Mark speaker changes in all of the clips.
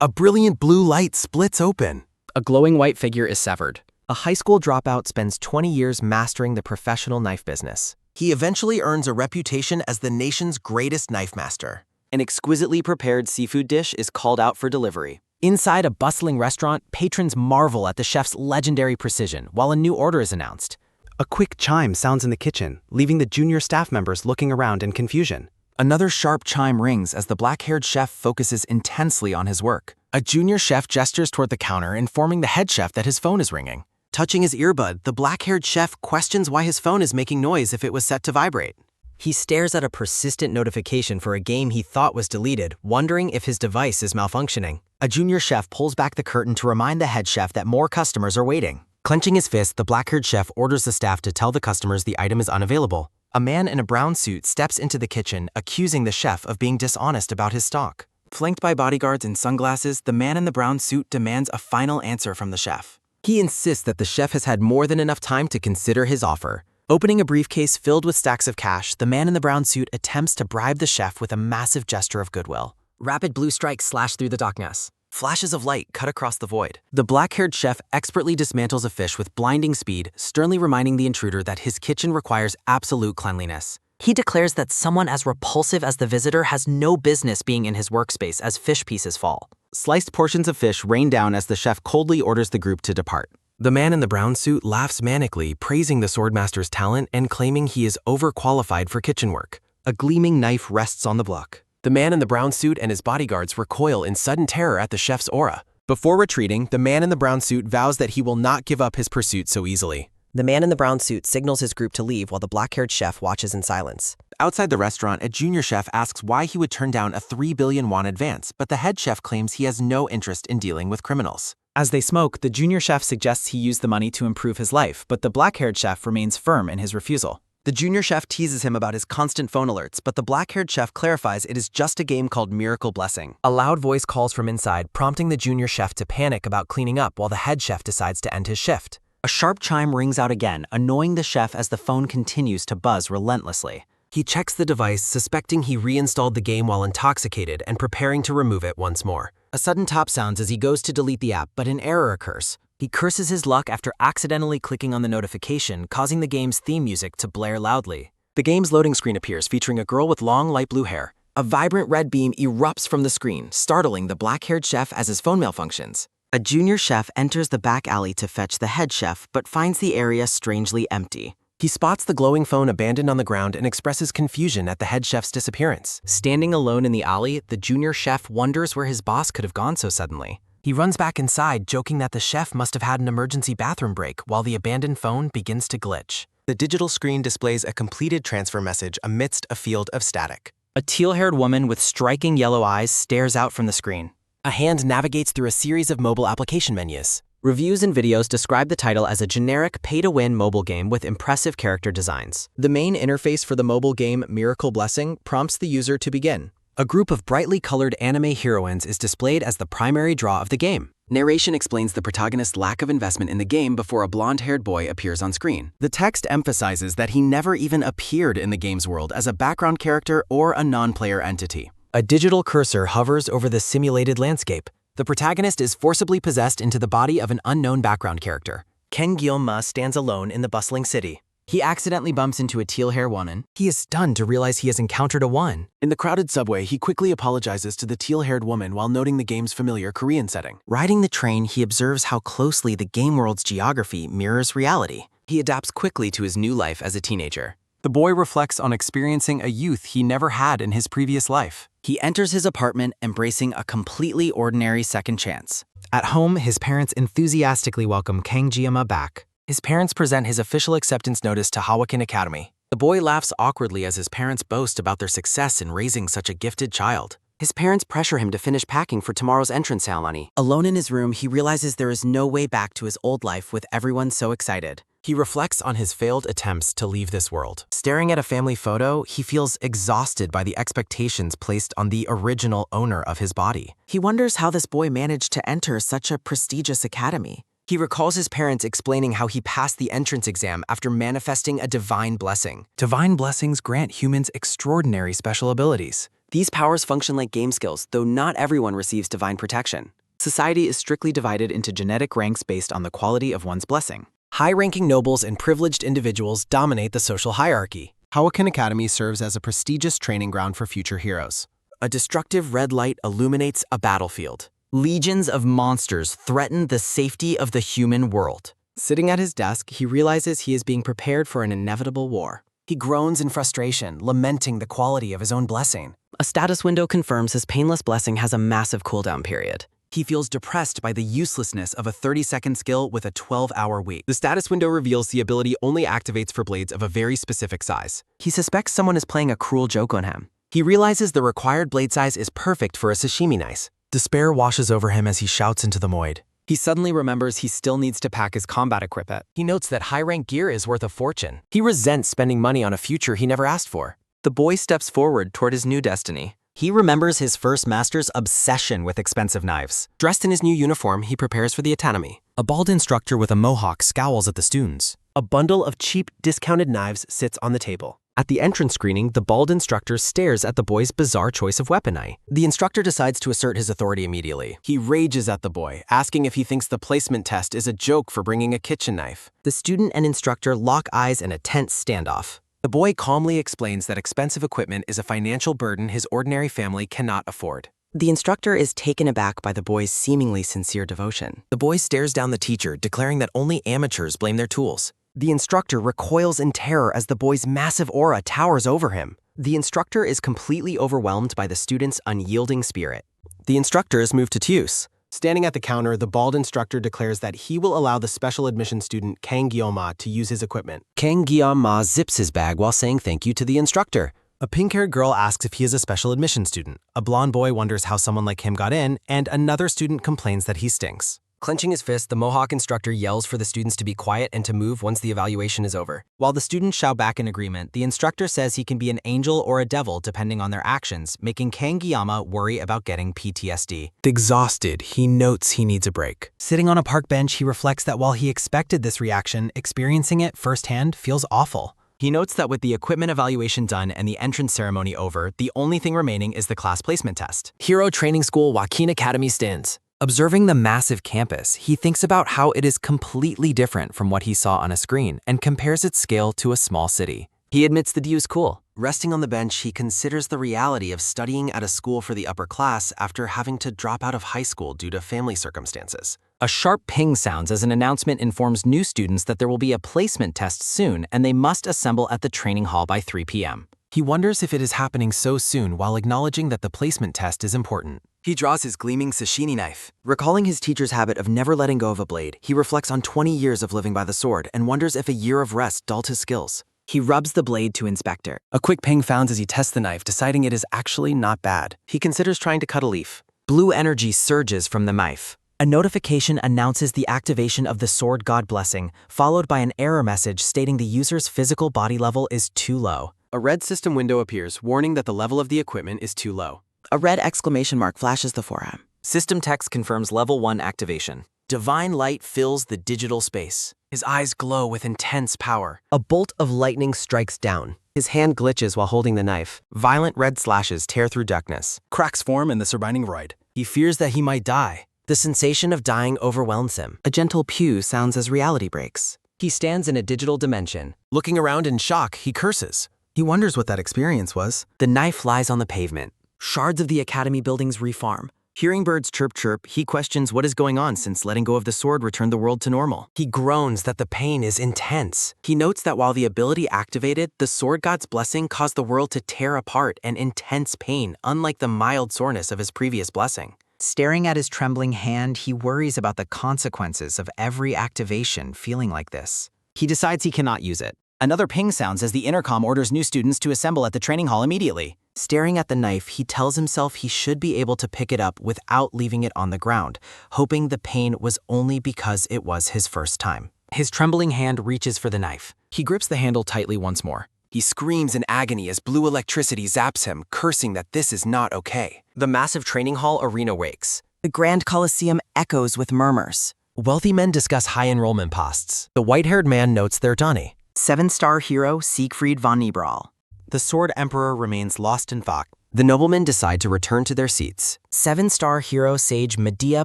Speaker 1: A brilliant blue light splits open.
Speaker 2: A glowing white figure is severed.
Speaker 3: A high school dropout spends 20 years mastering the professional knife business.
Speaker 1: He eventually earns a reputation as the nation's greatest knife master.
Speaker 4: An exquisitely prepared seafood dish is called out for delivery.
Speaker 3: Inside a bustling restaurant, patrons marvel at the chef's legendary precision while a new order is announced.
Speaker 5: A quick chime sounds in the kitchen, leaving the junior staff members looking around in confusion.
Speaker 6: Another sharp chime rings as the black-haired chef focuses intensely on his work.
Speaker 1: A junior chef gestures toward the counter, informing the head chef that his phone is ringing. Touching his earbud, the black-haired chef questions why his phone is making noise if it was set to vibrate.
Speaker 3: He stares at a persistent notification for a game he thought was deleted, wondering if his device is malfunctioning. A junior chef pulls back the curtain to remind the head chef that more customers are waiting. Clenching his fist, the black-haired chef orders the staff to tell the customers the item is unavailable. A man in a brown suit steps into the kitchen, accusing the chef of being dishonest about his stock.
Speaker 6: Flanked by bodyguards in sunglasses, the man in the brown suit demands a final answer from the chef.
Speaker 3: He insists that the chef has had more than enough time to consider his offer. Opening a briefcase filled with stacks of cash, the man in the brown suit attempts to bribe the chef with a massive gesture of goodwill. Rapid blue strikes slash through the darkness. Flashes of light cut across the void. The black-haired chef expertly dismantles a fish with blinding speed, sternly reminding the intruder that his kitchen requires absolute cleanliness. He declares that someone as repulsive as the visitor has no business being in his workspace as fish pieces fall.
Speaker 4: Sliced portions of fish rain down as the chef coldly orders the group to depart.
Speaker 3: The man in the brown suit laughs manically, praising the swordmaster's talent and claiming he is overqualified for kitchen work. A gleaming knife rests on the block.
Speaker 1: The man in the brown suit and his bodyguards recoil in sudden terror at the chef's aura. Before retreating, the man in the brown suit vows that he will not give up his pursuit so easily.
Speaker 3: The man in the brown suit signals his group to leave while the black-haired chef watches in silence.
Speaker 1: Outside the restaurant, a junior chef asks why he would turn down a 3 billion won advance, but the head chef claims he has no interest in dealing with criminals.
Speaker 2: As they smoke, the junior chef suggests he use the money to improve his life, but the black-haired chef remains firm in his refusal.
Speaker 3: The junior chef teases him about his constant phone alerts, but the black-haired chef clarifies it is just a game called Miracle Blessing. A loud voice calls from inside, prompting the junior chef to panic about cleaning up while the head chef decides to end his shift.
Speaker 4: A sharp chime rings out again, annoying the chef as the phone continues to buzz relentlessly.
Speaker 3: He checks the device, suspecting he reinstalled the game while intoxicated and preparing to remove it once more. A sudden top sounds as he goes to delete the app, but an error occurs. He curses his luck after accidentally clicking on the notification, causing the game's theme music to blare loudly. The game's loading screen appears, featuring a girl with long light blue hair. A vibrant red beam erupts from the screen, startling the black-haired chef as his phone malfunctions. A junior chef enters the back alley to fetch the head chef, but finds the area strangely empty.
Speaker 1: He spots the glowing phone abandoned on the ground and expresses confusion at the head chef's disappearance.
Speaker 3: Standing alone in the alley, the junior chef wonders where his boss could have gone so suddenly. He runs back inside, joking that the chef must have had an emergency bathroom break while the abandoned phone begins to glitch.
Speaker 1: The digital screen displays a completed transfer message amidst a field of static.
Speaker 4: A teal-haired woman with striking yellow eyes stares out from the screen.
Speaker 1: A hand navigates through a series of mobile application menus.
Speaker 3: Reviews and videos describe the title as a generic pay-to-win mobile game with impressive character designs. The main interface for the mobile game Miracle Blessing prompts the user to begin. A group of brightly colored anime heroines is displayed as the primary draw of the game.
Speaker 6: Narration explains the protagonist's lack of investment in the game before a blonde-haired boy appears on screen.
Speaker 1: The text emphasizes that he never even appeared in the game's world as a background character or a non-player entity.
Speaker 3: A digital cursor hovers over the simulated landscape.
Speaker 1: The protagonist is forcibly possessed into the body of an unknown background character.
Speaker 3: Ken Guillaume stands alone in the bustling city.
Speaker 4: He accidentally bumps into a teal-haired woman.
Speaker 3: He is stunned to realize he has encountered a one.
Speaker 1: In the crowded subway, he quickly apologizes to the teal-haired woman while noting the game's familiar Korean setting.
Speaker 3: Riding the train, he observes how closely the game world's geography mirrors reality.
Speaker 1: He adapts quickly to his new life as a teenager. The boy reflects on experiencing a youth he never had in his previous life.
Speaker 4: He enters his apartment, embracing a completely ordinary second chance.
Speaker 3: At home, his parents enthusiastically welcome Kang Ji-ma back.
Speaker 1: His parents present his official acceptance notice to Hawakin Academy. The boy laughs awkwardly as his parents boast about their success in raising such a gifted child.
Speaker 3: His parents pressure him to finish packing for tomorrow's entrance ceremony. Alone in his room, he realizes there is no way back to his old life with everyone so excited.
Speaker 1: He reflects on his failed attempts to leave this world. Staring at a family photo, he feels exhausted by the expectations placed on the original owner of his body.
Speaker 3: He wonders how this boy managed to enter such a prestigious academy. He recalls his parents explaining how he passed the entrance exam after manifesting a divine blessing.
Speaker 5: Divine blessings grant humans extraordinary special abilities.
Speaker 3: These powers function like game skills, though not everyone receives divine protection.
Speaker 2: Society is strictly divided into genetic ranks based on the quality of one's blessing.
Speaker 1: High-ranking nobles and privileged individuals dominate the social hierarchy. Hawakan Academy serves as a prestigious training ground for future heroes. A destructive red light illuminates a battlefield. Legions of monsters threaten the safety of the human world. Sitting at his desk, he realizes he is being prepared for an inevitable war. He groans in frustration, lamenting the quality of his own blessing.
Speaker 3: A status window confirms his painless blessing has a massive cooldown period.
Speaker 6: He feels depressed by the uselessness of a 30-second skill with a 12-hour wait.
Speaker 1: The status window reveals the ability only activates for blades of a very specific size.
Speaker 3: He suspects someone is playing a cruel joke on him.
Speaker 1: He realizes the required blade size is perfect for a sashimi knife. Despair washes over him as he shouts into the void.
Speaker 2: He suddenly remembers he still needs to pack his combat equipment.
Speaker 1: He notes that high-rank gear is worth a fortune. He resents spending money on a future he never asked for.
Speaker 6: The boy steps forward toward his new destiny.
Speaker 4: He remembers his first master's obsession with expensive knives.
Speaker 1: Dressed in his new uniform, he prepares for the academy. A bald instructor with a mohawk scowls at the students. A bundle of cheap, discounted knives sits on the table. At the entrance screening, the bald instructor stares at the boy's bizarre choice of weaponry. The instructor decides to assert his authority immediately. He rages at the boy, asking if he thinks the placement test is a joke for bringing a kitchen knife. The student and instructor lock eyes in a tense standoff. The boy calmly explains that expensive equipment is a financial burden his ordinary family cannot afford.
Speaker 3: The instructor is taken aback by the boy's seemingly sincere devotion.
Speaker 1: The boy stares down the teacher, declaring that only amateurs blame their tools. The instructor recoils in terror as the boy's massive aura towers over him. The instructor is completely overwhelmed by the student's unyielding spirit. The instructor is moved to tears. Standing at the counter, the bald instructor declares that he will allow the special admission student Kang Gyeoma to use his equipment. Kang Gyeoma zips his bag while saying thank you to the instructor. A pink-haired girl asks if he is a special admission student. A blonde boy wonders how someone like him got in, and another student complains that he stinks. Clenching his fist, the Mohawk instructor yells for the students to be quiet and to move once the evaluation is over. While the students shout back in agreement, the instructor says he can be an angel or a devil depending on their actions, making Kang Gyeoma worry about getting PTSD. Exhausted, he notes he needs a break. Sitting on a park bench, he reflects that while he expected this reaction, experiencing it firsthand feels awful. He notes that with the equipment evaluation done and the entrance ceremony over, the only thing remaining is the class placement test. Hero Training School Hawakan Academy stands. Observing the massive campus, he thinks about how it is completely different from what he saw on a screen and compares its scale to a small city. He admits the view is cool. Resting on the bench, he considers the reality of studying at a school for the upper class after having to drop out of high school due to family circumstances. A sharp ping sounds as an announcement informs new students that there will be a placement test soon and they must assemble at the training hall by 3 p.m. He wonders if it is happening so soon while acknowledging that the placement test is important.
Speaker 6: He draws his gleaming sashimi knife.
Speaker 3: Recalling his teacher's habit of never letting go of a blade, he reflects on 20 years of living by the sword and wonders if a year of rest dulled his skills. He rubs the blade to inspect it.
Speaker 1: A quick ping sounds as he tests the knife, deciding it is actually not bad. He considers trying to cut a leaf.
Speaker 3: Blue energy surges from the knife. A notification announces the activation of the Sword God Blessing, followed by an error message stating the user's physical body level is too low.
Speaker 1: A red system window appears, warning that the level of the equipment is too low.
Speaker 3: A red exclamation mark flashes before him.
Speaker 2: System text confirms level 1 activation.
Speaker 1: Divine light fills the digital space. His eyes glow with intense power. A bolt of lightning strikes down. His hand glitches while holding the knife. Violent red slashes tear through darkness. Cracks form in the surrounding void. He fears that he might die. The sensation of dying overwhelms him.
Speaker 3: A gentle pew sounds as reality breaks.
Speaker 1: He stands in a digital dimension. Looking around in shock, he curses. He wonders what that experience was.
Speaker 3: The knife lies on the pavement. Shards of the academy buildings reform.
Speaker 1: Hearing birds chirp chirp, he questions what is going on since letting go of the sword returned the world to normal. He groans that the pain is intense. He notes that while the ability activated, the sword god's blessing caused the world to tear apart and intense pain, unlike the mild soreness of his previous blessing.
Speaker 2: Staring at his trembling hand, he worries about the consequences of every activation feeling like this. He decides he cannot use it. Another ping sounds as the intercom orders new students to assemble at the training hall immediately.
Speaker 3: Staring at the knife, he tells himself he should be able to pick it up without leaving it on the ground, hoping the pain was only because it was his first time.
Speaker 1: His trembling hand reaches for the knife. He grips the handle tightly once more. He screams in agony as blue electricity zaps him, cursing that this is not okay. The massive training hall arena wakes.
Speaker 3: The Grand Coliseum echoes with murmurs.
Speaker 1: Wealthy men discuss high enrollment posts. The white-haired man notes their Donnie.
Speaker 3: 7-star hero Siegfried von Nebral.
Speaker 5: The Sword Emperor remains lost in thought.
Speaker 1: The noblemen decide to return to their seats.
Speaker 3: 7-star hero sage Medea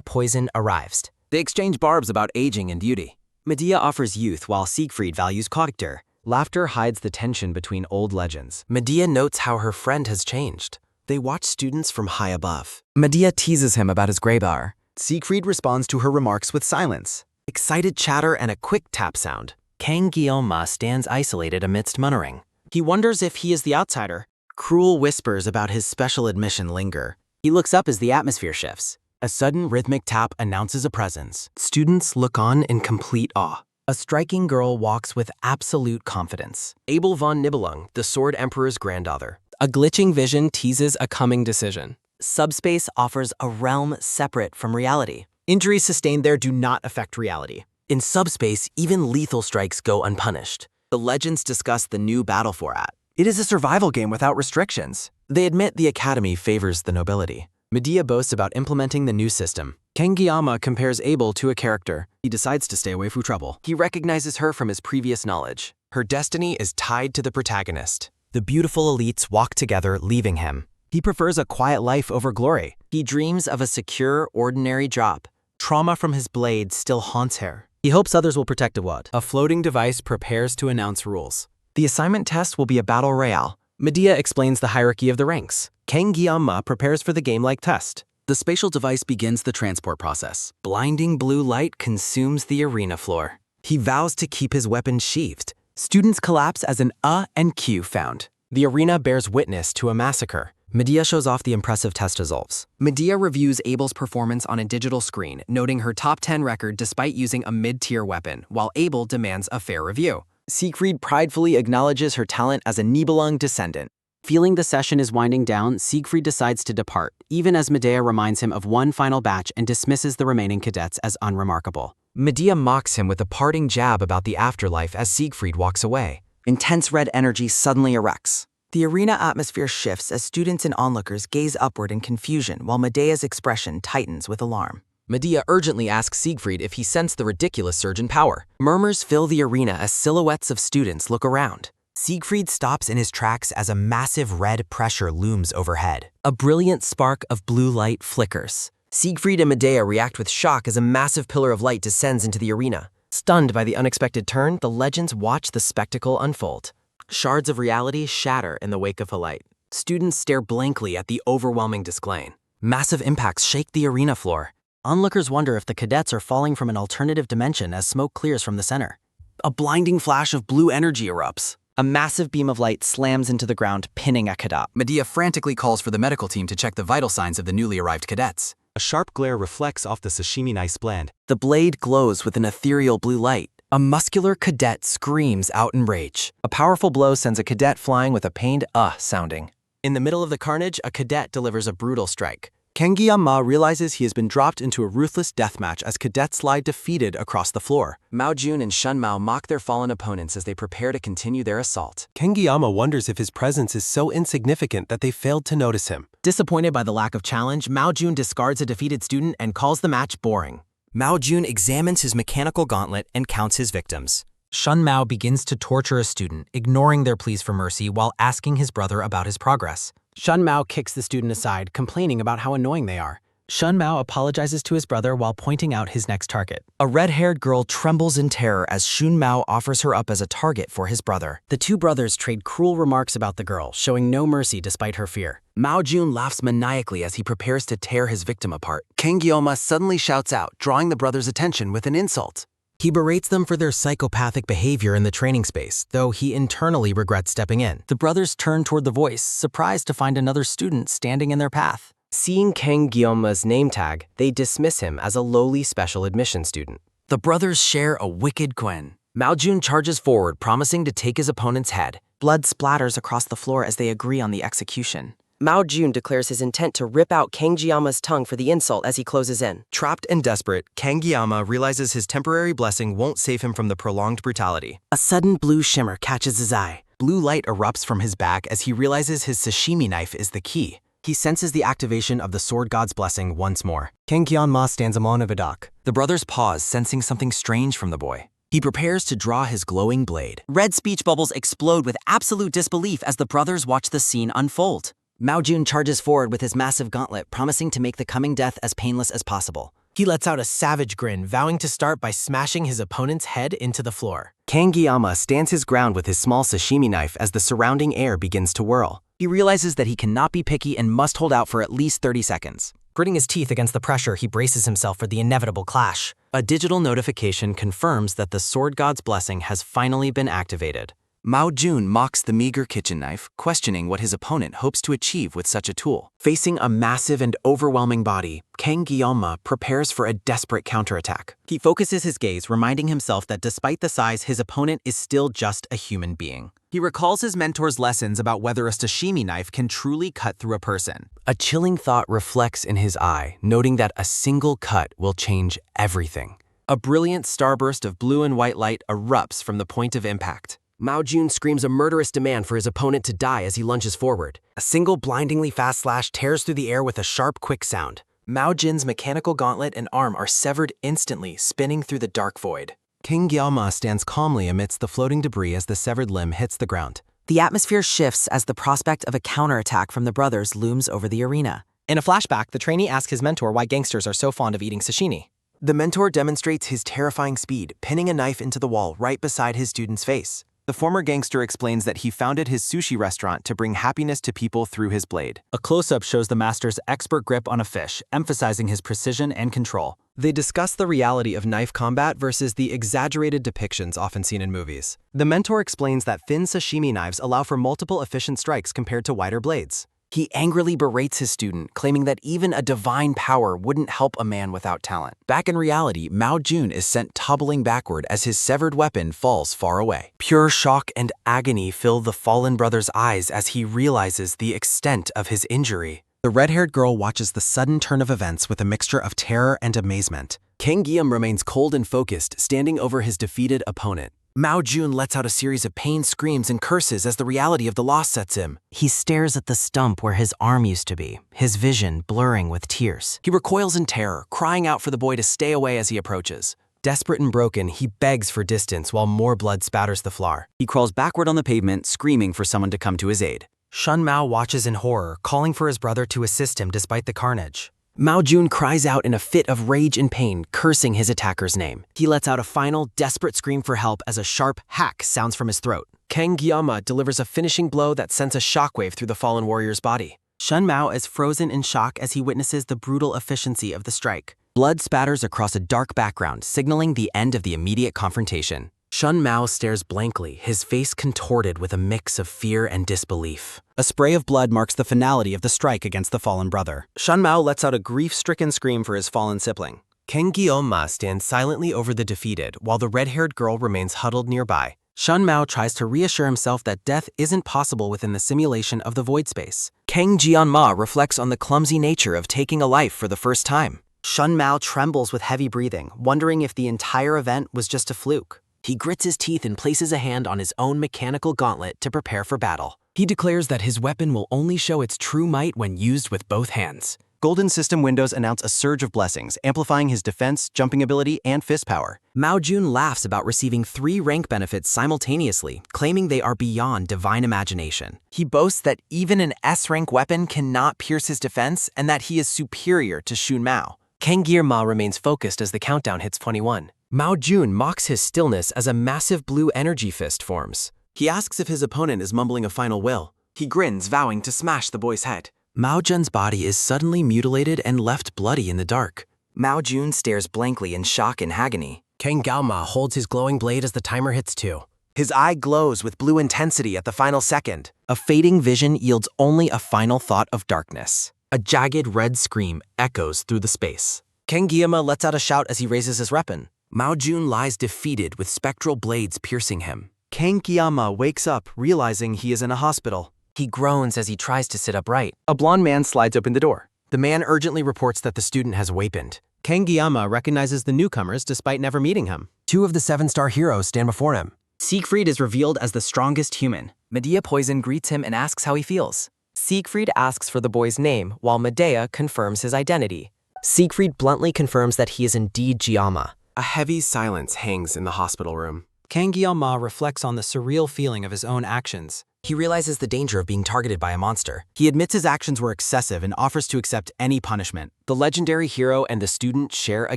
Speaker 3: Poison arrives.
Speaker 6: They exchange barbs about aging and beauty.
Speaker 3: Medea offers youth while Siegfried values character.
Speaker 1: Laughter hides the tension between old legends. Medea notes how her friend has changed. They watch students from high above.
Speaker 6: Medea teases him about his gray bar.
Speaker 5: Siegfried responds to her remarks with silence.
Speaker 1: Excited chatter and a quick tap sound.
Speaker 3: Kang Guillaume stands isolated amidst muttering. He wonders if he is the outsider.
Speaker 1: Cruel whispers about his special admission linger.
Speaker 3: He looks up as the atmosphere shifts.
Speaker 1: A sudden rhythmic tap announces a presence. Students look on in complete awe.
Speaker 3: A striking girl walks with absolute confidence.
Speaker 1: Abel von Nibelung, the Sword Emperor's granddaughter.
Speaker 3: A glitching vision teases a coming decision. Subspace offers a realm separate from reality.
Speaker 1: Injuries sustained there do not affect reality. In subspace, even lethal strikes go unpunished. The legends discuss the new battle format.
Speaker 6: It is a survival game without restrictions.
Speaker 1: They admit the academy favors the nobility. Medea boasts about implementing the new system.
Speaker 6: Kang Guillaume compares Abel to a character. He decides to stay away from trouble.
Speaker 1: He recognizes her from his previous knowledge. Her destiny is tied to the protagonist.
Speaker 3: The beautiful elites walk together, leaving him.
Speaker 5: He prefers a quiet life over glory.
Speaker 3: He dreams of a secure, ordinary job. Trauma from his blade still haunts her.
Speaker 5: He hopes others will protect Awad.
Speaker 1: A floating device prepares to announce rules.
Speaker 3: The assignment test will be a battle royale.
Speaker 1: Medea explains the hierarchy of the ranks. Kang Guillaume prepares for the game-like test.
Speaker 6: The spatial device begins the transport process.
Speaker 3: Blinding blue light consumes the arena floor.
Speaker 1: He vows to keep his weapon sheathed.
Speaker 6: Students collapse as an and Q found.
Speaker 1: The arena bears witness to a massacre.
Speaker 3: Medea shows off the impressive test results.
Speaker 7: Medea reviews Abel's performance on a digital screen, noting her top 10 record despite using a mid-tier weapon, while Abel demands a fair review.
Speaker 3: Siegfried pridefully acknowledges her talent as a Nibelung descendant. Feeling the session is winding down, Siegfried decides to depart, even as Medea reminds him of one final batch and dismisses the remaining cadets as unremarkable.
Speaker 1: Medea mocks him with a parting jab about the afterlife as Siegfried walks away.
Speaker 6: Intense red energy suddenly erects.
Speaker 7: The arena atmosphere shifts as students and onlookers gaze upward in confusion, while Medea's expression tightens with alarm.
Speaker 1: Medea urgently asks Siegfried if he sensed the ridiculous surge in power. Murmurs fill the arena as silhouettes of students look around.
Speaker 3: Siegfried stops in his tracks as a massive red pressure looms overhead. A brilliant spark of blue light flickers.
Speaker 1: Siegfried and Medea react with shock as a massive pillar of light descends into the arena. Stunned by the unexpected turn, the legends watch the spectacle unfold. Shards of reality shatter in the wake of the light. Students stare blankly at the overwhelming display. Massive impacts shake the arena floor.
Speaker 3: Onlookers wonder if the cadets are falling from an alternative dimension as smoke clears from the center.
Speaker 6: A blinding flash of blue energy erupts.
Speaker 3: A massive beam of light slams into the ground, pinning a cadet.
Speaker 6: Medea frantically calls for the medical team to check the vital signs of the newly arrived cadets.
Speaker 5: A sharp glare reflects off the sashimi knife blade.
Speaker 6: The blade glows with an ethereal blue light.
Speaker 1: A muscular cadet screams out in rage. A powerful blow sends a cadet flying with a pained sounding. In the middle of the carnage, a cadet delivers a brutal strike.
Speaker 5: Kang Guillaume realizes he has been dropped into a ruthless deathmatch as cadets lie defeated across the floor.
Speaker 1: Mao Jun and Shun Mao mock their fallen opponents as they prepare to continue their assault.
Speaker 8: Kang Guillaume wonders if his presence is so insignificant that they failed to notice him.
Speaker 3: Disappointed by the lack of challenge, Mao Jun discards a defeated student and calls the match boring.
Speaker 1: Mao Jun examines his mechanical gauntlet and counts his victims.
Speaker 3: Shun Mao begins to torture a student, ignoring their pleas for mercy while asking his brother about his progress.
Speaker 5: Shun Mao kicks the student aside, complaining about how annoying they are.
Speaker 3: Shun Mao apologizes to his brother while pointing out his next target.
Speaker 1: A red-haired girl trembles in terror as Shun Mao offers her up as a target for his brother.
Speaker 3: The two brothers trade cruel remarks about the girl, showing no mercy despite her fear.
Speaker 1: Mao Jun laughs maniacally as he prepares to tear his victim apart.
Speaker 6: Kang Guillaume suddenly shouts out, drawing the brothers' attention with an insult.
Speaker 3: He berates them for their psychopathic behavior in the training space, though he internally regrets stepping in. The brothers turn toward the voice, surprised to find another student standing in their path.
Speaker 1: Seeing Kang Guillaume's name tag, they dismiss him as a lowly special admission student.
Speaker 6: The brothers share a wicked Gwen.
Speaker 1: Mao Jun charges forward, promising to take his opponent's head.
Speaker 7: Blood splatters across the floor as they agree on the execution.
Speaker 9: Mao Jun declares his intent to rip out Kang Guillaume's tongue for the insult as he closes in.
Speaker 1: Trapped and desperate, Kang Guillaume realizes his temporary blessing won't save him from the prolonged brutality.
Speaker 3: A sudden blue shimmer catches his eye.
Speaker 1: Blue light erupts from his back as he realizes his sashimi knife is the key.
Speaker 3: He senses the activation of the sword god's blessing once more. Kang Guillaume stands among a vidak.
Speaker 1: The brothers pause, sensing something strange from the boy. He prepares to draw his glowing blade.
Speaker 3: Red speech bubbles explode with absolute disbelief as the brothers watch the scene unfold.
Speaker 2: Mao Jun charges forward with his massive gauntlet, promising to make the coming death as painless as possible.
Speaker 3: He lets out a savage grin, vowing to start by smashing his opponent's head into the floor.
Speaker 1: Kang Gyama stands his ground with his small sashimi knife as the surrounding air begins to whirl.
Speaker 2: He realizes that he cannot be picky and must hold out for at least 30 seconds.
Speaker 3: Gritting his teeth against the pressure, he braces himself for the inevitable clash.
Speaker 4: A digital notification confirms that the Sword God's blessing has finally been activated.
Speaker 6: Mao Jun mocks the meager kitchen knife, questioning what his opponent hopes to achieve with such a tool.
Speaker 1: Facing a massive and overwhelming body, Kang Gyama prepares for a desperate counterattack.
Speaker 4: He focuses his gaze, reminding himself that despite the size, his opponent is still just a human being.
Speaker 6: He recalls his mentor's lessons about whether a sashimi knife can truly cut through a person.
Speaker 1: A chilling thought reflects in his eye, noting that a single cut will change everything. A brilliant starburst of blue and white light erupts from the point of impact.
Speaker 9: Mao Jun screams a murderous demand for his opponent to die as he lunges forward.
Speaker 3: A single blindingly fast slash tears through the air with a sharp, quick sound. Mao Jun's mechanical gauntlet and arm are severed instantly, spinning through the dark void.
Speaker 1: King Gyama stands calmly amidst the floating debris as the severed limb hits the ground.
Speaker 2: The atmosphere shifts as the prospect of a counterattack from the brothers looms over the arena.
Speaker 3: In a flashback, the trainee asks his mentor why gangsters are so fond of eating sashimi.
Speaker 1: The mentor demonstrates his terrifying speed, pinning a knife into the wall right beside his student's face.
Speaker 6: The former gangster explains that he founded his sushi restaurant to bring happiness to people through his blade.
Speaker 4: A close-up shows the master's expert grip on a fish, emphasizing his precision and control.
Speaker 1: They discuss the reality of knife combat versus the exaggerated depictions often seen in movies. The mentor explains that thin sashimi knives allow for multiple efficient strikes compared to wider blades.
Speaker 7: He angrily berates his student, claiming that even a divine power wouldn't help a man without talent.
Speaker 6: Back in reality, Mao Jun is sent toppling backward as his severed weapon falls far away.
Speaker 1: Pure shock and agony fill the fallen brother's eyes as he realizes the extent of his injury. The red-haired girl watches the sudden turn of events with a mixture of terror and amazement.
Speaker 7: Kang Gyam remains cold and focused, standing over his defeated opponent.
Speaker 1: Mao Jun lets out a series of pained screams and curses as the reality of the loss sets him.
Speaker 2: He stares at the stump where his arm used to be, his vision blurring with tears.
Speaker 7: He recoils in terror, crying out for the boy to stay away as he approaches.
Speaker 1: Desperate and broken, he begs for distance while more blood spatters the floor.
Speaker 6: He crawls backward on the pavement, screaming for someone to come to his aid.
Speaker 3: Shun Mao watches in horror, calling for his brother to assist him despite the carnage.
Speaker 1: Mao Jun cries out in a fit of rage and pain, cursing his attacker's name.
Speaker 3: He lets out a final, desperate scream for help as a sharp hack sounds from his throat.
Speaker 1: Kang Gyama delivers a finishing blow that sends a shockwave through the fallen warrior's body.
Speaker 3: Shun Mao is frozen in shock as he witnesses the brutal efficiency of the strike.
Speaker 2: Blood spatters across a dark background, signaling the end of the immediate confrontation.
Speaker 1: Shun Mao stares blankly, his face contorted with a mix of fear and disbelief.
Speaker 4: A spray of blood marks the finality of the strike against the fallen brother.
Speaker 5: Shun Mao lets out a grief-stricken scream for his fallen sibling.
Speaker 1: Kang Gyama stands silently over the defeated, while the red-haired girl remains huddled nearby.
Speaker 3: Shun Mao tries to reassure himself that death isn't possible within the simulation of the void space.
Speaker 1: Kang Jianma reflects on the clumsy nature of taking a life for the first time.
Speaker 2: Shun Mao trembles with heavy breathing, wondering if the entire event was just a fluke.
Speaker 1: He grits his teeth and places a hand on his own mechanical gauntlet to prepare for battle. He declares that his weapon will only show its true might when used with both hands.
Speaker 5: Golden System Windows announce a surge of blessings, amplifying his defense, jumping ability, and fist power.
Speaker 1: Mao Jun laughs about receiving 3 rank benefits simultaneously, claiming they are beyond divine imagination.
Speaker 6: He boasts that even an S-rank weapon cannot pierce his defense and that he is superior to Shun Mao.
Speaker 1: Kang Gyama remains focused as the countdown hits 21. Mao Jun mocks his stillness as a massive blue energy fist forms.
Speaker 5: He asks if his opponent is mumbling a final will.
Speaker 6: He grins, vowing to smash the boy's head.
Speaker 1: Mao Jun's body is suddenly mutilated and left bloody in the dark.
Speaker 7: Mao Jun stares blankly in shock and agony.
Speaker 1: Kang Gyama holds his glowing blade as the timer hits 2.
Speaker 5: His eye glows with blue intensity at the final second.
Speaker 1: A fading vision yields only a final thought of darkness. A jagged red scream echoes through the space.
Speaker 3: Kang Gyama lets out a shout as he raises his weapon.
Speaker 1: Mao Jun lies defeated with spectral blades piercing him.
Speaker 5: Kang Gyama wakes up, realizing he is in a hospital.
Speaker 3: He groans as he tries to sit upright.
Speaker 5: A blond man slides open the door.
Speaker 1: The man urgently reports that the student has wakened.
Speaker 3: Kang Gyama recognizes the newcomers despite never meeting him.
Speaker 1: 2 of the 7-star heroes stand before him.
Speaker 2: Siegfried is revealed as the strongest human.
Speaker 7: Medea Poison greets him and asks how he feels.
Speaker 9: Siegfried asks for the boy's name, while Medea confirms his identity. Siegfried bluntly confirms that he is indeed Gyama.
Speaker 1: A heavy silence hangs in the hospital room.
Speaker 3: Kang Gyama reflects on the surreal feeling of his own actions. He realizes the danger of being targeted by a monster.
Speaker 2: He admits his actions were excessive and offers to accept any punishment.
Speaker 3: The legendary hero and the student share a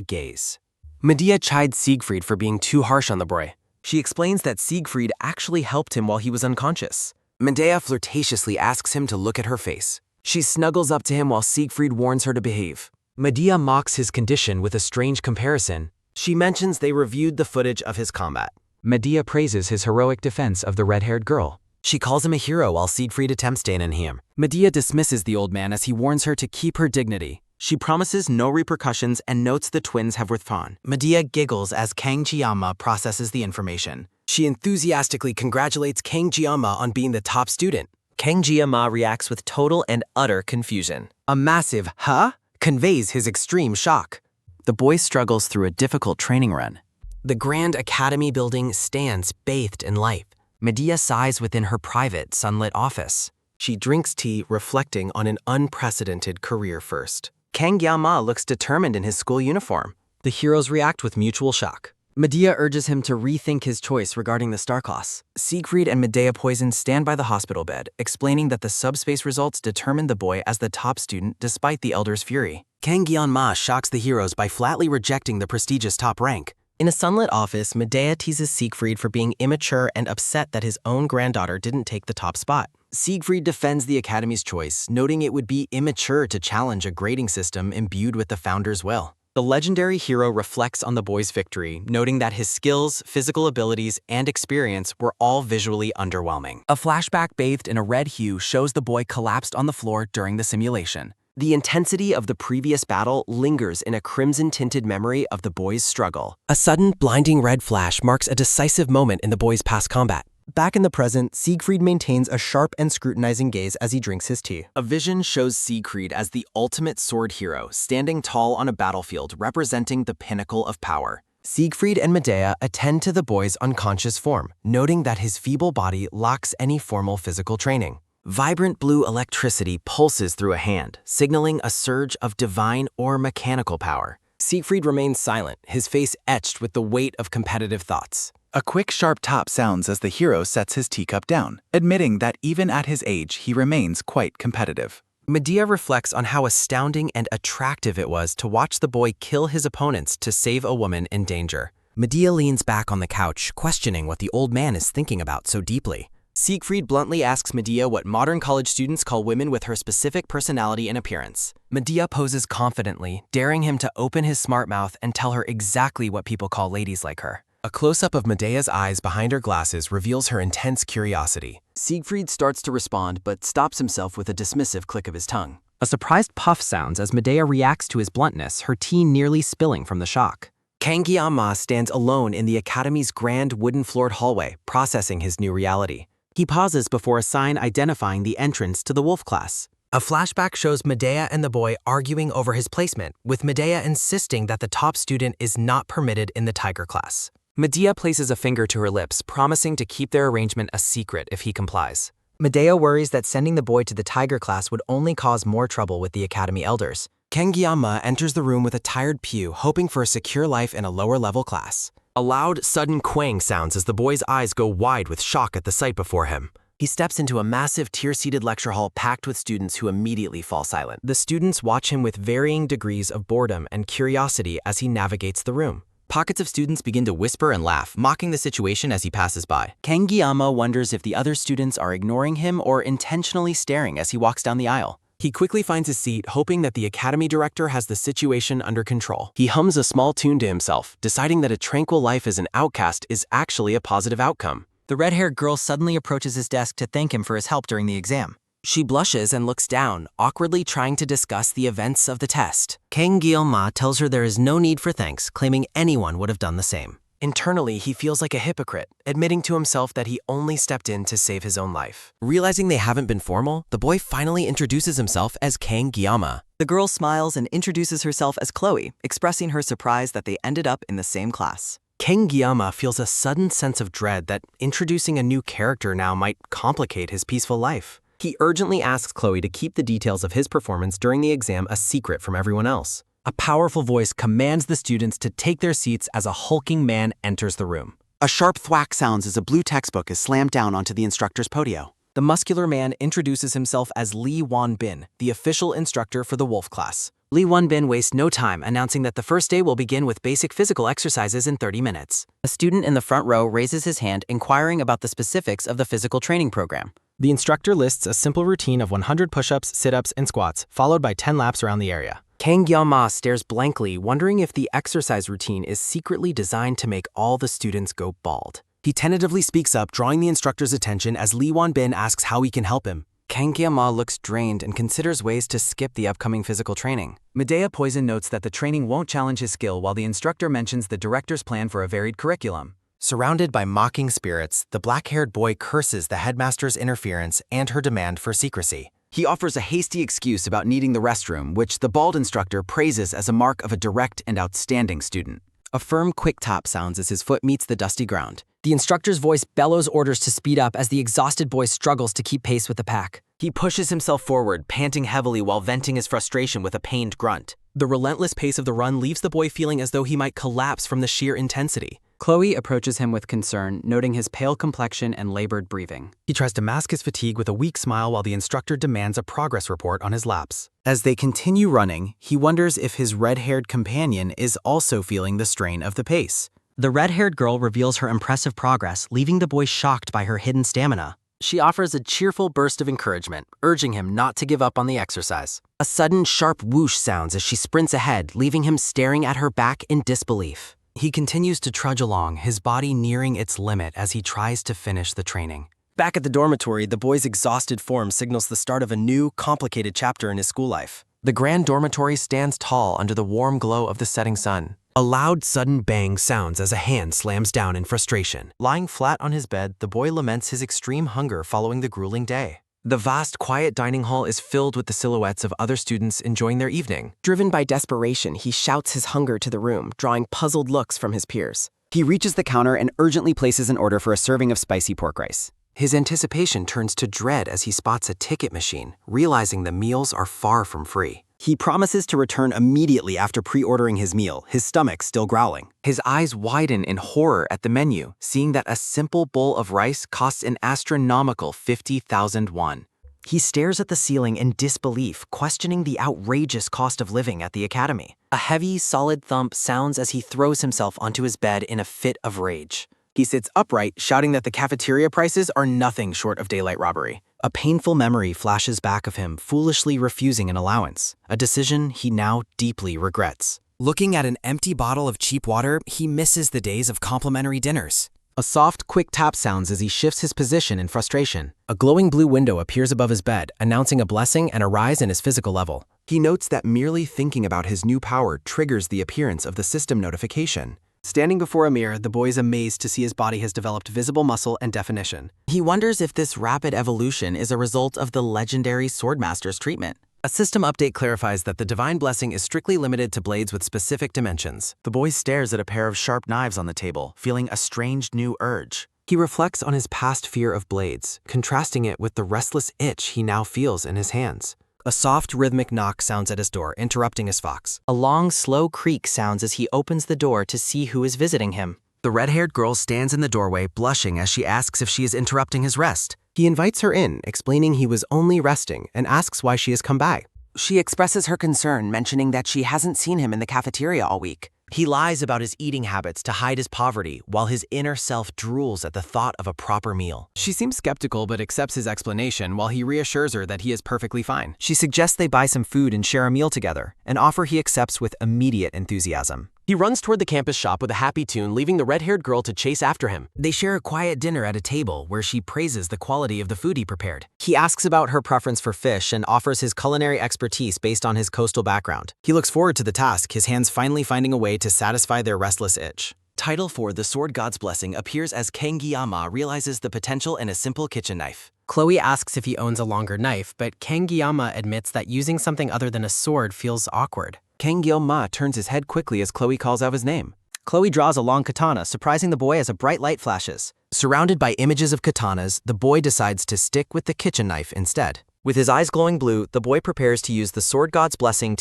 Speaker 3: gaze. Medea chides Siegfried for being too harsh on the boy. She explains that Siegfried actually helped him while he was unconscious. Medea flirtatiously asks him to look at her face. She snuggles up to him while Siegfried warns her to behave. Medea mocks his condition with a strange comparison. She mentions they reviewed the footage of his combat.
Speaker 2: Medea praises his heroic defense of the red-haired girl.
Speaker 3: She calls him a hero while Siegfried attempts to enhance him.
Speaker 2: Medea dismisses the old man as he warns her to keep her dignity. She promises no repercussions and notes the twins have withdrawn. Medea giggles as Kang Jiama processes the information.
Speaker 3: She enthusiastically congratulates Kang Jiama on being the top student. Kang Jiama reacts with total and utter confusion. A massive "huh?" conveys his extreme shock.
Speaker 2: The boy struggles through a difficult training run.
Speaker 3: The Grand Academy building stands bathed in light. Medea sighs within her private, sunlit office. She drinks tea, reflecting on an unprecedented career first. Kang Jiama looks determined in his school uniform. The heroes react with mutual shock. Medea urges him to rethink his choice regarding the star class. Siegfried and Medea Poison stand by the hospital bed, explaining that the subspace results determined the boy as the top student despite the Elder's fury. Kang Jiama shocks the heroes by flatly rejecting the prestigious top rank. In a sunlit office, Medea teases Siegfried for being immature and upset that his own granddaughter didn't take the top spot. Siegfried defends the Academy's choice, noting it would be immature to challenge a grading system imbued with the founder's will. The legendary hero reflects on the boy's victory, noting that his skills, physical abilities, and experience were all visually underwhelming. A flashback bathed in a red hue shows the boy collapsed on the floor during the simulation. The intensity of the previous battle lingers in a crimson-tinted memory of the boy's struggle. A sudden, blinding red flash marks a decisive moment in the boy's past combat. Back in the present, Siegfried maintains a sharp and scrutinizing gaze as he drinks his tea. A vision shows Siegfried as the ultimate sword hero, standing tall on a battlefield representing the pinnacle of power. Siegfried and Medea attend to the boy's unconscious form, noting that his feeble body lacks any formal physical training. Vibrant blue electricity pulses through a hand, signaling a surge of divine or mechanical power. Siegfried remains silent, his face etched with the weight of competitive thoughts.
Speaker 10: A quick, sharp tap sounds as the hero sets his teacup down, admitting that even at his age, he remains quite competitive.
Speaker 3: Medea reflects on how astounding and attractive it was to watch the boy kill his opponents to save a woman in danger. Medea leans back on the couch, questioning what the old man is thinking about so deeply. Siegfried bluntly asks Medea what modern college students call women with her specific personality and appearance. Medea poses confidently, daring him to open his smart mouth and tell her exactly what people call ladies like her. A close-up of Medea's eyes behind her glasses reveals her intense curiosity. Siegfried starts to respond, but stops himself with a dismissive click of his tongue.
Speaker 2: A surprised puff sounds as Medea reacts to his bluntness, her tea nearly spilling from the shock.
Speaker 3: Kang Jiama stands alone in the Academy's grand wooden-floored hallway, processing his new reality.
Speaker 2: He pauses before a sign identifying the entrance to the wolf class.
Speaker 3: A flashback shows Medea and the boy arguing over his placement, with Medea insisting that the top student is not permitted in the tiger class. Medea places a finger to her lips, promising to keep their arrangement a secret if he complies. Medea worries that sending the boy to the tiger class would only cause more trouble with the Academy elders. Kang Jiama enters the room with a tired Pew, hoping for a secure life in a lower-level class. A loud, sudden quang sounds as the boy's eyes go wide with shock at the sight before him. He steps into a massive tier-seated lecture hall packed with students who immediately fall silent. The students watch him with varying degrees of boredom and curiosity as he navigates the room. Pockets of students begin to whisper and laugh, mocking the situation as he passes by.
Speaker 2: Kang Jiama wonders if the other students are ignoring him or intentionally staring as he walks down the aisle.
Speaker 3: He quickly finds his seat, hoping that the Academy director has the situation under control. He hums a small tune to himself, deciding that a tranquil life as an outcast is actually a positive outcome.
Speaker 2: The red-haired girl suddenly approaches his desk to thank him for his help during the exam.
Speaker 3: She blushes and looks down, awkwardly trying to discuss the events of the test. Kang Jiama tells her there is no need for thanks, claiming anyone would have done the same. Internally, he feels like a hypocrite, admitting to himself that he only stepped in to save his own life. Realizing they haven't been formal, the boy finally introduces himself as Kang Jiama.
Speaker 11: The girl smiles and introduces herself as Chloe, expressing her surprise that they ended up in the same class.
Speaker 3: Kang Jiama feels a sudden sense of dread that introducing a new character now might complicate his peaceful life. He urgently asks Chloe to keep the details of his performance during the exam a secret from everyone else.
Speaker 2: A powerful voice commands the students to take their seats as a hulking man enters the room.
Speaker 5: A sharp thwack sounds as a blue textbook is slammed down onto the instructor's podium.
Speaker 6: The muscular man introduces himself as Lee Won-bin, the official instructor for the Wolf class.
Speaker 2: Lee Won-bin wastes no time announcing that the first day will begin with basic physical exercises in 30 minutes.
Speaker 7: A student in the front row raises his hand inquiring about the specifics of the physical training program.
Speaker 3: The instructor lists a simple routine of 100 push-ups, sit-ups, and squats, followed by 10 laps around the area.
Speaker 9: Kang Gyeom-ma stares blankly, wondering if the exercise routine is secretly designed to make all the students go bald.
Speaker 3: He tentatively speaks up, drawing the instructor's attention as Lee Won-bin asks how he can help him.
Speaker 6: Kang Gyeom-ma looks drained and considers ways to skip the upcoming physical training.
Speaker 11: Medea Poison notes that the training won't challenge his skill while the instructor mentions the director's plan for a varied curriculum.
Speaker 4: Surrounded by mocking spirits, the black-haired boy curses the headmaster's interference and her demand for secrecy.
Speaker 2: He offers a hasty excuse about needing the restroom, which the bald instructor praises as a mark of a direct and outstanding student.
Speaker 9: A firm quick tap sounds as his foot meets the dusty ground. The instructor's voice bellows orders to speed up as the exhausted boy struggles to keep pace with the pack.
Speaker 2: He pushes himself forward, panting heavily while venting his frustration with a pained grunt.
Speaker 3: The relentless pace of the run leaves the boy feeling as though he might collapse from the sheer intensity.
Speaker 7: Chloe approaches him with concern, noting his pale complexion and labored breathing.
Speaker 3: He tries to mask his fatigue with a weak smile while the instructor demands a progress report on his laps.
Speaker 2: As they continue running, he wonders if his red-haired companion is also feeling the strain of the pace.
Speaker 9: The red-haired girl reveals her impressive progress, leaving the boy shocked by her hidden stamina.
Speaker 2: She offers a cheerful burst of encouragement, urging him not to give up on the exercise.
Speaker 9: A sudden sharp whoosh sounds as she sprints ahead, leaving him staring at her back in disbelief.
Speaker 3: He continues to trudge along, his body nearing its limit as he tries to finish the training. Back at the dormitory, the boy's exhausted form signals the start of a new, complicated chapter in his school life.
Speaker 6: The grand dormitory stands tall under the warm glow of the setting sun.
Speaker 3: A loud, sudden bang sounds as a hand slams down in frustration.
Speaker 4: Lying flat on his bed, the boy laments his extreme hunger following the grueling day.
Speaker 6: The vast, quiet dining hall is filled with the silhouettes of other students enjoying their evening.
Speaker 9: Driven by desperation, he shouts his hunger to the room, drawing puzzled looks from his peers.
Speaker 2: He reaches the counter and urgently places an order for a serving of spicy pork rice.
Speaker 6: His anticipation turns to dread as he spots a ticket machine, realizing the meals are far from free.
Speaker 2: He promises to return immediately after pre-ordering his meal, his stomach still growling.
Speaker 6: His eyes widen in horror at the menu, seeing that a simple bowl of rice costs an astronomical 50,000 won.
Speaker 9: He stares at the ceiling in disbelief, questioning the outrageous cost of living at the academy. A heavy, solid thump sounds as he throws himself onto his bed in a fit of rage.
Speaker 2: He sits upright, shouting that the cafeteria prices are nothing short of daylight robbery.
Speaker 3: A painful memory flashes back of him foolishly refusing an allowance, a decision he now deeply regrets. Looking at an empty bottle of cheap water, he misses the days of complimentary dinners. A soft, quick tap sounds as he shifts his position in frustration. A glowing blue window appears above his bed, announcing a blessing and a rise in his physical level.
Speaker 6: He notes that merely thinking about his new power triggers the appearance of the system notification.
Speaker 3: Standing before a mirror, the boy is amazed to see his body has developed visible muscle and definition.
Speaker 2: He wonders if this rapid evolution is a result of the legendary Swordmaster's treatment.
Speaker 3: A system update clarifies that the Divine Blessing is strictly limited to blades with specific dimensions.
Speaker 2: The boy stares at a pair of sharp knives on the table, feeling a strange new urge.
Speaker 3: He reflects on his past fear of blades, contrasting it with the restless itch he now feels in his hands. A soft, rhythmic knock sounds at his door, interrupting his fox.
Speaker 9: A long, slow creak sounds as he opens the door to see who is visiting him.
Speaker 3: The red-haired girl stands in the doorway, blushing as she asks if she is interrupting his rest. He invites her in, explaining he was only resting, and asks why she has come by.
Speaker 9: She expresses her concern, mentioning that she hasn't seen him in the cafeteria all week.
Speaker 3: He lies about his eating habits to hide his poverty, while his inner self drools at the thought of a proper meal. She seems skeptical but accepts his explanation while he reassures her that he is perfectly fine.
Speaker 2: She suggests they buy some food and share a meal together, an offer he accepts with immediate enthusiasm.
Speaker 3: He runs toward the campus shop with a happy tune, leaving the red-haired girl to chase after him.
Speaker 2: They share a quiet dinner at a table where she praises the quality of the food he prepared.
Speaker 3: He asks about her preference for fish and offers his culinary expertise based on his coastal background. He looks forward to the task, his hands finally finding a way to satisfy their restless itch. Title for The Sword God's Blessing appears as Kang Gyeom-ma realizes the potential in a simple kitchen knife.
Speaker 9: Chloe asks if he owns a longer knife, but Kang Gyeom-ma admits that using something other than a sword feels awkward.
Speaker 6: Kang Gyeom-ma turns his head quickly as Chloe calls out his name.
Speaker 2: Chloe draws a long katana, surprising the boy as a bright light flashes.
Speaker 3: Surrounded by images of katanas, the boy decides to stick with the kitchen knife instead.
Speaker 9: With his eyes glowing blue, the boy prepares to use the Sword God's Blessing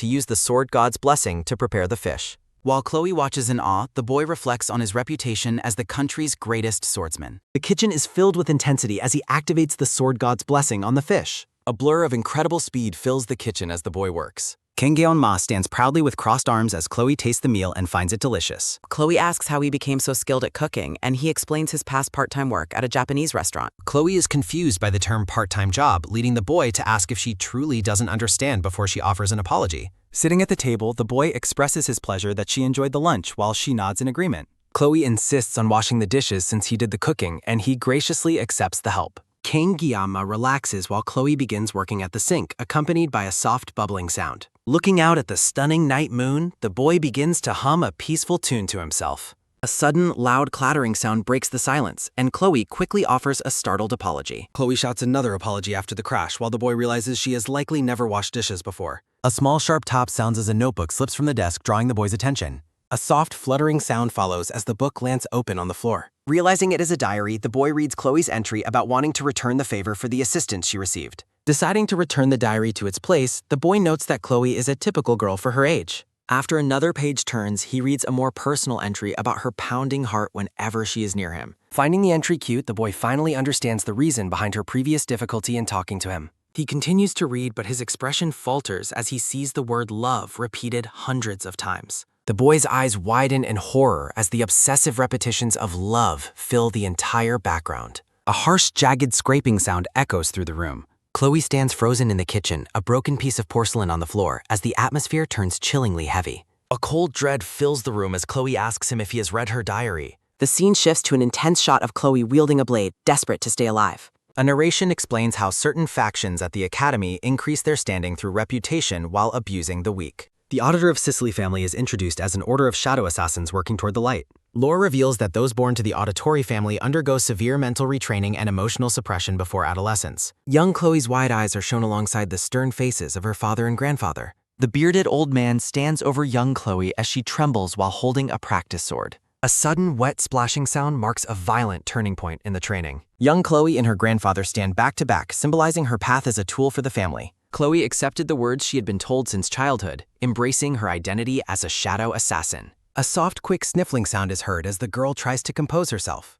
Speaker 9: to prepare the fish.
Speaker 2: While Chloe watches in awe, the boy reflects on his reputation as the country's greatest swordsman.
Speaker 1: The kitchen is filled with intensity as he activates the sword god's blessing on the fish.
Speaker 6: A blur of incredible speed fills the kitchen as the boy works.
Speaker 2: King Gyeonma stands proudly with crossed arms as Chloe tastes the meal and finds it delicious.
Speaker 11: Chloe asks how he became so skilled at cooking, and he explains his past part-time work at a Japanese restaurant.
Speaker 1: Chloe is confused by the term part-time job, leading the boy to ask if she truly doesn't understand before she offers an apology.
Speaker 5: Sitting at the table, the boy expresses his pleasure that she enjoyed the lunch while she nods in agreement.
Speaker 1: Chloe insists on washing the dishes since he did the cooking, and he graciously accepts the help. King Gyeonma relaxes while Chloe begins working at the sink, accompanied by a soft bubbling sound. Looking out at the stunning night moon, the boy begins to hum a peaceful tune to himself.
Speaker 11: A sudden, loud clattering sound breaks the silence, and Chloe quickly offers a startled apology.
Speaker 1: Chloe shouts another apology after the crash, while the boy realizes she has likely never washed dishes before. A small sharp tap sounds as a notebook slips from the desk, drawing the boy's attention. A soft fluttering sound follows as the book lands open on the floor.
Speaker 3: Realizing it is a diary, the boy reads Chloe's entry about wanting to return the favor for the assistance she received.
Speaker 1: Deciding to return the diary to its place, the boy notes that Chloe is a typical girl for her age.
Speaker 3: After another page turns, he reads a more personal entry about her pounding heart whenever she is near him.
Speaker 1: Finding the entry cute, the boy finally understands the reason behind her previous difficulty in talking to him. He continues to read, but his expression falters as he sees the word love repeated hundreds of times. The boy's eyes widen in horror as the obsessive repetitions of love fill the entire background.
Speaker 2: A harsh, jagged scraping sound echoes through the room.
Speaker 3: Chloe stands frozen in the kitchen, a broken piece of porcelain on the floor, as the atmosphere turns chillingly heavy.
Speaker 1: A cold dread fills the room as Chloe asks him if he has read her diary.
Speaker 11: The scene shifts to an intense shot of Chloe wielding a blade, desperate to stay alive.
Speaker 2: A narration explains how certain factions at the academy increase their standing through reputation while abusing the weak.
Speaker 1: The Auditor of Sicily family is introduced as an order of shadow assassins working toward the light.
Speaker 2: Lore reveals that those born to the Auditory family undergo severe mental retraining and emotional suppression before adolescence.
Speaker 3: Young Chloe's wide eyes are shown alongside the stern faces of her father and grandfather.
Speaker 11: The bearded old man stands over young Chloe as she trembles while holding a practice sword.
Speaker 1: A sudden wet splashing sound marks a violent turning point in the training.
Speaker 2: Young Chloe and her grandfather stand back to back, symbolizing her path as a tool for the family.
Speaker 3: Chloe accepted the words she had been told since childhood, embracing her identity as a shadow assassin.
Speaker 1: A soft, quick sniffling sound is heard as the girl tries to compose herself.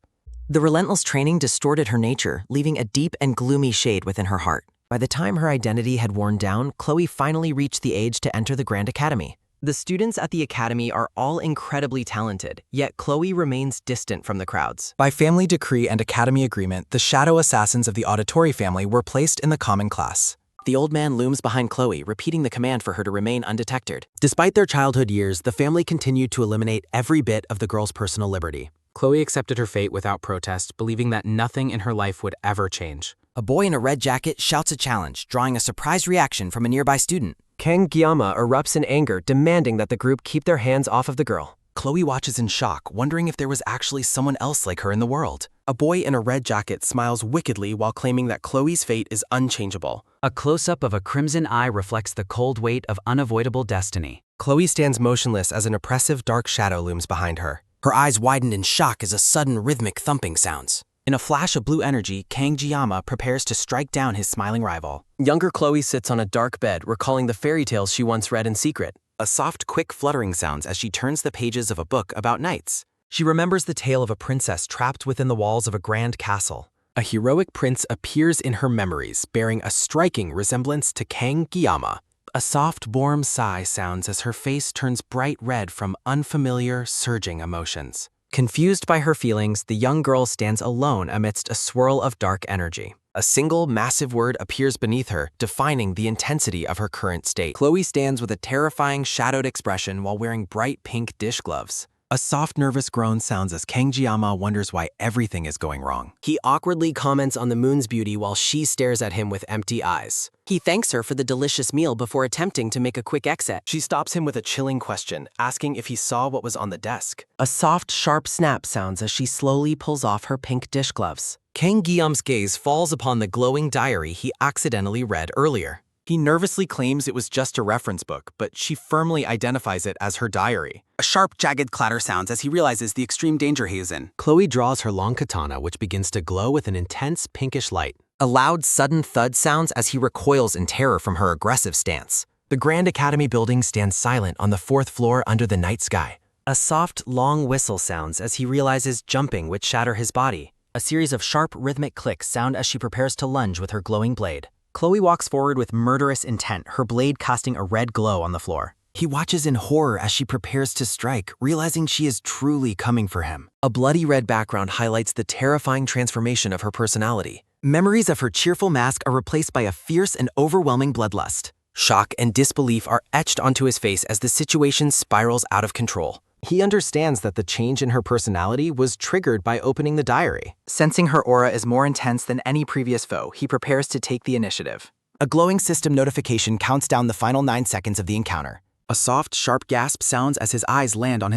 Speaker 3: The relentless training distorted her nature, leaving a deep and gloomy shade within her heart. By the time her identity had worn down, Chloe finally reached the age to enter the Grand Academy. The students at the academy are all incredibly talented, yet Chloe remains distant from the crowds.
Speaker 5: By family decree and academy agreement, the shadow assassins of the Auditory family were placed in the common class.
Speaker 3: The old man looms behind Chloe, repeating the command for her to remain undetected.
Speaker 1: Despite their childhood years, the family continued to eliminate every bit of the girl's personal liberty.
Speaker 6: Chloe accepted her fate without protest, believing that nothing in her life would ever change.
Speaker 2: A boy in a red jacket shouts a challenge, drawing a surprised reaction from a nearby student.
Speaker 1: King Gyeonma erupts in anger, demanding that the group keep their hands off of the girl. Chloe watches in shock, wondering if there was actually someone else like her in the world. A boy in a red jacket smiles wickedly while claiming that Chloe's fate is unchangeable.
Speaker 6: A close-up of a crimson eye reflects the cold weight of unavoidable destiny.
Speaker 1: Chloe stands motionless as an oppressive dark shadow looms behind her.
Speaker 2: Her eyes widen in shock as a sudden rhythmic thumping sounds. In a flash of blue energy, Kang Gyeonma prepares to strike down his smiling rival.
Speaker 1: Younger Chloe sits on a dark bed, recalling the fairy tales she once read in secret.
Speaker 2: A soft, quick fluttering sounds as she turns the pages of a book about knights.
Speaker 1: She remembers the tale of a princess trapped within the walls of a grand castle. A heroic prince appears in her memories, bearing a striking resemblance to Kang Gyeonma. A soft, warm sigh sounds as her face turns bright red from unfamiliar, surging emotions.
Speaker 3: Confused by her feelings, the young girl stands alone amidst a swirl of dark energy.
Speaker 1: A single, massive word appears beneath her, defining the intensity of her current state.
Speaker 3: Chloe stands with a terrifying, shadowed expression while wearing bright pink dish gloves.
Speaker 1: A soft, nervous groan sounds as Kang Gyeonma wonders why everything is going wrong.
Speaker 3: He awkwardly comments on the moon's beauty while she stares at him with empty eyes. He thanks her for the delicious meal before attempting to make a quick exit.
Speaker 1: She stops him with a chilling question, asking if he saw what was on the desk.
Speaker 3: A soft, sharp snap sounds as she slowly pulls off her pink dish gloves.
Speaker 1: Kang Gyeom's gaze falls upon the glowing diary he accidentally read earlier.
Speaker 5: He nervously claims it was just a reference book, but she firmly identifies it as her diary.
Speaker 2: A sharp, jagged clatter sounds as he realizes the extreme danger he is in.
Speaker 1: Chloe draws her long katana, which begins to glow with an intense pinkish light.
Speaker 3: A loud, sudden thud sounds as he recoils in terror from her aggressive stance. The Grand Academy building stands silent on the 4th floor under the night sky.
Speaker 9: A soft, long whistle sounds as he realizes jumping would shatter his body. A series of sharp, rhythmic clicks sound as she prepares to lunge with her glowing blade. Chloe walks forward with murderous intent, her blade casting a red glow on the floor.
Speaker 3: He watches in horror as she prepares to strike, realizing she is truly coming for him. A bloody red background highlights the terrifying transformation of her personality. Memories of her cheerful mask are replaced by a fierce and overwhelming bloodlust. Shock and disbelief are etched onto his face as the situation spirals out of control.
Speaker 5: He understands that the change in her personality was triggered by opening the diary.
Speaker 2: Sensing her aura is more intense than any previous foe, he prepares to take the initiative.
Speaker 3: A glowing system notification counts down the final 9 seconds of the encounter.
Speaker 10: A soft, sharp gasp sounds as his eyes land on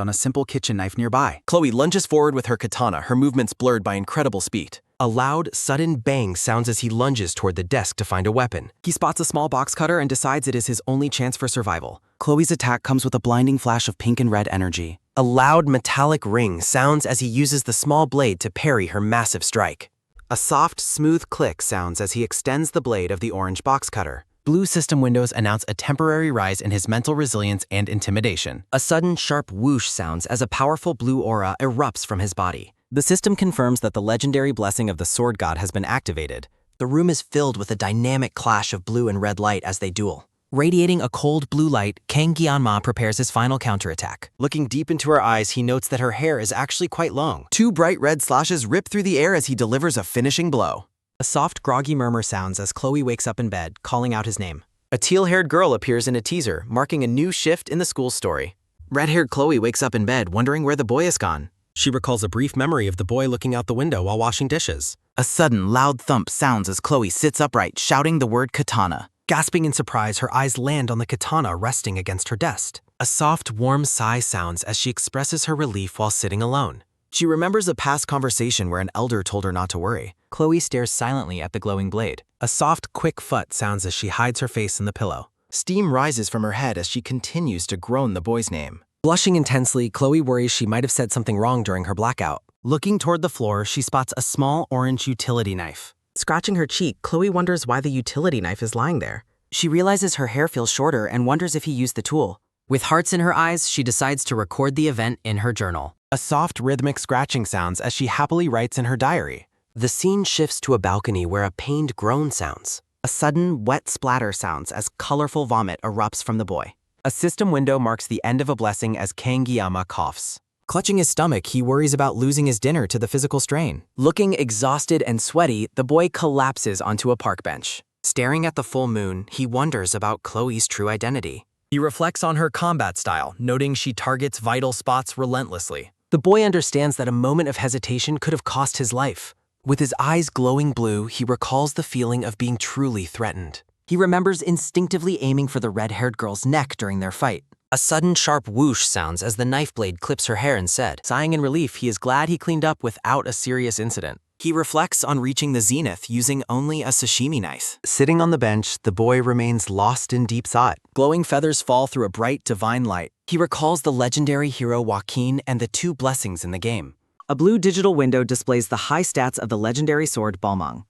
Speaker 10: a simple kitchen knife nearby.
Speaker 3: Chloe lunges forward with her katana, her movements blurred by incredible speed. A loud, sudden bang sounds as he lunges toward the desk to find a weapon. He spots a small box cutter and decides it is his only chance for survival.
Speaker 6: Chloe's attack comes with a blinding flash of pink and red energy.
Speaker 3: A loud, metallic ring sounds as he uses the small blade to parry her massive strike.
Speaker 5: A soft, smooth click sounds as he extends the blade of the orange box cutter.
Speaker 3: Blue system windows announce a temporary rise in his mental resilience and intimidation.
Speaker 9: A sudden, sharp whoosh sounds as a powerful blue aura erupts from his body.
Speaker 1: The system confirms that the legendary blessing of the Sword God has been activated.
Speaker 9: The room is filled with a dynamic clash of blue and red light as they duel.
Speaker 1: Radiating a cold blue light, Kang Gyeonma prepares his final counterattack.
Speaker 5: Looking deep into her eyes, he notes that her hair is actually quite long.
Speaker 3: 2 bright red slashes rip through the air as he delivers a finishing blow.
Speaker 1: A soft, groggy murmur sounds as Chloe wakes up in bed, calling out his name.
Speaker 5: A teal-haired girl appears in a teaser, marking a new shift in the school story. Red-haired Chloe wakes up in bed, wondering where the boy is gone.
Speaker 8: She recalls a brief memory of the boy looking out the window while washing dishes.
Speaker 6: A sudden, loud thump sounds as Chloe sits upright, shouting the word katana.
Speaker 1: Gasping in surprise, her eyes land on the katana resting against her desk.
Speaker 3: A soft, warm sigh sounds as she expresses her relief while sitting alone. She remembers a past conversation where an elder told her not to worry.
Speaker 1: Chloe stares silently at the glowing blade.
Speaker 3: A soft, quick phut sounds as she hides her face in the pillow. Steam rises from her head as she continues to groan the boy's name.
Speaker 1: Blushing intensely, Chloe worries she might have said something wrong during her blackout.
Speaker 3: Looking toward the floor, she spots a small orange utility knife.
Speaker 1: Scratching her cheek, Chloe wonders why the utility knife is lying there.
Speaker 9: She realizes her hair feels shorter and wonders if he used the tool. With hearts in her eyes, she decides to record the event in her journal.
Speaker 3: A soft, rhythmic scratching sounds as she happily writes in her diary.
Speaker 1: The scene shifts to a balcony where a pained groan sounds.
Speaker 9: A sudden, wet splatter sounds as colorful vomit erupts from the boy.
Speaker 3: A system window marks the end of a blessing as Kang Gyeonma coughs.
Speaker 1: Clutching his stomach, he worries about losing his dinner to the physical strain.
Speaker 9: Looking exhausted and sweaty, the boy collapses onto a park bench.
Speaker 1: Staring at the full moon, he wonders about Chloe's true identity.
Speaker 3: He reflects on her combat style, noting she targets vital spots relentlessly.
Speaker 1: The boy understands that a moment of hesitation could have cost his life.
Speaker 3: With his eyes glowing blue, he recalls the feeling of being truly threatened.
Speaker 9: He remembers instinctively aiming for the red-haired girl's neck during their fight.
Speaker 1: A sudden sharp whoosh sounds as the knife blade clips her hair instead.
Speaker 3: Sighing in relief, he is glad he cleaned up without a serious incident. He reflects on reaching the zenith using only a sashimi knife.
Speaker 5: Sitting on the bench, the boy remains lost in deep thought.
Speaker 3: Glowing feathers fall through a bright, divine light.
Speaker 1: He recalls the legendary hero Joaquin and the 2 blessings in the game.
Speaker 11: A blue digital window displays the high stats of the legendary sword Balmung.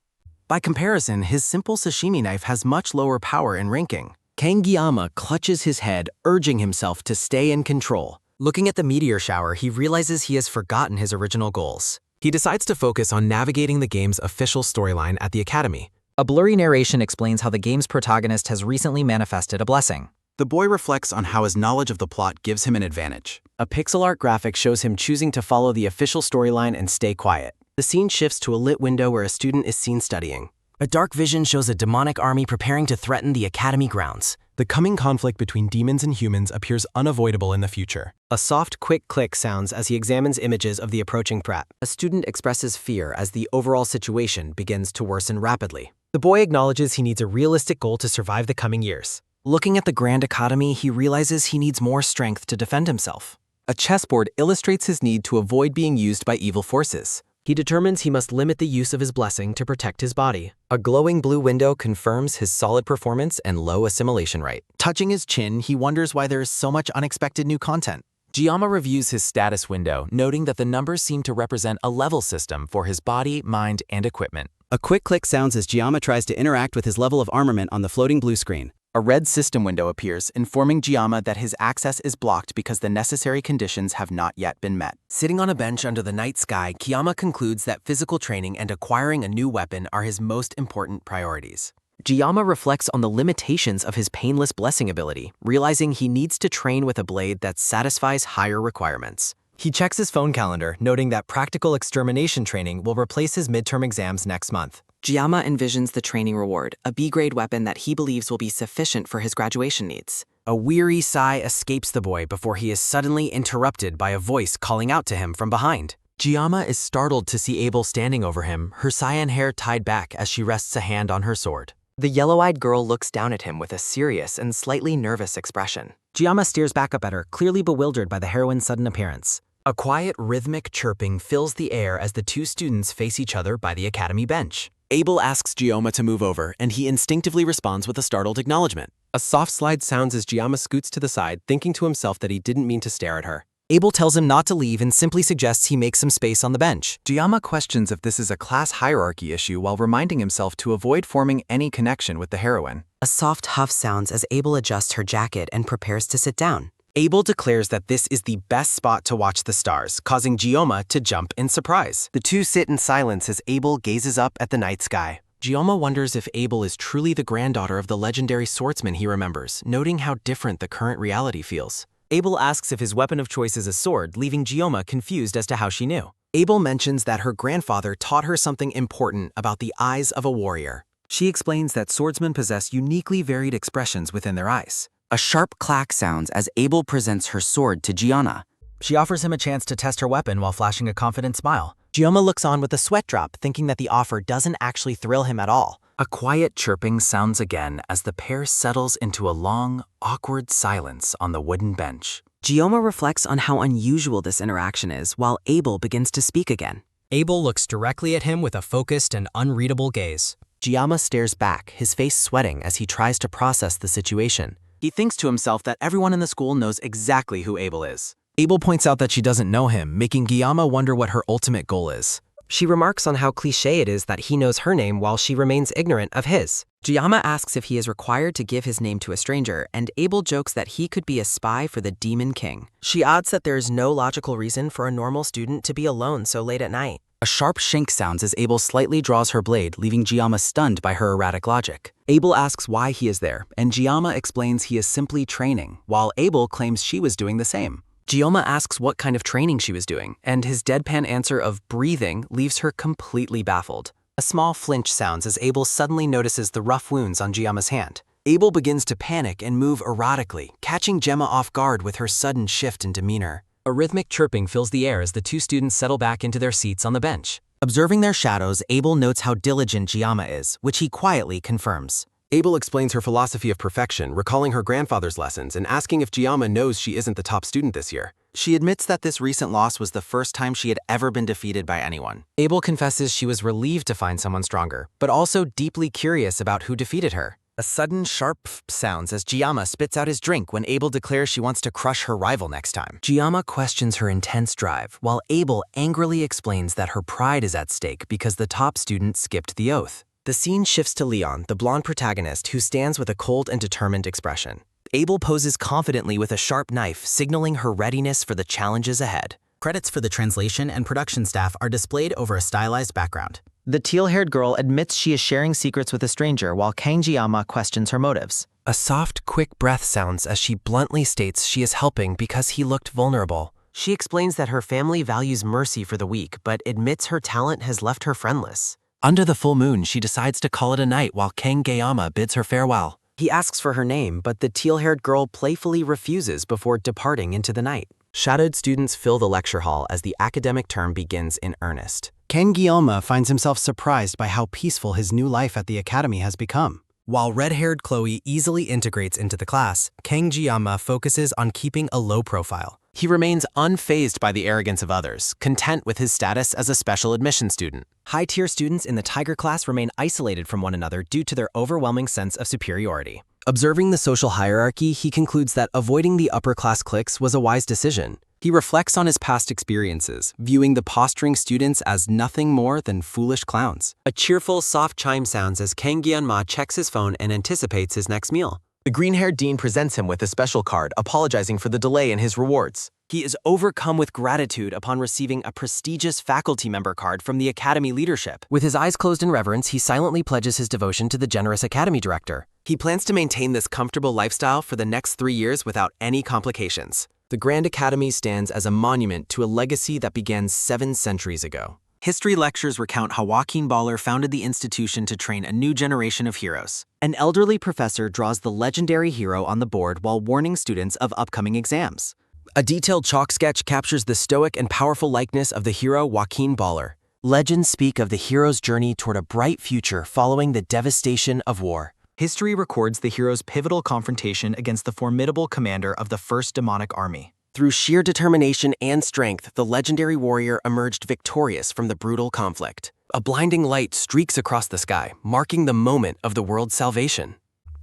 Speaker 3: By comparison, his simple sashimi knife has much lower power and ranking. Kang Gyeonma clutches his head, urging himself to stay in control.
Speaker 1: Looking at the meteor shower, he realizes he has forgotten his original goals.
Speaker 3: He decides to focus on navigating the game's official storyline at the Academy.
Speaker 2: A blurry narration explains how the game's protagonist has recently manifested a blessing.
Speaker 10: The boy reflects on how his knowledge of the plot gives him an advantage.
Speaker 5: A pixel art graphic shows him choosing to follow the official storyline and stay quiet.
Speaker 3: The scene shifts to a lit window where a student is seen studying.
Speaker 1: A dark vision shows a demonic army preparing to threaten the Academy grounds.
Speaker 8: The coming conflict between demons and humans appears unavoidable in the future.
Speaker 5: A soft, quick click sounds as he examines images of the approaching Pratt.
Speaker 1: A student expresses fear as the overall situation begins to worsen rapidly.
Speaker 5: The boy acknowledges he needs a realistic goal to survive the coming years.
Speaker 1: Looking at the Grand Academy, he realizes he needs more strength to defend himself.
Speaker 3: A chessboard illustrates his need to avoid being used by evil forces.
Speaker 1: He determines he must limit the use of his blessing to protect his body.
Speaker 3: A glowing blue window confirms his solid performance and low assimilation rate.
Speaker 2: Touching his chin, he wonders why there is so much unexpected new content.
Speaker 6: Gyeonma reviews his status window, noting that the numbers seem to represent a level system for his body, mind, and equipment.
Speaker 12: A quick click sounds as Gyeonma tries to interact with his level of armament on the floating blue screen.
Speaker 2: A red system window appears, informing Giamma that his access is blocked because the necessary conditions have not yet been met.
Speaker 3: Sitting on a bench under the night sky, Giamma concludes that physical training and acquiring a new weapon are his most important priorities.
Speaker 5: Giamma reflects on the limitations of his painless blessing ability, realizing he needs to train with a blade that satisfies higher requirements.
Speaker 3: He checks his phone calendar, noting that practical extermination training will replace his midterm exams next month.
Speaker 11: Giamma envisions the training reward, a B-grade weapon that he believes will be sufficient for his graduation needs.
Speaker 3: A weary sigh escapes the boy before he is suddenly interrupted by a voice calling out to him from behind. Giamma is startled to see Abel standing over him, her cyan hair tied back as she rests a hand on her sword.
Speaker 5: The yellow-eyed girl looks down at him with a serious and slightly nervous expression.
Speaker 9: Giamma stares back up at her, clearly bewildered by the heroine's sudden appearance.
Speaker 3: A quiet, rhythmic chirping fills the air as the two students face each other by the academy bench. Abel asks Giamma to move over, and he instinctively responds with a startled acknowledgement.
Speaker 8: A soft slide sounds as Giamma scoots to the side, thinking to himself that he didn't mean to stare at her.
Speaker 3: Abel tells him not to leave and simply suggests he make some space on the bench.
Speaker 10: Giamma questions if this is a class hierarchy issue while reminding himself to avoid forming any connection with the heroine.
Speaker 1: A soft huff sounds as Abel adjusts her jacket and prepares to sit down.
Speaker 3: Abel declares that this is the best spot to watch the stars, causing Giamma to jump in surprise. The two sit in silence as Abel gazes up at the night sky. Giamma wonders if Abel is truly the granddaughter of the legendary swordsman he remembers, noting how different the current reality feels.
Speaker 9: Abel asks if his weapon of choice is a sword, leaving Giamma confused as to how she knew.
Speaker 3: Abel mentions that her grandfather taught her something important about the eyes of a warrior.
Speaker 9: She explains that swordsmen possess uniquely varied expressions within their eyes.
Speaker 11: A sharp clack sounds as Abel presents her sword to Gianna.
Speaker 9: She offers him a chance to test her weapon while flashing a confident smile.
Speaker 3: Giamma looks on with a sweat drop, thinking that the offer doesn't actually thrill him at all.
Speaker 2: A quiet chirping sounds again as the pair settles into a long, awkward silence on the wooden bench.
Speaker 11: Giamma reflects on how unusual this interaction is while Abel begins to speak again.
Speaker 9: Abel looks directly at him with a focused and unreadable gaze.
Speaker 3: Giamma stares back, his face sweating as he tries to process the situation.
Speaker 2: He thinks to himself that everyone in the school knows exactly who Abel is.
Speaker 3: Abel points out that she doesn't know him, making Giamma wonder what her ultimate goal is.
Speaker 1: She remarks on how cliché it is that he knows her name while she remains ignorant of his. Giamma asks if he is required to give his name to a stranger, and Abel jokes that he could be a spy for the Demon King. She adds that there is no logical reason for a normal student to be alone so late at night.
Speaker 2: A sharp shank sounds as Abel slightly draws her blade, leaving Giamma stunned by her erratic logic. Abel asks why he is there, and Giamma explains he is simply training, while Abel claims she was doing the same.
Speaker 3: Giamma asks what kind of training she was doing, and his deadpan answer of breathing leaves her completely baffled. A small flinch sounds as Abel suddenly notices the rough wounds on Giamma's hand. Abel begins to panic and move erratically, catching Gemma off guard with her sudden shift in demeanor.
Speaker 9: A rhythmic chirping fills the air as the two students settle back into their seats on the bench.
Speaker 3: Observing their shadows, Abel notes how diligent Giamma is, which he quietly confirms.
Speaker 8: Abel explains her philosophy of perfection, recalling her grandfather's lessons and asking if Giamma knows she isn't the top student this year.
Speaker 2: She admits that this recent loss was the first time she had ever been defeated by anyone.
Speaker 3: Abel confesses she was relieved to find someone stronger, but also deeply curious about who defeated her. A sudden sharp pff sounds as Giamma spits out his drink when Abel declares she wants to crush her rival next time. Giamma questions her intense drive, while Abel angrily explains that her pride is at stake because the top student skipped the oath. The scene shifts to Leon, the blonde protagonist, who stands with a cold and determined expression. Abel poses confidently with a sharp knife, signaling her readiness for the challenges ahead.
Speaker 9: Credits for the translation and production staff are displayed over a stylized background.
Speaker 5: The teal-haired girl admits she is sharing secrets with a stranger while Kang Giamma questions her motives.
Speaker 3: A soft, quick breath sounds as she bluntly states she is helping because he looked vulnerable. She explains that her family values mercy for the weak, but admits her talent has left her friendless. Under the full moon, she decides to call it a night while Kang Giamma bids her farewell. He asks for her name, but the teal-haired girl playfully refuses before departing into the night. Shadowed students fill the lecture hall as the academic term begins in earnest. Kang Giamma finds himself surprised by how peaceful his new life at the academy has become. While red-haired Chloe easily integrates into the class, Kang Giamma focuses on keeping a low profile. He remains unfazed by the arrogance of others, content with his status as a special admission student.
Speaker 9: High-tier students in the Tiger class remain isolated from one another due to their overwhelming sense of superiority.
Speaker 3: Observing the social hierarchy, he concludes that avoiding the upper-class cliques was a wise decision. He reflects on his past experiences, viewing the posturing students as nothing more than foolish clowns. A cheerful, soft chime sounds as Kang Giamma checks his phone and anticipates his next meal. The green-haired dean presents him with a special card, apologizing for the delay in his rewards.
Speaker 5: He is overcome with gratitude upon receiving a prestigious faculty member card from the Academy leadership.
Speaker 3: With his eyes closed in reverence, he silently pledges his devotion to the generous Academy director. He plans to maintain this comfortable lifestyle for the next 3 years without any complications. The Grand Academy stands as a monument to a legacy that began 7 centuries ago.
Speaker 2: History lectures recount how Joaquin Baller founded the institution to train a new generation of heroes.
Speaker 5: An elderly professor draws the legendary hero on the board while warning students of upcoming exams.
Speaker 3: A detailed chalk sketch captures the stoic and powerful likeness of the hero Joaquin Baller.
Speaker 5: Legends speak of the hero's journey toward a bright future following the devastation of war.
Speaker 2: History records the hero's pivotal confrontation against the formidable commander of the First Demonic Army.
Speaker 3: Through sheer determination and strength, the legendary warrior emerged victorious from the brutal conflict. A blinding light streaks across the sky, marking the moment of the world's salvation.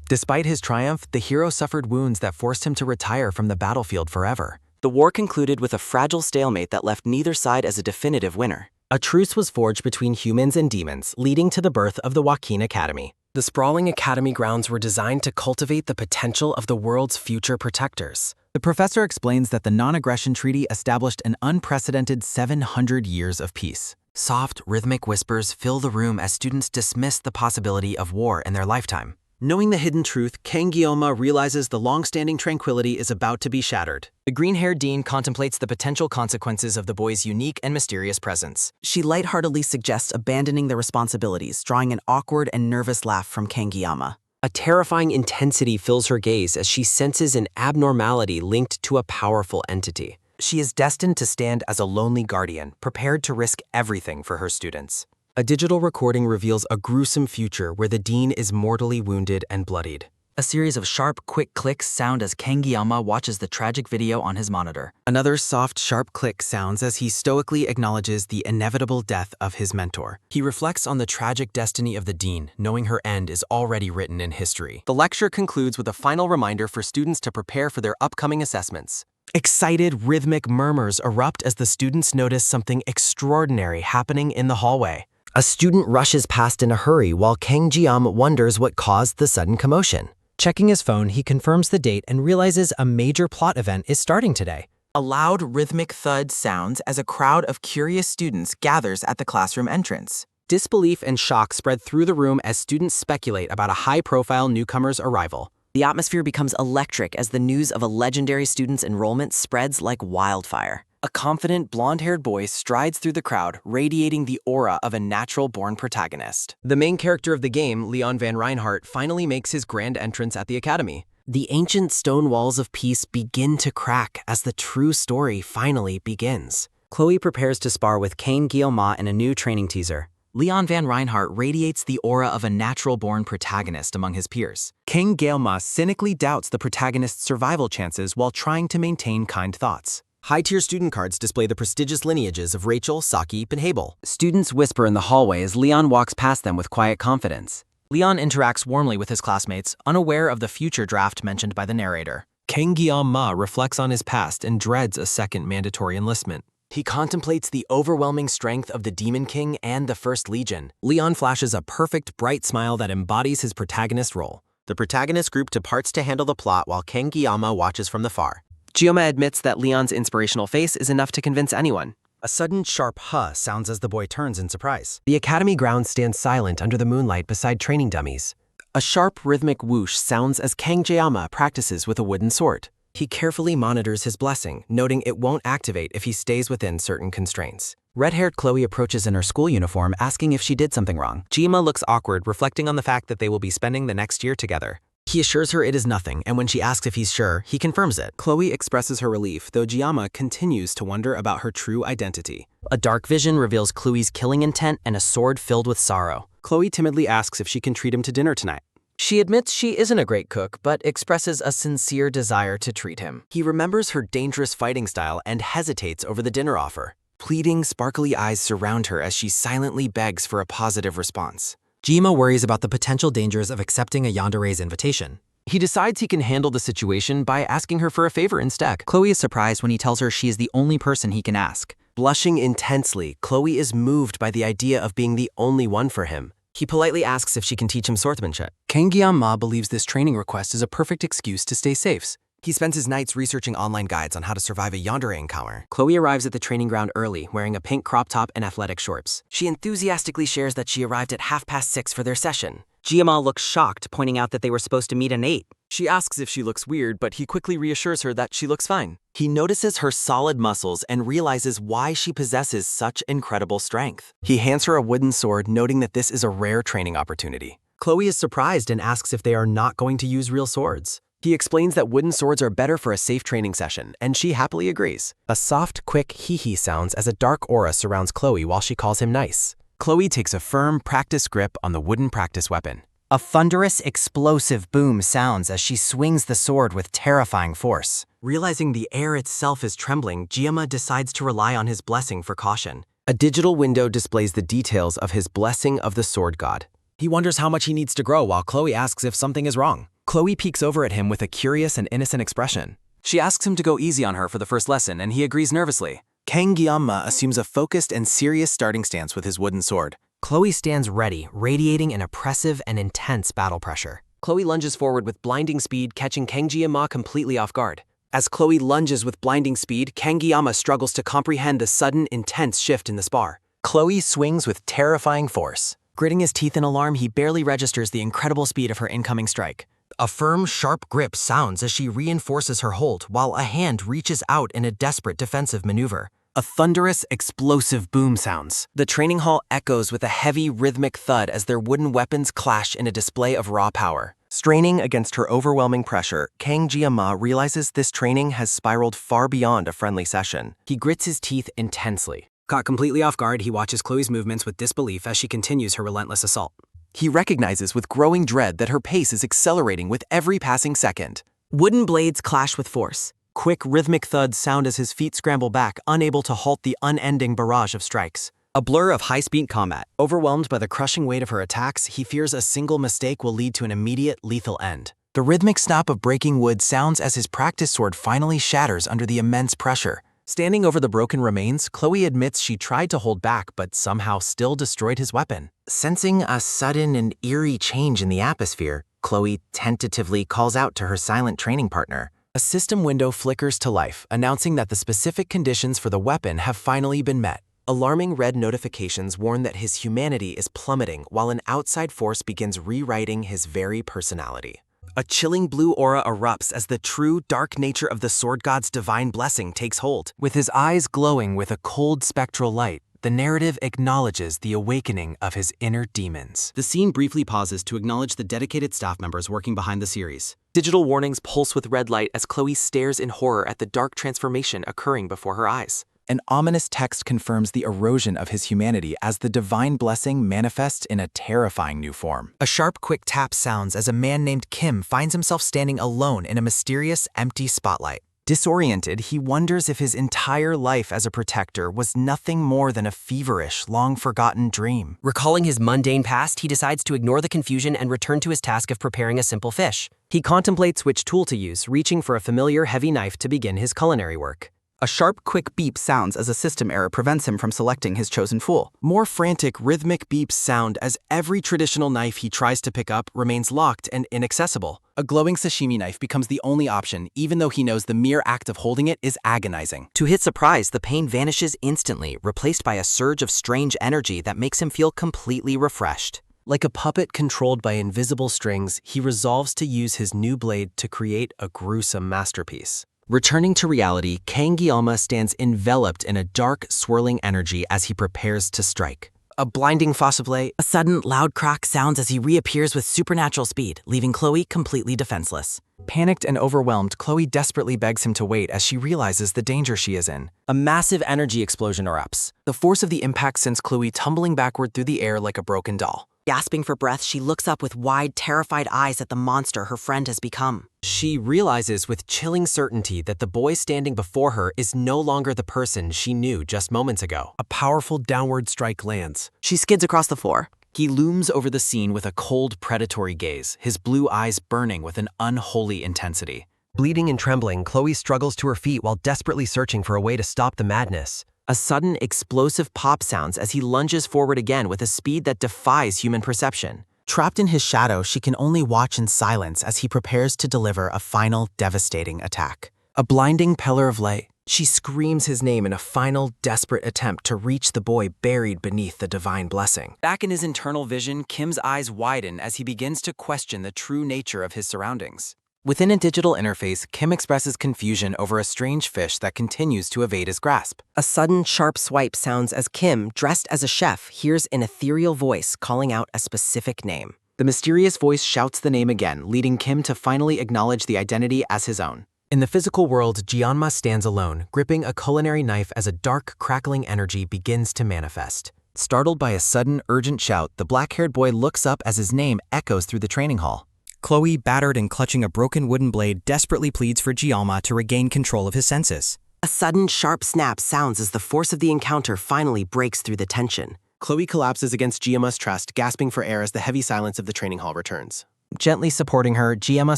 Speaker 3: Despite his triumph, the hero suffered wounds that forced him to retire from the battlefield forever.
Speaker 5: The war concluded with a fragile stalemate that left neither side as a definitive winner.
Speaker 3: A truce was forged between humans and demons, leading to the birth of the Joaquin Academy. The sprawling academy grounds were designed to cultivate the potential of the world's future protectors.
Speaker 2: The professor explains that the Non-Aggression Treaty established an unprecedented 700 years of peace.
Speaker 3: Soft, rhythmic whispers fill the room as students dismiss the possibility of war in their lifetime.
Speaker 2: Knowing the hidden truth, Kang Guillaume realizes the long-standing tranquility is about to be shattered.
Speaker 3: The green-haired dean contemplates the potential consequences of the boy's unique and mysterious presence.
Speaker 11: She lightheartedly suggests abandoning their responsibilities, drawing an awkward and nervous laugh from Kangiyama.
Speaker 3: A terrifying intensity fills her gaze as she senses an abnormality linked to a powerful entity. She is destined to stand as a lonely guardian, prepared to risk everything for her students. A digital recording reveals a gruesome future where the dean is mortally wounded and bloodied.
Speaker 7: A series of sharp, quick clicks sound as Kangiyama watches the tragic video on his monitor.
Speaker 3: Another soft, sharp click sounds as he stoically acknowledges the inevitable death of his mentor. He reflects on the tragic destiny of the dean, knowing her end is already written in history. The lecture concludes with a final reminder for students to prepare for their upcoming assessments. Excited, rhythmic murmurs erupt as the students notice something extraordinary happening in the hallway. A student rushes past in a hurry while Kang Jiam wonders what caused the sudden commotion. Checking his phone, he confirms the date and realizes a major plot event is starting today.
Speaker 6: A loud, rhythmic thud sounds as a crowd of curious students gathers at the classroom entrance.
Speaker 3: Disbelief and shock spread through the room as students speculate about a high-profile newcomer's arrival.
Speaker 11: The atmosphere becomes electric as the news of a legendary student's enrollment spreads like wildfire.
Speaker 5: A confident, blonde-haired boy strides through the crowd, radiating the aura of a natural-born protagonist.
Speaker 3: The main character of the game, Leon Van Reinhardt, finally makes his grand entrance at the academy. The ancient stone walls of peace begin to crack as the true story finally begins.
Speaker 5: Chloe prepares to spar with Kang Guillaume in a new training teaser.
Speaker 7: Leon Van Reinhardt radiates the aura of a natural-born protagonist among his peers.
Speaker 2: Kang Guillaume cynically doubts the protagonist's survival chances while trying to maintain kind thoughts.
Speaker 3: High-tier student cards display the prestigious lineages of Rachel, Saki, and Habel.
Speaker 5: Students whisper in the hallway as Leon walks past them with quiet confidence.
Speaker 7: Leon interacts warmly with his classmates, unaware of the future draft mentioned by the narrator.
Speaker 3: Kang Guillaume reflects on his past and dreads a second mandatory enlistment. He contemplates the overwhelming strength of the Demon King and the First Legion. Leon flashes a perfect, bright smile that embodies his protagonist role.
Speaker 4: The protagonist group departs to handle the plot while Kang Guillaume watches from the far.
Speaker 5: Gioma admits that Leon's inspirational face is enough to convince anyone.
Speaker 3: A sudden sharp huh sounds as the boy turns in surprise. The academy grounds stand silent under the moonlight beside training dummies.
Speaker 5: A sharp rhythmic whoosh sounds as Kang Jiama practices with a wooden sword.
Speaker 3: He carefully monitors his blessing, noting it won't activate if he stays within certain constraints.
Speaker 2: Red-haired Chloe approaches in her school uniform, asking if she did something wrong.
Speaker 3: Gioma looks awkward, reflecting on the fact that they will be spending the next year together. He assures her it is nothing, and when she asks if he's sure, he confirms it.
Speaker 2: Chloe expresses her relief, though Giama continues to wonder about her true identity.
Speaker 5: A dark vision reveals Chloe's killing intent and a sword filled with sorrow.
Speaker 2: Chloe timidly asks if she can treat him to dinner tonight.
Speaker 5: She admits she isn't a great cook, but expresses a sincere desire to treat him.
Speaker 3: He remembers her dangerous fighting style and hesitates over the dinner offer. Pleading, sparkly eyes surround her as she silently begs for a positive response.
Speaker 9: Jima worries about the potential dangers of accepting a yandere's invitation.
Speaker 3: He decides he can handle the situation by asking her for a favor instead.
Speaker 7: Chloe is surprised when he tells her she is the only person he can ask.
Speaker 3: Blushing intensely, Chloe is moved by the idea of being the only one for him. He politely asks if she can teach him swordsmanship.
Speaker 7: Kang Gyama believes this training request is a perfect excuse to stay safe.
Speaker 3: He spends his nights researching online guides on how to survive a yandere encounter.
Speaker 5: Chloe arrives at the training ground early, wearing a pink crop top and athletic shorts. She enthusiastically shares that she arrived at 6:30 for their session. Gyama looks shocked, pointing out that they were supposed to meet at 8.
Speaker 6: She asks if she looks weird, but he quickly reassures her that she looks fine. He notices her solid muscles and realizes why she possesses such incredible strength.
Speaker 3: He hands her a wooden sword, noting that this is a rare training opportunity.
Speaker 9: Chloe is surprised and asks if they are not going to use real swords.
Speaker 3: He explains that wooden swords are better for a safe training session, and she happily agrees. A soft, quick hee-hee sounds as a dark aura surrounds Chloe while she calls him nice. Chloe takes a firm, practiced grip on the wooden practice weapon.
Speaker 9: A thunderous, explosive boom sounds as she swings the sword with terrifying force.
Speaker 5: Realizing the air itself is trembling, Gyama decides to rely on his blessing for caution.
Speaker 3: A digital window displays the details of his blessing of the sword god. He wonders how much he needs to grow while Chloe asks if something is wrong. Chloe peeks over at him with a curious and innocent expression.
Speaker 6: She asks him to go easy on her for the first lesson, and he agrees nervously.
Speaker 4: Kang Gyama assumes a focused and serious starting stance with his wooden sword.
Speaker 9: Chloe stands ready, radiating an oppressive and intense battle pressure.
Speaker 3: Chloe lunges forward with blinding speed, catching Kang Gyama completely off guard. As Chloe lunges with blinding speed, Kang Gyama struggles to comprehend the sudden, intense shift in the spar. Chloe swings with terrifying force.
Speaker 9: Gritting his teeth in alarm, he barely registers the incredible speed of her incoming strike.
Speaker 3: A firm, sharp grip sounds as she reinforces her hold, while a hand reaches out in a desperate defensive maneuver. A thunderous, explosive boom sounds. The training hall echoes with a heavy, rhythmic thud as their wooden weapons clash in a display of raw power. Straining against her overwhelming pressure, Kang Gyama realizes this training has spiraled far beyond a friendly session. He grits his teeth intensely.
Speaker 9: Caught completely off guard, he watches Chloe's movements with disbelief as she continues her relentless assault.
Speaker 6: He recognizes with growing dread that her pace is accelerating with every passing second.
Speaker 5: Wooden blades clash with force.
Speaker 3: Quick, rhythmic thuds sound as his feet scramble back, unable to halt the unending barrage of strikes. A blur of high-speed combat. Overwhelmed by the crushing weight of her attacks, he fears a single mistake will lead to an immediate, lethal end.
Speaker 4: The rhythmic snap of breaking wood sounds as his practice sword finally shatters under the immense pressure.
Speaker 3: Standing over the broken remains, Chloe admits she tried to hold back but somehow still destroyed his weapon. Sensing a sudden and eerie change in the atmosphere, Chloe tentatively calls out to her silent training partner. A system window flickers to life, announcing that the specific conditions for the weapon have finally been met. Alarming red notifications warn that his humanity is plummeting while an outside force begins rewriting his very personality. A chilling blue aura erupts as the true, dark nature of the sword god's divine blessing takes hold. With his eyes glowing with a cold spectral light, the narrative acknowledges the awakening of his inner demons.
Speaker 9: The scene briefly pauses to acknowledge the dedicated staff members working behind the series.
Speaker 6: Digital warnings pulse with red light as Chloe stares in horror at the dark transformation occurring before her eyes.
Speaker 4: An ominous text confirms the erosion of his humanity as the divine blessing manifests in a terrifying new form.
Speaker 3: A sharp, quick tap sounds as a man named Kim finds himself standing alone in a mysterious, empty spotlight. Disoriented, he wonders if his entire life as a protector was nothing more than a feverish, long-forgotten dream.
Speaker 5: Recalling his mundane past, he decides to ignore the confusion and return to his task of preparing a simple fish. He contemplates which tool to use, reaching for a familiar heavy knife to begin his culinary work.
Speaker 7: A sharp, quick beep sounds as a system error prevents him from selecting his chosen tool.
Speaker 3: More frantic, rhythmic beeps sound as every traditional knife he tries to pick up remains locked and inaccessible. A glowing sashimi knife becomes the only option, even though he knows the mere act of holding it is agonizing.
Speaker 5: To his surprise, the pain vanishes instantly, replaced by a surge of strange energy that makes him feel completely refreshed.
Speaker 3: Like a puppet controlled by invisible strings, he resolves to use his new blade to create a gruesome masterpiece. Returning to reality, Kang Gyama stands enveloped in a dark, swirling energy as he prepares to strike. A blinding facetflay.
Speaker 5: A sudden, loud crack sounds as he reappears with supernatural speed, leaving Chloe completely defenseless.
Speaker 3: Panicked and overwhelmed, Chloe desperately begs him to wait as she realizes the danger she is in. A massive energy explosion erupts. The force of the impact sends Chloe tumbling backward through the air like a broken doll.
Speaker 5: Gasping for breath, she looks up with wide, terrified eyes at the monster her friend has become.
Speaker 3: She realizes with chilling certainty that the boy standing before her is no longer the person she knew just moments ago. A powerful downward strike lands.
Speaker 5: She skids across the floor.
Speaker 3: He looms over the scene with a cold, predatory gaze, his blue eyes burning with an unholy intensity. Bleeding and trembling, Chloe struggles to her feet while desperately searching for a way to stop the madness. A sudden, explosive pop sounds as he lunges forward again with a speed that defies human perception.
Speaker 2: Trapped in his shadow, she can only watch in silence as he prepares to deliver a final devastating attack. A blinding pillar of light, she screams his name in a final desperate attempt to reach the boy buried beneath the divine blessing.
Speaker 9: Back in his internal vision, Kim's eyes widen as he begins to question the true nature of his surroundings.
Speaker 2: Within a digital interface, Kim expresses confusion over a strange fish that continues to evade his grasp.
Speaker 1: A sudden, sharp swipe sounds as Kim, dressed as a chef, hears an ethereal voice calling out a specific name.
Speaker 2: The mysterious voice shouts the name again, leading Kim to finally acknowledge the identity as his own. In the physical world, Jianma stands alone, gripping a culinary knife as a dark, crackling energy begins to manifest. Startled by a sudden, urgent shout, the black-haired boy looks up as his name echoes through the training hall.
Speaker 9: Chloe, battered and clutching a broken wooden blade, desperately pleads for Jianma to regain control of his senses.
Speaker 1: A sudden, sharp snap sounds as the force of the encounter finally breaks through the tension.
Speaker 3: Chloe collapses against Jianma's chest, gasping for air as the heavy silence of the training hall returns.
Speaker 2: Gently supporting her, Jianma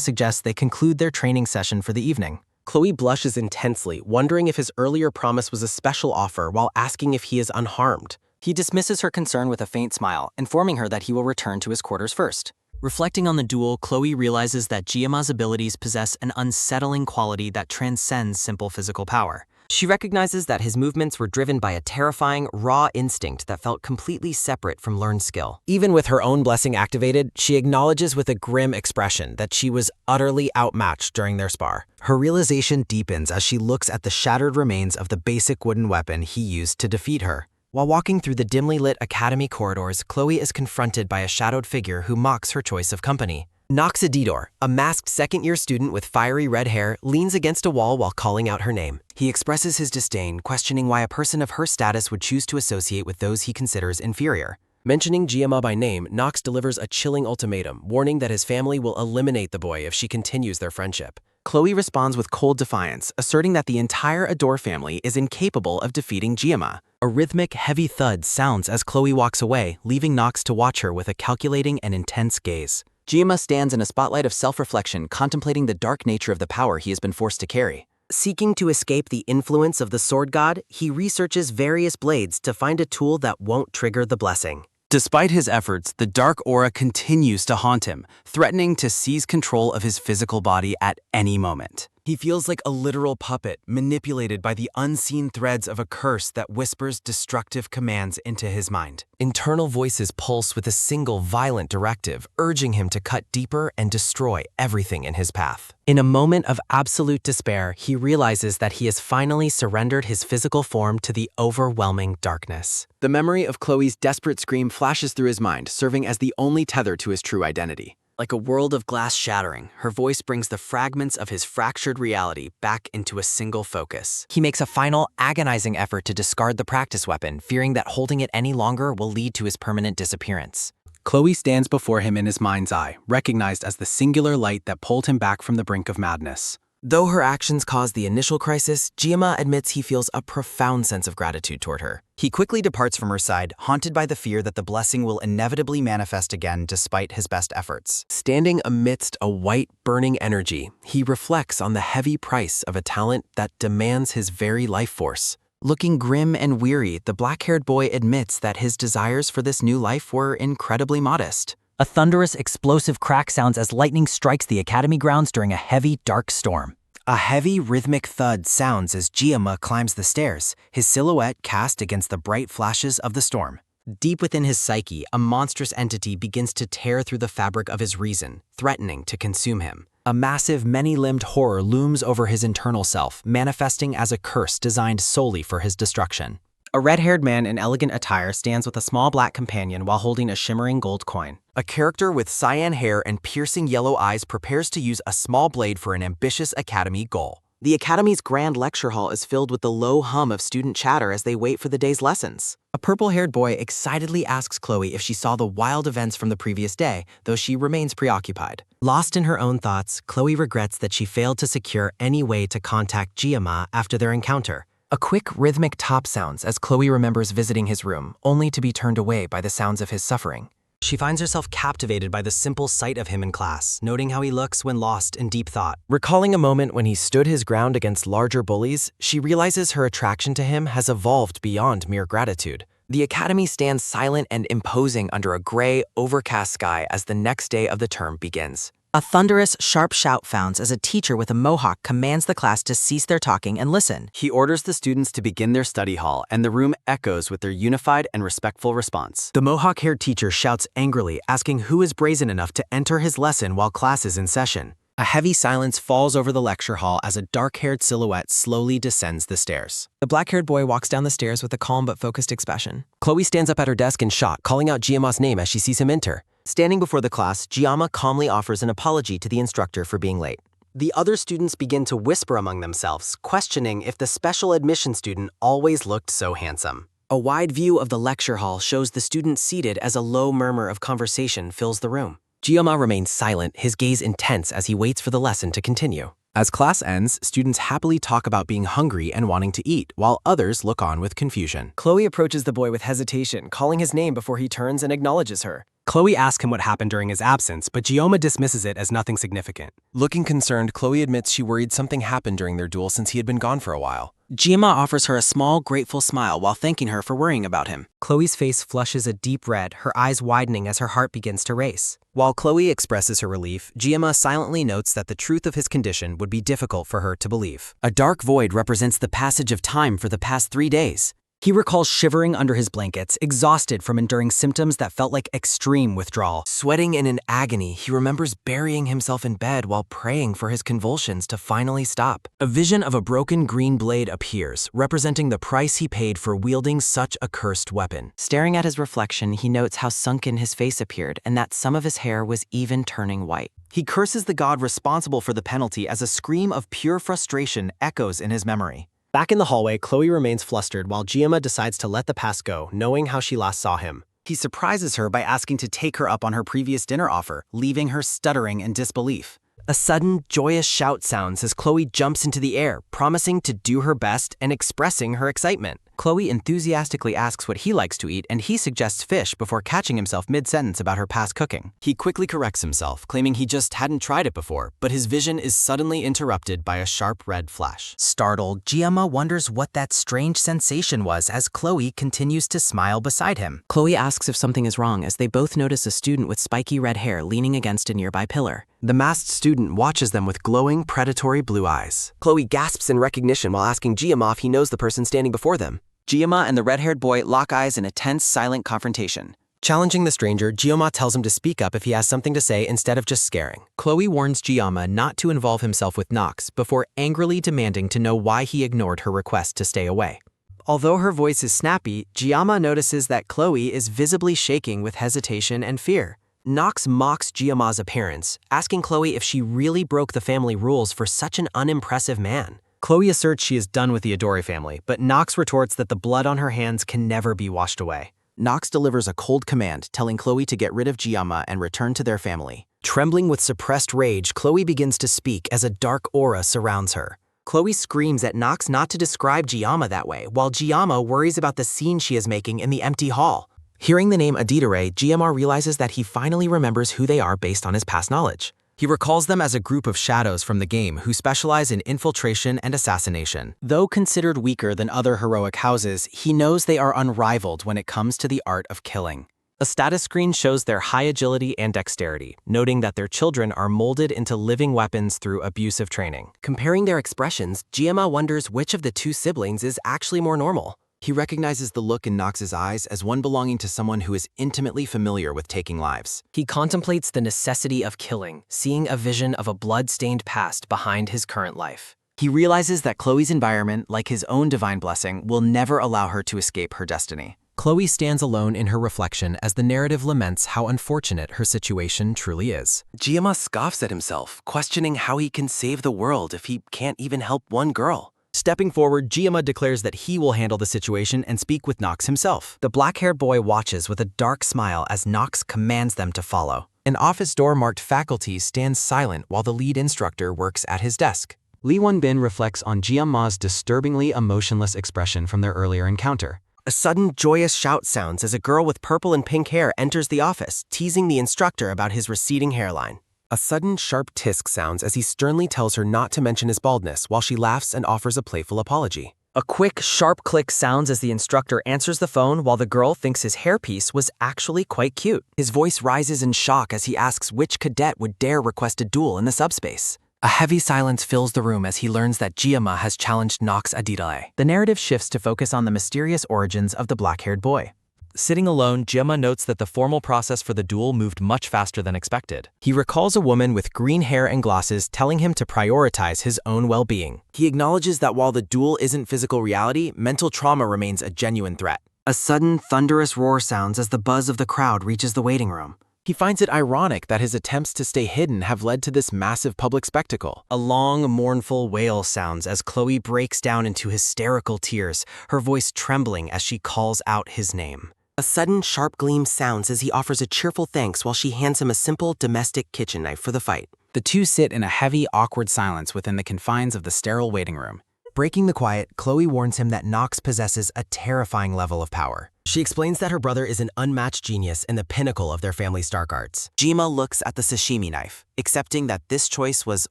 Speaker 2: suggests they conclude their training session for the evening.
Speaker 3: Chloe blushes intensely, wondering if his earlier promise was a special offer while asking if he is unharmed.
Speaker 9: He dismisses her concern with a faint smile, informing her that he will return to his quarters first. Reflecting on the duel, Chloe realizes that Jianma's abilities possess an unsettling quality that transcends simple physical power.
Speaker 1: She recognizes that his movements were driven by a terrifying, raw instinct that felt completely separate from learned skill.
Speaker 3: Even with her own blessing activated, she acknowledges with a grim expression that she was utterly outmatched during their spar.
Speaker 2: Her realization deepens as she looks at the shattered remains of the basic wooden weapon he used to defeat her. While walking through the dimly lit academy corridors, Chloe is confronted by a shadowed figure who mocks her choice of company.
Speaker 3: Noxididor, a masked second-year student with fiery red hair, leans against a wall while calling out her name.
Speaker 2: He expresses his disdain, questioning why a person of her status would choose to associate with those he considers inferior.
Speaker 3: Mentioning Jianma by name, Nox delivers a chilling ultimatum, warning that his family will eliminate the boy if she continues their friendship.
Speaker 2: Chloe responds with cold defiance, asserting that the entire Adore family is incapable of defeating Jianma. A rhythmic, heavy thud sounds as Chloe walks away, leaving Nox to watch her with a calculating and intense gaze.
Speaker 7: Jianma stands in a spotlight of self-reflection, contemplating the dark nature of the power he has been forced to carry.
Speaker 1: Seeking to escape the influence of the sword god, he researches various blades to find a tool that won't trigger the blessing.
Speaker 9: Despite his efforts, the dark aura continues to haunt him, threatening to seize control of his physical body at any moment.
Speaker 2: He feels like a literal puppet, manipulated by the unseen threads of a curse that whispers destructive commands into his mind.
Speaker 3: Internal voices pulse with a single violent directive, urging him to cut deeper and destroy everything in his path.
Speaker 2: In a moment of absolute despair, he realizes that he has finally surrendered his physical form to the overwhelming darkness.
Speaker 3: The memory of Chloe's desperate scream flashes through his mind, serving as the only tether to his true identity.
Speaker 9: Like a world of glass shattering, her voice brings the fragments of his fractured reality back into a single focus.
Speaker 2: He makes a final, agonizing effort to discard the practice weapon, fearing that holding it any longer will lead to his permanent disappearance.
Speaker 10: Chloe stands before him in his mind's eye, recognized as the singular light that pulled him back from the brink of madness.
Speaker 3: Though her actions caused the initial crisis, Jianma admits he feels a profound sense of gratitude toward her.
Speaker 2: He quickly departs from her side, haunted by the fear that the blessing will inevitably manifest again despite his best efforts.
Speaker 3: Standing amidst a white, burning energy, he reflects on the heavy price of a talent that demands his very life force.
Speaker 2: Looking grim and weary, the black-haired boy admits that his desires for this new life were incredibly modest.
Speaker 9: A thunderous, explosive crack sounds as lightning strikes the academy grounds during a heavy, dark storm.
Speaker 2: A heavy, rhythmic thud sounds as Jianma climbs the stairs, his silhouette cast against the bright flashes of the storm. Deep within his psyche, a monstrous entity begins to tear through the fabric of his reason, threatening to consume him. A massive, many-limbed horror looms over his internal self, manifesting as a curse designed solely for his destruction. A red-haired man in elegant attire stands with a small black companion while holding a shimmering gold coin.
Speaker 3: A character with cyan hair and piercing yellow eyes prepares to use a small blade for an ambitious academy goal.
Speaker 1: The academy's grand lecture hall is filled with the low hum of student chatter as they wait for the day's lessons.
Speaker 2: A purple-haired boy excitedly asks Chloe if she saw the wild events from the previous day, though she remains preoccupied. Lost in her own thoughts, Chloe regrets that she failed to secure any way to contact Jianma after their encounter. A quick, rhythmic top sounds as Chloe remembers visiting his room, only to be turned away by the sounds of his suffering. She finds herself captivated by the simple sight of him in class, noting how he looks when lost in deep thought.
Speaker 3: Recalling a moment when he stood his ground against larger bullies, she realizes her attraction to him has evolved beyond mere gratitude.
Speaker 5: The academy stands silent and imposing under a gray, overcast sky as the next day of the term begins.
Speaker 9: A thunderous, sharp shout sounds as a teacher with a mohawk commands the class to cease their talking and listen.
Speaker 2: He orders the students to begin their study hall, and the room echoes with their unified and respectful response.
Speaker 3: The mohawk-haired teacher shouts angrily, asking who is brazen enough to enter his lesson while class is in session. A heavy silence falls over the lecture hall as a dark-haired silhouette slowly descends the stairs.
Speaker 5: The black-haired boy walks down the stairs with a calm but focused expression.
Speaker 3: Chloe stands up at her desk in shock, calling out Giamma's name as she sees him enter. Standing before the class, Giamma calmly offers an apology to the instructor for being late. The other students begin to whisper among themselves, questioning if the special admission student always looked so handsome. A wide view of the lecture hall shows the student seated as a low murmur of conversation fills the room. Giamma remains silent, his gaze intense as he waits for the lesson to continue. As class ends, students happily talk about being hungry and wanting to eat, while others look on with confusion.
Speaker 5: Chloe approaches the boy with hesitation, calling his name before he turns and acknowledges her.
Speaker 3: Chloe asks him what happened during his absence, but Giamma dismisses it as nothing significant.
Speaker 8: Looking concerned, Chloe admits she worried something happened during their duel since he had been gone for a while.
Speaker 9: Giamma offers her a small, grateful smile while thanking her for worrying about him.
Speaker 3: Chloe's face flushes a deep red, her eyes widening as her heart begins to race. While Chloe expresses her relief, Giamma silently notes that the truth of his condition would be difficult for her to believe.
Speaker 9: A dark void represents the passage of time for the past 3 days. He recalls shivering under his blankets, exhausted from enduring symptoms that felt like extreme withdrawal.
Speaker 3: Sweating in an agony, he remembers burying himself in bed while praying for his convulsions to finally stop. A vision of a broken green blade appears, representing the price he paid for wielding such a cursed weapon.
Speaker 9: Staring at his reflection, he notes how sunken his face appeared and that some of his hair was even turning white.
Speaker 2: He curses the god responsible for the penalty as a scream of pure frustration echoes in his memory.
Speaker 3: Back in the hallway, Chloe remains flustered while Giamma decides to let the past go, knowing how she last saw him.
Speaker 2: He surprises her by asking to take her up on her previous dinner offer, leaving her stuttering in disbelief.
Speaker 3: A sudden, joyous shout sounds as Chloe jumps into the air, promising to do her best and expressing her excitement. Chloe enthusiastically asks what he likes to eat, and he suggests fish before catching himself mid-sentence about her past cooking.
Speaker 2: He quickly corrects himself, claiming he just hadn't tried it before, but his vision is suddenly interrupted by a sharp red flash.
Speaker 9: Startled, Giamma wonders what that strange sensation was as Chloe continues to smile beside him.
Speaker 5: Chloe asks if something is wrong as they both notice a student with spiky red hair leaning against a nearby pillar.
Speaker 3: The masked student watches them with glowing, predatory blue eyes. Chloe gasps in recognition while asking Giamma if he knows the person standing before them.
Speaker 2: Giamma and the red-haired boy lock eyes in a tense, silent confrontation.
Speaker 3: Challenging the stranger, Giamma tells him to speak up if he has something to say instead of just scaring. Chloe warns Giamma not to involve himself with Nox before angrily demanding to know why he ignored her request to stay away. Although her voice is snappy, Giamma notices that Chloe is visibly shaking with hesitation and fear. Nox mocks Giamma's appearance, asking Chloe if she really broke the family rules for such an unimpressive man. Chloe asserts she is done with the Adore family, but Nox retorts that the blood on her hands can never be washed away.
Speaker 2: Nox delivers a cold command, telling Chloe to get rid of Giamma and return to their family.
Speaker 3: Trembling with suppressed rage, Chloe begins to speak as a dark aura surrounds her. Chloe screams at Nox not to describe Giamma that way, while Giamma worries about the scene she is making in the empty hall. Hearing the name Adidare, Giamma realizes that he finally remembers who they are based on his past knowledge. He recalls them as a group of shadows from the game who specialize in infiltration and assassination. Though considered weaker than other heroic houses, he knows they are unrivaled when it comes to the art of killing. A status screen shows their high agility and dexterity, noting that their children are molded into living weapons through abusive training. Comparing their expressions, Giamma wonders which of the two siblings is actually more normal.
Speaker 2: He recognizes the look in Nox's eyes as one belonging to someone who is intimately familiar with taking lives.
Speaker 3: He contemplates the necessity of killing, seeing a vision of a blood-stained past behind his current life.
Speaker 2: He realizes that Chloe's environment, like his own divine blessing, will never allow her to escape her destiny.
Speaker 3: Chloe stands alone in her reflection as the narrative laments how unfortunate her situation truly is.
Speaker 8: Giamma scoffs at himself, questioning how he can save the world if he can't even help one girl.
Speaker 3: Stepping forward, Giamma declares that he will handle the situation and speak with Nox himself. The black-haired boy watches with a dark smile as Nox commands them to follow. An office door marked faculty stands silent while the lead instructor works at his desk. Lee Won-bin reflects on Giamma's disturbingly emotionless expression from their earlier encounter. A sudden, joyous shout sounds as a girl with purple and pink hair enters the office, teasing the instructor about his receding hairline. A sudden, sharp tisk sounds as he sternly tells her not to mention his baldness while she laughs and offers a playful apology.
Speaker 9: A quick, sharp click sounds as the instructor answers the phone while the girl thinks his hairpiece was actually quite cute. His voice rises in shock as he asks which cadet would dare request a duel in the subspace. A heavy silence fills the room as he learns that Gyama has challenged Nox Adidale.
Speaker 2: The narrative shifts to focus on the mysterious origins of the black-haired boy.
Speaker 6: Sitting alone, Gyama notes that the formal process for the duel moved much faster than expected.
Speaker 2: He recalls a woman with green hair and glasses telling him to prioritize his own well-being.
Speaker 3: He acknowledges that while the duel isn't physical reality, mental trauma remains a genuine threat.
Speaker 5: A sudden, thunderous roar sounds as the buzz of the crowd reaches the waiting room.
Speaker 3: He finds it ironic that his attempts to stay hidden have led to this massive public spectacle.
Speaker 2: A long, mournful wail sounds as Chloe breaks down into hysterical tears, her voice trembling as she calls out his name.
Speaker 5: A sudden, sharp gleam sounds as he offers a cheerful thanks while she hands him a simple domestic kitchen knife for the fight.
Speaker 2: The two sit in a heavy, awkward silence within the confines of the sterile waiting room.
Speaker 3: Breaking the quiet, Chloe warns him that Nox possesses a terrifying level of power.
Speaker 1: She explains that her brother is an unmatched genius and the pinnacle of their family's dark arts.
Speaker 11: Gyama looks at the sashimi knife, accepting that this choice was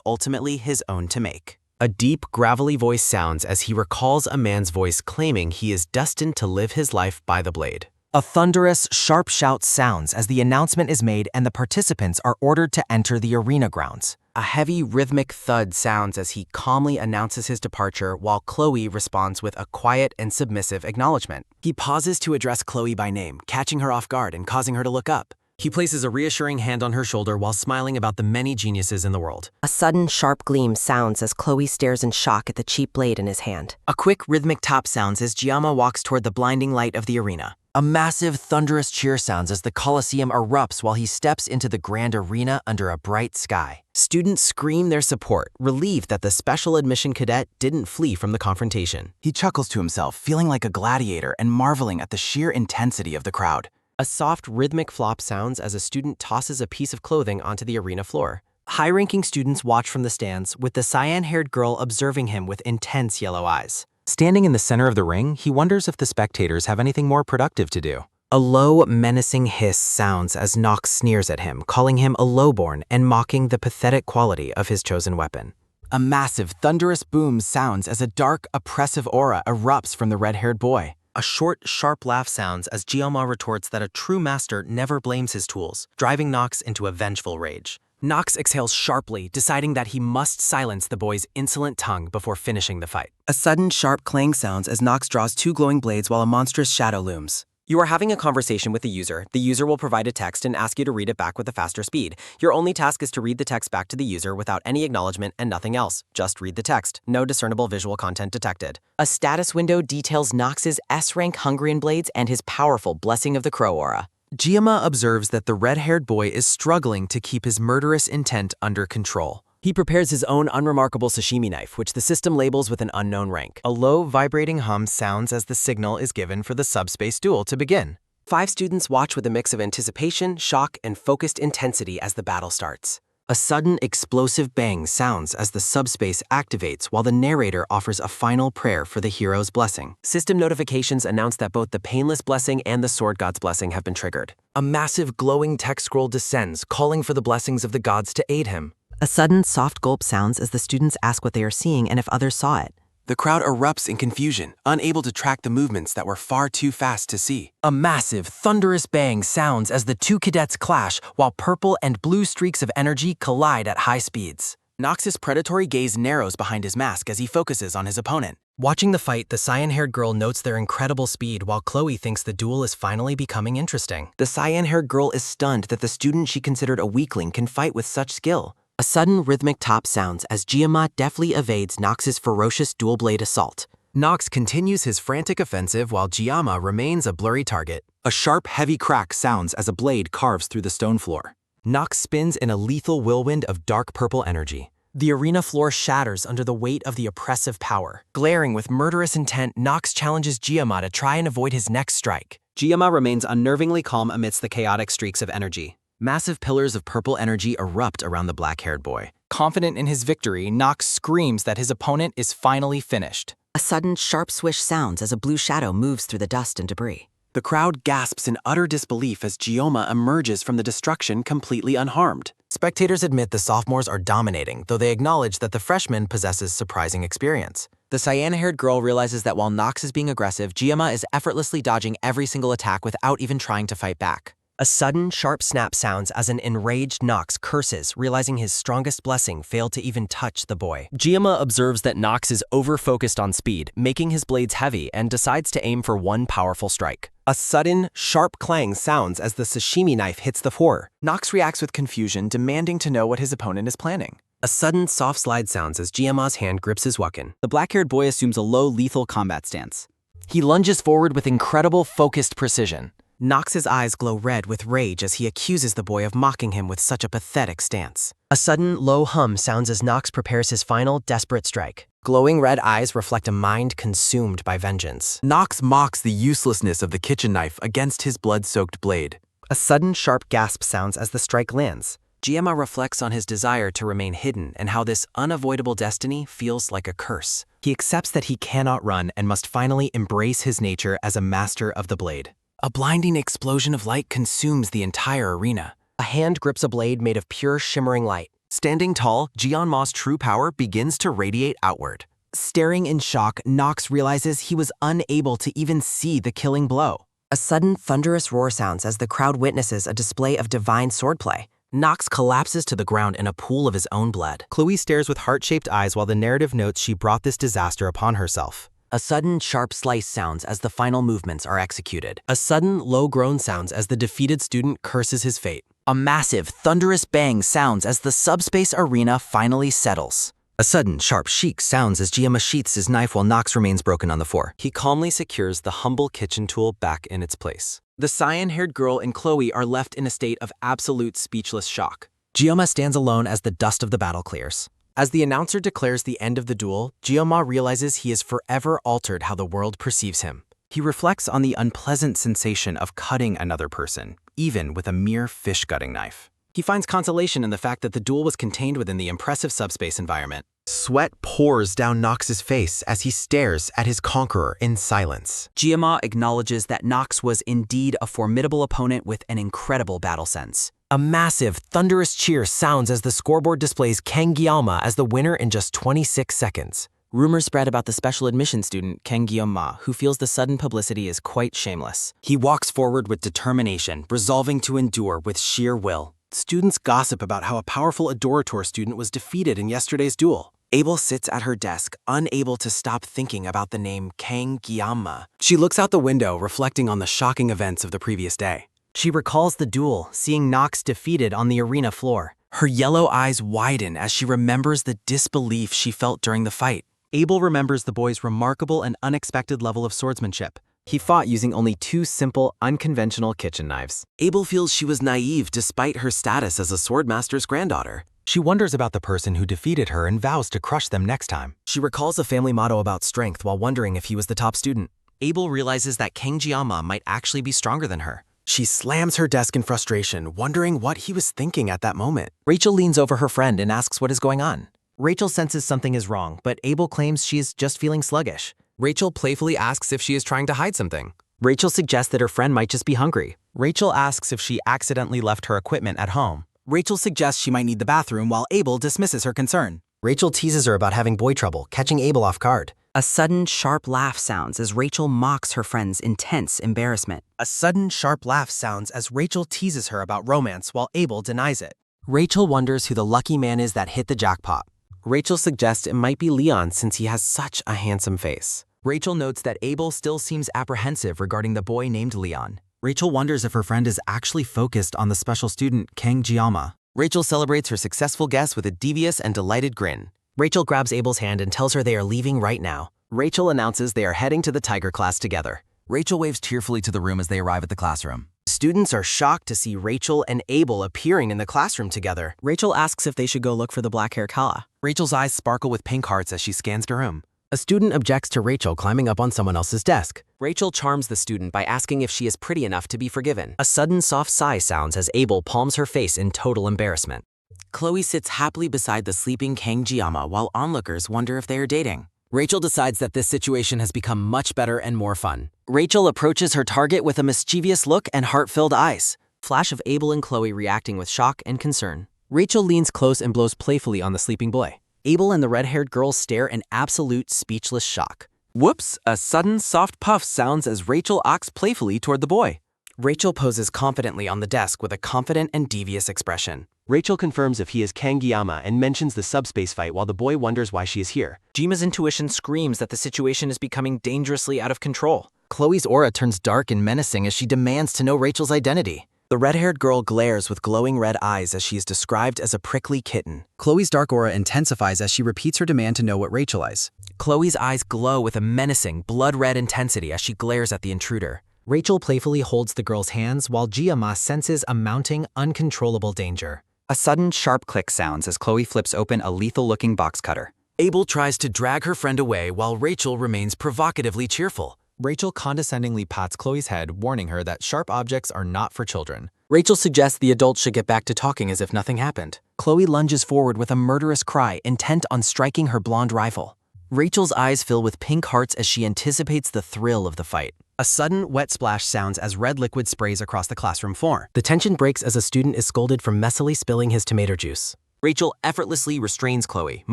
Speaker 11: ultimately his own to make.
Speaker 1: A deep, gravelly voice sounds as he recalls a man's voice claiming he is destined to live his life by the blade.
Speaker 2: A thunderous, sharp shout sounds as the announcement is made and the participants are ordered to enter the arena grounds. A heavy, rhythmic thud sounds as he calmly announces his departure while Chloe responds with a quiet and submissive acknowledgement.
Speaker 1: He pauses to address Chloe by name, catching her off guard and causing her to look up. He places a reassuring hand on her shoulder while smiling about the many geniuses in the world.
Speaker 5: A sudden, sharp gleam sounds as Chloe stares in shock at the cheap blade in his hand.
Speaker 2: A quick, rhythmic tap sounds as Gyama walks toward the blinding light of the arena.
Speaker 1: A massive, thunderous cheer sounds as the Colosseum erupts while he steps into the grand arena under a bright sky. Students scream their support, relieved that the special admission cadet didn't flee from the confrontation.
Speaker 10: He chuckles to himself, feeling like a gladiator and marveling at the sheer intensity of the crowd.
Speaker 1: A soft, rhythmic flop sounds as a student tosses a piece of clothing onto the arena floor.
Speaker 2: High-ranking students watch from the stands, with the cyan-haired girl observing him with intense yellow eyes.
Speaker 3: Standing in the center of the ring, he wonders if the spectators have anything more productive to do.
Speaker 2: A low, menacing hiss sounds as Nox sneers at him, calling him a lowborn and mocking the pathetic quality of his chosen weapon.
Speaker 3: A massive, thunderous boom sounds as a dark, oppressive aura erupts from the red-haired boy.
Speaker 1: A short, sharp laugh sounds as Gyama retorts that a true master never blames his tools, driving Nox into a vengeful rage.
Speaker 2: Nox exhales sharply, deciding that he must silence the boy's insolent tongue before finishing the fight.
Speaker 11: A sudden, sharp clang sounds as Nox draws two glowing blades while a monstrous shadow looms.
Speaker 5: You are having a conversation with the user. The user will provide a text and ask you to read it back with a faster speed. Your only task is to read the text back to the user without any acknowledgement and nothing else. Just read the text. No discernible visual content detected. A status window details Nox's S-rank Hungarian blades and his powerful Blessing of the Crow aura.
Speaker 3: Gyama observes that the red-haired boy is struggling to keep his murderous intent under control.
Speaker 5: He prepares his own unremarkable sashimi knife, which the system labels with an unknown rank.
Speaker 3: A low, vibrating hum sounds as the signal is given for the subspace duel to begin.
Speaker 5: 5 students watch with a mix of anticipation, shock, and focused intensity as the battle starts.
Speaker 2: A sudden, explosive bang sounds as the subspace activates while the narrator offers a final prayer for the hero's blessing.
Speaker 5: System notifications announce that both the Painless Blessing and the Sword God's Blessing have been triggered.
Speaker 6: A massive glowing text scroll descends, calling for the blessings of the gods to aid him.
Speaker 11: A sudden, soft gulp sounds as the students ask what they are seeing and if others saw it.
Speaker 3: The crowd erupts in confusion, unable to track the movements that were far too fast to see.
Speaker 2: A massive, thunderous bang sounds as the two cadets clash while purple and blue streaks of energy collide at high speeds.
Speaker 3: Nox's predatory gaze narrows behind his mask as he focuses on his opponent.
Speaker 2: Watching the fight, the cyan-haired girl notes their incredible speed while Chloe thinks the duel is finally becoming interesting.
Speaker 5: The cyan-haired girl is stunned that the student she considered a weakling can fight with such skill. A sudden rhythmic top sounds as Gyama deftly evades Nox's ferocious dual blade assault.
Speaker 3: Nox continues his frantic offensive while Gyama remains a blurry target. A sharp, heavy crack sounds as a blade carves through the stone floor.
Speaker 6: Nox spins in a lethal whirlwind of dark purple energy.
Speaker 2: The arena floor shatters under the weight of the oppressive power. Glaring with murderous intent, Nox challenges Gyama to try and avoid his next strike.
Speaker 1: Gyama remains unnervingly calm amidst the chaotic streaks of energy. Massive pillars of purple energy erupt around the black-haired boy.
Speaker 2: Confident in his victory, Nox screams that his opponent is finally finished.
Speaker 11: A sudden, sharp swish sounds as a blue shadow moves through the dust and debris.
Speaker 3: The crowd gasps in utter disbelief as Gyama emerges from the destruction completely unharmed.
Speaker 1: Spectators admit the sophomores are dominating, though they acknowledge that the freshman possesses surprising experience.
Speaker 2: The cyan-haired girl realizes that while Nox is being aggressive, Giamma is effortlessly dodging every single attack without even trying to fight back.
Speaker 1: A sudden, sharp snap sounds as an enraged Nox curses, realizing his strongest blessing failed to even touch the boy. Giamma observes that Nox is over-focused on speed, making his blades heavy, and decides to aim for one powerful strike. A sudden, sharp clang sounds as the sashimi knife hits the floor.
Speaker 2: Nox reacts with confusion, demanding to know what his opponent is planning.
Speaker 1: A sudden, soft slide sounds as Giamma's hand grips his wakan.
Speaker 12: The black-haired boy assumes a low, lethal combat stance.
Speaker 2: He lunges forward with incredible, focused precision.
Speaker 1: Nox's eyes glow red with rage as he accuses the boy of mocking him with such a pathetic stance. A sudden, low hum sounds as Nox prepares his final, desperate strike. Glowing red eyes reflect a mind consumed by vengeance.
Speaker 10: Nox mocks the uselessness of the kitchen knife against his blood-soaked blade.
Speaker 1: A sudden, sharp gasp sounds as the strike lands. Giamma reflects on his desire to remain hidden and how this unavoidable destiny feels like a curse. He accepts that he cannot run and must finally embrace his nature as a master of the blade.
Speaker 2: A blinding explosion of light consumes the entire arena.
Speaker 1: A hand grips a blade made of pure shimmering light.
Speaker 6: Standing tall, Giamma's true power begins to radiate outward.
Speaker 2: Staring in shock, Nox realizes he was unable to even see the killing blow.
Speaker 1: A sudden, thunderous roar sounds as the crowd witnesses a display of divine swordplay.
Speaker 3: Nox collapses to the ground in a pool of his own blood.
Speaker 8: Chloe stares with heart-shaped eyes while the narrative notes she brought this disaster upon herself.
Speaker 3: A sudden, sharp slice sounds as the final movements are executed.
Speaker 1: A sudden, low groan sounds as the defeated student curses his fate.
Speaker 2: A massive, thunderous bang sounds as the subspace arena finally settles.
Speaker 3: A sudden, sharp shriek sounds as Giamma sheaths his knife while Nox remains broken on the floor.
Speaker 6: He calmly secures the humble kitchen tool back in its place.
Speaker 2: The cyan-haired girl and Chloe are left in a state of absolute speechless shock.
Speaker 3: Giamma stands alone as the dust of the battle clears.
Speaker 1: As the announcer declares the end of the duel, Giamma realizes he has forever altered how the world perceives him.
Speaker 10: He reflects on the unpleasant sensation of cutting another person, even with a mere fish-gutting knife.
Speaker 1: He finds consolation in the fact that the duel was contained within the impressive subspace environment.
Speaker 4: Sweat pours down Nox's face as he stares at his conqueror in silence.
Speaker 12: Giamma acknowledges that Nox was indeed a formidable opponent with an incredible battle sense.
Speaker 1: A massive, thunderous cheer sounds as the scoreboard displays Kang Giamma as the winner in just 26 seconds. Rumors spread about the special admission student, Kang Giamma, who feels the sudden publicity is quite shameless.
Speaker 3: He walks forward with determination, resolving to endure with sheer will.
Speaker 1: Students gossip about how a powerful Adorator student was defeated in yesterday's duel. Abel sits at her desk, unable to stop thinking about the name Kang Giamma. She looks out the window, reflecting on the shocking events of the previous day.
Speaker 3: She recalls the duel, seeing Nox defeated on the arena floor.
Speaker 1: Her yellow eyes widen as she remembers the disbelief she felt during the fight.
Speaker 8: Abel remembers the boy's remarkable and unexpected level of swordsmanship.
Speaker 3: He fought using only 2 simple, unconventional kitchen knives.
Speaker 1: Abel feels she was naive despite her status as a swordmaster's granddaughter.
Speaker 8: She wonders about the person who defeated her and vows to crush them next time.
Speaker 1: She recalls a family motto about strength while wondering if he was the top student.
Speaker 3: Abel realizes that Kang Giamma might actually be stronger than her.
Speaker 1: She slams her desk in frustration, wondering what he was thinking at that moment.
Speaker 3: Rachel leans over her friend and asks what is going on. Rachel senses something is wrong, but Abel claims she is just feeling sluggish.
Speaker 7: Rachel playfully asks if she is trying to hide something.
Speaker 3: Rachel suggests that her friend might just be hungry.
Speaker 8: Rachel asks if she accidentally left her equipment at home.
Speaker 2: Rachel suggests she might need the bathroom while Abel dismisses her concern.
Speaker 1: Rachel teases her about having boy trouble, catching Abel off guard.
Speaker 12: A sudden, sharp laugh sounds as Rachel mocks her friend's intense embarrassment.
Speaker 1: A sudden, sharp laugh sounds as Rachel teases her about romance while Abel denies it.
Speaker 3: Rachel wonders who the lucky man is that hit the jackpot.
Speaker 1: Rachel suggests it might be Leon since he has such a handsome face.
Speaker 2: Rachel notes that Abel still seems apprehensive regarding the boy named Leon.
Speaker 10: Rachel wonders if her friend is actually focused on the special student, Kang Giamma.
Speaker 1: Rachel celebrates her successful guess with a devious and delighted grin.
Speaker 3: Rachel grabs Abel's hand and tells her they are leaving right now.
Speaker 1: Rachel announces they are heading to the Tiger class together.
Speaker 2: Rachel waves tearfully to the room as they arrive at the classroom.
Speaker 1: Students are shocked to see Rachel and Abel appearing in the classroom together.
Speaker 12: Rachel asks if they should go look for the black-haired Kala.
Speaker 8: Rachel's eyes sparkle with pink hearts as she scans the room.
Speaker 1: A student objects to Rachel climbing up on someone else's desk.
Speaker 3: Rachel charms the student by asking if she is pretty enough to be forgiven. A sudden soft sigh sounds as Abel palms her face in total embarrassment.
Speaker 2: Chloe sits happily beside the sleeping Kang Giamma while onlookers wonder if they are dating.
Speaker 3: Rachel decides that this situation has become much better and more fun. Rachel approaches her target with a mischievous look and heart-filled eyes. Flash of Abel and Chloe reacting with shock and concern. Rachel leans close and blows playfully on the sleeping boy.
Speaker 12: Abel and the red-haired girl stare in absolute speechless shock.
Speaker 6: Whoops! A sudden soft puff sounds as Rachel acts playfully toward the boy.
Speaker 7: Rachel poses confidently on the desk with a confident and devious expression.
Speaker 3: Rachel confirms if he is Kangiyama and mentions the subspace fight while the boy wonders why she is here.
Speaker 7: Jima's intuition screams that the situation is becoming dangerously out of control.
Speaker 2: Chloe's aura turns dark and menacing as she demands to know Rachel's identity.
Speaker 7: The red-haired girl glares with glowing red eyes as she is described as a prickly kitten.
Speaker 2: Chloe's dark aura intensifies as she repeats her demand to know what Rachel is.
Speaker 7: Chloe's eyes glow with a menacing, blood-red intensity as she glares at the intruder.
Speaker 2: Rachel playfully holds the girl's hands while Jiyama senses a mounting, uncontrollable danger.
Speaker 12: A sudden sharp click sounds as Chloe flips open a lethal-looking box cutter.
Speaker 8: Abel tries to drag her friend away while Rachel remains provocatively cheerful.
Speaker 2: Rachel condescendingly pats Chloe's head, warning her that sharp objects are not for children.
Speaker 7: Rachel suggests the adults should get back to talking as if nothing happened. Chloe lunges forward with a murderous cry, intent on striking her blonde rival. Rachel's eyes fill with pink hearts as she anticipates the thrill of the fight.
Speaker 2: A sudden, wet splash sounds as red liquid sprays across the classroom floor.
Speaker 3: The tension breaks as a student is scolded for messily spilling his tomato juice.
Speaker 6: Rachel effortlessly restrains Chloe.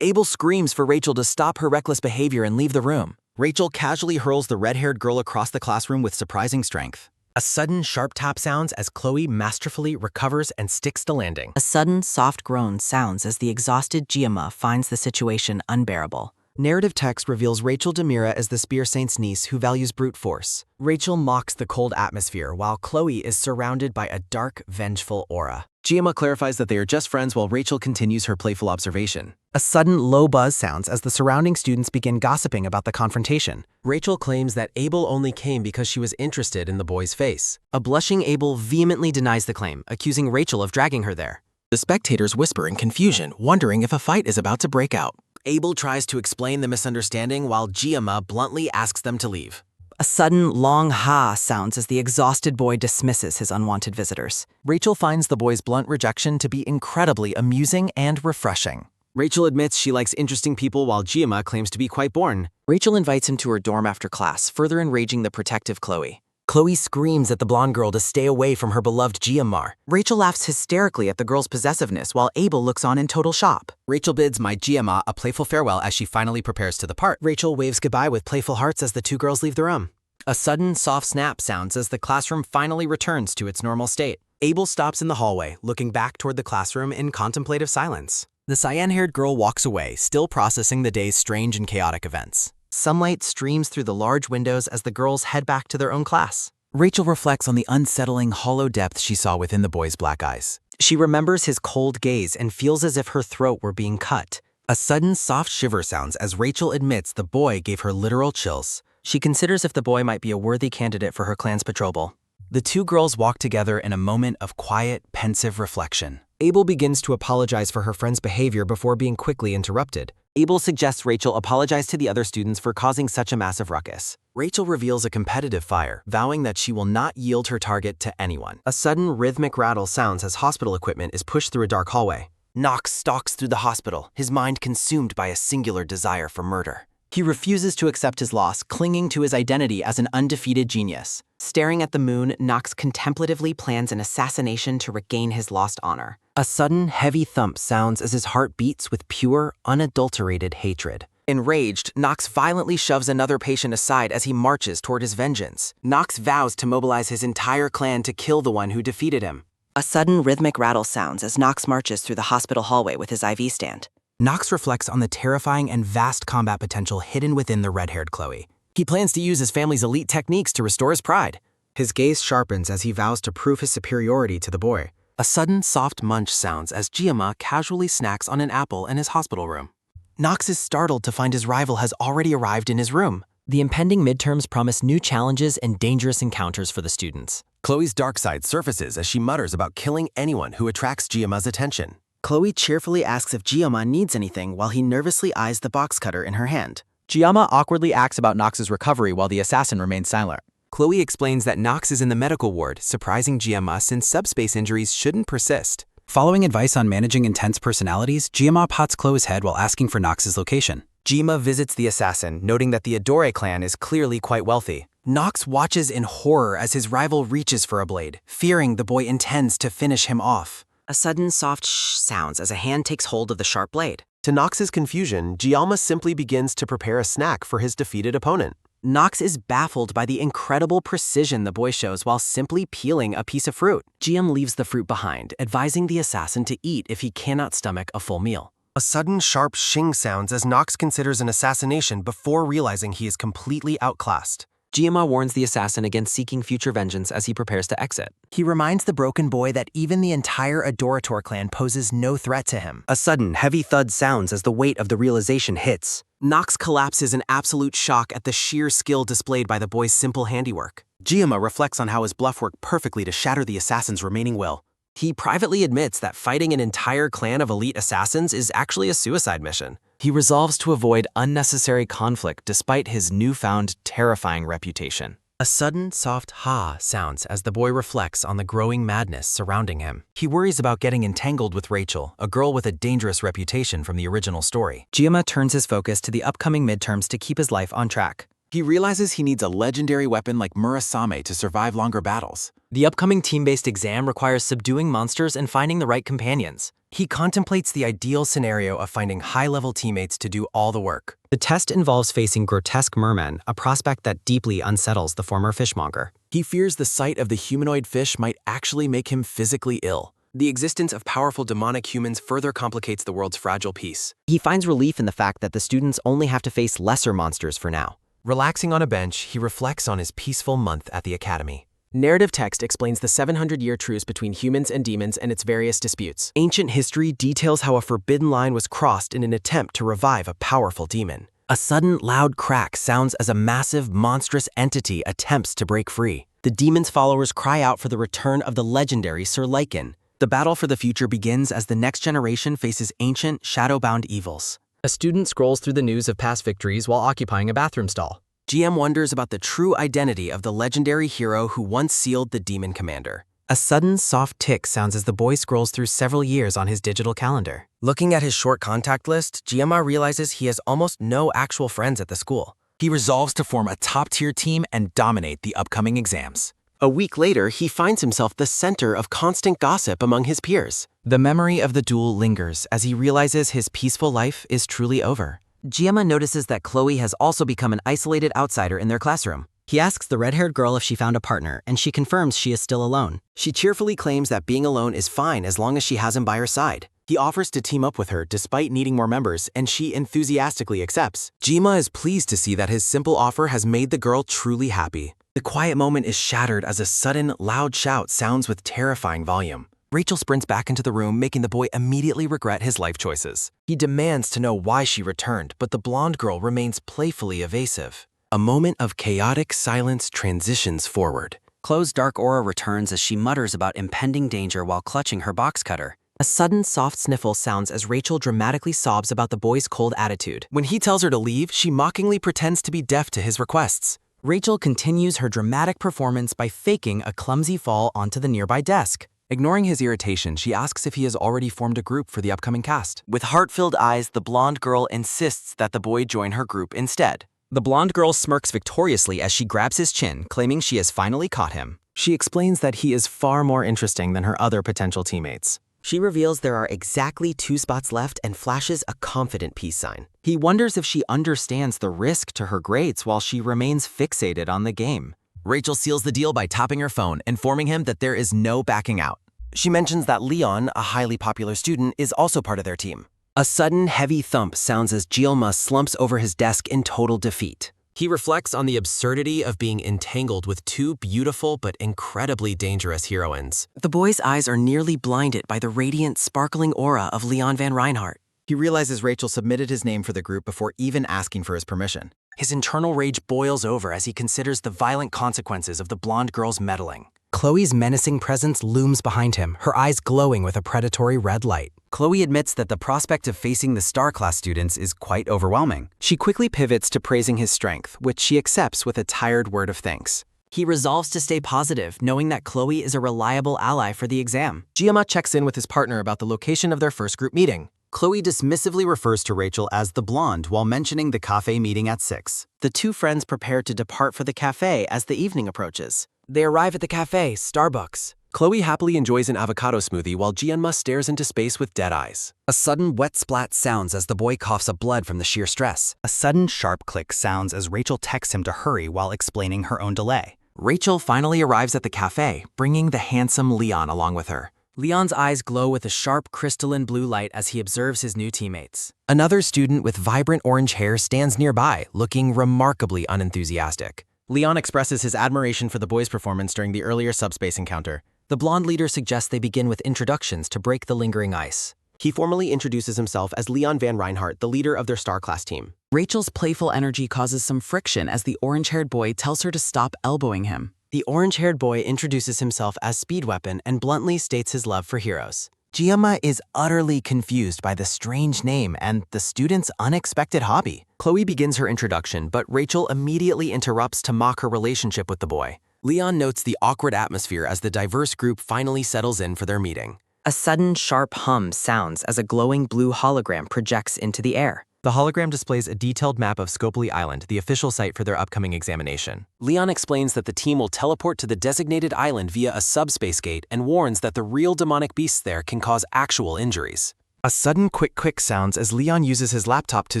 Speaker 6: Abel screams for Rachel to stop her reckless behavior and leave the room.
Speaker 2: Rachel casually hurls the red-haired girl across the classroom with surprising strength.
Speaker 3: A sudden, sharp tap sounds as Chloe masterfully recovers and sticks the landing.
Speaker 11: A sudden, soft groan sounds as the exhausted Jiyama finds the situation unbearable.
Speaker 7: Narrative text reveals Rachel Demira as the Spear Saint's niece who values brute force.
Speaker 3: Rachel mocks the cold atmosphere while Chloe is surrounded by a dark, vengeful aura.
Speaker 2: Jiyama clarifies that they are just friends while Rachel continues her playful observation.
Speaker 3: A sudden low buzz sounds as the surrounding students begin gossiping about the confrontation. Rachel claims that Abel only came because she was interested in the boy's face.
Speaker 7: A blushing Abel vehemently denies the claim, accusing Rachel of dragging her there.
Speaker 3: The spectators whisper in confusion, wondering if a fight is about to break out. Abel tries to explain the misunderstanding while Jiyama bluntly asks them to leave.
Speaker 11: A sudden, long ha sounds as the exhausted boy dismisses his unwanted visitors.
Speaker 3: Rachel finds the boy's blunt rejection to be incredibly amusing and refreshing.
Speaker 2: Rachel admits she likes interesting people while Jiyama claims to be quite boring.
Speaker 7: Rachel invites him to her dorm after class, further enraging the protective Chloe.
Speaker 3: Chloe screams at the blonde girl to stay away from her beloved Jiyama.
Speaker 7: Rachel laughs hysterically at the girl's possessiveness while Abel looks on in total shock.
Speaker 2: Rachel bids my Jiyama a playful farewell as she finally prepares to depart.
Speaker 3: Rachel waves goodbye with playful hearts as the two girls leave the room.
Speaker 2: A sudden, soft snap sounds as the classroom finally returns to its normal state. Abel stops in the hallway, looking back toward the classroom in contemplative silence.
Speaker 7: The cyan-haired girl walks away, still processing the day's strange and chaotic events.
Speaker 2: Sunlight streams through the large windows as the girls head back to their own class.
Speaker 12: Rachel reflects on the unsettling, hollow depth she saw within the boy's black eyes.
Speaker 7: She remembers his cold gaze and feels as if her throat were being cut.
Speaker 2: A sudden, soft shiver sounds as Rachel admits the boy gave her literal chills.
Speaker 7: She considers if the boy might be a worthy candidate for her clan's betrothal.
Speaker 2: The two girls walk together in a moment of quiet, pensive reflection. Abel begins to apologize for her friend's behavior before being quickly interrupted.
Speaker 6: Abel suggests Rachel apologize to the other students for causing such a massive ruckus.
Speaker 2: Rachel reveals a competitive fire, vowing that she will not yield her target to anyone.
Speaker 3: A sudden rhythmic rattle sounds as hospital equipment is pushed through a dark hallway.
Speaker 7: Knox stalks through the hospital, his mind consumed by a singular desire for murder. He refuses to accept his loss, clinging to his identity as an undefeated genius. Staring at the moon, Knox contemplatively plans an assassination to regain his lost honor.
Speaker 3: A sudden, heavy thump sounds as his heart beats with pure, unadulterated hatred.
Speaker 7: Enraged, Knox violently shoves another patient aside as he marches toward his vengeance. Knox vows to mobilize his entire clan to kill the one who defeated him.
Speaker 11: A sudden rhythmic rattle sounds as Knox marches through the hospital hallway with his IV stand.
Speaker 2: Knox reflects on the terrifying and vast combat potential hidden within the red-haired Chloe.
Speaker 3: He plans to use his family's elite techniques to restore his pride.
Speaker 2: His gaze sharpens as he vows to prove his superiority to the boy.
Speaker 3: A sudden, soft munch sounds as Jiyama casually snacks on an apple in his hospital room.
Speaker 2: Knox is startled to find his rival has already arrived in his room.
Speaker 3: The impending midterms promise new challenges and dangerous encounters for the students.
Speaker 8: Chloe's dark side surfaces as she mutters about killing anyone who attracts Jiyama's attention.
Speaker 7: Chloe cheerfully asks if Jiyama needs anything while he nervously eyes the box cutter in her hand.
Speaker 12: Jiyama awkwardly asks about Knox's recovery while the assassin remains silent.
Speaker 6: Chloe explains that Knox is in the medical ward, surprising Jiyama since subspace injuries shouldn't persist.
Speaker 2: Following advice on managing intense personalities, Jiyama pats Chloe's head while asking for Knox's location.
Speaker 3: Jiyama visits the assassin, noting that the Adore clan is clearly quite wealthy.
Speaker 2: Knox watches in horror as his rival reaches for a blade, fearing the boy intends to finish him off.
Speaker 11: A sudden soft shh sounds as a hand takes hold of the sharp blade.
Speaker 4: To Nox's confusion, Giamma simply begins to prepare a snack for his defeated opponent.
Speaker 5: Nox is baffled by the incredible precision the boy shows while simply peeling a piece of fruit. GM leaves the fruit behind, advising the assassin to eat if he cannot stomach a full meal.
Speaker 4: A sudden sharp shing sounds as Nox considers an assassination before realizing he is completely outclassed.
Speaker 5: Giamma warns the assassin against seeking future vengeance as he prepares to exit.
Speaker 1: He reminds the broken boy that even the entire Adorator clan poses no threat to him.
Speaker 5: A sudden, heavy thud sounds as the weight of the realization hits. Nox collapses in absolute shock at the sheer skill displayed by the boy's simple handiwork.
Speaker 2: Giamma reflects on how his bluff worked perfectly to shatter the assassin's remaining will.
Speaker 5: He privately admits that fighting an entire clan of elite assassins is actually a suicide mission.
Speaker 2: He resolves to avoid unnecessary conflict despite his newfound terrifying reputation.
Speaker 1: A sudden, soft ha sounds as the boy reflects on the growing madness surrounding him. He worries about getting entangled with Rachel, a girl with a dangerous reputation from the original story.
Speaker 9: Giamma turns his focus to the upcoming midterms to keep his life on track.
Speaker 10: He realizes he needs a legendary weapon like Murasame to survive longer battles.
Speaker 9: The upcoming team-based exam requires subduing monsters and finding the right companions.
Speaker 1: He contemplates the ideal scenario of finding high-level teammates to do all the work.
Speaker 9: The test involves facing grotesque mermen, a prospect that deeply unsettles the former fishmonger.
Speaker 10: He fears the sight of the humanoid fish might actually make him physically ill.
Speaker 1: The existence of powerful demonic humans further complicates the world's fragile peace.
Speaker 5: He finds relief in the fact that the students only have to face lesser monsters for now.
Speaker 1: Relaxing on a bench, he reflects on his peaceful month at the academy.
Speaker 5: Narrative text explains the 700-year truce between humans and demons and its various disputes. Ancient history details how a forbidden line was crossed in an attempt to revive a powerful demon.
Speaker 1: A sudden, loud crack sounds as a massive, monstrous entity attempts to break free.
Speaker 5: The demon's followers cry out for the return of the legendary Sir Lycan.
Speaker 9: The battle for the future begins as the next generation faces ancient, shadow-bound evils.
Speaker 1: A student scrolls through the news of past victories while occupying a bathroom stall.
Speaker 5: GM wonders about the true identity of the legendary hero who once sealed the demon commander.
Speaker 9: A sudden, soft tick sounds as the boy scrolls through several years on his digital calendar.
Speaker 1: Looking at his short contact list, Giamma realizes he has almost no actual friends at the school.
Speaker 10: He resolves to form a top-tier team and dominate the upcoming exams.
Speaker 5: A week later, he finds himself the center of constant gossip among his peers.
Speaker 9: The memory of the duel lingers as he realizes his peaceful life is truly over.
Speaker 12: Giamma notices that Chloe has also become an isolated outsider in their classroom.
Speaker 9: He asks the red-haired girl if she found a partner, and she confirms she is still alone.
Speaker 5: She cheerfully claims that being alone is fine as long as she has him by her side.
Speaker 2: He offers to team up with her despite needing more members, and she enthusiastically accepts.
Speaker 1: Giamma is pleased to see that his simple offer has made the girl truly happy. The quiet moment is shattered as a sudden, loud shout sounds with terrifying volume. Rachel sprints back into the room, making the boy immediately regret his life choices. He demands to know why she returned, but the blonde girl remains playfully evasive. A moment of chaotic silence transitions forward.
Speaker 12: Chloe's dark aura returns as she mutters about impending danger while clutching her box cutter.
Speaker 5: A sudden soft sniffle sounds as Rachel dramatically sobs about the boy's cold attitude.
Speaker 1: When he tells her to leave, she mockingly pretends to be deaf to his requests.
Speaker 9: Rachel continues her dramatic performance by faking a clumsy fall onto the nearby desk.
Speaker 1: Ignoring his irritation, she asks if he has already formed a group for the upcoming cast.
Speaker 2: With heart-filled eyes, the blonde girl insists that the boy join her group instead.
Speaker 9: The blonde girl smirks victoriously as she grabs his chin, claiming she has finally caught him.
Speaker 5: She explains that he is far more interesting than her other potential teammates. She reveals there are exactly 2 spots left and flashes a confident peace sign.
Speaker 9: He wonders if she understands the risk to her grades while she remains fixated on the game.
Speaker 1: Rachel seals the deal by tapping her phone, informing him that there is no backing out. She mentions that Leon, a highly popular student, is also part of their team.
Speaker 5: A sudden, heavy thump sounds as Giamma slumps over his desk in total defeat.
Speaker 1: He reflects on the absurdity of being entangled with 2 beautiful but incredibly dangerous heroines.
Speaker 5: The boy's eyes are nearly blinded by the radiant, sparkling aura of Leon Van Reinhardt.
Speaker 2: He realizes Rachel submitted his name for the group before even asking for his permission.
Speaker 1: His internal rage boils over as he considers the violent consequences of the blonde girl's meddling.
Speaker 9: Chloe's menacing presence looms behind him, her eyes glowing with a predatory red light.
Speaker 12: Chloe admits that the prospect of facing the star class students is quite overwhelming.
Speaker 5: She quickly pivots to praising his strength, which she accepts with a tired word of thanks.
Speaker 12: He resolves to stay positive, knowing that Chloe is a reliable ally for the exam.
Speaker 1: Giamma checks in with his partner about the location of their first group meeting.
Speaker 2: Chloe dismissively refers to Rachel as the blonde while mentioning the cafe meeting at 6.
Speaker 5: The 2 friends prepare to depart for the cafe as the evening approaches.
Speaker 1: They arrive at the cafe, Starbucks.
Speaker 8: Chloe happily enjoys an avocado smoothie while Jianma stares into space with dead eyes.
Speaker 12: A sudden wet splat sounds as the boy coughs up blood from the sheer stress.
Speaker 2: A sudden sharp click sounds as Rachel texts him to hurry while explaining her own delay.
Speaker 3: Rachel finally arrives at the cafe, bringing the handsome Leon along with her.
Speaker 9: Leon's eyes glow with a sharp crystalline blue light as he observes his new teammates.
Speaker 3: Another student with vibrant orange hair stands nearby, looking remarkably unenthusiastic. Leon expresses his admiration for the boys' performance during the earlier subspace encounter.
Speaker 9: The blonde leader suggests they begin with introductions to break the lingering ice.
Speaker 5: He formally introduces himself as Leon Van Reinhardt, the leader of their Star Class team.
Speaker 11: Rachel's playful energy causes some friction as the orange-haired boy tells her to stop elbowing him.
Speaker 3: The orange-haired boy introduces himself as Speed Weapon and bluntly states his love for heroes. Jianma is utterly confused by the strange name and the student's unexpected hobby. Chloe begins her introduction, but Rachel immediately interrupts to mock her relationship with the boy. Leon notes the awkward atmosphere as the diverse group finally settles in for their meeting.
Speaker 9: A sudden sharp hum sounds as a glowing blue hologram projects into the air.
Speaker 3: The hologram displays a detailed map of Scopely Island, the official site for their upcoming examination. Leon explains that the team will teleport to the designated island via a subspace gate and warns that the real demonic beasts there can cause actual injuries. A sudden quick sounds as Leon uses his laptop to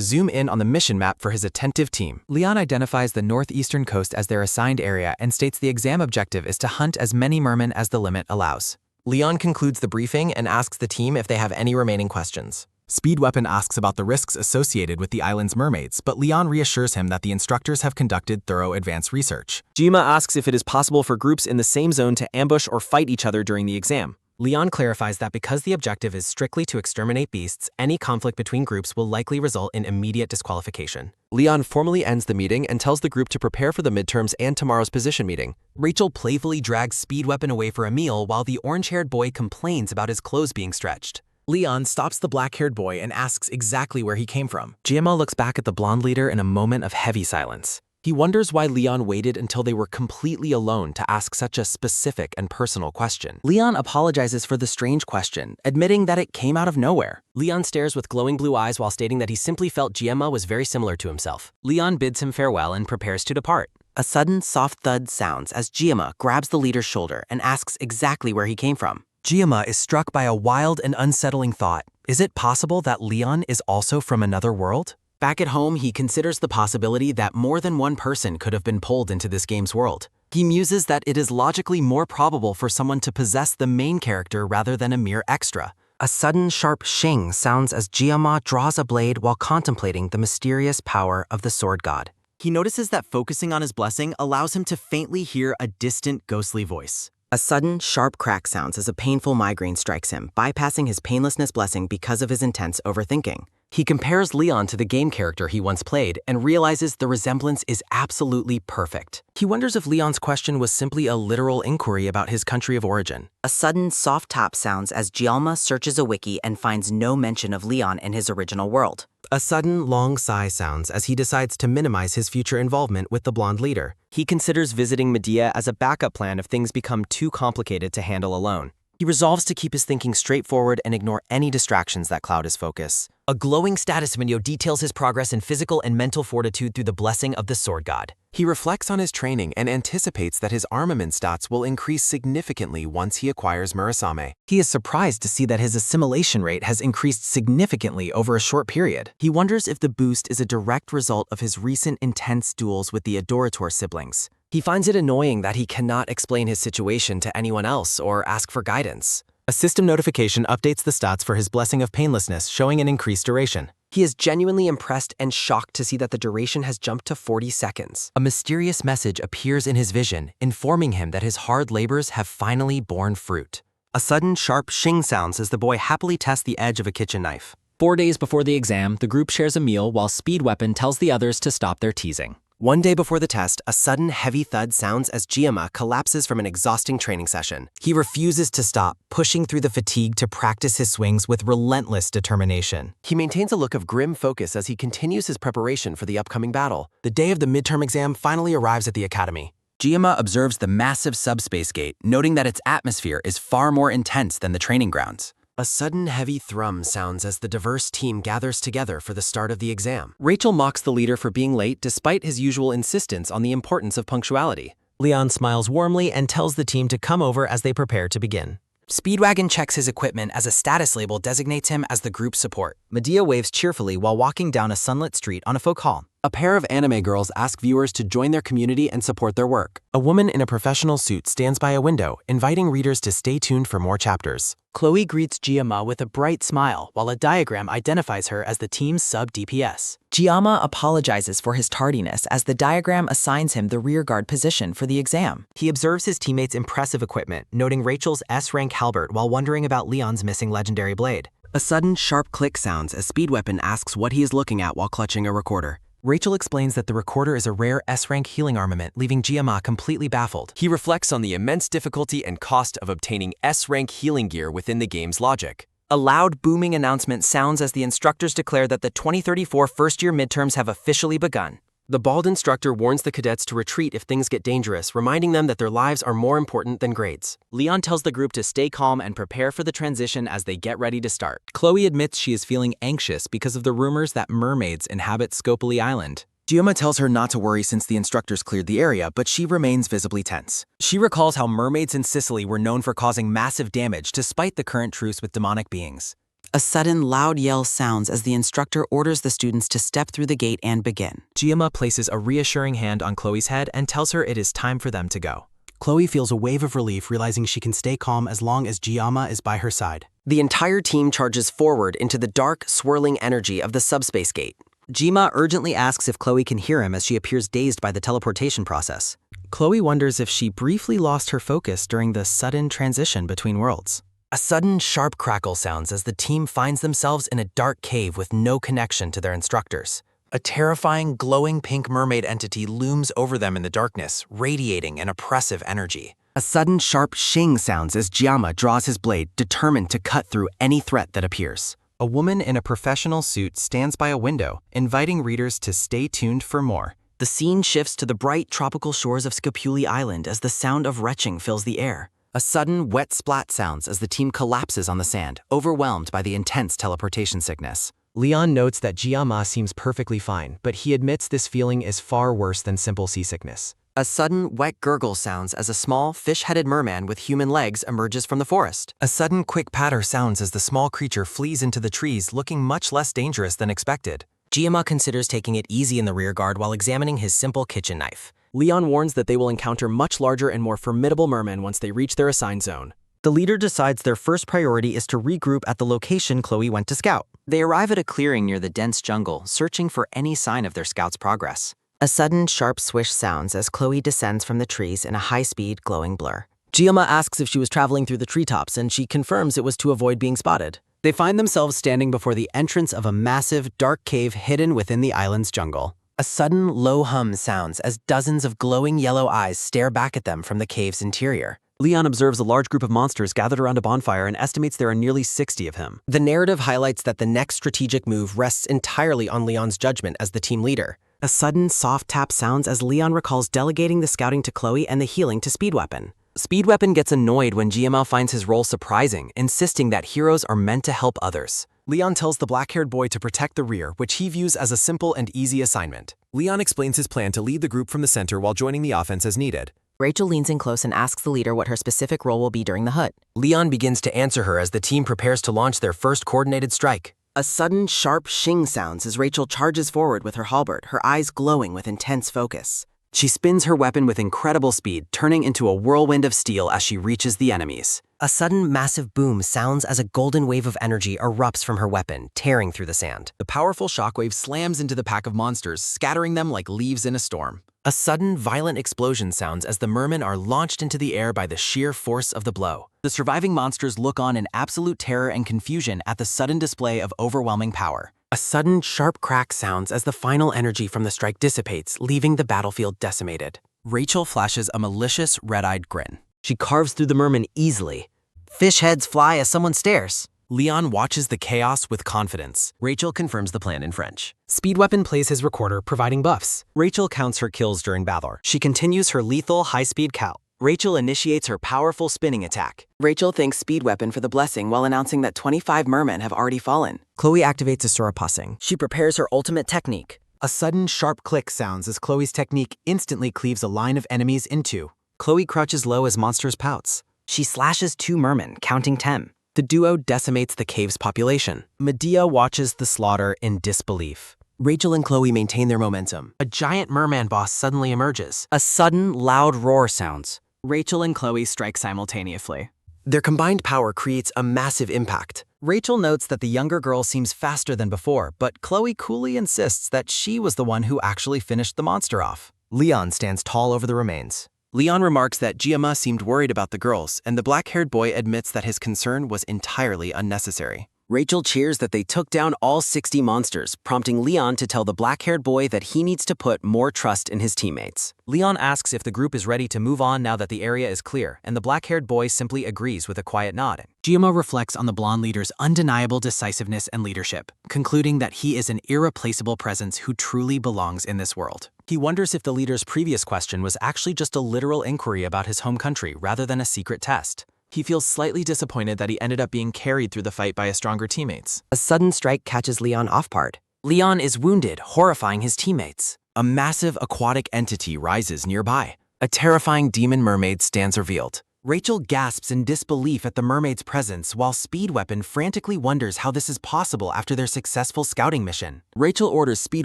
Speaker 3: zoom in on the mission map for his attentive team. Leon identifies the northeastern coast as their assigned area and states the exam objective is to hunt as many mermen as the limit allows. Leon concludes the briefing and asks the team if they have any remaining questions. Speed Weapon asks about the risks associated with the island's mermaids, but Leon reassures him that the instructors have conducted thorough advanced research.
Speaker 5: Jianma asks if it is possible for groups in the same zone to ambush or fight each other during the exam.
Speaker 3: Leon clarifies that because the objective is strictly to exterminate beasts, any conflict between groups will likely result in immediate disqualification. Leon formally ends the meeting and tells the group to prepare for the midterms and tomorrow's position meeting. Rachel playfully drags Speed Weapon away for a meal while the orange-haired boy complains about his clothes being stretched. Leon stops the black-haired boy and asks exactly where he came from. Jianma looks back at the blonde leader in a moment of heavy silence. He wonders why Leon waited until they were completely alone to ask such a specific and personal question.
Speaker 9: Leon apologizes for the strange question, admitting that it came out of nowhere.
Speaker 3: Leon stares with glowing blue eyes while stating that he simply felt Jianma was very similar to himself. Leon bids him farewell and prepares to depart.
Speaker 9: A sudden soft thud sounds as Jianma grabs the leader's shoulder and asks exactly where he came from.
Speaker 3: Jianma is struck by a wild and unsettling thought. Is it possible that Leon is also from another world? Back at home, he considers the possibility that more than one person could have been pulled into this game's world. He muses that it is logically more probable for someone to possess the main character rather than a mere extra.
Speaker 9: A sudden sharp shing sounds as Jianma draws a blade while contemplating the mysterious power of the sword god.
Speaker 2: He notices that focusing on his blessing allows him to faintly hear a distant ghostly voice.
Speaker 9: A sudden, sharp crack sounds as a painful migraine strikes him, bypassing his painlessness blessing because of his intense overthinking.
Speaker 3: He compares Leon to the game character he once played and realizes the resemblance is absolutely perfect. He wonders if Leon's question was simply a literal inquiry about his country of origin.
Speaker 9: A sudden soft tap sounds as Jianma searches a wiki and finds no mention of Leon in his original world.
Speaker 3: A sudden, long sigh sounds as he decides to minimize his future involvement with the blonde leader.
Speaker 5: He considers visiting Medea as a backup plan if things become too complicated to handle alone. He resolves to keep his thinking straightforward and ignore any distractions that cloud his focus.
Speaker 3: A glowing status video details his progress in physical and mental fortitude through the blessing of the sword god. He reflects on his training and anticipates that his armament stats will increase significantly once he acquires Murasame. He is surprised to see that his assimilation rate has increased significantly over a short period. He wonders if the boost is a direct result of his recent intense duels with the Adorator siblings. He finds it annoying that he cannot explain his situation to anyone else or ask for guidance. A system notification updates the stats for his Blessing of Painlessness, showing an increased duration.
Speaker 5: He is genuinely impressed and shocked to see that the duration has jumped to 40 seconds.
Speaker 3: A mysterious message appears in his vision, informing him that his hard labors have finally borne fruit.
Speaker 5: A sudden, sharp shing sounds as the boy happily tests the edge of a kitchen knife.
Speaker 9: 4 days before the exam, the group shares a meal while Speed Weapon tells the others to stop their teasing.
Speaker 5: One day before the test, a sudden heavy thud sounds as Jianma collapses from an exhausting training session.
Speaker 3: He refuses to stop, pushing through the fatigue to practice his swings with relentless determination. He maintains a look of grim focus as he continues his preparation for the upcoming battle. The day of the midterm exam finally arrives at the academy.
Speaker 2: Jianma observes the massive subspace gate, noting that its atmosphere is far more intense than the training grounds.
Speaker 3: A sudden heavy thrum sounds as the diverse team gathers together for the start of the exam. Rachel mocks the leader for being late despite his usual insistence on the importance of punctuality. Leon smiles warmly and tells the team to come over as they prepare to begin.
Speaker 12: Speedwagon checks his equipment as a status label designates him as the group's support.
Speaker 2: Medea waves cheerfully while walking down a sunlit street on a folk hall.
Speaker 3: A pair of anime girls ask viewers to join their community and support their work. A woman in a professional suit stands by a window, inviting readers to stay tuned for more chapters.
Speaker 12: Chloe greets Giamma with a bright smile while a diagram identifies her as the team's sub-DPS.
Speaker 11: Giamma apologizes for his tardiness as the diagram assigns him the rearguard position for the exam.
Speaker 2: He observes his teammates' impressive equipment, noting Rachel's S-rank halberd while wondering about Leon's missing legendary blade.
Speaker 5: A sudden, sharp click sounds as Speedweapon asks what he is looking at while clutching a recorder.
Speaker 3: Rachel explains that the recorder is a rare S-rank healing armament, leaving Giamma completely baffled.
Speaker 13: He reflects on the immense difficulty and cost of obtaining S-rank healing gear within the game's logic.
Speaker 11: A loud, booming announcement sounds as the instructors declare that the 2034 first-year midterms have officially begun.
Speaker 3: The bald instructor warns the cadets to retreat if things get dangerous, reminding them that their lives are more important than grades.
Speaker 12: Leon tells the group to stay calm and prepare for the transition as they get ready to start.
Speaker 2: Chloe admits she is feeling anxious because of the rumors that mermaids inhabit Scopely Island.
Speaker 7: Giamma tells her not to worry since the instructors cleared the area, but she remains visibly tense.
Speaker 2: She recalls how mermaids in Sicily were known for causing massive damage despite the current truce with demonic beings.
Speaker 11: A sudden, loud yell sounds as the instructor orders the students to step through the gate and begin.
Speaker 2: Giamma places a reassuring hand on Chloe's head and tells her it is time for them to go. Chloe feels a wave of relief, realizing she can stay calm as long as Giamma is by her side.
Speaker 5: The entire team charges forward into the dark, swirling energy of the subspace gate.
Speaker 2: Giamma urgently asks if Chloe can hear him as she appears dazed by the teleportation process. Chloe wonders if she briefly lost her focus during the sudden transition between worlds. A sudden, sharp crackle sounds as the team finds themselves in a dark cave with no connection to their instructors. A terrifying, glowing pink mermaid entity looms over them in the darkness, radiating an oppressive energy.
Speaker 5: A sudden, sharp shing sounds as Giamma draws his blade, determined to cut through any threat that appears.
Speaker 3: A woman in a professional suit stands by a window, inviting readers to stay tuned for more.
Speaker 11: The scene shifts to the bright, tropical shores of Scopely Island as the sound of retching fills the air.
Speaker 2: A sudden, wet splat sounds as the team collapses on the sand, overwhelmed by the intense teleportation sickness. Leon notes that Giamma seems perfectly fine, but he admits this feeling is far worse than simple seasickness.
Speaker 5: A sudden, wet gurgle sounds as a small, fish-headed merman with human legs emerges from the forest.
Speaker 3: A sudden, quick patter sounds as the small creature flees into the trees, looking much less dangerous than expected.
Speaker 2: Giamma considers taking it easy in the rearguard while examining his simple kitchen knife.
Speaker 12: Leon warns that they will encounter much larger and more formidable mermen once they reach their assigned zone.
Speaker 2: The leader decides their first priority is to regroup at the location Chloe went to scout.
Speaker 11: They arrive at a clearing near the dense jungle, searching for any sign of their scout's progress. A sudden, sharp swish sounds as Chloe descends from the trees in a high-speed, glowing blur.
Speaker 5: Giamma asks if she was traveling through the treetops, and she confirms it was to avoid being spotted.
Speaker 2: They find themselves standing before the entrance of a massive, dark cave hidden within the island's jungle. A sudden, low hum sounds as dozens of glowing yellow eyes stare back at them from the cave's interior.
Speaker 6: Leon observes a large group of monsters gathered around a bonfire and estimates there are nearly 60 of him.
Speaker 5: The narrative highlights that the next strategic move rests entirely on Leon's judgment as the team leader.
Speaker 11: A sudden, soft tap sounds as Leon recalls delegating the scouting to Chloe and the healing to Speedweapon.
Speaker 6: Speedweapon gets annoyed when Giamma finds his role surprising, insisting that heroes are meant to help others.
Speaker 3: Leon tells the black-haired boy to protect the rear, which he views as a simple and easy assignment. Leon explains his plan to lead the group from the center while joining the offense as needed.
Speaker 11: Rachel leans in close and asks the leader what her specific role will be during the hunt.
Speaker 3: Leon begins to answer her as the team prepares to launch their first coordinated strike.
Speaker 11: A sudden, sharp shing sounds as Rachel charges forward with her halberd, her eyes glowing with intense focus.
Speaker 2: She spins her weapon with incredible speed, turning into a whirlwind of steel as she reaches the enemies.
Speaker 5: A sudden, massive boom sounds as a golden wave of energy erupts from her weapon, tearing through the sand.
Speaker 2: The powerful shockwave slams into the pack of monsters, scattering them like leaves in a storm.
Speaker 3: A sudden, violent explosion sounds as the mermen are launched into the air by the sheer force of the blow.
Speaker 2: The surviving monsters look on in absolute terror and confusion at the sudden display of overwhelming power.
Speaker 3: A sudden, sharp crack sounds as the final energy from the strike dissipates, leaving the battlefield decimated.
Speaker 2: Rachel flashes a malicious, red-eyed grin.
Speaker 5: She carves through the merman easily. Fish heads fly as someone stares.
Speaker 3: Leon watches the chaos with confidence.
Speaker 5: Rachel confirms the plan in French.
Speaker 3: Speedweapon plays his recorder, providing buffs.
Speaker 5: Rachel counts her kills during battle.
Speaker 2: She continues her lethal, high-speed count.
Speaker 12: Rachel initiates her powerful spinning attack.
Speaker 11: Rachel thanks Speedweapon for the blessing while announcing that 25 mermen have already fallen.
Speaker 5: Chloe activates a Surapasing. She prepares her ultimate technique.
Speaker 2: A sudden, sharp click sounds as Chloe's technique instantly cleaves a line of enemies in two.
Speaker 9: Chloe crouches low as monsters pouts.
Speaker 11: She slashes 2 mermen, counting 10.
Speaker 9: The duo decimates the cave's population. Medea watches the slaughter in disbelief.
Speaker 5: Rachel and Chloe maintain their momentum.
Speaker 9: A giant merman boss suddenly emerges.
Speaker 12: A sudden, loud roar sounds. Rachel and Chloe strike simultaneously.
Speaker 5: Their combined power creates a massive impact.
Speaker 2: Rachel notes that the younger girl seems faster than before, but Chloe coolly insists that she was the one who actually finished the monster off.
Speaker 5: Leon stands tall over the remains.
Speaker 13: Leon remarks that Giamma seemed worried about the girls, and the black-haired boy admits that his concern was entirely unnecessary.
Speaker 5: Rachel cheers that they took down all 60 monsters, prompting Leon to tell the black-haired boy that he needs to put more trust in his teammates.
Speaker 9: Leon asks if the group is ready to move on now that the area is clear, and the black-haired boy simply agrees with a quiet nod.
Speaker 2: Giamma reflects on the blonde leader's undeniable decisiveness and leadership, concluding that he is an irreplaceable presence who truly belongs in this world.
Speaker 9: He wonders if the leader's previous question was actually just a literal inquiry about his home country rather than a secret test. He feels slightly disappointed that he ended up being carried through the fight by his stronger teammates.
Speaker 5: A sudden strike catches Leon off guard.
Speaker 9: Leon is wounded, horrifying his teammates.
Speaker 13: A massive aquatic entity rises nearby. A terrifying demon mermaid stands revealed.
Speaker 2: Rachel gasps in disbelief at the mermaid's presence, while Speed Weapon frantically wonders how this is possible after their successful scouting mission.
Speaker 13: Rachel orders Speed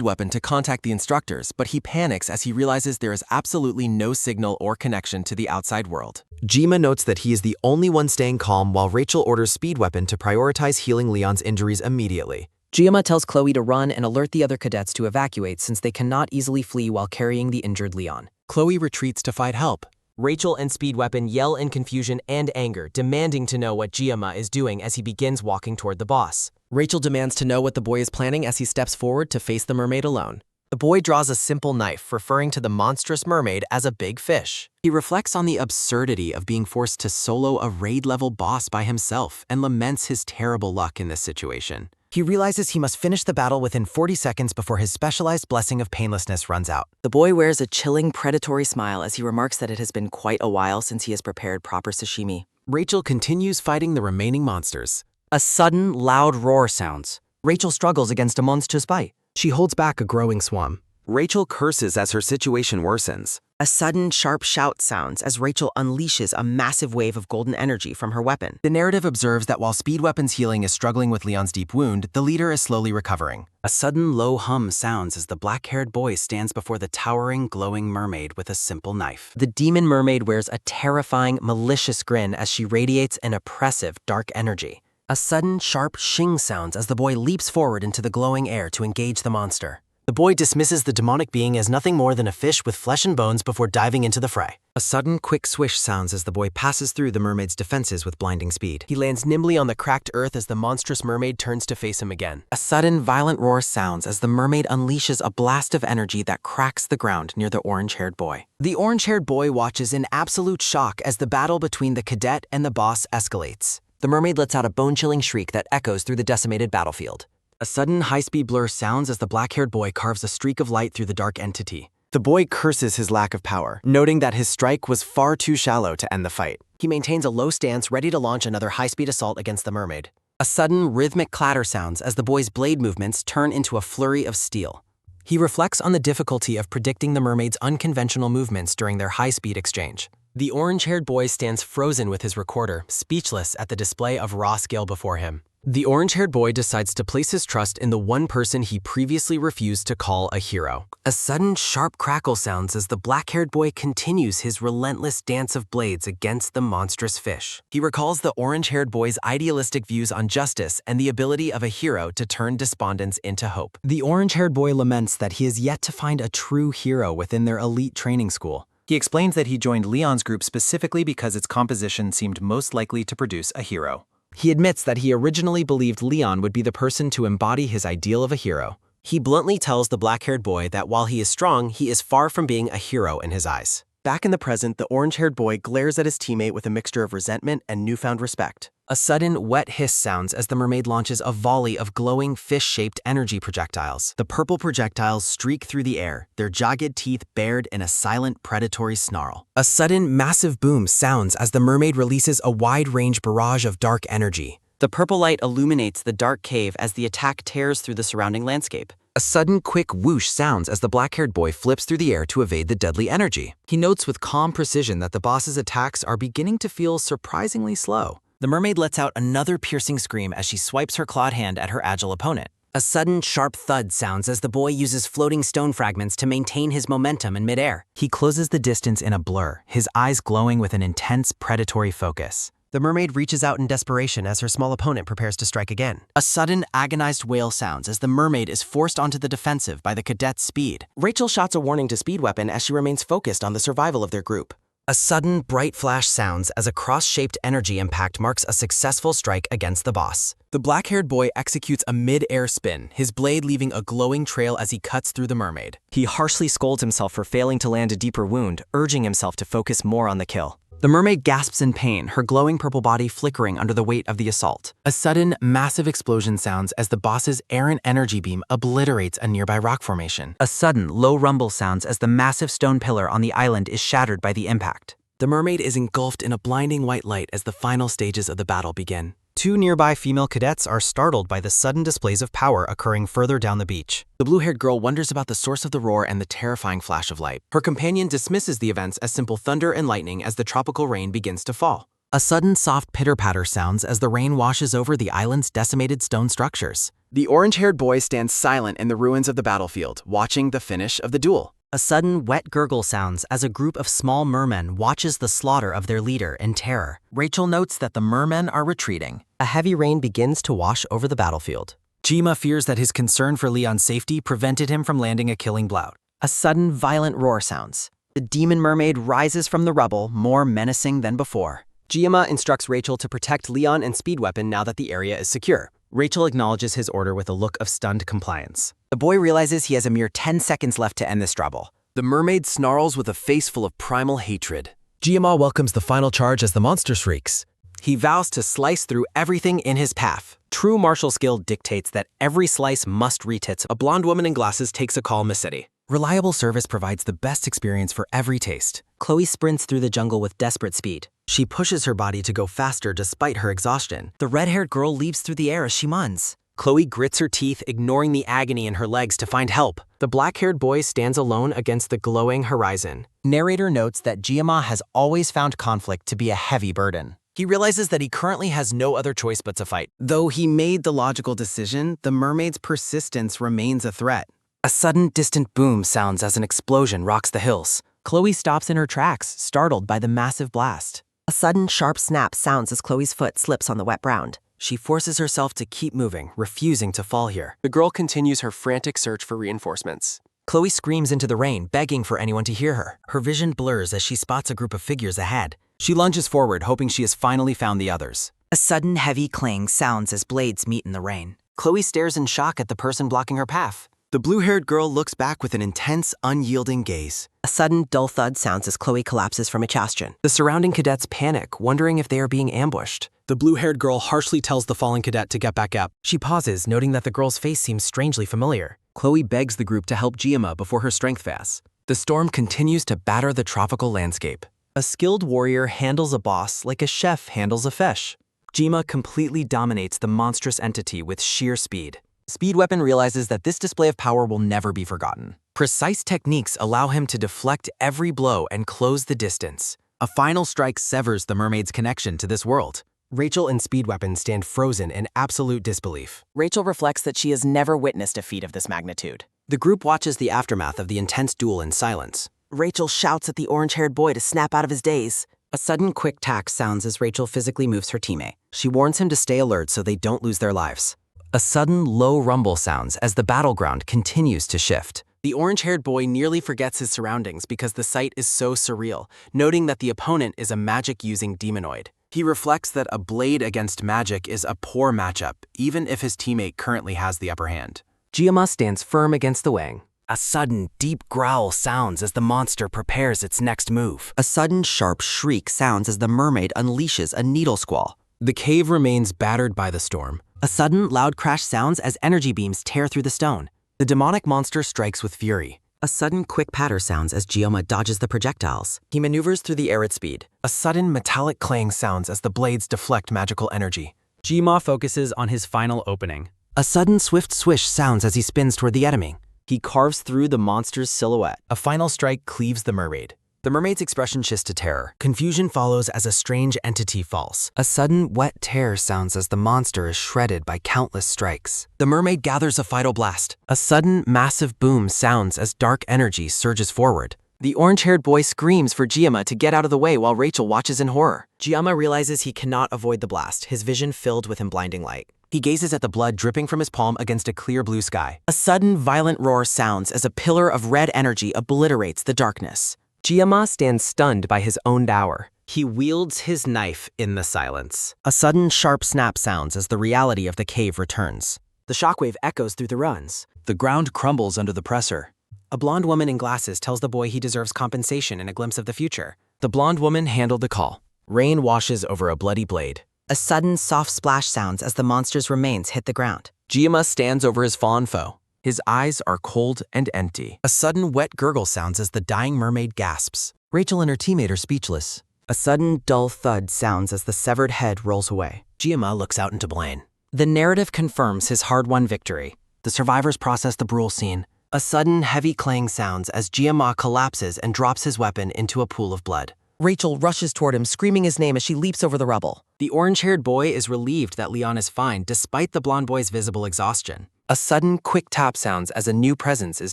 Speaker 13: Weapon to contact the instructors, but he panics as he realizes there is absolutely no signal or connection to the outside world.
Speaker 3: Giamma notes that he is the only one staying calm while Rachel orders Speed Weapon to prioritize healing Leon's injuries immediately.
Speaker 5: Giamma tells Chloe to run and alert the other cadets to evacuate since they cannot easily flee while carrying the injured Leon.
Speaker 13: Chloe retreats to fight help.
Speaker 5: Rachel and Speed Weapon yell in confusion and anger, demanding to know what Giamma is doing as he begins walking toward the boss. Rachel demands to know what the boy is planning as he steps forward to face the mermaid alone. The boy draws a simple knife, referring to the monstrous mermaid as a big fish.
Speaker 2: He reflects on the absurdity of being forced to solo a raid-level boss by himself and laments his terrible luck in this situation. He realizes he must finish the battle within 40 seconds before his specialized blessing of painlessness runs out.
Speaker 11: The boy wears a chilling, predatory smile as he remarks that it has been quite a while since he has prepared proper sashimi.
Speaker 2: Rachel continues fighting the remaining monsters.
Speaker 12: A sudden, loud roar sounds.
Speaker 5: Rachel struggles against a monstrous bite.
Speaker 3: She holds back a growing swarm.
Speaker 6: Rachel curses as her situation worsens.
Speaker 11: A sudden, sharp shout sounds as Rachel unleashes a massive wave of golden energy from her weapon.
Speaker 4: The narrative observes that while Speed Weapon's healing is struggling with Leon's deep wound, the leader is slowly recovering.
Speaker 2: A sudden low hum sounds as the black-haired boy stands before the towering, glowing mermaid with a simple knife.
Speaker 5: The demon mermaid wears a terrifying, malicious grin as she radiates an oppressive, dark energy. A sudden, sharp shing sounds as the boy leaps forward into the glowing air to engage the monster.
Speaker 3: The boy dismisses the demonic being as nothing more than a fish with flesh and bones before diving into the fray. A sudden, quick swish sounds as the boy passes through the mermaid's defenses with blinding speed.
Speaker 5: He lands nimbly on the cracked earth as the monstrous mermaid turns to face him again.
Speaker 11: A sudden, violent roar sounds as the mermaid unleashes a blast of energy that cracks the ground near the orange-haired boy.
Speaker 2: The orange-haired boy watches in absolute shock as the battle between the cadet and the boss escalates.
Speaker 5: The mermaid lets out a bone-chilling shriek that echoes through the decimated battlefield.
Speaker 2: A sudden high-speed blur sounds as the black-haired boy carves a streak of light through the dark entity.
Speaker 4: The boy curses his lack of power, noting that his strike was far too shallow to end the fight.
Speaker 5: He maintains a low stance, ready to launch another high-speed assault against the mermaid.
Speaker 11: A sudden rhythmic clatter sounds as the boy's blade movements turn into a flurry of steel.
Speaker 5: He reflects on the difficulty of predicting the mermaid's unconventional movements during their high-speed exchange. The orange-haired boy stands frozen with his recorder, speechless at the display of raw skill before him. The orange-haired boy decides to place his trust in the one person he previously refused to call a hero. A sudden sharp crackle sounds as the black-haired boy continues his relentless dance of blades against the monstrous fish.
Speaker 4: He recalls the orange-haired boy's idealistic views on justice and the ability of a hero to turn despondence into hope.
Speaker 2: The orange-haired boy laments that he is yet to find a true hero within their elite training school.
Speaker 4: He explains that he joined Leon's group specifically because its composition seemed most likely to produce a hero.
Speaker 2: He admits that he originally believed Leon would be the person to embody his ideal of a hero.
Speaker 5: He bluntly tells the black-haired boy that while he is strong, he is far from being a hero in his eyes. Back in the present, the orange-haired boy glares at his teammate with a mixture of resentment and newfound respect.
Speaker 2: A sudden wet hiss sounds as the mermaid launches a volley of glowing fish-shaped energy projectiles.
Speaker 3: The purple projectiles streak through the air, their jagged teeth bared in a silent predatory snarl.
Speaker 5: A sudden massive boom sounds as the mermaid releases a wide-range barrage of dark energy.
Speaker 11: The purple light illuminates the dark cave as the attack tears through the surrounding landscape.
Speaker 2: A sudden quick whoosh sounds as the black-haired boy flips through the air to evade the deadly energy. He notes with calm precision that the boss's attacks are beginning to feel surprisingly slow.
Speaker 9: The mermaid lets out another piercing scream as she swipes her clawed hand at her agile opponent. A sudden sharp thud sounds as the boy uses floating stone fragments to maintain his momentum in midair.
Speaker 2: He closes the distance in a blur, his eyes glowing with an intense predatory focus.
Speaker 5: The mermaid reaches out in desperation as her small opponent prepares to strike again.
Speaker 7: A sudden, agonized wail sounds as the mermaid is forced onto the defensive by the cadet's speed.
Speaker 5: Rachel shouts a warning to Speed Weapon as she remains focused on the survival of their group.
Speaker 9: A sudden bright flash sounds as a cross-shaped energy impact marks a successful strike against the boss.
Speaker 13: The black-haired boy executes a mid-air spin, his blade leaving a glowing trail as he cuts through the mermaid.
Speaker 5: He harshly scolds himself for failing to land a deeper wound, urging himself to focus more on the kill.
Speaker 7: The mermaid gasps in pain, her glowing purple body flickering under the weight of the assault.
Speaker 4: A sudden, massive explosion sounds as the boss's errant energy beam obliterates a nearby rock formation.
Speaker 2: A sudden, low rumble sounds as the massive stone pillar on the island is shattered by the impact.
Speaker 13: The mermaid is engulfed in a blinding white light as the final stages of the battle begin.
Speaker 2: Two nearby female cadets are startled by the sudden displays of power occurring further down the beach.
Speaker 13: The blue-haired girl wonders about the source of the roar and the terrifying flash of light. Her companion dismisses the events as simple thunder and lightning as the tropical rain begins to fall.
Speaker 2: A sudden soft pitter-patter sounds as the rain washes over the island's decimated stone structures.
Speaker 6: The orange-haired boy stands silent in the ruins of the battlefield, watching the finish of the duel.
Speaker 9: A sudden wet gurgle sounds as a group of small mermen watches the slaughter of their leader in terror.
Speaker 2: Rachel notes that the mermen are retreating.
Speaker 5: A heavy rain begins to wash over the battlefield.
Speaker 2: Jima fears that his concern for Leon's safety prevented him from landing a killing blow.
Speaker 11: A sudden violent roar sounds. The demon mermaid rises from the rubble, more menacing than before.
Speaker 5: Giamma instructs Rachel to protect Leon and Speed Weapon now that the area is secure.
Speaker 2: Rachel acknowledges his order with a look of stunned compliance.
Speaker 11: The boy realizes he has a mere 10 seconds left to end this trouble.
Speaker 13: The mermaid snarls with a face full of primal hatred.
Speaker 8: Giamma welcomes the final charge as the monster shrieks.
Speaker 5: He vows to slice through everything in his path. True martial skill dictates that every slice must reach its.
Speaker 13: A blonde woman in glasses takes a call Massetti.
Speaker 2: Reliable service provides the best experience for every taste.
Speaker 5: Chloe sprints through the jungle with desperate speed.
Speaker 2: She pushes her body to go faster despite her exhaustion.
Speaker 9: The red-haired girl leaps through the air as she muns.
Speaker 5: Chloe grits her teeth, ignoring the agony in her legs to find help. The black-haired boy stands alone against the glowing horizon.
Speaker 2: Narrator notes that Giamma has always found conflict to be a heavy burden. He realizes that he currently has no other choice but to fight.
Speaker 7: Though he made the logical decision, the mermaid's persistence remains a threat.
Speaker 9: A sudden distant boom sounds as an explosion rocks the hills.
Speaker 11: Chloe stops in her tracks, startled by the massive blast.
Speaker 14: A sudden sharp snap sounds as Chloe's foot slips on the wet ground.
Speaker 5: She forces herself to keep moving, refusing to fall here.
Speaker 13: The girl continues her frantic search for reinforcements.
Speaker 5: Chloe screams into the rain, begging for anyone to hear her. Her vision blurs as she spots a group of figures ahead.
Speaker 2: She lunges forward, hoping she has finally found the others.
Speaker 9: A sudden heavy clang sounds as blades meet in the rain.
Speaker 5: Chloe stares in shock at the person blocking her path.
Speaker 7: The blue-haired girl looks back with an intense, unyielding gaze.
Speaker 14: A sudden dull thud sounds as Chloe collapses from exhaustion.
Speaker 5: The surrounding cadets panic, wondering if they are being ambushed.
Speaker 13: The blue-haired girl harshly tells the fallen cadet to get back up.
Speaker 5: She pauses, noting that the girl's face seems strangely familiar.
Speaker 13: Chloe begs the group to help Giamma before her strength fails. The storm continues to batter the tropical landscape.
Speaker 2: A skilled warrior handles a boss like a chef handles a fish. Giamma completely dominates the monstrous entity with sheer speed. Speed Weapon realizes that this display of power will never be forgotten. Precise techniques allow him to deflect every blow and close the distance. A final strike severs the mermaid's connection to this world.
Speaker 5: Rachel and Speed Weapon stand frozen in absolute disbelief.
Speaker 14: Rachel reflects that she has never witnessed a feat of this magnitude.
Speaker 5: The group watches the aftermath of the intense duel in silence.
Speaker 14: Rachel shouts at the orange-haired boy to snap out of his daze.
Speaker 11: A sudden quick tack sounds as Rachel physically moves her teammate.
Speaker 5: She warns him to stay alert so they don't lose their lives.
Speaker 2: A sudden low rumble sounds as the battleground continues to shift.
Speaker 13: The orange-haired boy nearly forgets his surroundings because the sight is so surreal, noting that the opponent is a magic-using demonoid. He reflects that a blade against magic is a poor matchup, even if his teammate currently has the upper hand.
Speaker 5: Giamma stands firm against the wang.
Speaker 9: A sudden deep growl sounds as the monster prepares its next move.
Speaker 11: A sudden sharp shriek sounds as the mermaid unleashes a needle squall.
Speaker 13: The cave remains battered by the storm.
Speaker 11: A sudden loud crash sounds as energy beams tear through the stone.
Speaker 5: The demonic monster strikes with fury.
Speaker 11: A sudden quick patter sounds as Giamma dodges the projectiles.
Speaker 5: He maneuvers through the air at speed.
Speaker 13: A sudden metallic clang sounds as the blades deflect magical energy.
Speaker 2: Giamma focuses on his final opening.
Speaker 1: A sudden swift swish sounds as he spins toward the enemy.
Speaker 5: He carves through the monster's silhouette.
Speaker 4: A final strike cleaves the mermaid.
Speaker 1: The mermaid's expression shifts to terror. Confusion follows as a strange entity falls. A sudden, wet tear sounds as the monster is shredded by countless strikes. The mermaid gathers a final blast. A sudden, massive boom sounds as dark energy surges forward.
Speaker 5: The orange-haired boy screams for Giamma to get out of the way while Rachel watches in horror.
Speaker 1: Giamma realizes he cannot avoid the blast, his vision filled with blinding light. He gazes at the blood dripping from his palm against a clear blue sky.
Speaker 11: A sudden, violent roar sounds as a pillar of red energy obliterates the darkness.
Speaker 5: Giamma stands stunned by his own dower.
Speaker 1: He wields his knife in the silence.
Speaker 11: A sudden, sharp snap sounds as the reality of the cave returns.
Speaker 1: The shockwave echoes through the ruins.
Speaker 12: The ground crumbles under the pressure.
Speaker 1: A blonde woman in glasses tells the boy he deserves compensation and a glimpse of the future.
Speaker 5: The blonde woman handled the call.
Speaker 1: Rain washes over a bloody blade.
Speaker 11: A sudden, soft splash sounds as the monster's remains hit the ground.
Speaker 5: Giamma stands over his fallen foe. His eyes are cold and empty.
Speaker 1: A sudden wet gurgle sounds as the dying mermaid gasps. Rachel and her teammate are speechless.
Speaker 11: A sudden, dull thud sounds as the severed head rolls away.
Speaker 1: Giamma looks out into Blaine.
Speaker 11: The narrative confirms his hard-won victory.
Speaker 1: The survivors process the brutal scene.
Speaker 3: A sudden, heavy clang sounds as Giamma collapses and drops his weapon into a pool of blood.
Speaker 14: Rachel rushes toward him, screaming his name as she leaps over the rubble.
Speaker 1: The orange-haired boy is relieved that Leon is fine despite the blonde boy's visible exhaustion.
Speaker 5: A sudden, quick tap sounds as a new presence is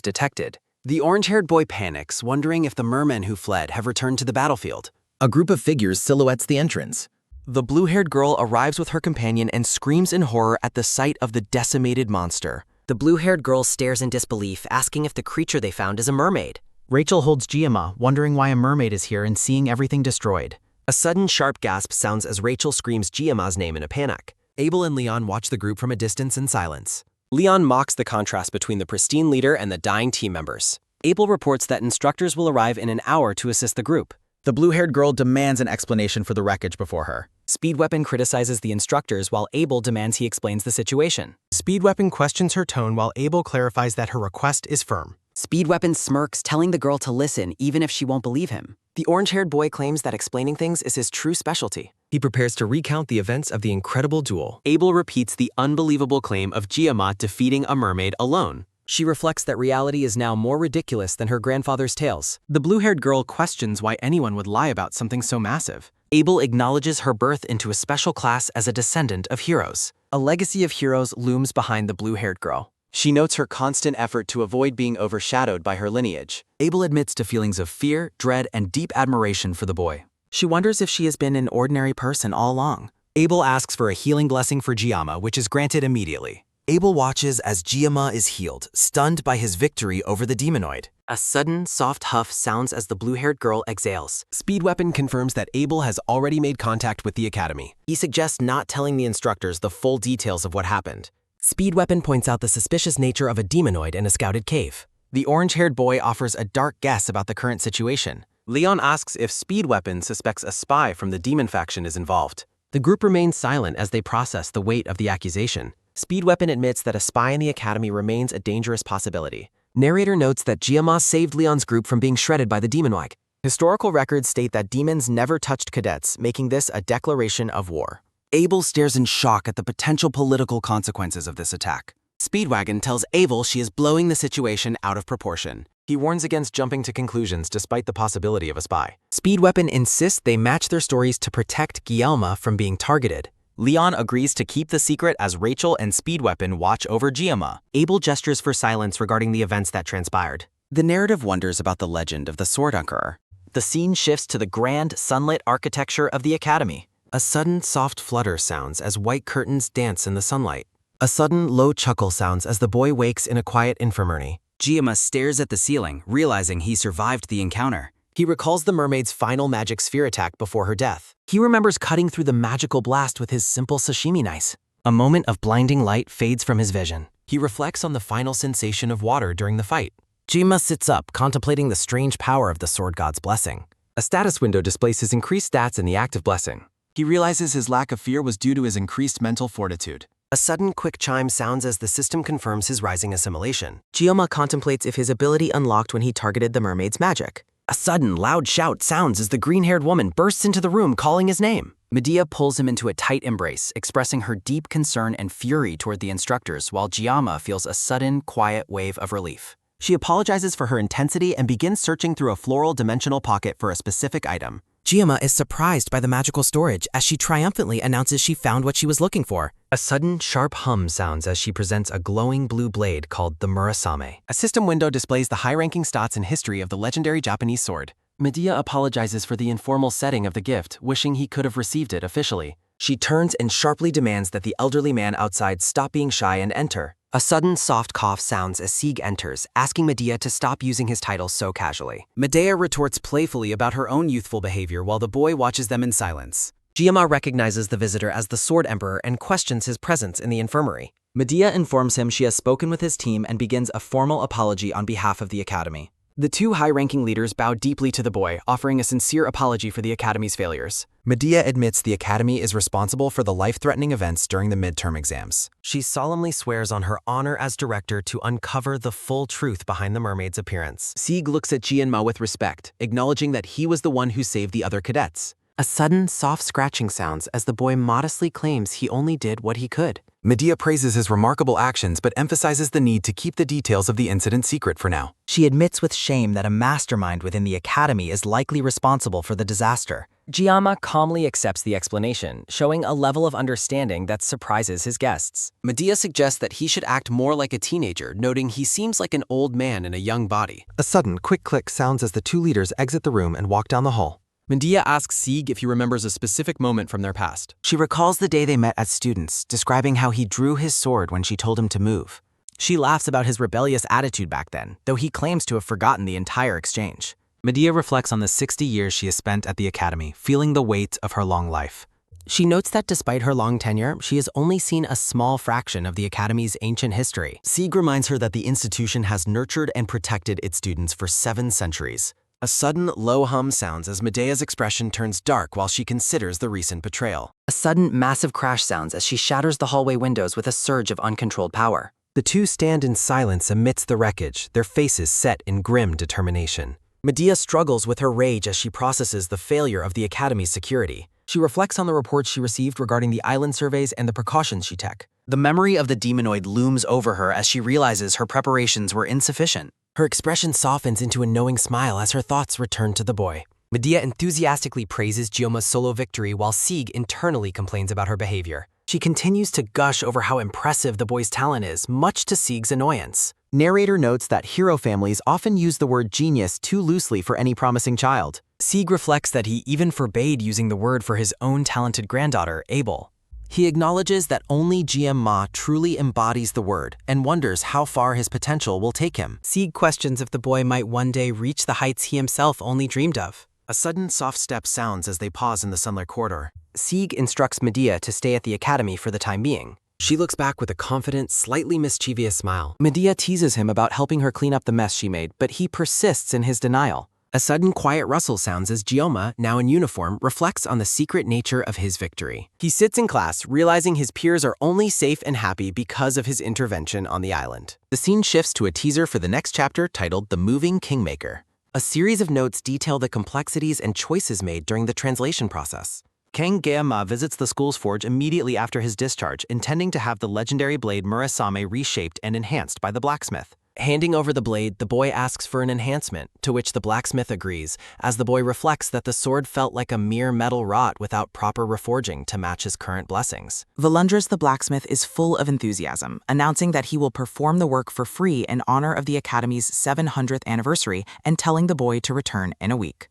Speaker 5: detected.
Speaker 1: The orange-haired boy panics, wondering if the mermen who fled have returned to the battlefield.
Speaker 4: A group of figures silhouettes the entrance.
Speaker 5: The blue-haired girl arrives with her companion and screams in horror at the sight of the decimated monster.
Speaker 11: The blue-haired girl stares in disbelief, asking if the creature they found is a mermaid.
Speaker 2: Rachel holds Giamma, wondering why a mermaid is here and seeing everything destroyed.
Speaker 3: A sudden sharp gasp sounds as Rachel screams Giamma's name in a panic. Abel and Leon watch the group from a distance in silence.
Speaker 5: Leon mocks the contrast between the pristine leader and the dying team members. Abel reports that instructors will arrive in an hour to assist the group.
Speaker 2: The blue-haired girl demands an explanation for the wreckage before her.
Speaker 5: Speedweapon criticizes the instructors while Abel demands he explains the situation.
Speaker 3: Speedweapon questions her tone while Abel clarifies that her request is firm.
Speaker 11: Speedweapon smirks, telling the girl to listen even if she won't believe him.
Speaker 5: The orange-haired boy claims that explaining things is his true specialty.
Speaker 3: He prepares to recount the events of the incredible duel.
Speaker 5: Abel repeats the unbelievable claim of Giamma defeating a mermaid alone. She reflects that reality is now more ridiculous than her grandfather's tales.
Speaker 1: The blue-haired girl questions why anyone would lie about something so massive.
Speaker 3: Abel acknowledges her birth into a special class as a descendant of heroes.
Speaker 1: A legacy of heroes looms behind the blue-haired girl.
Speaker 13: She notes her constant effort to avoid being overshadowed by her lineage.
Speaker 12: Abel admits to feelings of fear, dread, and deep admiration for the boy.
Speaker 11: She wonders if she has been an ordinary person all along.
Speaker 3: Abel asks for a healing blessing for Giamma, which is granted immediately. Abel watches as Giamma is healed, stunned by his victory over the demonoid.
Speaker 11: A sudden, soft huff sounds as the blue-haired girl exhales.
Speaker 3: Speedweapon confirms that Abel has already made contact with the academy. He suggests not telling the instructors the full details of what happened. Speedweapon points out the suspicious nature of a demonoid in a scouted cave.
Speaker 1: The orange-haired boy offers a dark guess about the current situation.
Speaker 13: Leon asks if Speedweapon suspects a spy from the demon faction is involved.
Speaker 3: The group remains silent as they process the weight of the accusation.
Speaker 5: Speedweapon admits that a spy in the academy remains a dangerous possibility. Narrator notes that Giamma saved Leon's group from being shredded by the demonoid. Historical records state that demons never touched cadets, making this a declaration of war.
Speaker 1: Abel stares in shock at the potential political consequences of this attack. Speedwagon tells Abel she is blowing the situation out of proportion.
Speaker 3: He warns against jumping to conclusions despite the possibility of a spy.
Speaker 5: Speedweapon insists they match their stories to protect Giamma from being targeted.
Speaker 2: Leon agrees to keep the secret as Rachel and Speedweapon watch over Giamma.
Speaker 3: Abel gestures for silence regarding the events that transpired.
Speaker 1: The narrative wonders about the legend of the Sword Emperor.
Speaker 2: The scene shifts to the grand, sunlit architecture of the academy.
Speaker 3: A sudden soft flutter sounds as white curtains dance in the sunlight. A sudden low chuckle sounds as the boy wakes in a quiet infirmary.
Speaker 12: Giamma stares at the ceiling, realizing he survived the encounter.
Speaker 3: He recalls the mermaid's final magic sphere attack before her death. He remembers cutting through the magical blast with his simple sashimi knife. A moment of blinding light fades from his vision. He reflects on the final sensation of water during the fight. Giamma sits up, contemplating the strange power of the sword god's blessing. A status window displays his increased stats in the active blessing.
Speaker 13: He realizes his lack of fear was due to his increased mental fortitude.
Speaker 3: A sudden quick chime sounds as the system confirms his rising assimilation. Giamma contemplates if his ability unlocked when he targeted the mermaid's magic.
Speaker 1: A sudden, loud shout sounds as the green-haired woman bursts into the room calling his name.
Speaker 12: Medea pulls him into a tight embrace, expressing her deep concern and fury toward the instructors, while Giamma feels a sudden, quiet wave of relief.
Speaker 1: She apologizes for her intensity and begins searching through a floral dimensional pocket for a specific item.
Speaker 7: Giamma is surprised by the magical storage as she triumphantly announces she found what she was looking for.
Speaker 9: A sudden, sharp hum sounds as she presents a glowing blue blade called the Murasame.
Speaker 1: A system window displays the high-ranking stats and history of the legendary Japanese sword.
Speaker 13: Medea apologizes for the informal setting of the gift, wishing he could have received it officially.
Speaker 1: She turns and sharply demands that the elderly man outside stop being shy and enter. A sudden soft cough sounds as Sieg enters, asking Medea to stop using his title so casually.
Speaker 12: Medea retorts playfully about her own youthful behavior while the boy watches them in silence.
Speaker 1: Giamma recognizes the visitor as the Sword Emperor and questions his presence in the infirmary.
Speaker 12: Medea informs him she has spoken with his team and begins a formal apology on behalf of the Academy. The two high-ranking leaders bow deeply to the boy, offering a sincere apology for the Academy's failures.
Speaker 4: Medea admits the Academy is responsible for the life-threatening events during the midterm exams.
Speaker 1: She solemnly swears on her honor as director to uncover the full truth behind the mermaid's appearance.
Speaker 13: Sieg looks at Gianma with respect, acknowledging that he was the one who saved the other cadets.
Speaker 5: A sudden, soft scratching sounds as the boy modestly claims he only did what he could.
Speaker 4: Medea praises his remarkable actions but emphasizes the need to keep the details of the incident secret for now.
Speaker 7: She admits with shame that a mastermind within the Academy is likely responsible for the disaster.
Speaker 5: Giamma calmly accepts the explanation, showing a level of understanding that surprises his guests.
Speaker 13: Medea suggests that he should act more like a teenager, noting he seems like an old man in a young body.
Speaker 8: A sudden, quick click sounds as the two leaders exit the room and walk down the hall.
Speaker 13: Medea asks Sieg if he remembers a specific moment from their past.
Speaker 7: She recalls the day they met as students, describing how he drew his sword when she told him to move. She laughs about his rebellious attitude back then, though he claims to have forgotten the entire exchange.
Speaker 2: Medea reflects on the 60 years she has spent at the Academy, feeling the weight of her long life.
Speaker 1: She notes that despite her long tenure, she has only seen a small fraction of the Academy's ancient history. Sieg reminds her that the institution has nurtured and protected its students for 7 centuries.
Speaker 13: A sudden, low hum sounds as Medea's expression turns dark while she considers the recent betrayal.
Speaker 5: A sudden, massive crash sounds as she shatters the hallway windows with a surge of uncontrolled power.
Speaker 1: The two stand in silence amidst the wreckage, their faces set in grim determination. Medea struggles with her rage as she processes the failure of the Academy's security. She reflects on the reports she received regarding the island surveys and the precautions she took.
Speaker 7: The memory of the demonoid looms over her as she realizes her preparations were insufficient.
Speaker 1: Her expression softens into a knowing smile as her thoughts return to the boy. Medea enthusiastically praises Giamma's solo victory while Sieg internally complains about her behavior. She continues to gush over how impressive the boy's talent is, much to Sieg's annoyance.
Speaker 7: Narrator notes that hero families often use the word genius too loosely for any promising child.
Speaker 1: Sieg reflects that he even forbade using the word for his own talented granddaughter, Abel. He acknowledges that only Giamma truly embodies the word and wonders how far his potential will take him.
Speaker 7: Sieg questions if the boy might one day reach the heights he himself only dreamed of.
Speaker 13: A sudden soft step sounds as they pause in the sunlit corridor.
Speaker 1: Sieg instructs Medea to stay at the Academy for the time being. She looks back with a confident, slightly mischievous smile.
Speaker 5: Medea teases him about helping her clean up the mess she made, but he persists in his denial.
Speaker 1: A sudden quiet rustle sounds as Giamma, now in uniform, reflects on the secret nature of his victory. He sits in class, realizing his peers are only safe and happy because of his intervention on the island.
Speaker 4: The scene shifts to a teaser for the next chapter titled The Moving Kingmaker.
Speaker 1: A series of notes detail the complexities and choices made during the translation process.
Speaker 2: King Giamma visits the school's forge immediately after his discharge, intending to have the legendary blade Murasame reshaped and enhanced by the blacksmith.
Speaker 1: Handing over the blade, the boy asks for an enhancement, to which the blacksmith agrees, as the boy reflects that the sword felt like a mere metal rod without proper reforging to match his current blessings.
Speaker 11: Valundras the blacksmith is full of enthusiasm, announcing that he will perform the work for free in honor of the Academy's 700th anniversary and telling the boy to return in a week.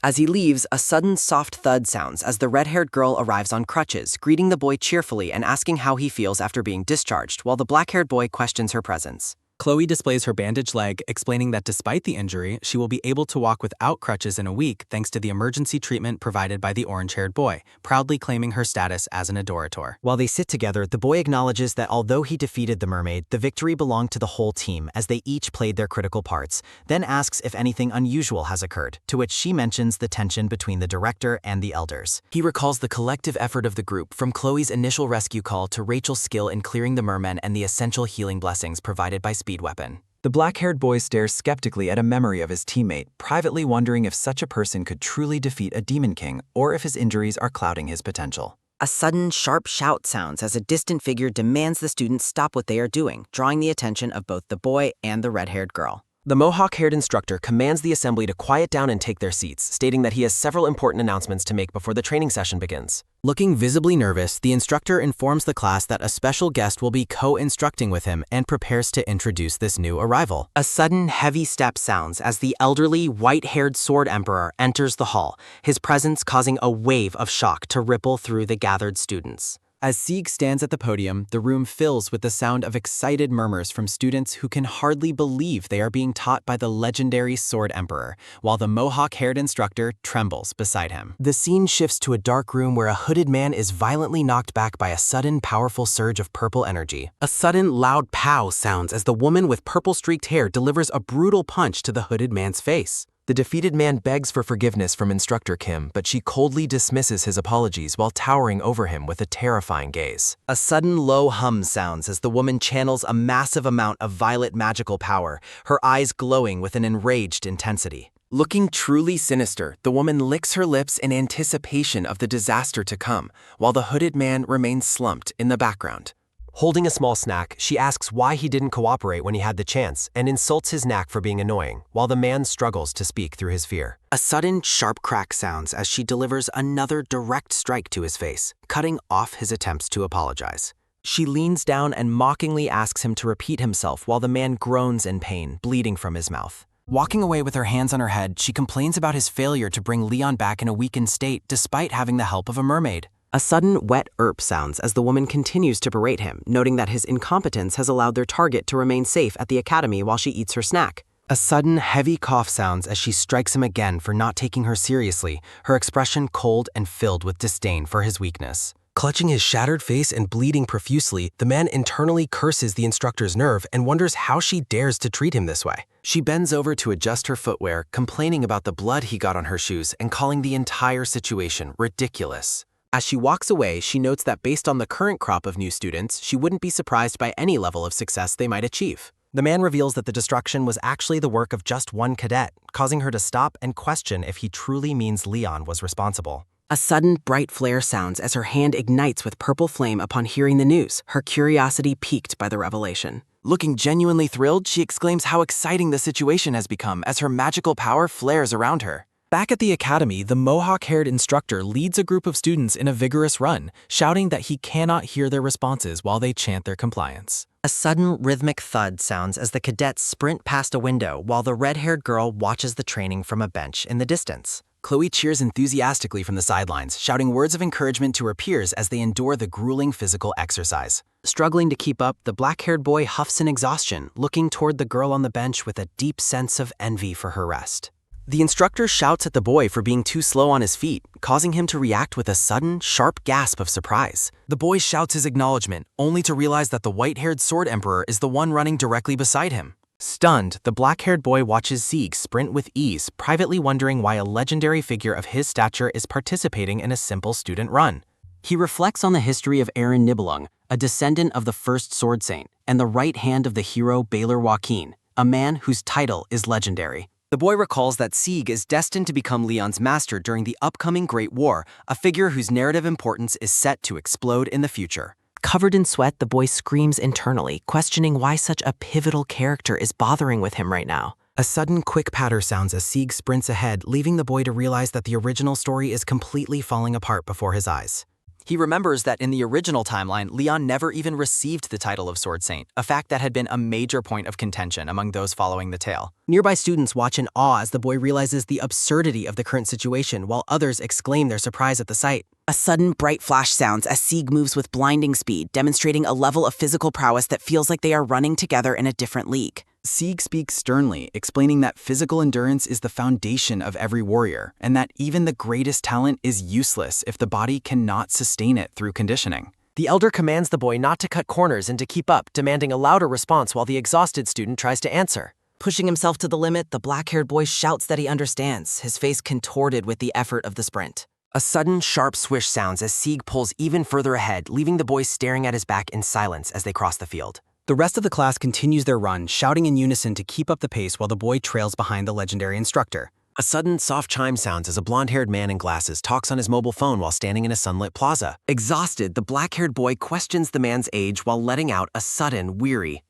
Speaker 5: As he leaves, a sudden soft thud sounds as the red-haired girl arrives on crutches, greeting the boy cheerfully and asking how he feels after being discharged, while the black-haired boy questions her presence.
Speaker 13: Chloe displays her bandaged leg, explaining that despite the injury, she will be able to walk without crutches in a week thanks to the emergency treatment provided by the orange-haired boy, proudly claiming her status as an adorator.
Speaker 2: While they sit together, the boy acknowledges that although he defeated the mermaid, the victory belonged to the whole team as they each played their critical parts, then asks if anything unusual has occurred, to which she mentions the tension between the director and the elders.
Speaker 1: He recalls the collective effort of the group, from Chloe's initial rescue call to Rachel's skill in clearing the mermen and the essential healing blessings provided by Speed Weapon.
Speaker 12: The black-haired boy stares skeptically at a memory of his teammate, privately wondering if such a person could truly defeat a Demon King or if his injuries are clouding his potential.
Speaker 11: A sudden, sharp shout sounds as a distant figure demands the students stop what they are doing, drawing the attention of both the boy and the red-haired girl.
Speaker 5: The mohawk-haired instructor commands the assembly to quiet down and take their seats, stating that he has several important announcements to make before the training session begins.
Speaker 13: Looking visibly nervous, the instructor informs the class that a special guest will be co-instructing with him and prepares to introduce this new arrival.
Speaker 5: A sudden, heavy step sounds as the elderly, white-haired Sword Emperor enters the hall, his presence causing a wave of shock to ripple through the gathered students.
Speaker 13: As Sieg stands at the podium, the room fills with the sound of excited murmurs from students who can hardly believe they are being taught by the legendary Sword Emperor, while the mohawk-haired instructor trembles beside him.
Speaker 5: The scene shifts to a dark room where a hooded man is violently knocked back by a sudden, powerful surge of purple energy. A sudden, loud pow sounds as the woman with purple-streaked hair delivers a brutal punch to the hooded man's face. The defeated man begs for forgiveness from Instructor Kim, but she coldly dismisses his apologies while towering over him with a terrifying gaze.
Speaker 11: A sudden low hum sounds as the woman channels a massive amount of violet magical power, her eyes glowing with an enraged intensity.
Speaker 13: Looking truly sinister, the woman licks her lips in anticipation of the disaster to come, while the hooded man remains slumped in the background.
Speaker 5: Holding a small snack, she asks why he didn't cooperate when he had the chance and insults his knack for being annoying, while the man struggles to speak through his fear.
Speaker 11: A sudden, sharp crack sounds as she delivers another direct strike to his face, cutting off his attempts to apologize. She leans down and mockingly asks him to repeat himself while the man groans in pain, bleeding from his mouth.
Speaker 13: Walking away with her hands on her head, she complains about his failure to bring Leon back in a weakened state despite having the help of a mermaid.
Speaker 11: A sudden wet sounds as the woman continues to berate him, noting that his incompetence has allowed their target to remain safe at the academy while she eats her snack.
Speaker 5: A sudden, heavy cough sounds as she strikes him again for not taking her seriously, her expression cold and filled with disdain for his weakness. Clutching his shattered face and bleeding profusely, the man internally curses the instructor's nerve and wonders how she dares to treat him this way.
Speaker 13: She bends over to adjust her footwear, complaining about the blood he got on her shoes and calling the entire situation ridiculous.
Speaker 5: As she walks away, she notes that based on the current crop of new students, she wouldn't be surprised by any level of success they might achieve. The man reveals that the destruction was actually the work of just one cadet, causing her to stop and question if he truly means Leon was responsible.
Speaker 11: A sudden bright flare sounds as her hand ignites with purple flame upon hearing the news, her curiosity piqued by the revelation.
Speaker 13: Looking genuinely thrilled, she exclaims how exciting the situation has become as her magical power flares around her. Back at the academy, the mohawk-haired instructor leads a group of students in a vigorous run, shouting that he cannot hear their responses while they chant their compliance.
Speaker 11: A sudden rhythmic thud sounds as the cadets sprint past a window while the red-haired girl watches the training from a bench in the distance.
Speaker 13: Chloe cheers enthusiastically from the sidelines, shouting words of encouragement to her peers as they endure the grueling physical exercise.
Speaker 11: Struggling to keep up, the black-haired boy huffs in exhaustion, looking toward the girl on the bench with a deep sense of envy for her rest.
Speaker 5: The instructor shouts at the boy for being too slow on his feet, causing him to react with a sudden, sharp gasp of surprise.
Speaker 13: The boy shouts his acknowledgement, only to realize that the white-haired Sword Emperor is the one running directly beside him.
Speaker 5: Stunned, the black-haired boy watches Sieg sprint with ease, privately wondering why a legendary figure of his stature is participating in a simple student run.
Speaker 11: He reflects on the history of Aaron Nibelung, a descendant of the first Sword Saint, and the right hand of the hero Baylor Joaquin, a man whose title is legendary.
Speaker 5: The boy recalls that Sieg is destined to become Leon's master during the upcoming Great War, a figure whose narrative importance is set to explode in the future.
Speaker 11: Covered in sweat, the boy screams internally, questioning why such a pivotal character is bothering with him right now.
Speaker 5: A sudden quick patter sounds as Sieg sprints ahead, leaving the boy to realize that the original story is completely falling apart before his eyes.
Speaker 12: He remembers that in the original timeline, Leon never even received the title of Sword Saint, a fact that had been a major point of contention among those following the tale.
Speaker 5: Nearby students watch in awe as the boy realizes the absurdity of the current situation, while others exclaim their surprise at the sight.
Speaker 11: A sudden bright flash sounds as Sieg moves with blinding speed, demonstrating a level of physical prowess that feels like they are running together in a different league.
Speaker 12: Sieg speaks sternly, explaining that physical endurance is the foundation of every warrior, and that even the greatest talent is useless if the body cannot sustain it through conditioning.
Speaker 5: The elder commands the boy not to cut corners and to keep up, demanding a louder response while the exhausted student tries to answer.
Speaker 11: Pushing himself to the limit, the black-haired boy shouts that he understands, his face contorted with the effort of the sprint.
Speaker 5: A sudden, sharp swish sounds as Sieg pulls even further ahead, leaving the boy staring at his back in silence as they cross the field.
Speaker 12: The rest of the class continues their run, shouting in unison to keep up the pace while the boy trails behind the legendary instructor.
Speaker 1: A sudden, soft chime sounds as a blonde-haired man in glasses talks on his mobile phone while standing in a sunlit plaza. Exhausted, the black-haired boy questions the man's age while letting out a sudden, weary,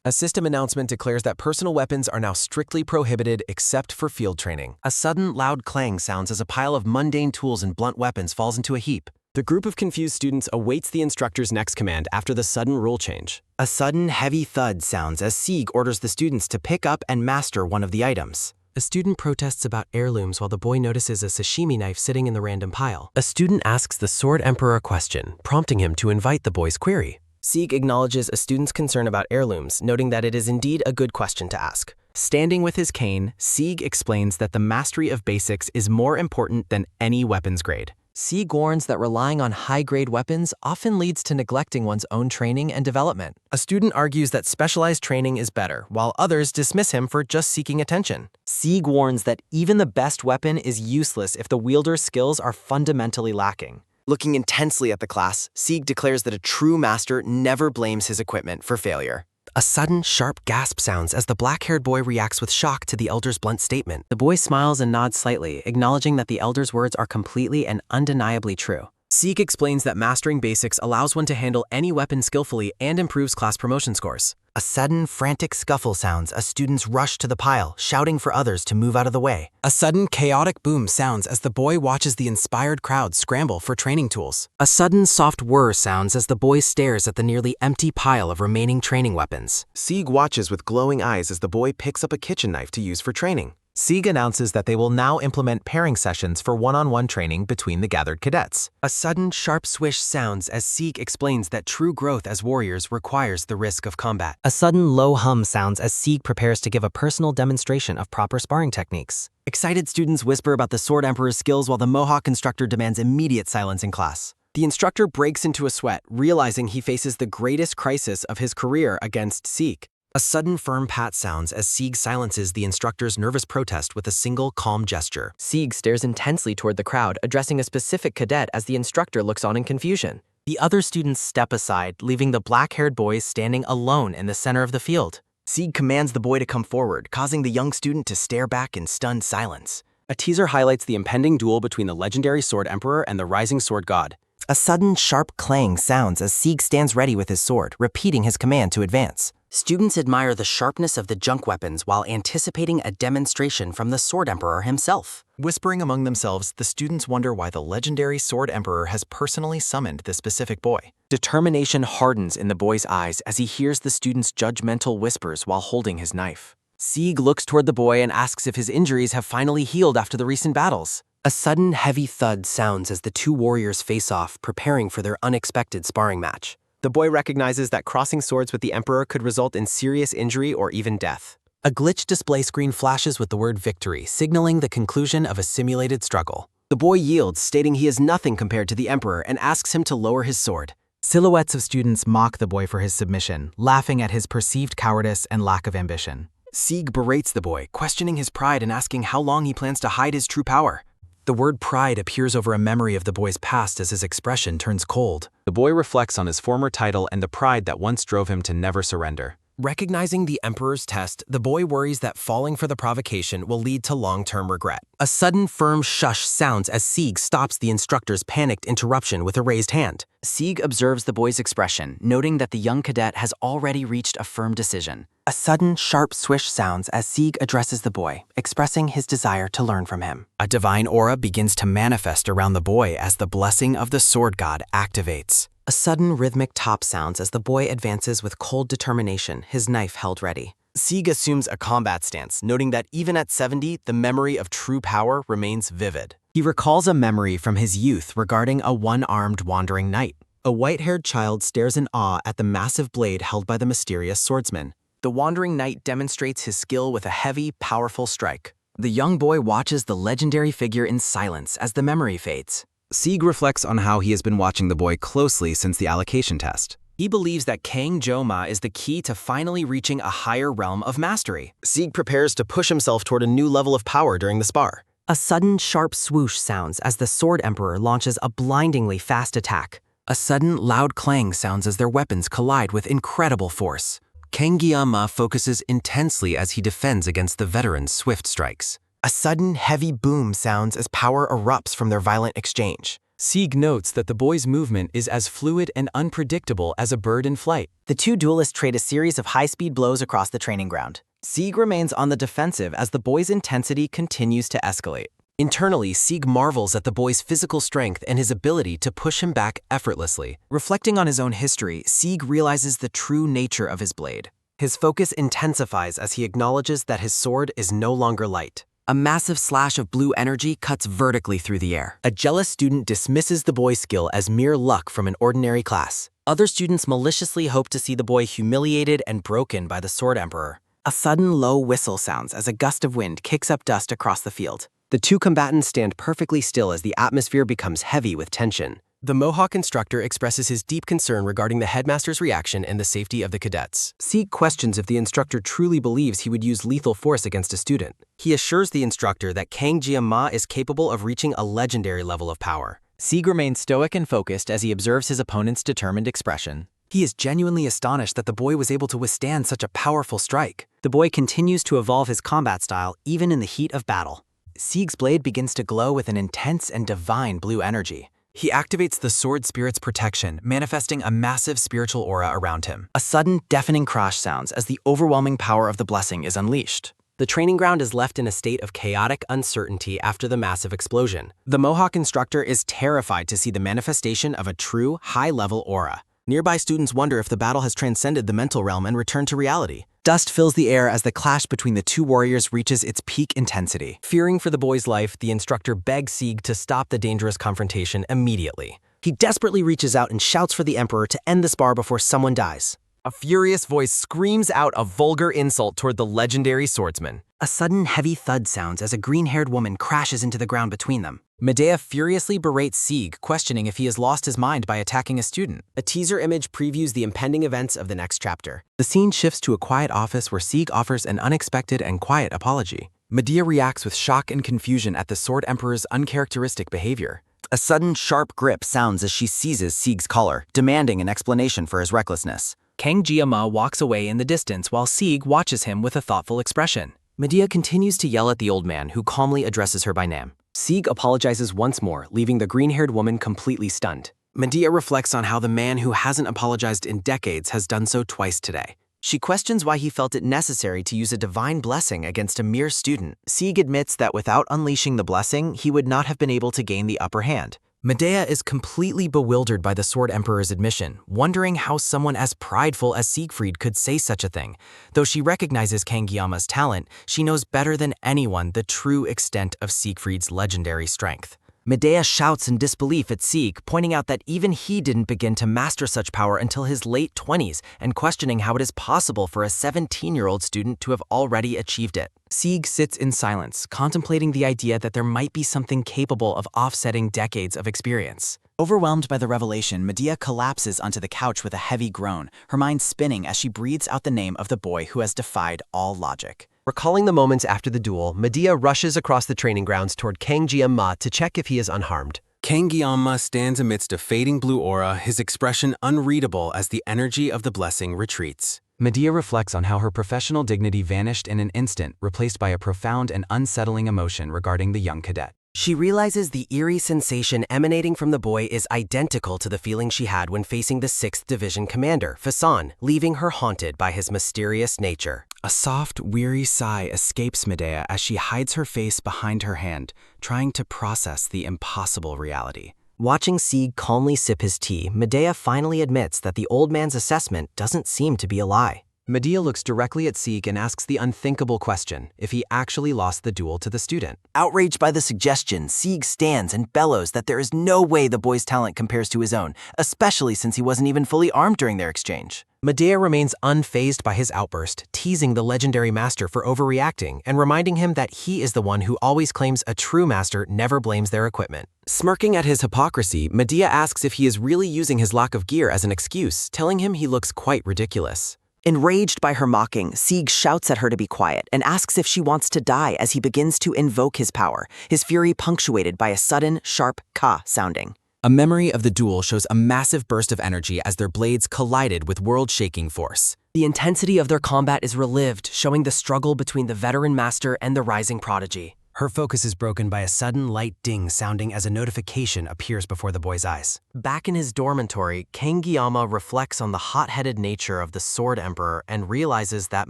Speaker 8: A system announcement declares that personal weapons are now strictly prohibited except for field training.
Speaker 1: A sudden, loud clang sounds as a pile of mundane tools and blunt weapons falls into a heap.
Speaker 8: The group of confused students awaits the instructor's next command after the sudden rule change.
Speaker 11: A sudden, heavy thud sounds as Sieg orders the students to pick up and master one of the items.
Speaker 3: A student protests about heirlooms while the boy notices a sashimi knife sitting in the random pile. A student asks the Sword Emperor a question, prompting him to invite the boy's query.
Speaker 5: Sieg acknowledges a student's concern about heirlooms, noting that it is indeed a good question to ask.
Speaker 12: Standing with his cane, Sieg explains that the mastery of basics is more important than any weapons grade.
Speaker 3: Sieg warns that relying on high-grade weapons often leads to neglecting one's own training and development.
Speaker 1: A student argues that specialized training is better, while others dismiss him for just seeking attention.
Speaker 12: Sieg warns that even the best weapon is useless if the wielder's skills are fundamentally lacking.
Speaker 1: Looking intensely at the class, Sieg declares that a true master never blames his equipment for failure.
Speaker 3: A sudden, sharp gasp sounds as the black-haired boy reacts with shock to the elder's blunt statement.
Speaker 5: The boy smiles and nods slightly, acknowledging that the elder's words are completely and undeniably true.
Speaker 1: Sieg explains that mastering basics allows one to handle any weapon skillfully and improves class promotion scores.
Speaker 11: A sudden, frantic scuffle sounds as students rush to the pile, shouting for others to move out of the way.
Speaker 12: A sudden, chaotic boom sounds as the boy watches the inspired crowd scramble for training tools.
Speaker 3: A sudden, soft whir sounds as the boy stares at the nearly empty pile of remaining training weapons.
Speaker 8: Sieg watches with glowing eyes as the boy picks up a kitchen knife to use for training.
Speaker 4: Sieg announces that they will now implement pairing sessions for one-on-one training between the gathered cadets.
Speaker 1: A sudden, sharp swish sounds as Sieg explains that true growth as warriors requires the risk of combat.
Speaker 3: A sudden low hum sounds as Sieg prepares to give a personal demonstration of proper sparring techniques.
Speaker 1: Excited students whisper about the Sword Emperor's skills while the Mohawk instructor demands immediate silence in class. The instructor breaks into a sweat, realizing he faces the greatest crisis of his career against Sieg. A sudden firm pat sounds as Sieg silences the instructor's nervous protest with a single calm gesture.
Speaker 5: Sieg stares intensely toward the crowd, addressing a specific cadet as the instructor looks on in confusion.
Speaker 3: The other students step aside, leaving the black-haired boy standing alone in the center of the field.
Speaker 11: Sieg commands the boy to come forward, causing the young student to stare back in stunned silence.
Speaker 12: A teaser highlights the impending duel between the legendary Sword Emperor and the rising Sword God.
Speaker 11: A sudden, sharp clang sounds as Sieg stands ready with his sword, repeating his command to advance.
Speaker 3: Students admire the sharpness of the junk weapons while anticipating a demonstration from the Sword Emperor himself.
Speaker 4: Whispering among themselves, the students wonder why the legendary Sword Emperor has personally summoned this specific boy.
Speaker 12: Determination hardens in the boy's eyes as he hears the student's judgmental whispers while holding his knife.
Speaker 1: Sieg looks toward the boy and asks if his injuries have finally healed after the recent battles.
Speaker 3: A sudden, heavy thud sounds as the two warriors face off, preparing for their unexpected sparring match.
Speaker 1: The boy recognizes that crossing swords with the Emperor could result in serious injury or even death.
Speaker 3: A glitch display screen flashes with the word victory, signaling the conclusion of a simulated struggle.
Speaker 1: The boy yields, stating he is nothing compared to the Emperor and asks him to lower his sword.
Speaker 12: Silhouettes of students mock the boy for his submission, laughing at his perceived cowardice and lack of ambition.
Speaker 1: Sieg berates the boy, questioning his pride and asking how long he plans to hide his true power.
Speaker 12: The word pride appears over a memory of the boy's past as his expression turns cold.
Speaker 8: The boy reflects on his former title and the pride that once drove him to never surrender.
Speaker 1: Recognizing the Emperor's test, the boy worries that falling for the provocation will lead to long-term regret. A sudden firm shush sounds as Sieg stops the instructor's panicked interruption with a raised hand.
Speaker 3: Sieg observes the boy's expression, noting that the young cadet has already reached a firm decision.
Speaker 11: A sudden, sharp swish sounds as Sieg addresses the boy, expressing his desire to learn from him.
Speaker 12: A divine aura begins to manifest around the boy as the blessing of the Sword God activates.
Speaker 3: A sudden rhythmic top sounds as the boy advances with cold determination, his knife held ready.
Speaker 1: Sieg assumes a combat stance, noting that even at 70, the memory of true power remains vivid.
Speaker 11: He recalls a memory from his youth regarding a one-armed wandering knight. A white-haired child stares in awe at the massive blade held by the mysterious swordsman.
Speaker 1: The wandering knight demonstrates his skill with a heavy, powerful strike.
Speaker 11: The young boy watches the legendary figure in silence as the memory fades.
Speaker 12: Sieg reflects on how he has been watching the boy closely since the allocation test.
Speaker 1: He believes that Kang Jo-ma is the key to finally reaching a higher realm of mastery. Sieg prepares to push himself toward a new level of power during the spar.
Speaker 3: A sudden, sharp swoosh sounds as the Sword Emperor launches a blindingly fast attack.
Speaker 13: A sudden, loud clang sounds as their weapons collide with incredible force.
Speaker 4: Kang Gyama focuses intensely as he defends against the veteran's swift strikes.
Speaker 1: A sudden, heavy boom sounds as power erupts from their violent exchange.
Speaker 12: Sieg notes that the boy's movement is as fluid and unpredictable as a bird in flight.
Speaker 11: The two duelists trade a series of high-speed blows across the training ground. Sieg remains on the defensive as the boy's intensity continues to escalate.
Speaker 4: Internally, Sieg marvels at the boy's physical strength and his ability to push him back effortlessly.
Speaker 11: Reflecting on his own history, Sieg realizes the true nature of his blade.
Speaker 1: His focus intensifies as he acknowledges that his sword is no longer light.
Speaker 13: A massive slash of blue energy cuts vertically through the air.
Speaker 1: A jealous student dismisses the boy's skill as mere luck from an ordinary class.
Speaker 11: Other students maliciously hope to see the boy humiliated and broken by the Sword Emperor. A sudden low whistle sounds as a gust of wind kicks up dust across the field.
Speaker 1: The two combatants stand perfectly still as the atmosphere becomes heavy with tension. The Mohawk instructor expresses his deep concern regarding the headmaster's reaction and the safety of the cadets. Sieg questions if the instructor truly believes he would use lethal force against a student. He assures the instructor that Kang Gyama is capable of reaching a legendary level of power.
Speaker 11: Sieg remains stoic and focused as he observes his opponent's determined expression.
Speaker 12: He is genuinely astonished that the boy was able to withstand such a powerful strike.
Speaker 11: The boy continues to evolve his combat style even in the heat of battle. Sieg's blade begins to glow with an intense and divine blue energy.
Speaker 12: He activates the sword spirit's protection, manifesting a massive spiritual aura around him.
Speaker 11: A sudden, deafening crash sounds as the overwhelming power of the blessing is unleashed.
Speaker 1: The training ground is left in a state of chaotic uncertainty after the massive explosion. The Mohawk instructor is terrified to see the manifestation of a true, high-level aura. Nearby students wonder if the battle has transcended the mental realm and returned to reality.
Speaker 11: Dust fills the air as the clash between the two warriors reaches its peak intensity.
Speaker 1: Fearing for the boy's life, the instructor begs Sieg to stop the dangerous confrontation immediately. He desperately reaches out and shouts for the Emperor to end the spar before someone dies. A furious voice screams out a vulgar insult toward the legendary swordsman.
Speaker 11: A sudden heavy thud sounds as a green-haired woman crashes into the ground between them.
Speaker 12: Medea furiously berates Sieg, questioning if he has lost his mind by attacking a student.
Speaker 1: A teaser image previews the impending events of the next chapter.
Speaker 13: The scene shifts to a quiet office where Sieg offers an unexpected and quiet apology. Medea reacts with shock and confusion at the Sword Emperor's uncharacteristic behavior.
Speaker 11: A sudden sharp grip sounds as she seizes Sieg's collar, demanding an explanation for his recklessness.
Speaker 12: Kang Gyama walks away in the distance while Sieg watches him with a thoughtful expression.
Speaker 1: Medea continues to yell at the old man, who calmly addresses her by name. Sieg apologizes once more, leaving the green-haired woman completely stunned. Medea reflects on how the man who hasn't apologized in decades has done so twice today. She questions why he felt it necessary to use a divine blessing against a mere student.
Speaker 11: Sieg admits that without unleashing the blessing, he would not have been able to gain the upper hand.
Speaker 12: Medea is completely bewildered by the Sword Emperor's admission, wondering how someone as prideful as Siegfried could say such a thing. Though she recognizes Kang Gyama's talent, she knows better than anyone the true extent of Siegfried's legendary strength.
Speaker 11: Medea shouts in disbelief at Sieg, pointing out that even he didn't begin to master such power until his late 20s, and questioning how it is possible for a 17-year-old student to have already achieved it.
Speaker 12: Sieg sits in silence, contemplating the idea that there might be something capable of offsetting decades of experience.
Speaker 11: Overwhelmed by the revelation, Medea collapses onto the couch with a heavy groan, her mind spinning as she breathes out the name of the boy who has defied all logic.
Speaker 1: Recalling the moments after the duel, Medea rushes across the training grounds toward Kang Gyama to check if he is unharmed.
Speaker 4: Kang Gyama stands amidst a fading blue aura, his expression unreadable as the energy of the blessing retreats.
Speaker 12: Medea reflects on how her professional dignity vanished in an instant, replaced by a profound and unsettling emotion regarding the young cadet.
Speaker 1: She realizes the eerie sensation emanating from the boy is identical to the feeling she had when facing the 6th Division commander, Fasan, leaving her haunted by his mysterious nature.
Speaker 13: A soft, weary sigh escapes Medea as she hides her face behind her hand, trying to process the impossible reality.
Speaker 1: Watching Sieg calmly sip his tea, Medea finally admits that the old man's assessment doesn't seem to be a lie.
Speaker 4: Medea looks directly at Sieg and asks the unthinkable question if he actually lost the duel to the student.
Speaker 11: Outraged by the suggestion, Sieg stands and bellows that there is no way the boy's talent compares to his own, especially since he wasn't even fully armed during their exchange.
Speaker 1: Medea remains unfazed by his outburst, teasing the legendary master for overreacting and reminding him that he is the one who always claims a true master never blames their equipment. Smirking at his hypocrisy, Medea asks if he is really using his lack of gear as an excuse, telling him he looks quite ridiculous.
Speaker 11: Enraged by her mocking, Sieg shouts at her to be quiet and asks if she wants to die as he begins to invoke his power, his fury punctuated by a sudden, sharp ka sounding.
Speaker 2: A memory of the duel shows a massive burst of energy as their blades collided with world-shaking force.
Speaker 5: The intensity of their combat is relived, showing the struggle between the veteran master and the rising prodigy.
Speaker 12: Her focus is broken by a sudden light ding sounding as a notification appears before the boy's eyes.
Speaker 5: Back in his dormitory, Kangiyama reflects on the hot-headed nature of the Sword Emperor and realizes that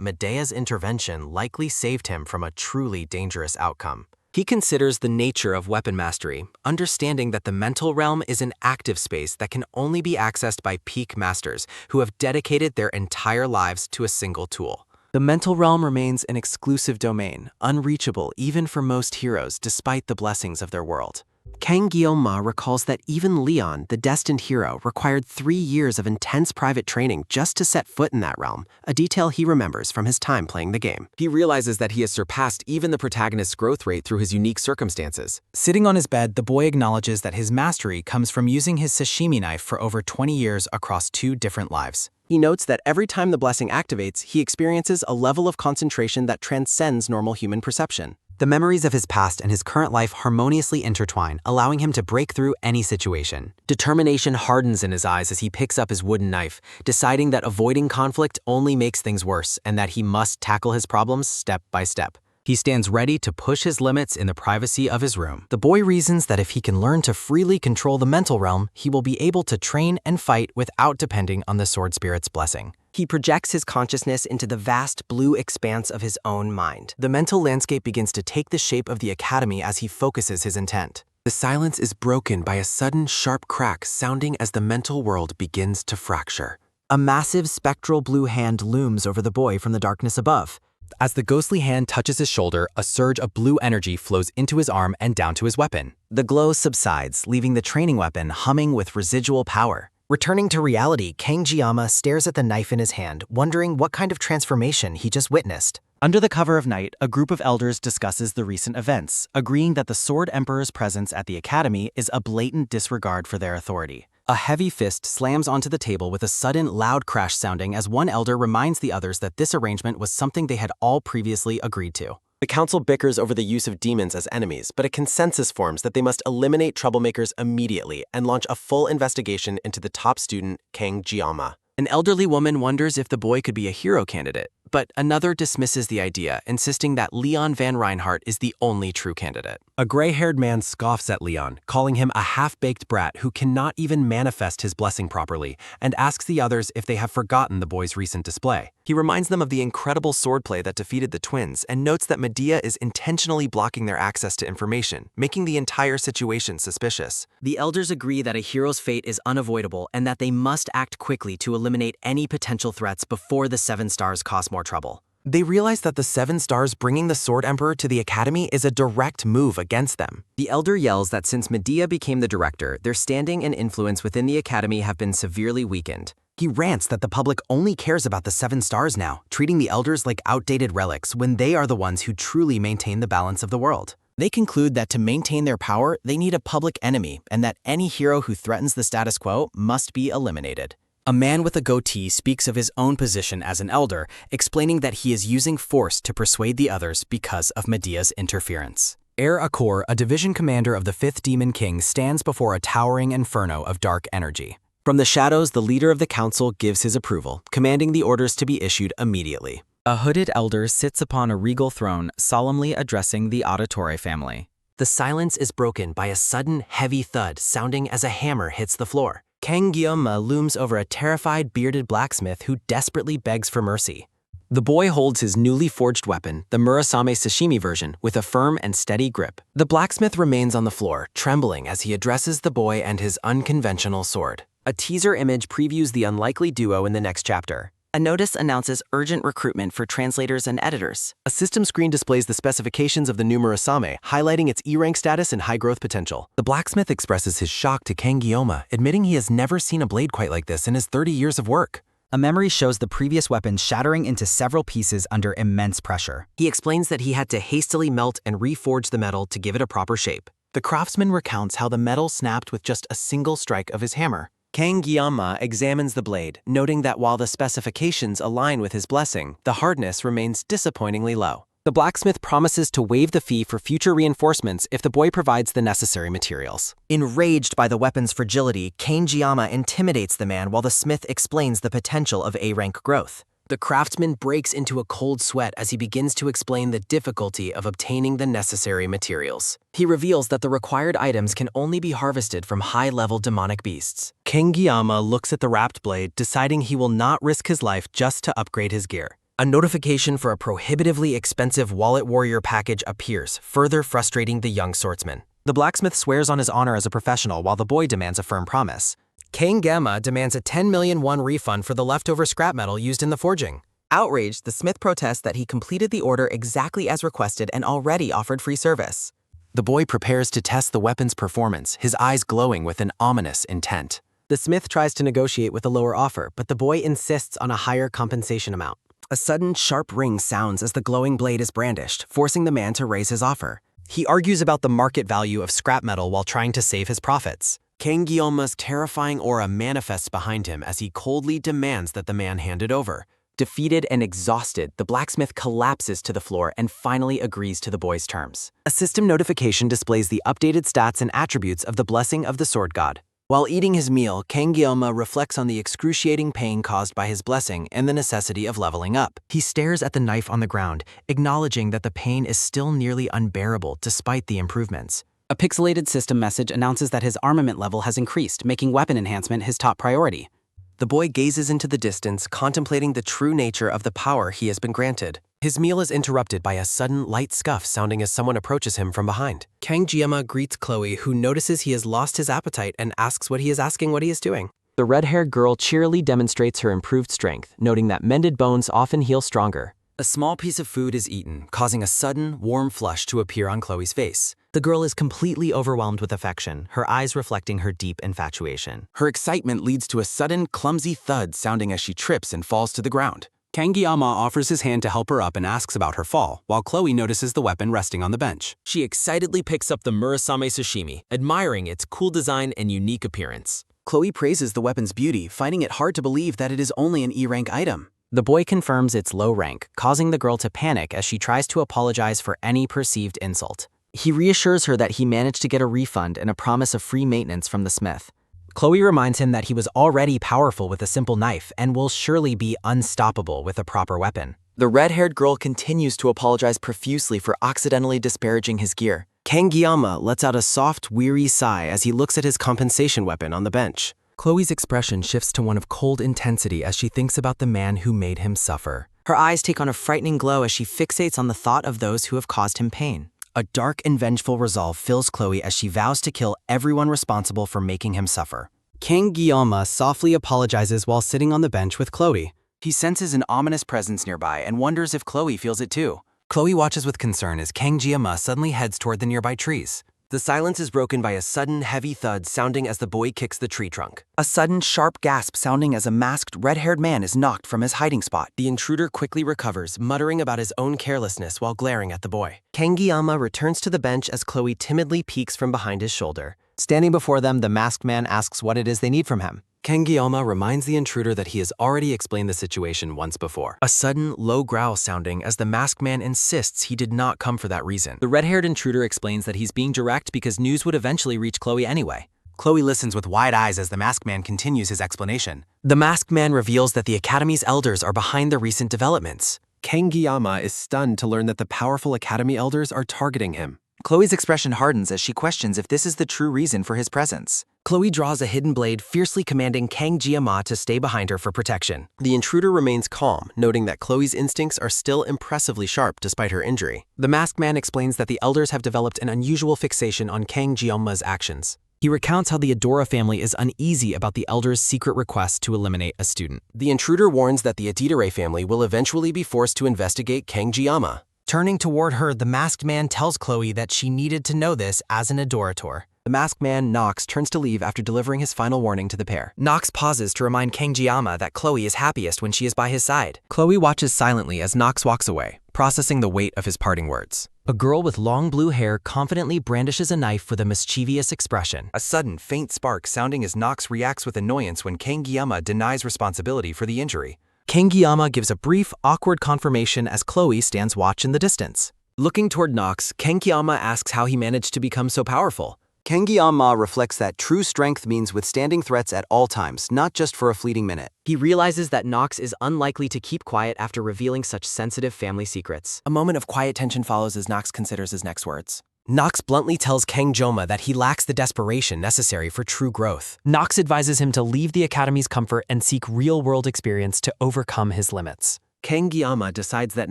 Speaker 5: Medea's intervention likely saved him from a truly dangerous outcome.
Speaker 2: He considers the nature of weapon mastery, understanding that the mental realm is an active space that can only be accessed by peak masters who have dedicated their entire lives to a single tool. The mental realm remains an exclusive domain, unreachable even for most heroes despite the blessings of their world.
Speaker 5: Kangiyama recalls that even Leon, the destined hero, required 3 years of intense private training just to set foot in that realm, a detail he remembers from his time playing the game.
Speaker 2: He realizes that he has surpassed even the protagonist's growth rate through his unique circumstances.
Speaker 12: Sitting on his bed, the boy acknowledges that his mastery comes from using his sashimi knife for over 20 years across 2 different lives.
Speaker 5: He notes that every time the blessing activates, he experiences a level of concentration that transcends normal human perception.
Speaker 12: The memories of his past and his current life harmoniously intertwine, allowing him to break through any situation.
Speaker 2: Determination hardens in his eyes as he picks up his wooden knife, deciding that avoiding conflict only makes things worse and that he must tackle his problems step by step.
Speaker 12: He stands ready to push his limits in the privacy of his room.
Speaker 2: The boy reasons that if he can learn to freely control the mental realm, he will be able to train and fight without depending on the sword spirit's blessing.
Speaker 5: He projects his consciousness into the vast blue expanse of his own mind.
Speaker 2: The mental landscape begins to take the shape of the academy as he focuses his intent. The silence is broken by a sudden sharp crack sounding as the mental world begins to fracture.
Speaker 12: A massive spectral blue hand looms over the boy from the darkness above.
Speaker 2: As the ghostly hand touches his shoulder, a surge of blue energy flows into his arm and down to his weapon.
Speaker 12: The glow subsides, leaving the training weapon humming with residual power.
Speaker 11: Returning to reality, Kangiyama stares at the knife in his hand, wondering what kind of transformation he just witnessed.
Speaker 12: Under the cover of night, a group of elders discusses the recent events, agreeing that the Sword Emperor's presence at the academy is a blatant disregard for their authority. A heavy fist slams onto the table with a sudden loud crash sounding as one elder reminds the others that this arrangement was something they had all previously agreed to.
Speaker 5: The council bickers over the use of demons as enemies, but a consensus forms that they must eliminate troublemakers immediately and launch a full investigation into the top student, Kangiyama.
Speaker 2: An elderly woman wonders if the boy could be a hero candidate, but another dismisses the idea, insisting that Leon Van Reinhardt is the only true candidate.
Speaker 8: A gray-haired man scoffs at Leon, calling him a half-baked brat who cannot even manifest his blessing properly, and asks the others if they have forgotten the boy's recent display.
Speaker 2: He reminds them of the incredible swordplay that defeated the twins and notes that Medea is intentionally blocking their access to information, making the entire situation suspicious.
Speaker 12: The elders agree that a hero's fate is unavoidable and that they must act quickly to eliminate any potential threats before the 7 stars cause more trouble.
Speaker 2: They realize that the 7 stars bringing the Sword Emperor to the academy is a direct move against them.
Speaker 5: The elder yells that since Medea became the director, their standing and influence within the academy have been severely weakened.
Speaker 12: He rants that the public only cares about the 7 stars now, treating the elders like outdated relics when they are the ones who truly maintain the balance of the world. They conclude that to maintain their power, they need a public enemy, and that any hero who threatens the status quo must be eliminated. A man with a goatee speaks of his own position as an elder, explaining that he is using force to persuade the others because of Medea's interference.
Speaker 2: Er Akor, a division commander of the 5th Demon King, stands before a towering inferno of dark energy.
Speaker 5: From the shadows, the leader of the council gives his approval, commanding the orders to be issued immediately.
Speaker 12: A hooded elder sits upon a regal throne, solemnly addressing the Auditore family.
Speaker 5: The silence is broken by a sudden, heavy thud sounding as a hammer hits the floor. Kangiyama looms over a terrified, bearded blacksmith who desperately begs for mercy.
Speaker 2: The boy holds his newly forged weapon, the Murasame Sashimi version, with a firm and steady grip. The blacksmith remains on the floor, trembling as he addresses the boy and his unconventional sword.
Speaker 5: A teaser image previews the unlikely duo in the next chapter.
Speaker 11: A notice announces urgent recruitment for translators and editors.
Speaker 5: A system screen displays the specifications of the new Murasame, highlighting its E-rank status and high growth potential.
Speaker 8: The blacksmith expresses his shock to Kangiyama, admitting he has never seen a blade quite like this in his 30 years of work.
Speaker 12: A memory shows the previous weapon shattering into several pieces under immense pressure.
Speaker 5: He explains that he had to hastily melt and reforge the metal to give it a proper shape.
Speaker 13: The craftsman recounts how the metal snapped with just a single strike of his hammer.
Speaker 5: Kangiyama examines the blade, noting that while the specifications align with his blessing, the hardness remains disappointingly low. The blacksmith promises to waive the fee for future reinforcements if the boy provides the necessary materials.
Speaker 1: Enraged by the weapon's fragility, Kangiyama intimidates the man while the smith explains the potential of A-rank growth.
Speaker 5: The craftsman breaks into a cold sweat as he begins to explain the difficulty of obtaining the necessary materials. He reveals that the required items can only be harvested from high-level demonic beasts.
Speaker 6: Kangiyama looks at the wrapped blade, deciding he will not risk his life just to upgrade his gear.
Speaker 1: A notification for a prohibitively expensive Wallet Warrior package appears, further frustrating the young swordsman.
Speaker 2: The blacksmith swears on his honor as a professional while the boy demands a firm promise.
Speaker 1: Kangiyama demands a 10 million won refund for the leftover scrap metal used in the forging. Outraged, the smith protests that he completed the order exactly as requested and already offered free service.
Speaker 4: The boy prepares to test the weapon's performance, his eyes glowing with an ominous intent.
Speaker 5: The smith tries to negotiate with a lower offer, but the boy insists on a higher compensation amount.
Speaker 1: A sudden sharp ring sounds as the glowing blade is brandished, forcing the man to raise his offer.
Speaker 2: He argues about the market value of scrap metal while trying to save his profits.
Speaker 6: Kangiyama's terrifying aura manifests behind him as he coldly demands that the man hand it over.
Speaker 5: Defeated and exhausted, the blacksmith collapses to the floor and finally agrees to the boy's terms.
Speaker 2: A system notification displays the updated stats and attributes of the blessing of the sword god. While eating his meal, Kangiyama reflects on the excruciating pain caused by his blessing and the necessity of leveling up.
Speaker 1: He stares at the knife on the ground, acknowledging that the pain is still nearly unbearable despite the improvements.
Speaker 5: A pixelated system message announces that his armament level has increased, making weapon enhancement his top priority.
Speaker 1: The boy gazes into the distance, contemplating the true nature of the power he has been granted.
Speaker 4: His meal is interrupted by a sudden light scuff sounding as someone approaches him from behind.
Speaker 1: Kangiyama greets Chloe, who notices he has lost his appetite and asks what he is doing.
Speaker 5: The red-haired girl cheerily demonstrates her improved strength, noting that mended bones often heal stronger.
Speaker 1: A small piece of food is eaten, causing a sudden, warm flush to appear on Chloe's face. The girl is completely overwhelmed with affection, her eyes reflecting her deep infatuation.
Speaker 13: Her excitement leads to a sudden, clumsy thud sounding as she trips and falls to the ground. Kangiyama offers his hand to help her up and asks about her fall, while Chloe notices the weapon resting on the bench.
Speaker 6: She excitedly picks up the Murasame Sashimi, admiring its cool design and unique appearance.
Speaker 13: Chloe praises the weapon's beauty, finding it hard to believe that it is only an E-rank item.
Speaker 2: The boy confirms its low rank, causing the girl to panic as she tries to apologize for any perceived insult. He reassures her that he managed to get a refund and a promise of free maintenance from the smith. Chloe reminds him that he was already powerful with a simple knife and will surely be unstoppable with a proper weapon.
Speaker 1: The red-haired girl continues to apologize profusely for accidentally disparaging his gear. Kangiyama lets out a soft, weary sigh as he looks at his compensation weapon on the bench. Chloe's expression shifts to one of cold intensity as she thinks about the man who made him suffer.
Speaker 2: Her eyes take on a frightening glow as she fixates on the thought of those who have caused him pain.
Speaker 1: A dark and vengeful resolve fills Chloe as she vows to kill everyone responsible for making him suffer.
Speaker 2: Kangiyama softly apologizes while sitting on the bench with Chloe.
Speaker 13: He senses an ominous presence nearby and wonders if Chloe feels it too.
Speaker 1: Chloe watches with concern as Kangiyama suddenly heads toward the nearby trees. The silence is broken by a sudden, heavy thud sounding as the boy kicks the tree trunk.
Speaker 13: A sudden, sharp gasp sounding as a masked, red-haired man is knocked from his hiding spot.
Speaker 1: The intruder quickly recovers, muttering about his own carelessness while glaring at the boy. Kangiyama returns to the bench as Chloe timidly peeks from behind his shoulder.
Speaker 2: Standing before them, the masked man asks what it is they need from him.
Speaker 1: Kangiyama reminds the intruder that he has already explained the situation once before. A sudden, low growl sounding as the masked man insists he did not come for that reason.
Speaker 2: The red-haired intruder explains that he's being direct because news would eventually reach Chloe anyway.
Speaker 13: Chloe listens with wide eyes as the masked man continues his explanation.
Speaker 1: The masked man reveals that the Academy's elders are behind the recent developments.
Speaker 8: Kangiyama is stunned to learn that the powerful Academy elders are targeting him.
Speaker 7: Chloe's expression hardens as she questions if this is the true reason for his presence.
Speaker 1: Chloe draws a hidden blade, fiercely commanding Kangiyama to stay behind her for protection. The intruder remains calm, noting that Chloe's instincts are still impressively sharp despite her injury. The masked man explains that the elders have developed an unusual fixation on Kangiyama's actions. He recounts how the Adora family is uneasy about the elders' secret request to eliminate a student. The intruder warns that the Adidare family will eventually be forced to investigate Kangiyama.
Speaker 2: Turning toward her, the masked man tells Chloe that she needed to know this as an Adorator.
Speaker 1: The masked man, Nox, turns to leave after delivering his final warning to the pair.
Speaker 2: Nox pauses to remind Kangiyama that Chloe is happiest when she is by his side.
Speaker 1: Chloe watches silently as Nox walks away, processing the weight of his parting words.
Speaker 2: A girl with long blue hair confidently brandishes a knife with a mischievous expression.
Speaker 13: A sudden, faint spark sounding as Nox reacts with annoyance when Kangiyama denies responsibility for the injury.
Speaker 2: Kangiyama gives a brief, awkward confirmation as Chloe stands watch in the distance.
Speaker 5: Looking toward Nox, Kangiyama asks how he managed to become so powerful.
Speaker 13: Kangiyama reflects that true strength means withstanding threats at all times, not just for a fleeting minute.
Speaker 5: He realizes that Nox is unlikely to keep quiet after revealing such sensitive family secrets. A moment of quiet tension follows as Nox considers his next words.
Speaker 3: Nox bluntly tells Kangjoma that he lacks the desperation necessary for true growth.
Speaker 2: Nox advises him to leave the academy's comfort and seek real-world experience to overcome his limits.
Speaker 3: Kangiyama decides that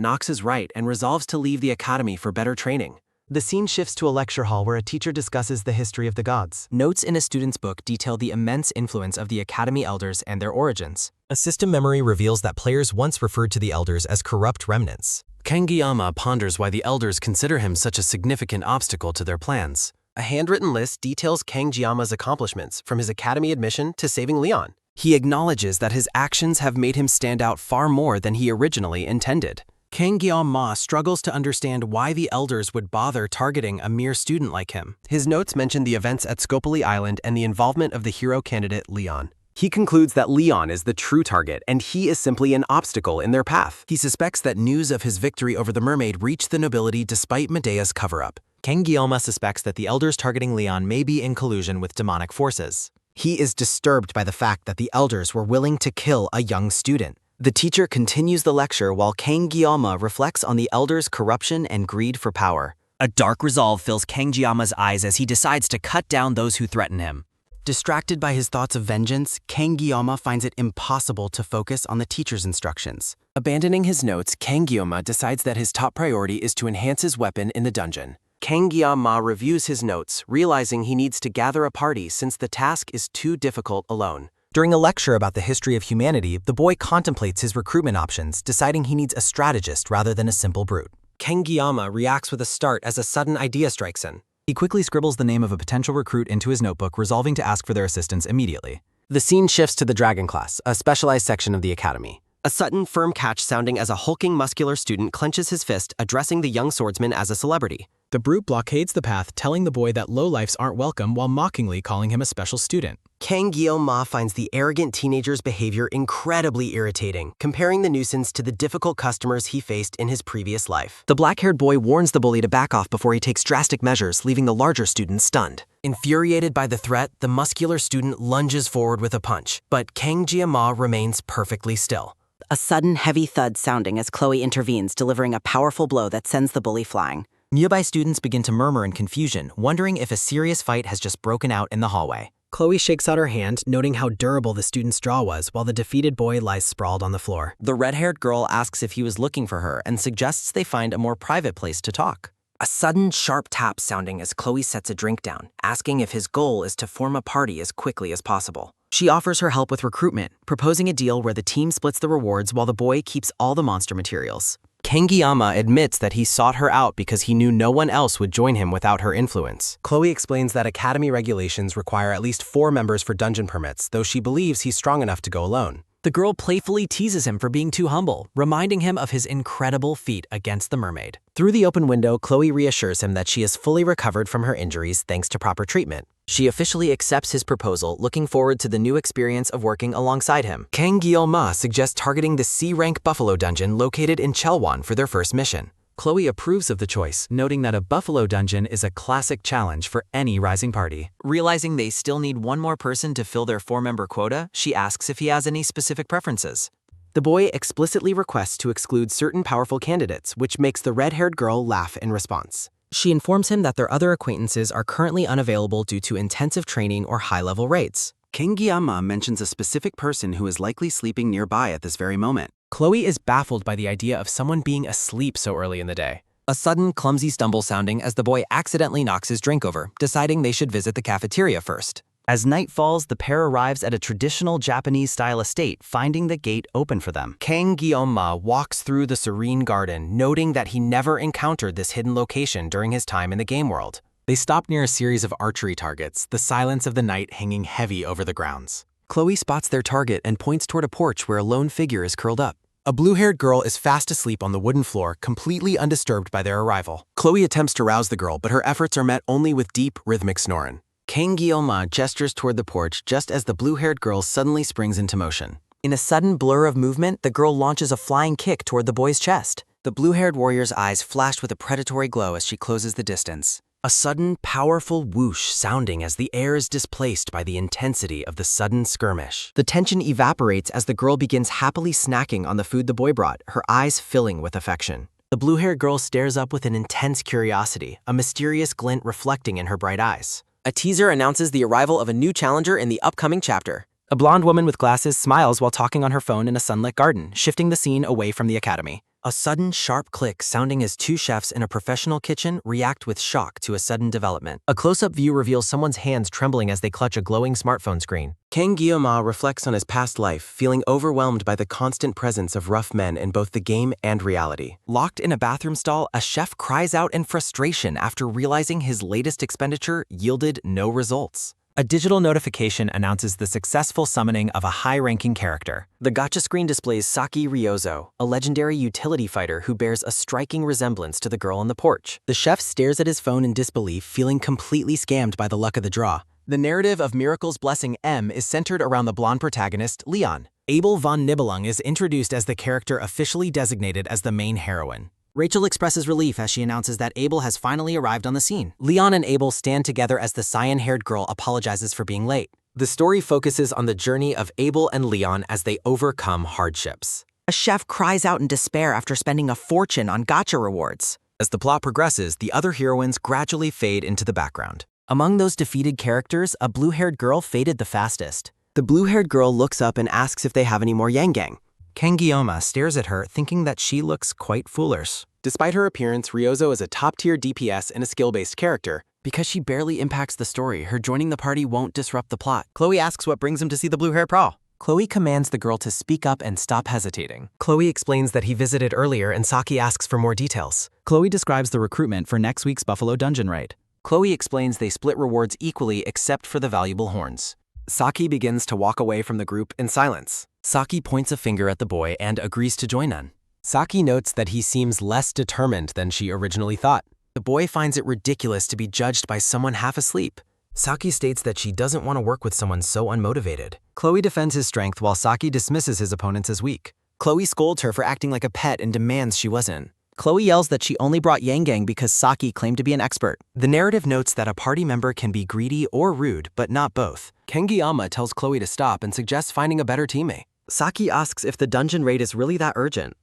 Speaker 3: Nox is right and resolves to leave the academy for better training.
Speaker 2: The scene shifts to a lecture hall where a teacher discusses the history of the gods.
Speaker 5: Notes in a student's book detail the immense influence of the Academy elders and their origins.
Speaker 3: A system memory reveals that players once referred to the elders as corrupt remnants. Kangiyama ponders why the elders consider him such a significant obstacle to their plans. A handwritten list details Kangiyama's accomplishments, from his academy admission to saving Leon.
Speaker 5: He acknowledges that his actions have made him stand out far more than he originally intended.
Speaker 2: Kangiyama struggles to understand why the elders would bother targeting a mere student like him.
Speaker 3: His notes mention the events at Scopoli Island and the involvement of the hero candidate Leon.
Speaker 5: He concludes that Leon is the true target and he is simply an obstacle in their path.
Speaker 2: He suspects that news of his victory over the mermaid reached the nobility despite Medea's cover-up.
Speaker 3: Kangiyama suspects that the elders targeting Leon may be in collusion with demonic forces.
Speaker 11: He is disturbed by the fact that the elders were willing to kill a young student. The teacher continues the lecture while Kangiyama reflects on the elders' corruption and greed for power.
Speaker 9: A dark resolve fills Kangiyama's eyes as he decides to cut down those who threaten him.
Speaker 11: Distracted by his thoughts of vengeance, Kangiyama finds it impossible to focus on the teacher's instructions.
Speaker 3: Abandoning his notes, Kangiyama decides that his top priority is to enhance his weapon in the dungeon. Kangiyama reviews his notes, realizing he needs to gather a party since the task is too difficult alone.
Speaker 2: During a lecture about the history of humanity, the boy contemplates his recruitment options, deciding he needs a strategist rather than a simple brute.
Speaker 3: Kangiyama reacts with a start as a sudden idea strikes in.
Speaker 2: He quickly scribbles the name of a potential recruit into his notebook, resolving to ask for their assistance immediately.
Speaker 3: The scene shifts to the Dragon class, a specialized section of the academy.
Speaker 5: A sudden, firm catch sounding as a hulking, muscular student clenches his fist, addressing the young swordsman as a celebrity.
Speaker 2: The brute blockades the path, telling the boy that lowlifes aren't welcome while mockingly calling him a special student.
Speaker 5: Kangiyama finds the arrogant teenager's behavior incredibly irritating, comparing the nuisance to the difficult customers he faced in his previous life.
Speaker 11: The black-haired boy warns the bully to back off before he takes drastic measures, leaving the larger student stunned.
Speaker 3: Infuriated by the threat, the muscular student lunges forward with a punch, but Kangiyama remains perfectly still.
Speaker 14: A sudden heavy thud sounding as Chloe intervenes, delivering a powerful blow that sends the bully flying.
Speaker 2: Nearby students begin to murmur in confusion, wondering if a serious fight has just broken out in the hallway.
Speaker 3: Chloe shakes out her hand, noting how durable the student's jaw was while the defeated boy lies sprawled on the floor.
Speaker 5: The red-haired girl asks if he was looking for her and suggests they find a more private place to talk. A sudden, sharp tap sounding as Chloe sets a drink down, asking if his goal is to form a party as quickly as possible.
Speaker 11: She offers her help with recruitment, proposing a deal where the team splits the rewards while the boy keeps all the monster materials.
Speaker 5: Kangiyama admits that he sought her out because he knew no one else would join him without her influence.
Speaker 3: Chloe explains that academy regulations require at least 4 members for dungeon permits, though she believes he's strong enough to go alone.
Speaker 2: The girl playfully teases him for being too humble, reminding him of his incredible feat against the mermaid.
Speaker 3: Through the open window, Chloe reassures him that she is fully recovered from her injuries thanks to proper treatment.
Speaker 2: She officially accepts his proposal, looking forward to the new experience of working alongside him. Kangiyama suggests targeting the C-rank Buffalo dungeon located in Chelwan for their first mission. Chloe approves of the choice, noting that a Buffalo dungeon is a classic challenge for any rising party. Realizing they still need one more person to fill their 4-member quota, she asks if he has any specific preferences.
Speaker 5: The boy explicitly requests to exclude certain powerful candidates, which makes the red-haired girl laugh in response.
Speaker 3: She informs him that their other acquaintances are currently unavailable due to intensive training or high-level raids.
Speaker 13: Kangiyama mentions a specific person who is likely sleeping nearby at this very moment.
Speaker 3: Chloe is baffled by the idea of someone being asleep so early in the day.
Speaker 5: A sudden, clumsy stumble sounding as the boy accidentally knocks his drink over, deciding they should visit the cafeteria first.
Speaker 2: As night falls, the pair arrives at a traditional Japanese-style estate, finding the gate open for them.
Speaker 3: Kangiyama walks through the serene garden, noting that he never encountered this hidden location during his time in the game world. They stop near a series of archery targets, the silence of the night hanging heavy over the grounds.
Speaker 5: Chloe spots their target and points toward a porch where a lone figure is curled up.
Speaker 3: A blue-haired girl is fast asleep on the wooden floor, completely undisturbed by their arrival.
Speaker 5: Chloe attempts to rouse the girl, but her efforts are met only with deep, rhythmic snoring.
Speaker 13: Kangiyama gestures toward the porch just as the blue-haired girl suddenly springs into motion.
Speaker 11: In a sudden blur of movement, the girl launches a flying kick toward the boy's chest. The blue-haired warrior's eyes flash with a predatory glow as she closes the distance.
Speaker 3: A sudden, powerful whoosh sounding as the air is displaced by the intensity of the sudden skirmish.
Speaker 1: The tension evaporates as the girl begins happily snacking on the food the boy brought, her eyes filling with affection. The blue-haired girl stares up with an intense curiosity, a mysterious glint reflecting in her bright eyes.
Speaker 5: A teaser announces the arrival of a new challenger in the upcoming chapter.
Speaker 11: A blonde woman with glasses smiles while talking on her phone in a sunlit garden, shifting the scene away from the academy.
Speaker 3: A sudden, sharp click sounding as two chefs in a professional kitchen react with shock to a sudden development.
Speaker 1: A close-up view reveals someone's hands trembling as they clutch a glowing smartphone screen.
Speaker 5: Kang Guillaume reflects on his past life, feeling overwhelmed by the constant presence of rough men in both the game and reality.
Speaker 3: Locked in a bathroom stall, a chef cries out in frustration after realizing his latest expenditure yielded no results.
Speaker 2: A digital notification announces the successful summoning of a high-ranking character.
Speaker 5: The gacha screen displays Saki Ryozo, a legendary utility fighter who bears a striking resemblance to the girl on the porch.
Speaker 11: The chef stares at his phone in disbelief, feeling completely scammed by the luck of the draw.
Speaker 2: The narrative of Miracle's Blessing M is centered around the blonde protagonist, Leon. Abel von Nibelung is introduced as the character officially designated as the main heroine.
Speaker 11: Rachel expresses relief as she announces that Abel has finally arrived on the scene.
Speaker 2: Leon and Abel stand together as the cyan-haired girl apologizes for being late.
Speaker 3: The story focuses on the journey of Abel and Leon as they overcome hardships.
Speaker 11: A chef cries out in despair after spending a fortune on gacha rewards.
Speaker 3: As the plot progresses, the other heroines gradually fade into the background.
Speaker 11: Among those defeated characters, a blue-haired girl faded the fastest.
Speaker 1: The blue-haired girl looks up and asks if they have any more Yangang.
Speaker 3: Kang Guillaume stares at her, thinking that she looks quite foolish.
Speaker 5: Despite her appearance, Ryozo is a top-tier DPS and a skill-based character.
Speaker 11: Because she barely impacts the story, her joining the party won't disrupt the plot. Chloe asks what brings him to see the blue-haired Prawl.
Speaker 2: Chloe commands the girl to speak up and stop hesitating.
Speaker 3: Chloe explains that he visited earlier and Saki asks for more details.
Speaker 2: Chloe describes the recruitment for next week's Buffalo Dungeon raid.
Speaker 3: Chloe explains they split rewards equally except for the valuable horns.
Speaker 5: Saki begins to walk away from the group in silence.
Speaker 3: Saki points a finger at the boy and agrees to join in. Saki notes that he seems less determined than she originally thought. The boy finds it ridiculous to be judged by someone half asleep. Saki states that she doesn't want to work with someone so unmotivated. Chloe defends his strength while Saki dismisses his opponents as weak.
Speaker 11: Chloe scolds her for acting like a pet and demands she wasn't. Chloe yells that she only brought Yangang because Saki claimed to be an expert.
Speaker 3: The narrative notes that a party member can be greedy or rude, but not both.
Speaker 5: Kang Guillaume tells Chloe to stop and suggests finding a better teammate.
Speaker 1: Saki asks if the dungeon raid is really that urgent.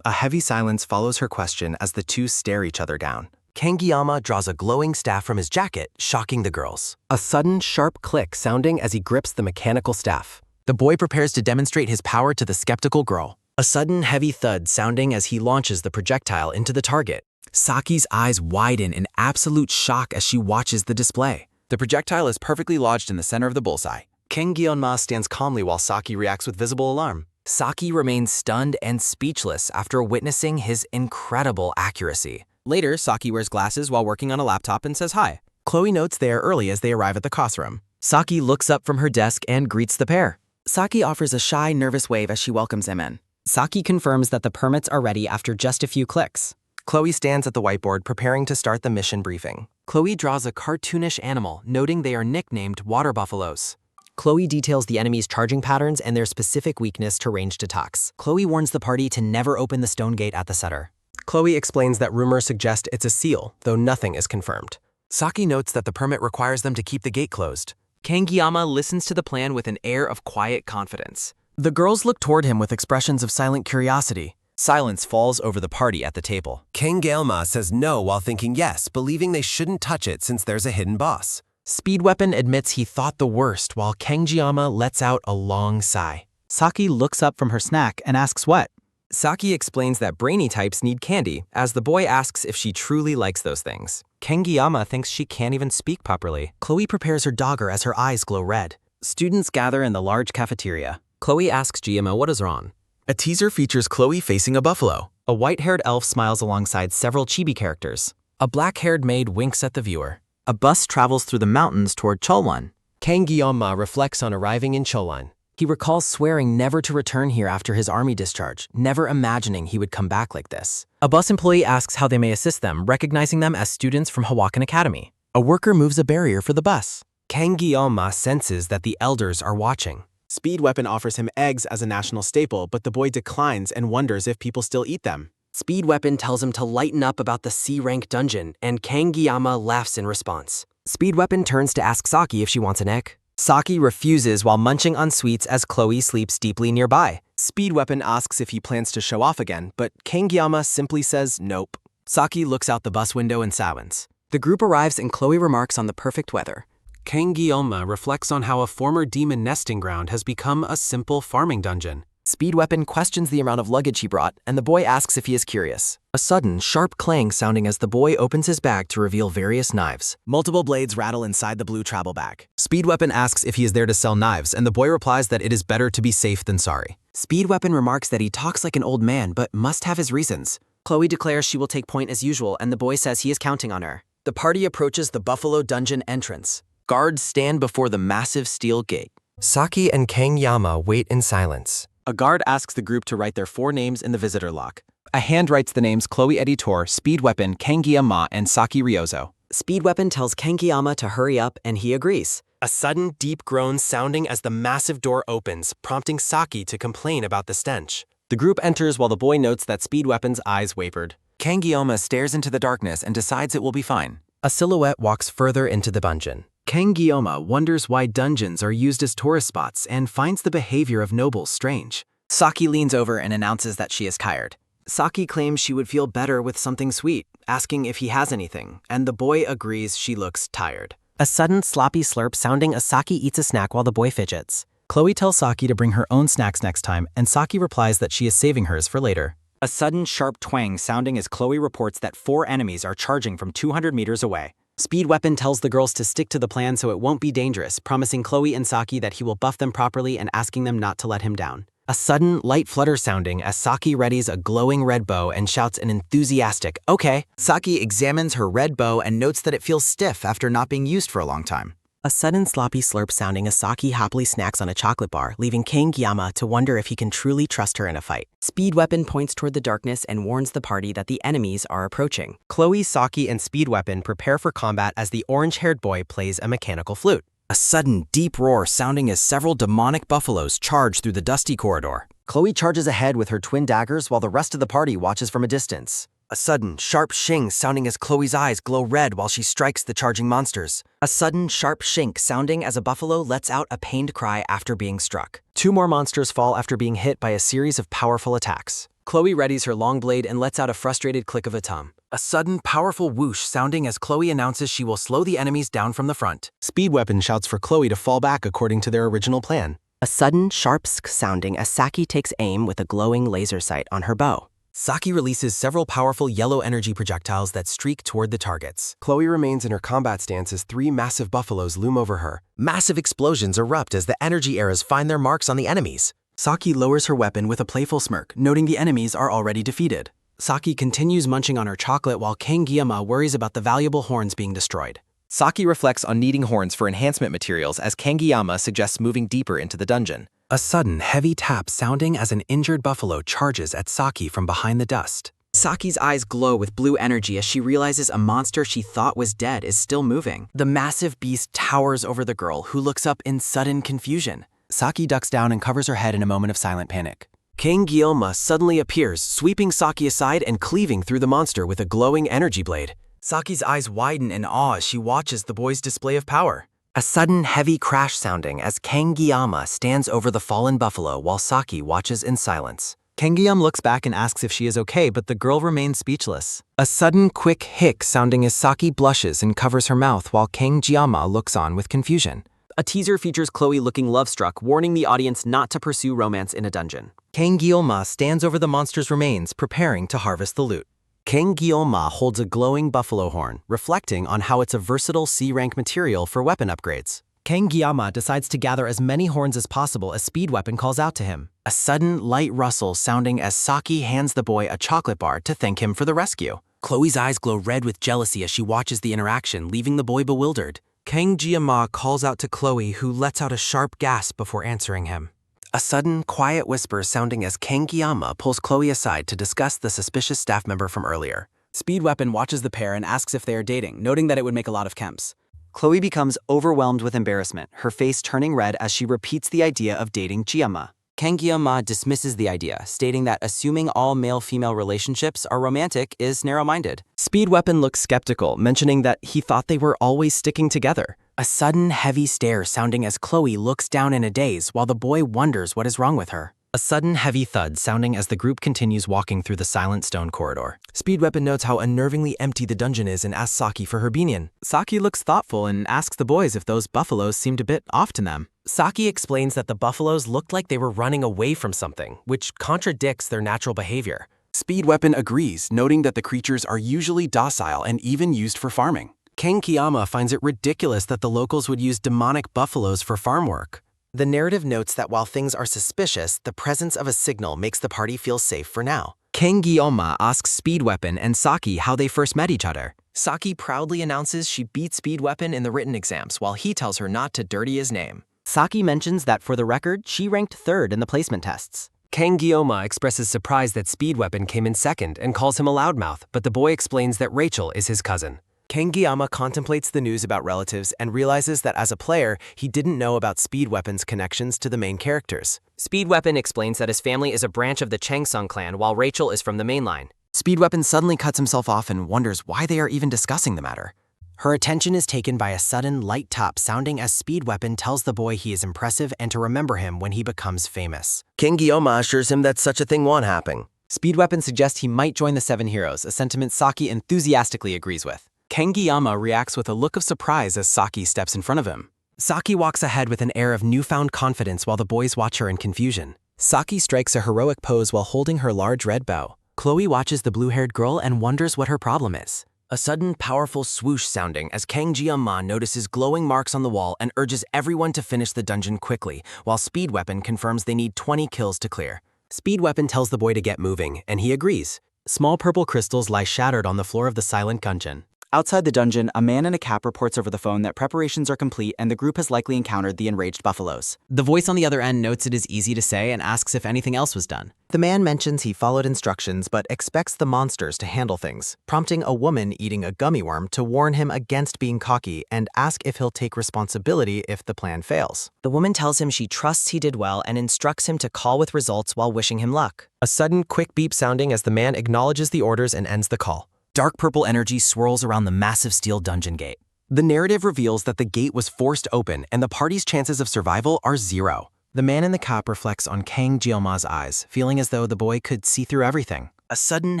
Speaker 4: A heavy silence follows her question as the two stare each other down.
Speaker 3: Kang Guillaume draws a glowing staff from his jacket, shocking the girls.
Speaker 5: A sudden, sharp click sounding as he grips the mechanical staff.
Speaker 3: The boy prepares to demonstrate his power to the skeptical girl. A sudden, heavy thud sounding as he launches the projectile into the target. Saki's eyes widen in absolute shock as she watches the display.
Speaker 13: The projectile is perfectly lodged in the center of the bullseye.
Speaker 4: Kang Guillaume stands calmly while Saki reacts with visible alarm.
Speaker 3: Saki remains stunned and speechless after witnessing his incredible accuracy.
Speaker 5: Later, Saki wears glasses while working on a laptop and says hi.
Speaker 3: Chloe notes they are early as they arrive at the classroom.
Speaker 1: Saki looks up from her desk and greets the pair.
Speaker 11: Saki offers a shy, nervous wave as she welcomes him in.
Speaker 5: Saki confirms that the permits are ready after just a few clicks.
Speaker 3: Chloe stands at the whiteboard preparing to start the mission briefing. Chloe draws a cartoonish animal, noting they are nicknamed water buffaloes.
Speaker 5: Chloe details the enemy's charging patterns and their specific weakness to ranged attacks.
Speaker 11: Chloe warns the party to never open the stone gate at the center.
Speaker 5: Chloe explains that rumors suggest it's a seal, though nothing is confirmed.
Speaker 3: Saki notes that the permit requires them to keep the gate closed.
Speaker 2: Kang Guillaume listens to the plan with an air of quiet confidence.
Speaker 1: The girls look toward him with expressions of silent curiosity.
Speaker 3: Silence falls over the party at the table.
Speaker 8: Kang Guillaume says no while thinking yes, believing they shouldn't touch it since there's a hidden boss.
Speaker 3: Speedweapon admits he thought the worst while Kang Guillaume lets out a long sigh.
Speaker 2: Saki looks up from her snack and asks what?
Speaker 5: Saki explains that brainy types need candy, as the boy asks if she truly likes those things.
Speaker 3: Kang Guillaume thinks she can't even speak properly.
Speaker 1: Chloe prepares her dogger as her eyes glow red.
Speaker 11: Students gather in the large cafeteria.
Speaker 5: Chloe asks GMO what is wrong.
Speaker 4: A teaser features Chloe facing a buffalo.
Speaker 1: A white-haired elf smiles alongside several chibi characters.
Speaker 3: A black-haired maid winks at the viewer.
Speaker 1: A bus travels through the mountains toward Cholwan.
Speaker 5: Kang Guillaume reflects on arriving in Cholwan.
Speaker 11: He recalls swearing never to return here after his army discharge, never imagining he would come back like this.
Speaker 2: A bus employee asks how they may assist them, recognizing them as students from Hawakan Academy.
Speaker 1: A worker moves a barrier for the bus.
Speaker 3: Kang Guillaume senses that the elders are watching.
Speaker 13: Speed Weapon offers him eggs as a national staple, but the boy declines and wonders if people still eat them.
Speaker 5: Speed Weapon tells him to lighten up about the C-rank dungeon, and Kangiyama laughs in response. Speed Weapon turns to ask Saki if she wants an egg. Saki refuses while munching on sweets as Chloe sleeps deeply nearby.
Speaker 13: Speed Weapon asks if he plans to show off again, but Kangiyama simply says nope. Saki looks out the bus window in silence.
Speaker 5: The group arrives and Chloe remarks on the perfect weather.
Speaker 6: Kangiyama reflects on how a former demon nesting ground has become a simple farming dungeon.
Speaker 5: Speed Weapon questions the amount of luggage he brought, and the boy asks if he is curious. A sudden, sharp clang sounding as the boy opens his bag to reveal various knives.
Speaker 13: Multiple blades rattle inside the blue travel bag. Speed Weapon asks if he is there to sell knives, and the boy replies that it is better to be safe than sorry.
Speaker 5: Speed Weapon remarks that he talks like an old man, but must have his reasons. Chloe declares she will take point as usual, and the boy says he is counting on her. The party approaches the Buffalo Dungeon entrance. Guards stand before the massive steel gate.
Speaker 1: Saki and Kangiyama wait in silence.
Speaker 13: A guard asks the group to write their 4 names in the visitor log. A hand writes the names Chloe Editor, Speed Weapon, Kangiyama, and Saki Ryozo.
Speaker 5: Speed Weapon tells Kangiyama to hurry up, and he agrees.
Speaker 13: A sudden, deep groan sounding as the massive door opens, prompting Saki to complain about the stench. The group enters while the boy notes that Speed Weapon's eyes wavered.
Speaker 6: Kangiyama stares into the darkness and decides it will be fine.
Speaker 1: A silhouette walks further into the dungeon.
Speaker 2: Kangiyama wonders why dungeons are used as tourist spots and finds the behavior of nobles strange.
Speaker 5: Saki leans over and announces that she is tired. Saki claims she would feel better with something sweet, asking if he has anything, and the boy agrees she looks tired.
Speaker 1: A sudden sloppy slurp sounding as Saki eats a snack while the boy fidgets.
Speaker 2: Chloe tells Saki to bring her own snacks next time, and Saki replies that she is saving hers for later.
Speaker 7: A sudden sharp twang sounding as Chloe reports that 4 enemies are charging from 200 meters away.
Speaker 5: Speed Weapon tells the girls to stick to the plan so it won't be dangerous, promising Chloe and Saki that he will buff them properly and asking them not to let him down.
Speaker 1: A sudden light flutter sounding as Saki readies a glowing red bow and shouts an enthusiastic, "Okay."
Speaker 7: Saki examines her red bow and notes that it feels stiff after not being used for a long time.
Speaker 1: A sudden sloppy slurp sounding as Saki happily snacks on a chocolate bar, leaving Kangiyama to wonder if he can truly trust her in a fight.
Speaker 5: Speed Weapon points toward the darkness and warns the party that the enemies are approaching.
Speaker 1: Chloe, Saki, and Speed Weapon prepare for combat as the orange-haired boy plays a mechanical flute.
Speaker 7: A sudden deep roar sounding as several demonic buffaloes charge through the dusty corridor.
Speaker 1: Chloe charges ahead with her twin daggers while the rest of the party watches from a distance. A sudden, sharp shing sounding as Chloe's eyes glow red while she strikes the charging monsters.
Speaker 5: A sudden, sharp shink sounding as a buffalo lets out a pained cry after being struck.
Speaker 1: 2 more monsters fall after being hit by a series of powerful attacks.
Speaker 5: Chloe readies her long blade and lets out a frustrated click of a tongue.
Speaker 6: A sudden, powerful whoosh sounding as Chloe announces she will slow the enemies down from the front.
Speaker 13: Speed Weapon shouts for Chloe to fall back according to their original plan.
Speaker 5: A sudden, sharp sk sounding as Saki takes aim with a glowing laser sight on her bow.
Speaker 1: Saki releases several powerful yellow energy projectiles that streak toward the targets.
Speaker 13: Chloe remains in her combat stance as 3 massive buffaloes loom over her.
Speaker 1: Massive explosions erupt as the energy arrows find their marks on the enemies.
Speaker 2: Saki lowers her weapon with a playful smirk, noting the enemies are already defeated.
Speaker 5: Saki continues munching on her chocolate while Kangiyama worries about the valuable horns being destroyed.
Speaker 13: Saki reflects on needing horns for enhancement materials as Kangiyama suggests moving deeper into the dungeon.
Speaker 6: A sudden heavy tap sounding as an injured buffalo charges at Saki from behind the dust.
Speaker 5: Saki's eyes glow with blue energy as she realizes a monster she thought was dead is still moving. The massive beast towers over the girl, who looks up in sudden confusion.
Speaker 13: Saki ducks down and covers her head in a moment of silent panic.
Speaker 5: Kangiyama suddenly appears, sweeping Saki aside and cleaving through the monster with a glowing energy blade.
Speaker 2: Saki's eyes widen in awe as she watches the boy's display of power.
Speaker 1: A sudden heavy crash sounding as Kangiyama stands over the fallen buffalo while Saki watches in silence.
Speaker 2: Kangiyama looks back and asks if she is okay, but the girl remains speechless.
Speaker 1: A sudden quick hic sounding as Saki blushes and covers her mouth while Kangiyama looks on with confusion.
Speaker 5: A teaser features Chloe looking love-struck, warning the audience not to pursue romance in a dungeon.
Speaker 1: Kangiyama stands over the monster's remains, preparing to harvest the loot. Kangiyama holds a glowing buffalo horn, reflecting on how it's a versatile C-rank material for weapon upgrades. Kangiyama decides to gather as many horns as possible as Speed Weapon calls out to him.
Speaker 2: A sudden light rustle sounding as Saki hands the boy a chocolate bar to thank him for the rescue.
Speaker 6: Chloe's eyes glow red with jealousy as she watches the interaction, leaving the boy bewildered. Kangiyama calls out to Chloe, who lets out a sharp gasp before answering him.
Speaker 13: A sudden, quiet whisper sounding as Kangiyama pulls Chloe aside to discuss the suspicious staff member from earlier.
Speaker 5: Speed Weapon watches the pair and asks if they are dating, noting that it would make a lot of chems.
Speaker 13: Chloe becomes overwhelmed with embarrassment, her face turning red as she repeats the idea of dating Gi-ma. Kang Gi-ma dismisses the idea, stating that assuming all male-female relationships are romantic is narrow-minded.
Speaker 5: Speed Weapon looks skeptical, mentioning that he thought they were always sticking together.
Speaker 13: A sudden, heavy stare sounding as Chloe looks down in a daze while the boy wonders what is wrong with her.
Speaker 3: A sudden heavy thud sounding as the group continues walking through the silent stone corridor.
Speaker 15: Speed Weapon notes how unnervingly empty the dungeon is and asks Saki for her binion.
Speaker 2: Saki looks thoughtful and asks the boys if those buffaloes seemed a bit off to them.
Speaker 3: Saki explains that the buffaloes looked like they were running away from something, which contradicts their natural behavior.
Speaker 16: Speed Weapon agrees, noting that the creatures are usually docile and even used for farming.
Speaker 3: Kang Gi-ma finds it ridiculous that the locals would use demonic buffaloes for farm work.
Speaker 4: The narrative notes that while things are suspicious, the presence of a signal makes the party feel safe for now.
Speaker 3: Kang Gi-ma asks Speed Weapon and Saki how they first met each other. Saki proudly announces she beat Speed Weapon in the written exams, while he tells her not to dirty his name.
Speaker 5: Saki mentions that for the record, she ranked 3rd in the placement tests.
Speaker 3: Kang Gi-ma expresses surprise that Speed Weapon came in 2nd and calls him a loudmouth, but the boy explains that Rachel is his cousin.
Speaker 4: Kang Gi-ma contemplates the news about relatives and realizes that as a player, he didn't know about Speed Weapon's connections to the main characters.
Speaker 5: Speed Weapon explains that his family is a branch of the Changsung clan, while Rachel is from the main line.
Speaker 4: Speed Weapon suddenly cuts himself off and wonders why they are even discussing the matter. Her attention is taken by a sudden light tap sounding as Speed Weapon tells the boy he is impressive and to remember him when he becomes famous.
Speaker 3: Kang Gi-ma assures him that such a thing won't happen.
Speaker 5: Speed Weapon suggests he might join the 7 Heroes, a sentiment Saki enthusiastically agrees with.
Speaker 13: Kang Gi-ma reacts with a look of surprise as Saki steps in front of him.
Speaker 3: Saki walks ahead with an air of newfound confidence while the boys watch her in confusion. Saki strikes a heroic pose while holding her large red bow.
Speaker 13: Chloe watches the blue-haired girl and wonders what her problem is.
Speaker 3: A sudden, powerful swoosh sounding as Kang Gi-ma notices glowing marks on the wall and urges everyone to finish the dungeon quickly, while Speed Weapon confirms they need 20 kills to clear. Speed Weapon tells the boy to get moving, and he agrees. Small purple crystals lie shattered on the floor of the silent dungeon.
Speaker 13: Outside the dungeon, a man in a cap reports over the phone that preparations are complete and the group has likely encountered the enraged buffaloes.
Speaker 2: The voice on the other end notes it is easy to say and asks if anything else was done.
Speaker 1: The man mentions he followed instructions but expects the monsters to handle things, prompting a woman eating a gummy worm to warn him against being cocky and ask if he'll take responsibility if the plan fails.
Speaker 5: The woman tells him she trusts he did well and instructs him to call with results while wishing him luck.
Speaker 3: A sudden, quick beep sounding as the man acknowledges the orders and ends the call.
Speaker 2: Dark purple energy swirls around the massive steel dungeon gate.
Speaker 3: The narrative reveals that the gate was forced open and the party's chances of survival are 0.
Speaker 2: The man in the cap reflects on Kang Gi-ma's eyes, feeling as though the boy could see through everything. A sudden,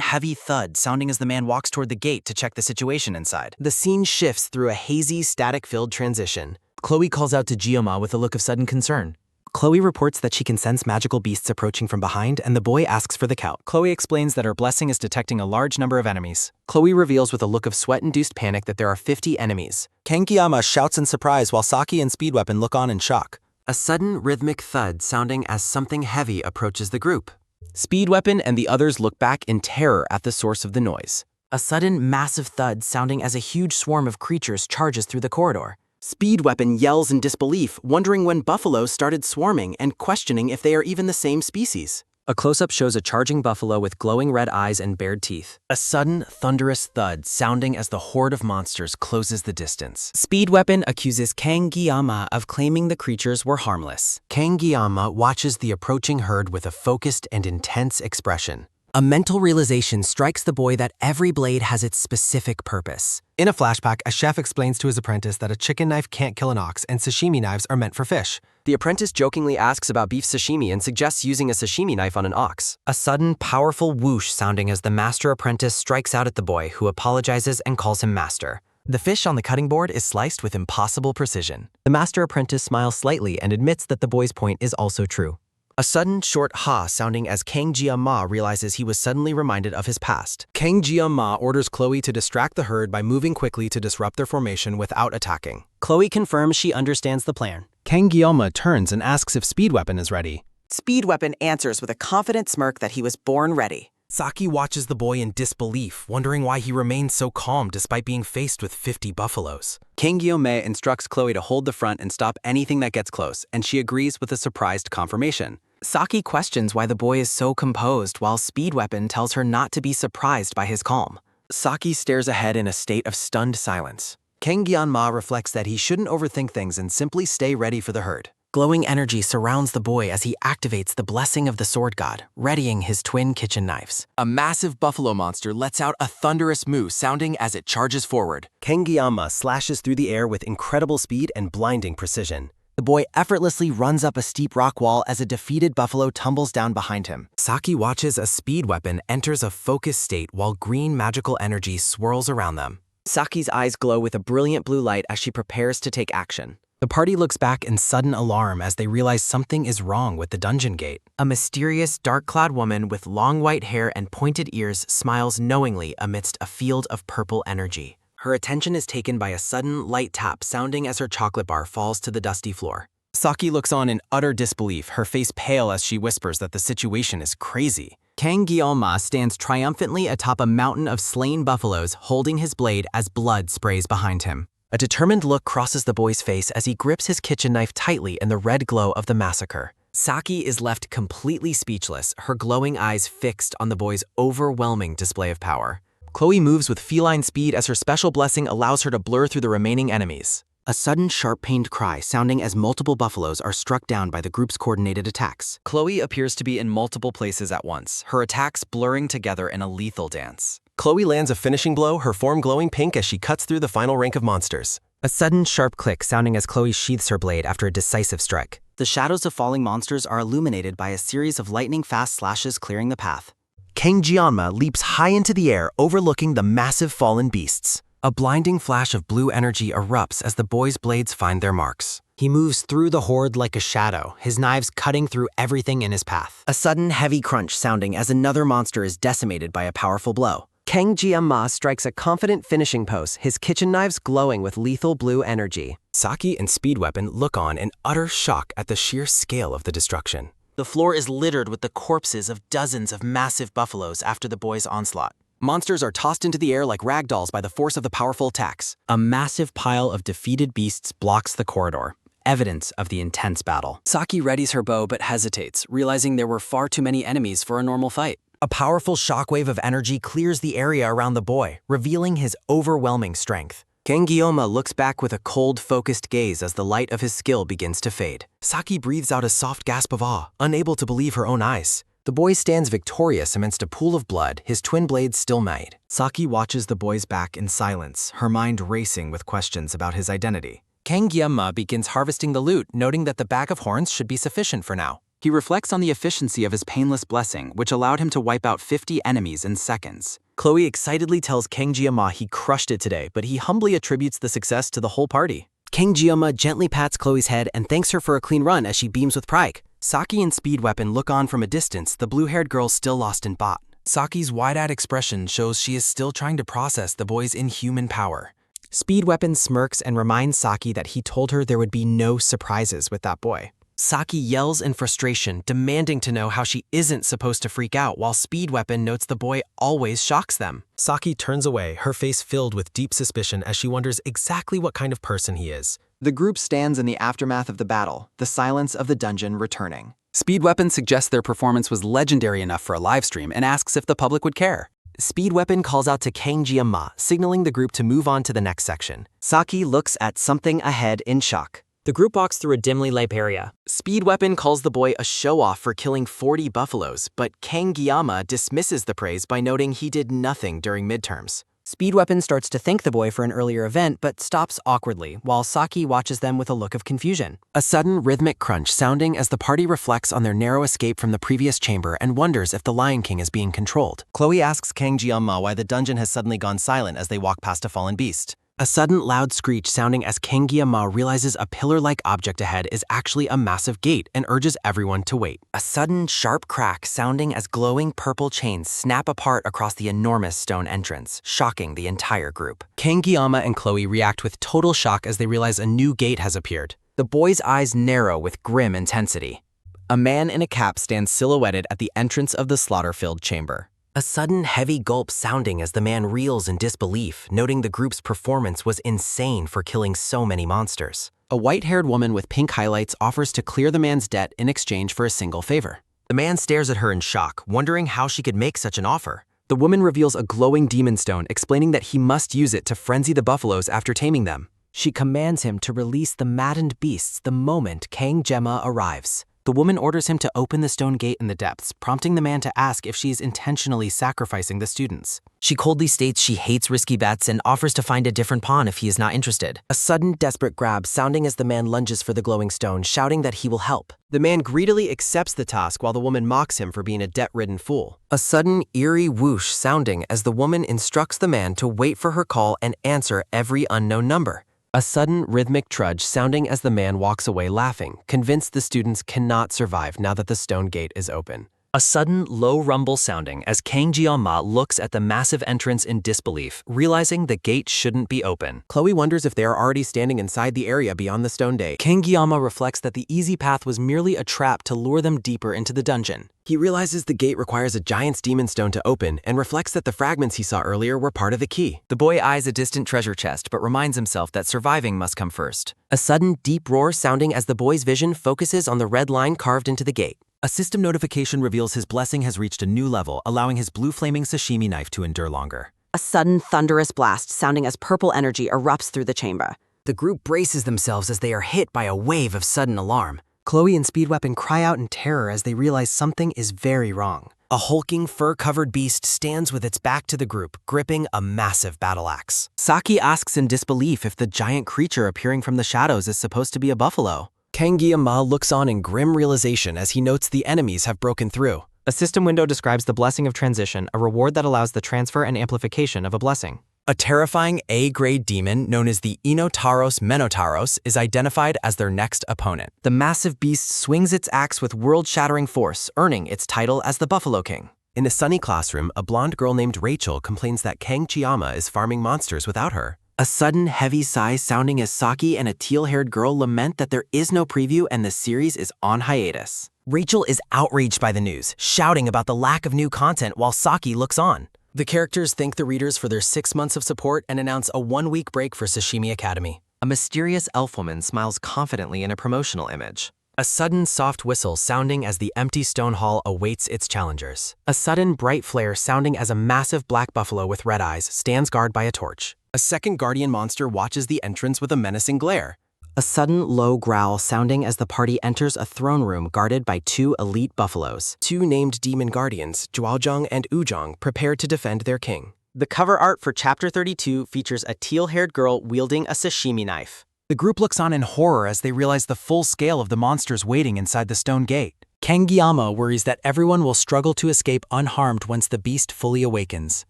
Speaker 2: heavy thud sounding as the man walks toward the gate to check the situation inside.
Speaker 3: The scene shifts through a hazy, static-filled transition.
Speaker 2: Chloe calls out to Gi-ma with a look of sudden concern.
Speaker 3: Chloe reports that she can sense magical beasts approaching from behind, and the boy asks for the count.
Speaker 2: Chloe explains that her blessing is detecting a large number of enemies.
Speaker 3: Chloe reveals with a look of sweat-induced panic that there are 50 enemies.
Speaker 4: Kang Gi-ma shouts in surprise while Saki and Speed Weapon look on in shock.
Speaker 3: A sudden rhythmic thud sounding as something heavy approaches the group.
Speaker 5: Speed Weapon and the others look back in terror at the source of the noise.
Speaker 2: A sudden, massive thud sounding as a huge swarm of creatures charges through the corridor.
Speaker 13: Speed Weapon yells in disbelief, wondering when buffaloes started swarming and questioning if they are even the same species.
Speaker 5: A close-up shows a charging buffalo with glowing red eyes and bared teeth.
Speaker 3: A sudden, thunderous thud sounding as the horde of monsters closes the distance.
Speaker 5: Speed Weapon accuses Kang Gi-ma of claiming the creatures were harmless.
Speaker 3: Kang Gi-ma watches the approaching herd with a focused and intense expression. A mental realization strikes the boy that every blade has its specific purpose. In a flashback, a chef explains to his apprentice that a chicken knife can't kill an ox and sashimi knives are meant for fish.
Speaker 5: The apprentice jokingly asks about beef sashimi and suggests using a sashimi knife on an ox.
Speaker 3: A sudden, powerful whoosh sounding as the master apprentice strikes out at the boy, who apologizes and calls him master. The fish on the cutting board is sliced with impossible precision.
Speaker 5: The master apprentice smiles slightly and admits that the boy's point is also true.
Speaker 3: A sudden, short ha sounding as Kang Gi-ma realizes he was suddenly reminded of his past. Kang Gi-ma orders Chloe to distract the herd by moving quickly to disrupt their formation without attacking.
Speaker 5: Chloe confirms she understands the plan.
Speaker 3: Kang Gi-ma turns and asks if Speed Weapon is ready.
Speaker 14: Speed Weapon answers with a confident smirk that he was born ready.
Speaker 3: Saki watches the boy in disbelief, wondering why he remains so calm despite being faced with 50 buffaloes.
Speaker 13: Kang Gi-ma instructs Chloe to hold the front and stop anything that gets close, and she agrees with a surprised confirmation.
Speaker 2: Saki questions why the boy is so composed while Speed Weapon tells her not to be surprised by his calm.
Speaker 3: Saki stares ahead in a state of stunned silence.
Speaker 13: Kang Gyeonma reflects that he shouldn't overthink things and simply stay ready for the herd.
Speaker 11: Glowing energy surrounds the boy as he activates the blessing of the sword god, readying his twin kitchen knives.
Speaker 16: A massive buffalo monster lets out a thunderous moo sounding as it charges forward.
Speaker 3: Kang Gyeonma slashes through the air with incredible speed and blinding precision.
Speaker 11: The boy effortlessly runs up a steep rock wall as a defeated buffalo tumbles down behind him.
Speaker 3: Saki watches a speed weapon enters a focused state while green magical energy swirls around them.
Speaker 5: Saki's eyes glow with a brilliant blue light as she prepares to take action.
Speaker 3: The party looks back in sudden alarm as they realize something is wrong with the dungeon gate.
Speaker 11: A mysterious, dark-clad woman with long white hair and pointed ears smiles knowingly amidst a field of purple energy.
Speaker 5: Her attention is taken by a sudden, light tap sounding as her chocolate bar falls to the dusty floor.
Speaker 3: Saki looks on in utter disbelief, her face pale as she whispers that the situation is crazy.
Speaker 11: Kang Gyeonma stands triumphantly atop a mountain of slain buffaloes, holding his blade as blood sprays behind him.
Speaker 5: A determined look crosses the boy's face as he grips his kitchen knife tightly in the red glow of the massacre. Saki is left completely speechless, her glowing eyes fixed on the boy's overwhelming display of power. Chloe moves with feline speed as her special blessing allows her to blur through the remaining enemies.
Speaker 11: A sudden sharp pained cry sounding as multiple buffaloes are struck down by the group's coordinated attacks.
Speaker 5: Chloe appears to be in multiple places at once, her attacks blurring together in a lethal dance. Chloe lands a finishing blow, her form glowing pink as she cuts through the final rank of monsters. A sudden sharp click sounding as Chloe sheaths her blade after a decisive strike.
Speaker 11: The shadows of falling monsters are illuminated by a series of lightning-fast slashes clearing the path.
Speaker 3: Kang Gyeonma leaps high into the air, overlooking the massive fallen beasts. A blinding flash of blue energy erupts as the boy's blades find their marks.
Speaker 11: He moves through the horde like a shadow, his knives cutting through everything in his path.
Speaker 5: A sudden heavy crunch sounding as another monster is decimated by a powerful blow. Kang Gyeonma strikes a confident finishing pose, his kitchen knives glowing with lethal blue energy.
Speaker 3: Saki and Speed Weapon look on in utter shock at the sheer scale of the destruction.
Speaker 11: The floor is littered with the corpses of dozens of massive buffaloes after the boy's onslaught.
Speaker 5: Monsters are tossed into the air like rag dolls by the force of the powerful attacks. A massive pile of defeated beasts blocks the corridor, evidence of the intense battle. Saki readies her bow but hesitates, realizing there were far too many enemies for a normal fight.
Speaker 3: A powerful shockwave of energy clears the area around the boy, revealing his overwhelming strength.
Speaker 5: Kang Gyeonma looks back with a cold, focused gaze as the light of his skill begins to fade.
Speaker 3: Saki breathes out a soft gasp of awe, unable to believe her own eyes. The boy stands victorious amidst a pool of blood, his twin blades still made.
Speaker 13: Saki watches the boy's back in silence, her mind racing with questions about his identity.
Speaker 3: Kang Gyeonma begins harvesting the loot, noting that the bag of horns should be sufficient for now.
Speaker 13: He reflects on the efficiency of his painless blessing, which allowed him to wipe out 50 enemies in seconds.
Speaker 5: Chloe excitedly tells Kang Gyeonma he crushed it today, but he humbly attributes the success to the whole party. Kang Gyeonma gently pats Chloe's head and thanks her for a clean run as she beams with pride. Saki and Speed Weapon look on from a distance, the blue-haired girl still lost in thought.
Speaker 3: Saki's wide-eyed expression shows she is still trying to process the boy's inhuman power.
Speaker 5: Speed Weapon smirks and reminds Saki that he told her there would be no surprises with that boy. Saki yells in frustration, demanding to know how she isn't supposed to freak out, while Speed Weapon notes the boy always shocks them.
Speaker 3: Saki turns away, her face filled with deep suspicion as she wonders exactly what kind of person he is.
Speaker 13: The group stands in the aftermath of the battle, the silence of the dungeon returning. Speed Weapon suggests their performance was legendary enough for a livestream and asks if the public would care.
Speaker 5: Speed Weapon calls out to Kang Gyeonma, signaling the group to move on to the next section. Saki looks at something ahead in shock. The group walks through a dimly lit area. Speed Weapon calls the boy a show-off for killing 40 buffaloes, but Kang Gyeonma dismisses the praise by noting he did nothing during midterms. Speed Weapon starts to thank the boy for an earlier event, but stops awkwardly, while Saki watches them with a look of confusion. A sudden rhythmic crunch sounding as the party reflects on their narrow escape from the previous chamber and wonders if the Lion King is being controlled. Chloe asks Kang Gyeonma why the dungeon has suddenly gone silent as they walk past a fallen beast. A sudden loud screech sounding as Kang Gyeonma realizes a pillar-like object ahead is actually a massive gate and urges everyone to wait. A sudden sharp crack sounding as glowing purple chains snap apart across the enormous stone entrance, shocking the entire group. Kang Gyeonma and Chloe react with total shock as they realize a new gate has appeared. The boy's eyes narrow with grim intensity. A man in a cap stands silhouetted at the entrance of the slaughter-filled chamber. A sudden heavy gulp sounding as the man reels in disbelief, noting the group's performance was insane for killing so many monsters. A white-haired woman with pink highlights offers to clear the man's debt in exchange for a single favor. The man stares at her in shock, wondering how she could make such an offer.
Speaker 6: The woman reveals a glowing demon stone, explaining that he must use it to frenzy the buffaloes after taming them.
Speaker 11: She commands him to release the maddened beasts the moment Kang Gemma arrives. The woman orders him to open the stone gate in the depths, prompting the man to ask if she is intentionally sacrificing the students.
Speaker 12: She coldly states she hates risky bets and offers to find a different pawn if he is not interested.
Speaker 5: A sudden, desperate grab sounding as the man lunges for the glowing stone, shouting that he will help. The man greedily accepts the task while the woman mocks him for being a debt-ridden fool. A sudden, eerie whoosh sounding as the woman instructs the man to wait for her call and answer every unknown number. A sudden, rhythmic trudge sounding as the man walks away laughing, convinced the students cannot survive now that the stone gate is open.
Speaker 12: A sudden, low rumble sounding as Kang Jeong-ma looks at the massive entrance in disbelief, realizing the gate shouldn't be open.
Speaker 5: Chloe wonders if they are already standing inside the area beyond the stone gate.
Speaker 11: Kang Jeong-ma reflects that the easy path was merely a trap to lure them deeper into the dungeon.
Speaker 5: He realizes the gate requires a giant's demon stone to open and reflects that the fragments he saw earlier were part of the key.
Speaker 12: The boy eyes a distant treasure chest but reminds himself that surviving must come first.
Speaker 5: A sudden, deep roar sounding as the boy's vision focuses on the red line carved into the gate.
Speaker 6: A system notification reveals his blessing has reached a new level, allowing his blue flaming sashimi knife to endure longer.
Speaker 14: A sudden thunderous blast sounding as purple energy erupts through the chamber.
Speaker 11: The group braces themselves as they are hit by a wave of sudden alarm.
Speaker 1: Chloe and Speedweapon cry out in terror as they realize something is very wrong.
Speaker 11: A hulking, fur-covered beast stands with its back to the group, gripping a massive battle axe.
Speaker 1: Saki asks in disbelief if the giant creature appearing from the shadows is supposed to be a buffalo.
Speaker 5: Kang Jeong-ma looks on in grim realization as he notes the enemies have broken through.
Speaker 12: A system window describes the Blessing of Transition, a reward that allows the transfer and amplification of a blessing.
Speaker 6: A terrifying A-grade demon known as the Inotaros Menotaros is identified as their next opponent.
Speaker 1: The massive beast swings its axe with world-shattering force, earning its title as the Buffalo King.
Speaker 8: In a sunny classroom, a blonde girl named Rachel complains that Kang Chiyama is farming monsters without her.
Speaker 1: A sudden, heavy sigh sounding as Saki and a teal-haired girl lament that there is no preview and the series is on hiatus.
Speaker 11: Rachel is outraged by the news, shouting about the lack of new content while Saki looks on.
Speaker 5: The characters thank the readers for their 6 months of support and announce a 1-week break for Sashimi Academy.
Speaker 12: A mysterious elf woman smiles confidently in a promotional image.
Speaker 6: A sudden soft whistle sounding as the empty stone hall awaits its challengers.
Speaker 1: A sudden bright flare sounding as a massive black buffalo with red eyes stands guard by a torch.
Speaker 5: A second guardian monster watches the entrance with a menacing glare.
Speaker 1: A sudden low growl sounding as the party enters a throne room guarded by 2 elite buffaloes.
Speaker 5: 2 named demon guardians, Zhuaozhang and Wuzhang, prepare to defend their king.
Speaker 12: The cover art for Chapter 32 features a teal-haired girl wielding a sashimi knife.
Speaker 6: The group looks on in horror as they realize the full scale of the monsters waiting inside the stone gate.
Speaker 11: Kang Jeong-ma worries that everyone will struggle to escape unharmed once the beast fully awakens.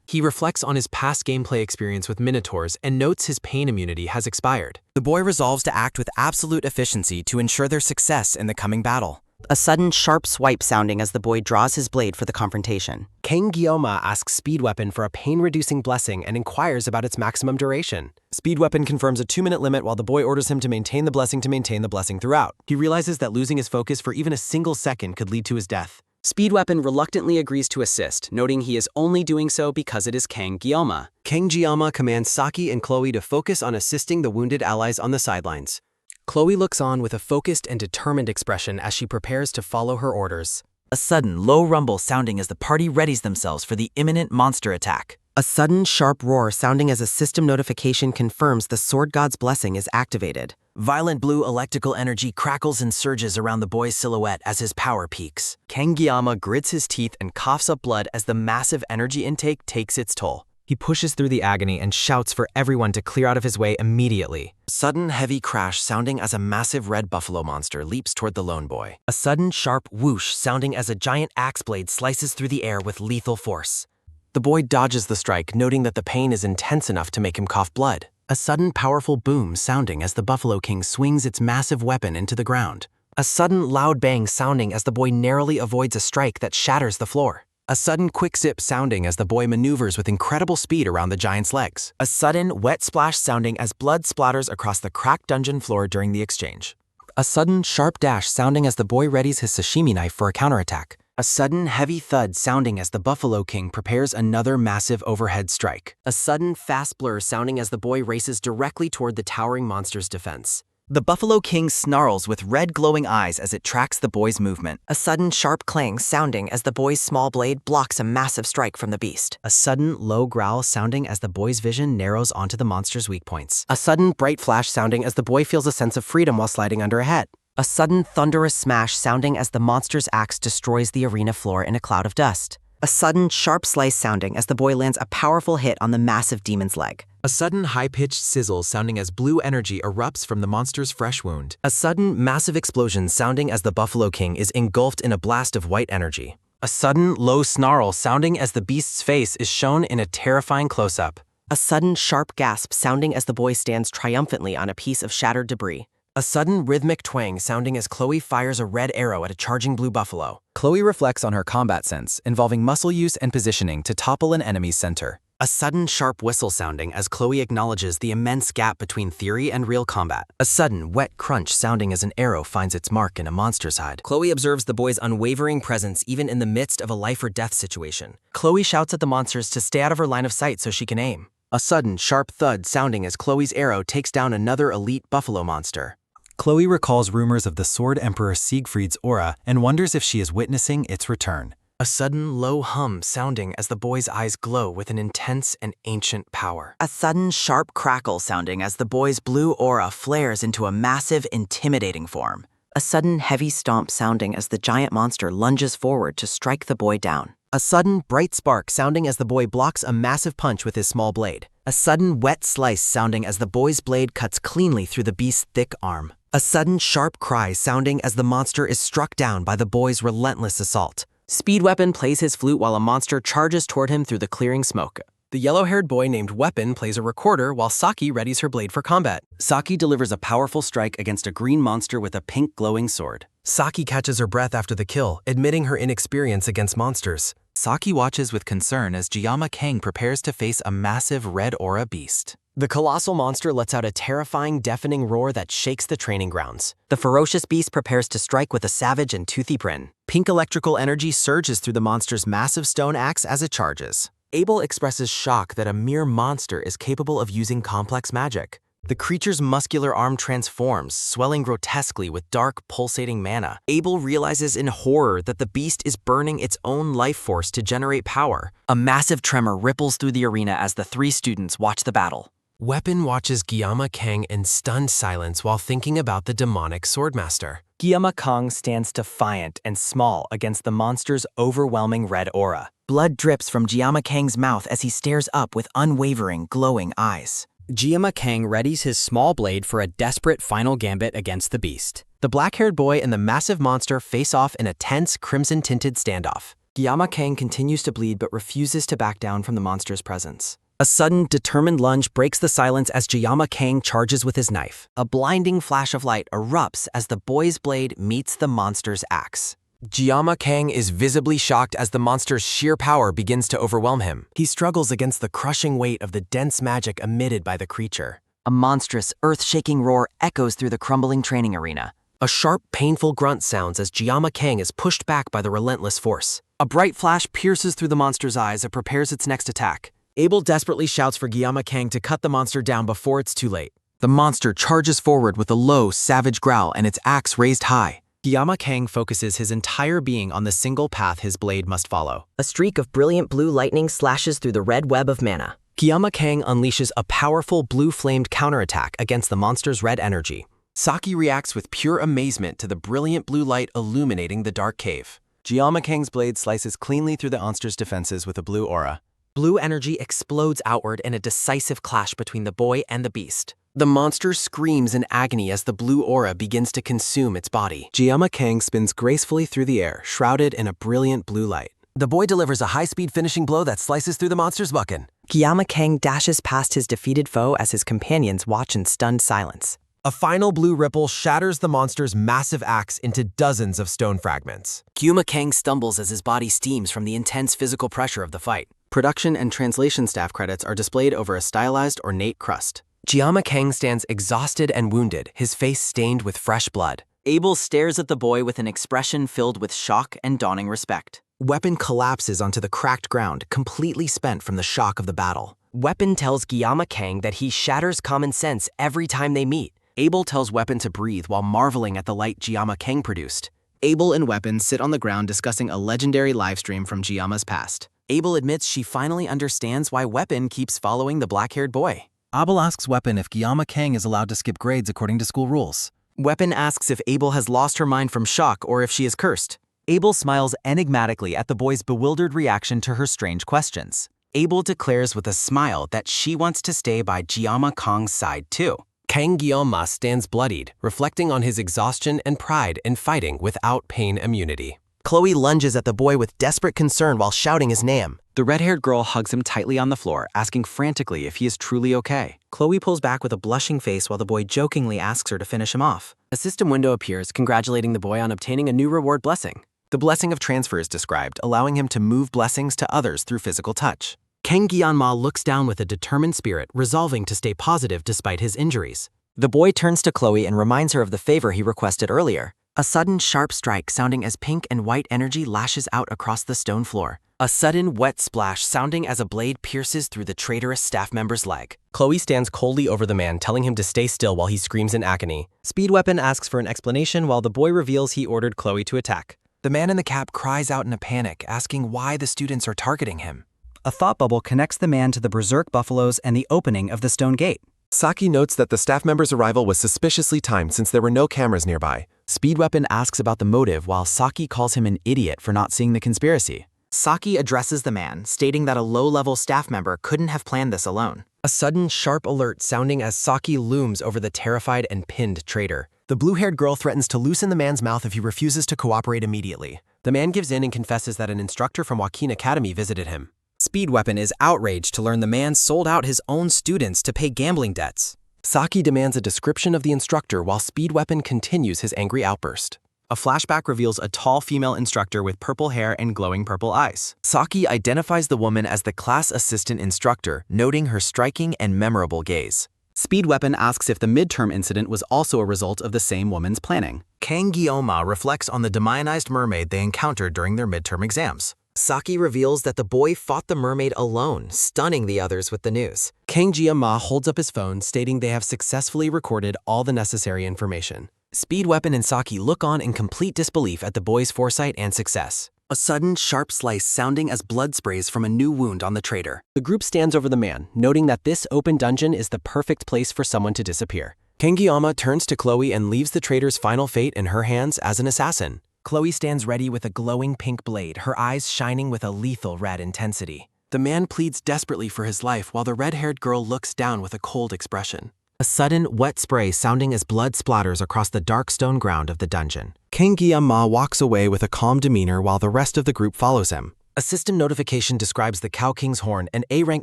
Speaker 6: He reflects on his past gameplay experience with Minotaurs and notes his pain immunity has expired. The boy resolves to act with absolute efficiency to ensure their success in the coming battle.
Speaker 14: A sudden sharp swipe sounding as the boy draws his blade for the confrontation.
Speaker 5: Kang Jeong-ma asks Speedweapon for a pain-reducing blessing and inquires about its maximum duration. Speedweapon confirms a 2-minute limit while the boy orders him to maintain the blessing throughout. He realizes that losing his focus for even a single second could lead to his death.
Speaker 12: Speedweapon reluctantly agrees to assist, noting he is only doing so because it is Kang Jeong-ma.
Speaker 5: Kang Jeong-ma commands Saki and Chloe to focus on assisting the wounded allies on the sidelines.
Speaker 6: Chloe looks on with a focused and determined expression as she prepares to follow her orders.
Speaker 11: A sudden low rumble sounding as the party readies themselves for the imminent monster attack.
Speaker 1: A sudden sharp roar sounding as a system notification confirms the Sword God's blessing is activated.
Speaker 11: Violent blue electrical energy crackles and surges around the boy's silhouette as his power peaks.
Speaker 6: Kang Jeong-ma grits his teeth and coughs up blood as the massive energy intake takes its toll. He pushes through the agony and shouts for everyone to clear out of his way immediately.
Speaker 8: A sudden heavy crash sounding as a massive red buffalo monster leaps toward the lone boy.
Speaker 11: A sudden sharp whoosh sounding as a giant axe blade slices through the air with lethal force.
Speaker 5: The boy dodges the strike, noting that the pain is intense enough to make him cough blood.
Speaker 1: A sudden powerful boom sounding as the Buffalo King swings its massive weapon into the ground.
Speaker 5: A sudden loud bang sounding as the boy narrowly avoids a strike that shatters the floor. A sudden quick zip sounding as the boy maneuvers with incredible speed around the giant's legs.
Speaker 6: A sudden wet splash sounding as blood splatters across the cracked dungeon floor during the exchange.
Speaker 5: A sudden sharp dash sounding as the boy readies his sashimi knife for a counterattack.
Speaker 1: A sudden heavy thud sounding as the Buffalo King prepares another massive overhead strike.
Speaker 5: A sudden fast blur sounding as the boy races directly toward the towering monster's defense.
Speaker 11: The Buffalo King snarls with red glowing eyes as it tracks the boy's movement.
Speaker 1: A sudden sharp clang sounding as the boy's small blade blocks a massive strike from the beast.
Speaker 2: A sudden low growl sounding as the boy's vision narrows onto the monster's weak points.
Speaker 5: A sudden bright flash sounding as the boy feels a sense of freedom while sliding under a head.
Speaker 1: A sudden thunderous smash sounding as the monster's axe destroys the arena floor in a cloud of dust. A sudden sharp slice sounding as the boy lands a powerful hit on the massive demon's leg.
Speaker 6: A sudden high-pitched sizzle sounding as blue energy erupts from the monster's fresh wound.
Speaker 2: A sudden massive explosion sounding as the Buffalo King is engulfed in a blast of white energy.
Speaker 5: A sudden low snarl sounding as the beast's face is shown in a terrifying close-up.
Speaker 1: A sudden sharp gasp sounding as the boy stands triumphantly on a piece of shattered debris.
Speaker 5: A sudden rhythmic twang sounding as Chloe fires a red arrow at a charging blue buffalo.
Speaker 2: Chloe reflects on her combat sense, involving muscle use and positioning to topple an enemy's center.
Speaker 11: A sudden sharp whistle sounding as Chloe acknowledges the immense gap between theory and real combat.
Speaker 2: A sudden wet crunch sounding as an arrow finds its mark in a monster's hide.
Speaker 1: Chloe observes the boy's unwavering presence even in the midst of a life or death situation.
Speaker 5: Chloe shouts at the monsters to stay out of her line of sight so she can aim. A sudden sharp thud sounding as Chloe's arrow takes down another elite buffalo monster.
Speaker 8: Chloe recalls rumors of the Sword Emperor Siegfried's aura and wonders if she is witnessing its return.
Speaker 5: A sudden low hum sounding as the boy's eyes glow with an intense and ancient power.
Speaker 11: A sudden sharp crackle sounding as the boy's blue aura flares into a massive, intimidating form.
Speaker 1: A sudden heavy stomp sounding as the giant monster lunges forward to strike the boy down.
Speaker 5: A sudden bright spark sounding as the boy blocks a massive punch with his small blade.
Speaker 11: A sudden wet slice sounding as the boy's blade cuts cleanly through the beast's thick arm.
Speaker 1: A sudden sharp cry sounding as the monster is struck down by the boy's relentless assault.
Speaker 5: Speed Weapon plays his flute while a monster charges toward him through the clearing smoke. The yellow-haired boy named Weapon plays a recorder while Saki readies her blade for combat.
Speaker 11: Saki delivers a powerful strike against a green monster with a pink glowing sword.
Speaker 6: Saki catches her breath after the kill, admitting her inexperience against monsters.
Speaker 10: Saki watches with concern as Jiyama Kang prepares to face a massive red aura beast.
Speaker 5: The colossal monster lets out a terrifying, deafening roar that shakes the training grounds.
Speaker 1: The ferocious beast prepares to strike with a savage and toothy grin.
Speaker 2: Pink electrical energy surges through the monster's massive stone axe as it charges.
Speaker 5: Abel expresses shock that a mere monster is capable of using complex magic.
Speaker 2: The creature's muscular arm transforms, swelling grotesquely with dark, pulsating mana. Abel realizes in horror that the beast is burning its own life force to generate power.
Speaker 11: A massive tremor ripples through the arena as the three students watch the battle.
Speaker 6: Weapon watches Jiyama Kang in stunned silence while thinking about the demonic swordmaster.
Speaker 2: Jiyama Kang stands defiant and small against the monster's overwhelming red aura.
Speaker 11: Blood drips from Jiyama Kang's mouth as he stares up with unwavering, glowing eyes.
Speaker 2: Jiyama Kang readies his small blade for a desperate final gambit against the beast.
Speaker 5: The black-haired boy and the massive monster face off in a tense, crimson-tinted standoff.
Speaker 2: Jiyama Kang continues to bleed but refuses to back down from the monster's presence.
Speaker 1: A sudden, determined lunge breaks the silence as Jiyama Kang charges with his knife. A blinding flash of light erupts as the boy's blade meets the monster's axe.
Speaker 6: Jiyama Kang is visibly shocked as the monster's sheer power begins to overwhelm him. He struggles against the crushing weight of the dense magic emitted by the creature.
Speaker 1: A monstrous, earth-shaking roar echoes through the crumbling training arena.
Speaker 5: A sharp, painful grunt sounds as Jiyama Kang is pushed back by the relentless force.
Speaker 2: A bright flash pierces through the monster's eyes and prepares its next attack.
Speaker 5: Abel desperately shouts for Jiyama Kang to cut the monster down before it's too late.
Speaker 13: The monster charges forward with a low, savage growl and its axe raised high.
Speaker 2: Jiyama Kang focuses his entire being on the single path his blade must follow.
Speaker 1: A streak of brilliant blue lightning slashes through the red web of mana.
Speaker 5: Jiyama Kang unleashes a powerful blue-flamed counterattack against the monster's red energy.
Speaker 13: Saki reacts with pure amazement to the brilliant blue light illuminating the dark cave.
Speaker 10: Jiyama Kang's blade slices cleanly through the monster's defenses with a blue aura.
Speaker 5: Blue energy explodes outward in a decisive clash between the boy and the beast. The monster screams in agony as the blue aura begins to consume its body.
Speaker 13: Jiyama Kang spins gracefully through the air, shrouded in a brilliant blue light.
Speaker 5: The boy delivers a high-speed finishing blow that slices through the monster's bucking.
Speaker 1: Jiyama Kang dashes past his defeated foe as his companions watch in stunned silence.
Speaker 6: A final blue ripple shatters the monster's massive axe into dozens of stone fragments.
Speaker 2: Jiyama Kang stumbles as his body steams from the intense physical pressure of the fight.
Speaker 13: Production and translation staff credits are displayed over a stylized, ornate crust.
Speaker 5: Jiyama Kang stands exhausted and wounded, his face stained with fresh blood.
Speaker 11: Abel stares at the boy with an expression filled with shock and dawning respect.
Speaker 2: Weapon collapses onto the cracked ground, completely spent from the shock of the battle.
Speaker 5: Weapon tells Jiyama Kang that he shatters common sense every time they meet,
Speaker 13: Abel tells Weapon to breathe while marveling at the light Giamma Kang produced.
Speaker 2: Abel and Weapon sit on the ground discussing a legendary livestream from Giamma's past.
Speaker 13: Abel admits she finally understands why Weapon keeps following the black-haired boy.
Speaker 17: Abel asks Weapon if Giamma Kang is allowed to skip grades according to school rules.
Speaker 2: Weapon asks if Abel has lost her mind from shock or if she is cursed.
Speaker 12: Abel smiles enigmatically at the boy's bewildered reaction to her strange questions.
Speaker 13: Abel declares with a smile that she wants to stay by Giamma Kang's side too.
Speaker 8: Kang Giamma stands bloodied, reflecting on his exhaustion and pride in fighting without pain immunity.
Speaker 3: Chloe lunges at the boy with desperate concern while shouting his name.
Speaker 2: The red-haired girl hugs him tightly on the floor, asking frantically if he is truly okay.
Speaker 12: Chloe pulls back with a blushing face while the boy jokingly asks her to finish him off.
Speaker 5: A system window appears, congratulating the boy on obtaining a new reward blessing.
Speaker 3: The blessing of transfer is described, allowing him to move blessings to others through physical touch.
Speaker 12: Kang Giamma looks down with a determined spirit, resolving to stay positive despite his injuries.
Speaker 5: The boy turns to Chloe and reminds her of the favor he requested earlier.
Speaker 12: A sudden sharp strike sounding as pink and white energy lashes out across the stone floor.
Speaker 5: A sudden wet splash sounding as a blade pierces through the traitorous staff member's leg.
Speaker 8: Chloe stands coldly over the man, telling him to stay still while he screams in agony.
Speaker 6: Speed Weapon asks for an explanation while the boy reveals he ordered Chloe to attack.
Speaker 15: The man in the cap cries out in a panic, asking why the students are targeting him.
Speaker 9: A thought bubble connects the man to the berserk buffaloes and the opening of the stone gate.
Speaker 16: Saki notes that the staff member's arrival was suspiciously timed since there were no cameras nearby.
Speaker 2: Speed Weapon asks about the motive while Saki calls him an idiot for not seeing the conspiracy. Saki addresses the man, stating that a low-level staff member couldn't have planned this alone.
Speaker 6: A sudden sharp alert sounding as Saki looms over the terrified and pinned traitor.
Speaker 3: The blue-haired girl threatens to loosen the man's mouth if he refuses to cooperate immediately.
Speaker 8: The man gives in and confesses that an instructor from Joaquin Academy visited him.
Speaker 12: Speed Weapon is outraged to learn the man sold out his own students to pay gambling debts.
Speaker 8: Saki demands a description of the instructor while Speed Weapon continues his angry outburst.
Speaker 2: A flashback reveals a tall female instructor with purple hair and glowing purple eyes. Saki identifies the woman as the class assistant instructor, noting her striking and memorable gaze. Speed Weapon asks if the midterm incident was also a result of the same woman's planning.
Speaker 3: Kang Giamma reflects on the demionized mermaid they encountered during their midterm exams.
Speaker 12: Saki reveals that the boy fought the mermaid alone, stunning the others with the news.
Speaker 8: Kang Giamma holds up his phone, stating they have successfully recorded all the necessary information.
Speaker 3: Speed Weapon and Saki look on in complete disbelief at the boy's foresight and success.
Speaker 2: A sudden sharp slice sounding as blood sprays from a new wound on the traitor.
Speaker 8: The group stands over the man, noting that this open dungeon is the perfect place for someone to disappear.
Speaker 3: Kang Giamma turns to Chloe and leaves the traitor's final fate in her hands as an assassin. Chloe stands ready with a glowing pink blade, her eyes shining with a lethal red intensity.
Speaker 2: The man pleads desperately for his life while the red-haired girl looks down with a cold expression.
Speaker 3: A sudden, wet spray sounding as blood splatters across the dark stone ground of the dungeon. Kang Giamma walks away with a calm demeanor while the rest of the group follows him. A system notification describes the Cow King's Horn, an A-rank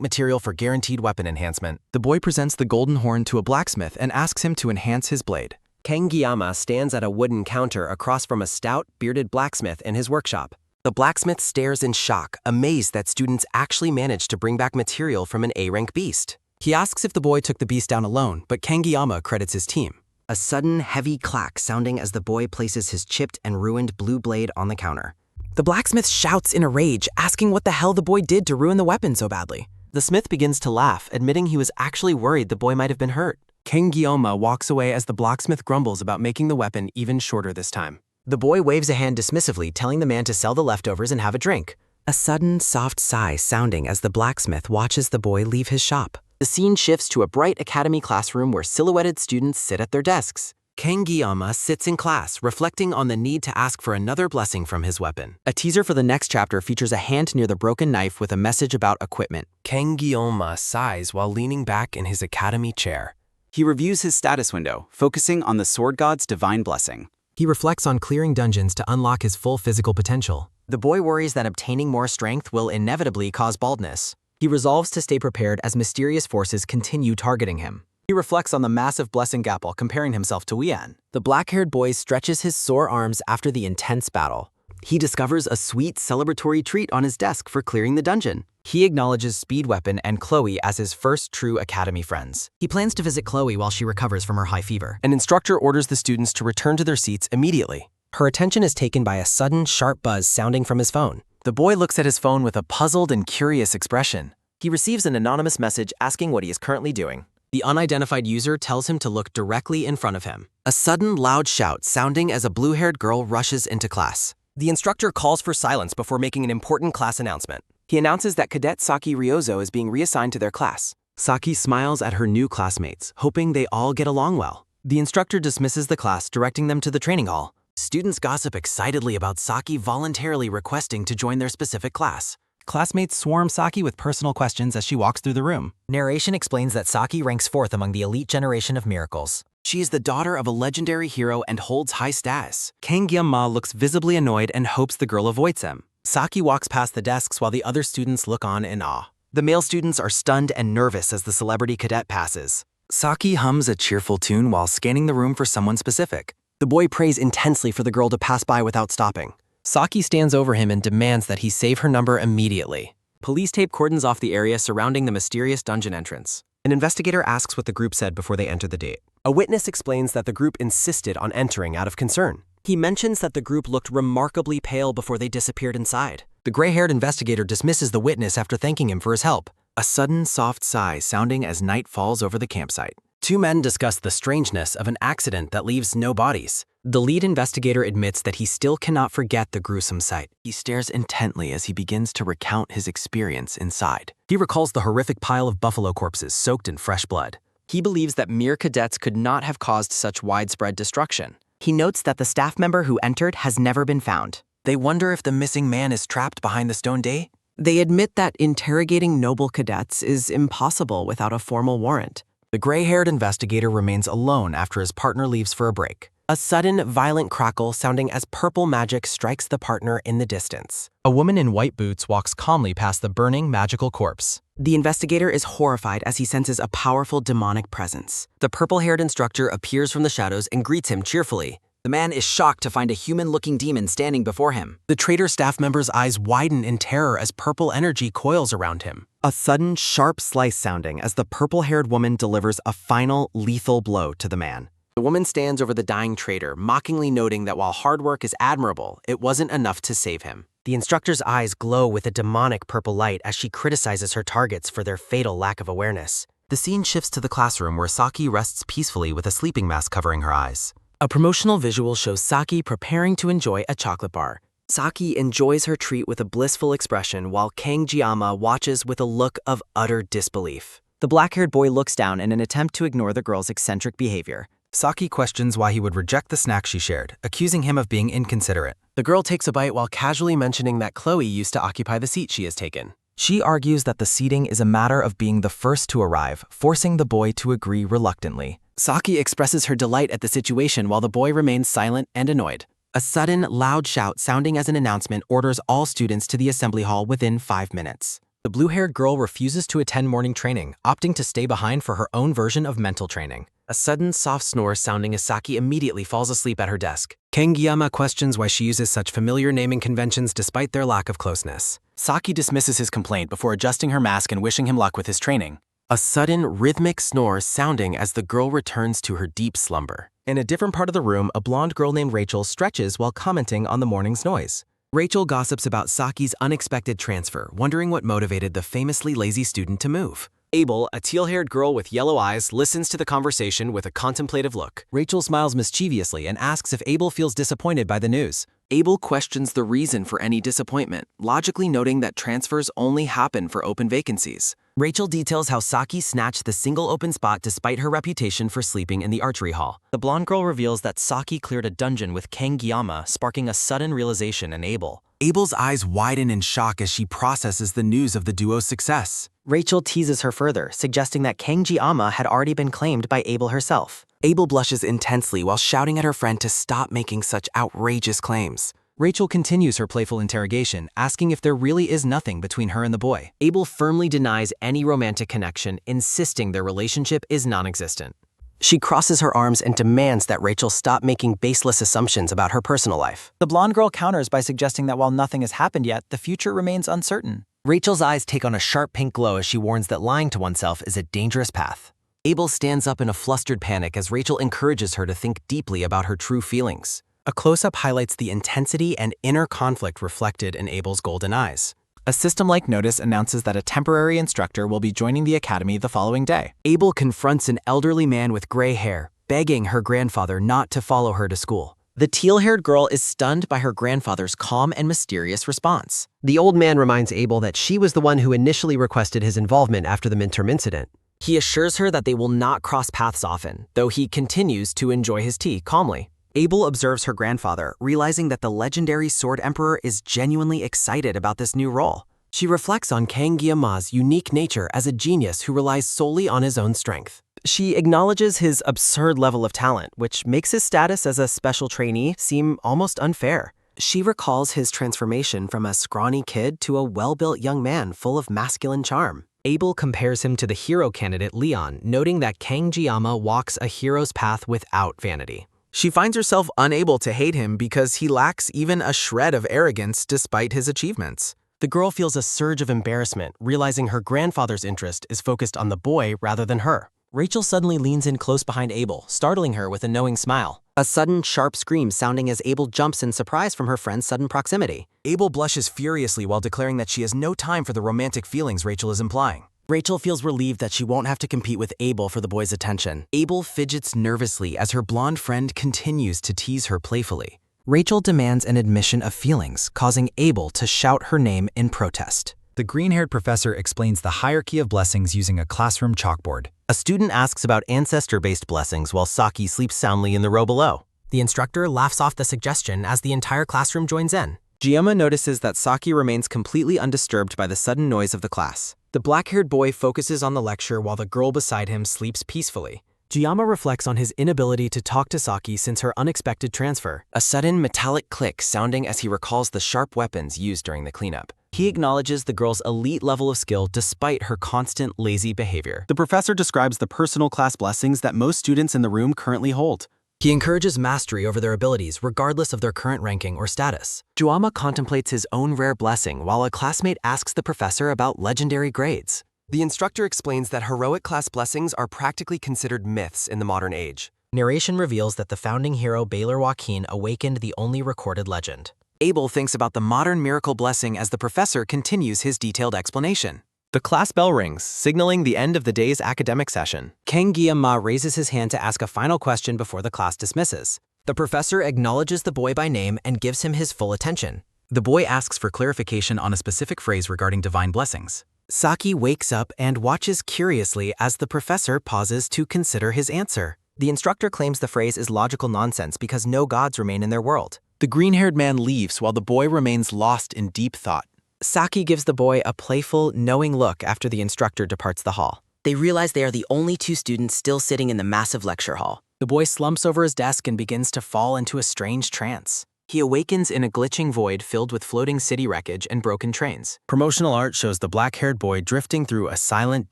Speaker 3: material for guaranteed weapon enhancement.
Speaker 2: The boy presents the golden horn to a blacksmith and asks him to enhance his blade.
Speaker 5: Kang Giamma stands at a wooden counter across from a stout, bearded blacksmith in his workshop.
Speaker 3: The blacksmith stares in shock, amazed that students actually managed to bring back material from an A-rank beast.
Speaker 2: He asks if the boy took the beast down alone, but Kang Giamma credits his team.
Speaker 12: A sudden, heavy clack sounding as the boy places his chipped and ruined blue blade on the counter.
Speaker 2: The blacksmith shouts in a rage, asking what the hell the boy did to ruin the weapon so badly.
Speaker 3: The smith begins to laugh, admitting he was actually worried the boy might have been hurt.
Speaker 8: Kang Giamma walks away as the blacksmith grumbles about making the weapon even shorter this time.
Speaker 3: The boy waves a hand dismissively, telling the man to sell the leftovers and have a drink.
Speaker 12: A sudden, soft sigh sounding as the blacksmith watches the boy leave his shop.
Speaker 3: The scene shifts to a bright academy classroom where silhouetted students sit at their desks. Kang Giamma sits in class, reflecting on the need to ask for another blessing from his weapon.
Speaker 2: A teaser for the next chapter features a hand near the broken knife with a message about equipment.
Speaker 8: Kang Giamma sighs while leaning back in his academy chair.
Speaker 2: He reviews his status window, focusing on the sword god's divine blessing.
Speaker 6: He reflects on clearing dungeons to unlock his full physical potential.
Speaker 3: The boy worries that obtaining more strength will inevitably cause baldness.
Speaker 12: He resolves to stay prepared as mysterious forces continue targeting him.
Speaker 2: He reflects on the massive blessing gap while comparing himself to Wian.
Speaker 3: The black-haired boy stretches his sore arms after the intense battle.
Speaker 2: He discovers a sweet celebratory treat on his desk for clearing the dungeon.
Speaker 3: He acknowledges Speed Weapon and Chloe as his first true academy friends.
Speaker 12: He plans to visit Chloe while she recovers from her high fever.
Speaker 8: An instructor orders the students to return to their seats immediately.
Speaker 6: Her attention is taken by a sudden, sharp buzz sounding from his phone.
Speaker 3: The boy looks at his phone with a puzzled and curious expression. He receives an anonymous message asking what he is currently doing.
Speaker 5: The unidentified user tells him to look directly in front of him.
Speaker 11: A sudden loud shout sounding as a blue-haired girl rushes into class.
Speaker 5: The instructor calls for silence before making an important class announcement.
Speaker 13: He announces that Cadet Saki Ryozo is being reassigned to their class.
Speaker 11: Saki smiles at her new classmates, hoping they all get along well.
Speaker 5: The instructor dismisses the class, directing them to the training hall.
Speaker 11: Students gossip excitedly about Saki voluntarily requesting to join their specific class.
Speaker 2: Classmates swarm Saki with personal questions as she walks through the room.
Speaker 9: Narration explains that Saki ranks 4th among the elite generation of miracles.
Speaker 11: She is the daughter of a legendary hero and holds high status.
Speaker 5: Kang Gyama looks visibly annoyed and hopes the girl avoids him. Saki walks past the desks while the other students look on in awe.
Speaker 11: The male students are stunned and nervous as the celebrity cadet passes.
Speaker 2: Saki hums a cheerful tune while scanning the room for someone specific.
Speaker 5: The boy prays intensely for the girl to pass by without stopping. Saki stands over him and demands that he save her number immediately. Police tape cordons off the area surrounding the mysterious dungeon entrance. An investigator asks what the group said before they entered the gate. A witness explains that the group insisted on entering out of concern. He mentions that the group looked remarkably pale before they disappeared inside. The gray-haired investigator dismisses the witness after thanking him for his help.
Speaker 2: A sudden soft sigh sounding as night falls over the campsite.
Speaker 5: Two men discuss the strangeness of an accident that leaves no bodies. The lead investigator admits that he still cannot forget the gruesome sight.
Speaker 11: He stares intently as he begins to recount his experience inside.
Speaker 5: He recalls the horrific pile of buffalo corpses soaked in fresh blood. He believes that mere cadets could not have caused such widespread destruction.
Speaker 14: He notes that the staff member who entered has never been found.
Speaker 2: They wonder if the missing man is trapped behind the stone day.
Speaker 5: They admit that interrogating noble cadets is impossible without a formal warrant.
Speaker 2: The gray-haired investigator remains alone after his partner leaves for a break.
Speaker 5: A sudden, violent crackle sounding as purple magic strikes the partner in the distance.
Speaker 2: A woman in white boots walks calmly past the burning magical corpse.
Speaker 5: The investigator is horrified as he senses a powerful demonic presence. The purple-haired instructor appears from the shadows and greets him cheerfully.
Speaker 9: The man is shocked to find a human-looking demon standing before him.
Speaker 5: The traitor staff member's eyes widen in terror as purple energy coils around him.
Speaker 11: A sudden, sharp slice sounding as the purple-haired woman delivers a final, lethal blow to the man.
Speaker 5: The woman stands over the dying traitor, mockingly noting that while hard work is admirable, it wasn't enough to save him. The instructor's eyes glow with a demonic purple light as she criticizes her targets for their fatal lack of awareness.
Speaker 2: The scene shifts to the classroom where Saki rests peacefully with a sleeping mask covering her eyes.
Speaker 5: A promotional visual shows Saki preparing to enjoy a chocolate bar. Saki enjoys her treat with a blissful expression while Kang Gyama watches with a look of utter disbelief.
Speaker 14: The black-haired boy looks down in an attempt to ignore the girl's eccentric behavior.
Speaker 2: Saki questions why he would reject the snack she shared, accusing him of being inconsiderate.
Speaker 5: The girl takes a bite while casually mentioning that Chloe used to occupy the seat she has taken.
Speaker 2: She argues that the seating is a matter of being the first to arrive, forcing the boy to agree reluctantly.
Speaker 5: Saki expresses her delight at the situation while the boy remains silent and annoyed. A sudden, loud shout sounding as an announcement orders all students to the assembly hall within 5 minutes. The blue-haired girl refuses to attend morning training, opting to stay behind for her own version of mental training. A sudden, soft snore sounding as Saki immediately falls asleep at her desk. Kang Gyama questions why she uses such familiar naming conventions despite their lack of closeness.
Speaker 11: Saki dismisses his complaint before adjusting her mask and wishing him luck with his training.
Speaker 5: A sudden, rhythmic snore sounding as the girl returns to her deep slumber. In a different part of the room, a blonde girl named Rachel stretches while commenting on the morning's noise. Rachel gossips about Saki's unexpected transfer, wondering what motivated the famously lazy student to move. Abel, a teal-haired girl with yellow eyes, listens to the conversation with a contemplative look. Rachel smiles mischievously and asks if Abel feels disappointed by the news. Abel questions the reason for any disappointment, logically noting that transfers only happen for open vacancies. Rachel details how Saki snatched the single open spot despite her reputation for sleeping in the archery hall. The blonde girl reveals that Saki cleared a dungeon with Kang Gyama, sparking a sudden realization in Abel.
Speaker 11: Abel's eyes widen in shock as she processes the news of the duo's success.
Speaker 14: Rachel teases her further, suggesting that Kang Gyama had already been claimed by Abel herself.
Speaker 11: Abel blushes intensely while shouting at her friend to stop making such outrageous claims.
Speaker 2: Rachel continues her playful interrogation, asking if there really is nothing between her and the boy.
Speaker 5: Abel firmly denies any romantic connection, insisting their relationship is non-existent. She crosses her arms and demands that Rachel stop making baseless assumptions about her personal life.
Speaker 2: The blonde girl counters by suggesting that while nothing has happened yet, the future remains uncertain.
Speaker 5: Rachel's eyes take on a sharp pink glow as she warns that lying to oneself is a dangerous path. Abel stands up in a flustered panic as Rachel encourages her to think deeply about her true feelings. A close-up highlights the intensity and inner conflict reflected in Abel's golden eyes.
Speaker 2: A system-like notice announces that a temporary instructor will be joining the academy the following day.
Speaker 11: Abel confronts an elderly man with gray hair, begging her grandfather not to follow her to school.
Speaker 5: The teal-haired girl is stunned by her grandfather's calm and mysterious response.
Speaker 3: The old man reminds Abel that she was the one who initially requested his involvement after the midterm incident.
Speaker 5: He assures her that they will not cross paths often, though he continues to enjoy his tea calmly.
Speaker 11: Abel observes her grandfather, realizing that the legendary Sword Emperor is genuinely excited about this new role.
Speaker 3: She reflects on Kang Gyama's unique nature as a genius who relies solely on his own strength.
Speaker 5: She acknowledges his absurd level of talent, which makes his status as a special trainee seem almost unfair.
Speaker 3: She recalls his transformation from a scrawny kid to a well-built young man full of masculine charm.
Speaker 12: Abel compares him to the hero candidate Leon, noting that Kang Gyama walks a hero's path without vanity.
Speaker 2: She finds herself unable to hate him because he lacks even a shred of arrogance despite his achievements.
Speaker 3: The girl feels a surge of embarrassment, realizing her grandfather's interest is focused on the boy rather than her.
Speaker 5: Rachel suddenly leans in close behind Abel, startling her with a knowing smile.
Speaker 11: A sudden, sharp scream sounding as Abel jumps in surprise from her friend's sudden proximity.
Speaker 15: Abel blushes furiously while declaring that she has no time for the romantic feelings Rachel is implying.
Speaker 11: Rachel feels relieved that she won't have to compete with Abel for the boy's attention.
Speaker 2: Abel fidgets nervously as her blonde friend continues to tease her playfully.
Speaker 12: Rachel demands an admission of feelings, causing Abel to shout her name in protest.
Speaker 17: The green-haired professor explains the hierarchy of blessings using a classroom chalkboard.
Speaker 3: A student asks about ancestor-based blessings while Saki sleeps soundly in the row below.
Speaker 12: The instructor laughs off the suggestion as the entire classroom joins in.
Speaker 5: Gyama notices that Saki remains completely undisturbed by the sudden noise of the class.
Speaker 12: The black-haired boy focuses on the lecture while the girl beside him sleeps peacefully. Gyama reflects on his inability to talk to Saki since her unexpected transfer.
Speaker 5: A sudden metallic click sounding as he recalls the sharp weapons used during the cleanup. He acknowledges the girl's elite level of skill despite her constant lazy behavior.
Speaker 13: The professor describes the personal class blessings that most students in the room currently hold.
Speaker 12: He encourages mastery over their abilities regardless of their current ranking or status.
Speaker 11: Gyama contemplates his own rare blessing while a classmate asks the professor about legendary grades.
Speaker 3: The instructor explains that heroic class blessings are practically considered myths in the modern age.
Speaker 12: Narration reveals that the founding hero Baylor Joaquin awakened the only recorded legend.
Speaker 2: Abel thinks about the modern miracle blessing as the professor continues his detailed explanation.
Speaker 5: The class bell rings, signaling the end of the day's academic session.
Speaker 12: Kang Gyama raises his hand to ask a final question before the class dismisses. The professor acknowledges the boy by name and gives him his full attention.
Speaker 2: The boy asks for clarification on a specific phrase regarding divine blessings.
Speaker 12: Saki wakes up and watches curiously as the professor pauses to consider his answer.
Speaker 5: The instructor claims the phrase is logical nonsense because no gods remain in their world.
Speaker 2: The green-haired man leaves while the boy remains lost in deep thought.
Speaker 5: Saki gives the boy a playful, knowing look after the instructor departs the hall.
Speaker 11: They realize they are the only two students still sitting in the massive lecture hall.
Speaker 12: The boy slumps over his desk and begins to fall into a strange trance.
Speaker 2: He awakens in a glitching void filled with floating city wreckage and broken trains.
Speaker 3: Promotional art shows the black-haired boy drifting through a silent